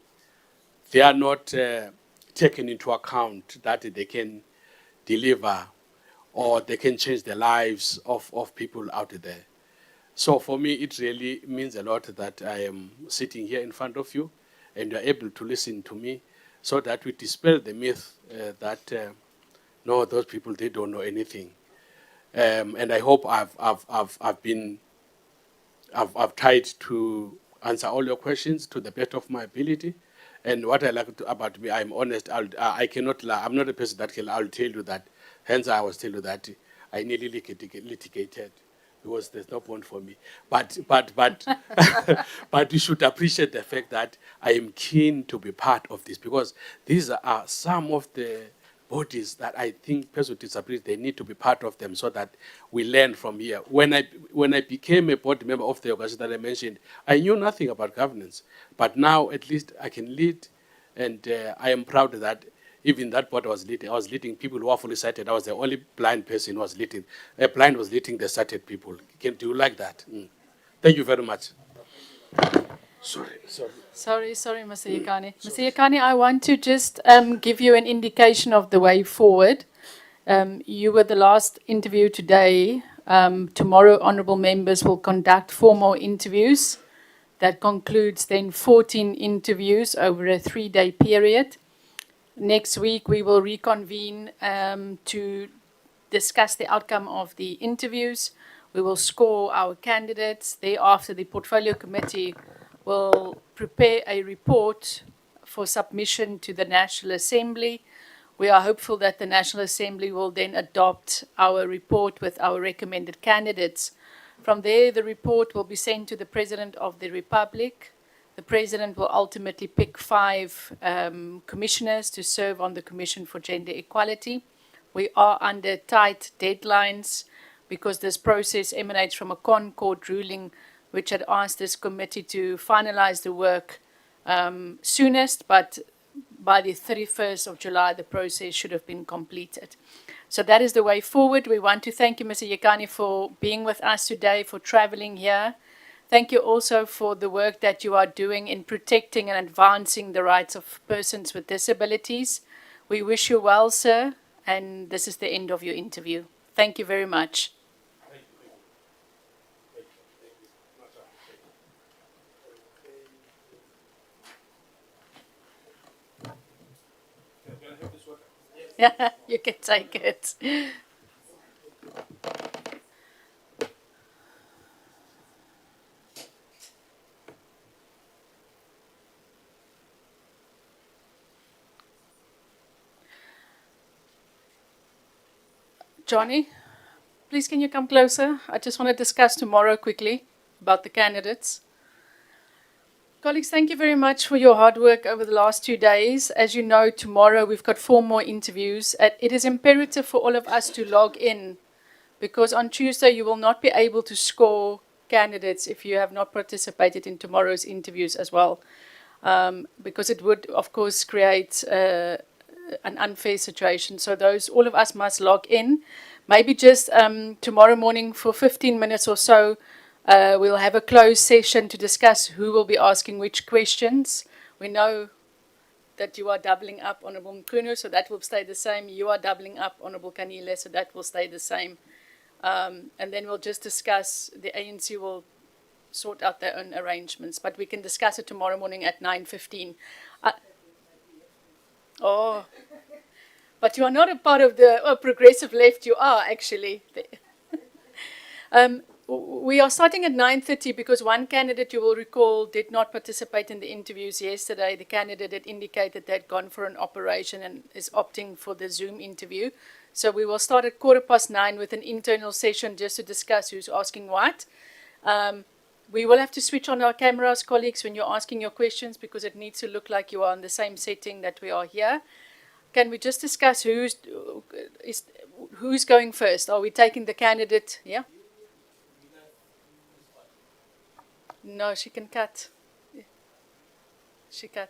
they are not taken into account that they can deliver or they can change the lives of people out there. So for me, it really means a lot that I am sitting here in front of you and you're able to listen to me so that we dispel the myth that, no, those people, they don't know anything. And I hope I've tried to answer all your questions to the best of my ability. And what I like about me, I'm honest. I cannot lie. I'm not a person that can. I'll tell you that. Hence, I was telling you that I nearly litigated because there's no point for me. But but you should appreciate the fact that I am keen to be part of this because these are some of the bodies that I think persons with disabilities, they need to be part of them so that we learn from here. When I became a board member of the organization that I mentioned, I knew nothing about governance. But now at least I can lead, and I am proud that even that board I was leading people who are fully sighted. I was the only blind person who was leading. A blind was leading the sighted people. Do you like that? Thank you very much. Sorry. Sorry, Mr. Yekani. Mr. Yekani, I want to just give you an indication of the way forward. You were the last interview today. Tomorrow, honourable members will conduct 4 more interviews. That concludes then 14 interviews over a 3-day period. Next week, we will reconvene to discuss the outcome of the interviews. We will score our candidates. Thereafter, the portfolio committee will prepare a report for submission to the National Assembly. We are hopeful that the National Assembly will then adopt our report with our recommended candidates. From there, the report will be sent to the President of the Republic. The President will ultimately pick 5 commissioners to serve on the Commission for Gender Equality. We are under tight deadlines because this process emanates from a Concord ruling which had asked this committee to finalize the work soonest, but by the 31st of July, the process should have been completed. So that is the way forward. We want to thank you, Mr. Yekani, for being with us today, for traveling here. Thank you also for the work that you are doing in protecting and advancing the rights of persons with disabilities. We wish you well, sir, and this is the end of your interview. Thank you very much. Yeah, you can take it. Johnny, please can you come closer? I just want to discuss tomorrow quickly about the candidates. Colleagues, thank you very much for your hard work over the last 2 days. As you know, tomorrow we've got 4 more interviews. It is imperative for all of us to log in because on Tuesday you will not be able to score candidates if you have not participated in tomorrow's interviews as well. Because it would, of course, create an unfair situation. So all of us must log in. Maybe just tomorrow morning for 15 minutes or so, we'll have a closed session to discuss who will be asking which questions. We know that you are doubling up, Honourable Mkhunu, so that will stay the same. You are doubling up, Honourable Kanile, so that will stay the same. And then we'll just discuss, the ANC will sort out their own arrangements, but we can discuss it tomorrow morning at 9:15. Oh, but you are not a part of the progressive left, you are actually. We are starting at 9:30 because one candidate, you will recall, did not participate in the interviews yesterday. The candidate had indicated they'd gone for an operation and is opting for the Zoom interview. So we will start at 9:15 with an internal session just to discuss who's asking what. We will have to switch on our cameras, colleagues, when you're asking your questions because it needs to look like you are in the same setting that we are here. Can we just discuss who's going first? Are we taking the candidate? Yeah? No, she can cut. She cut.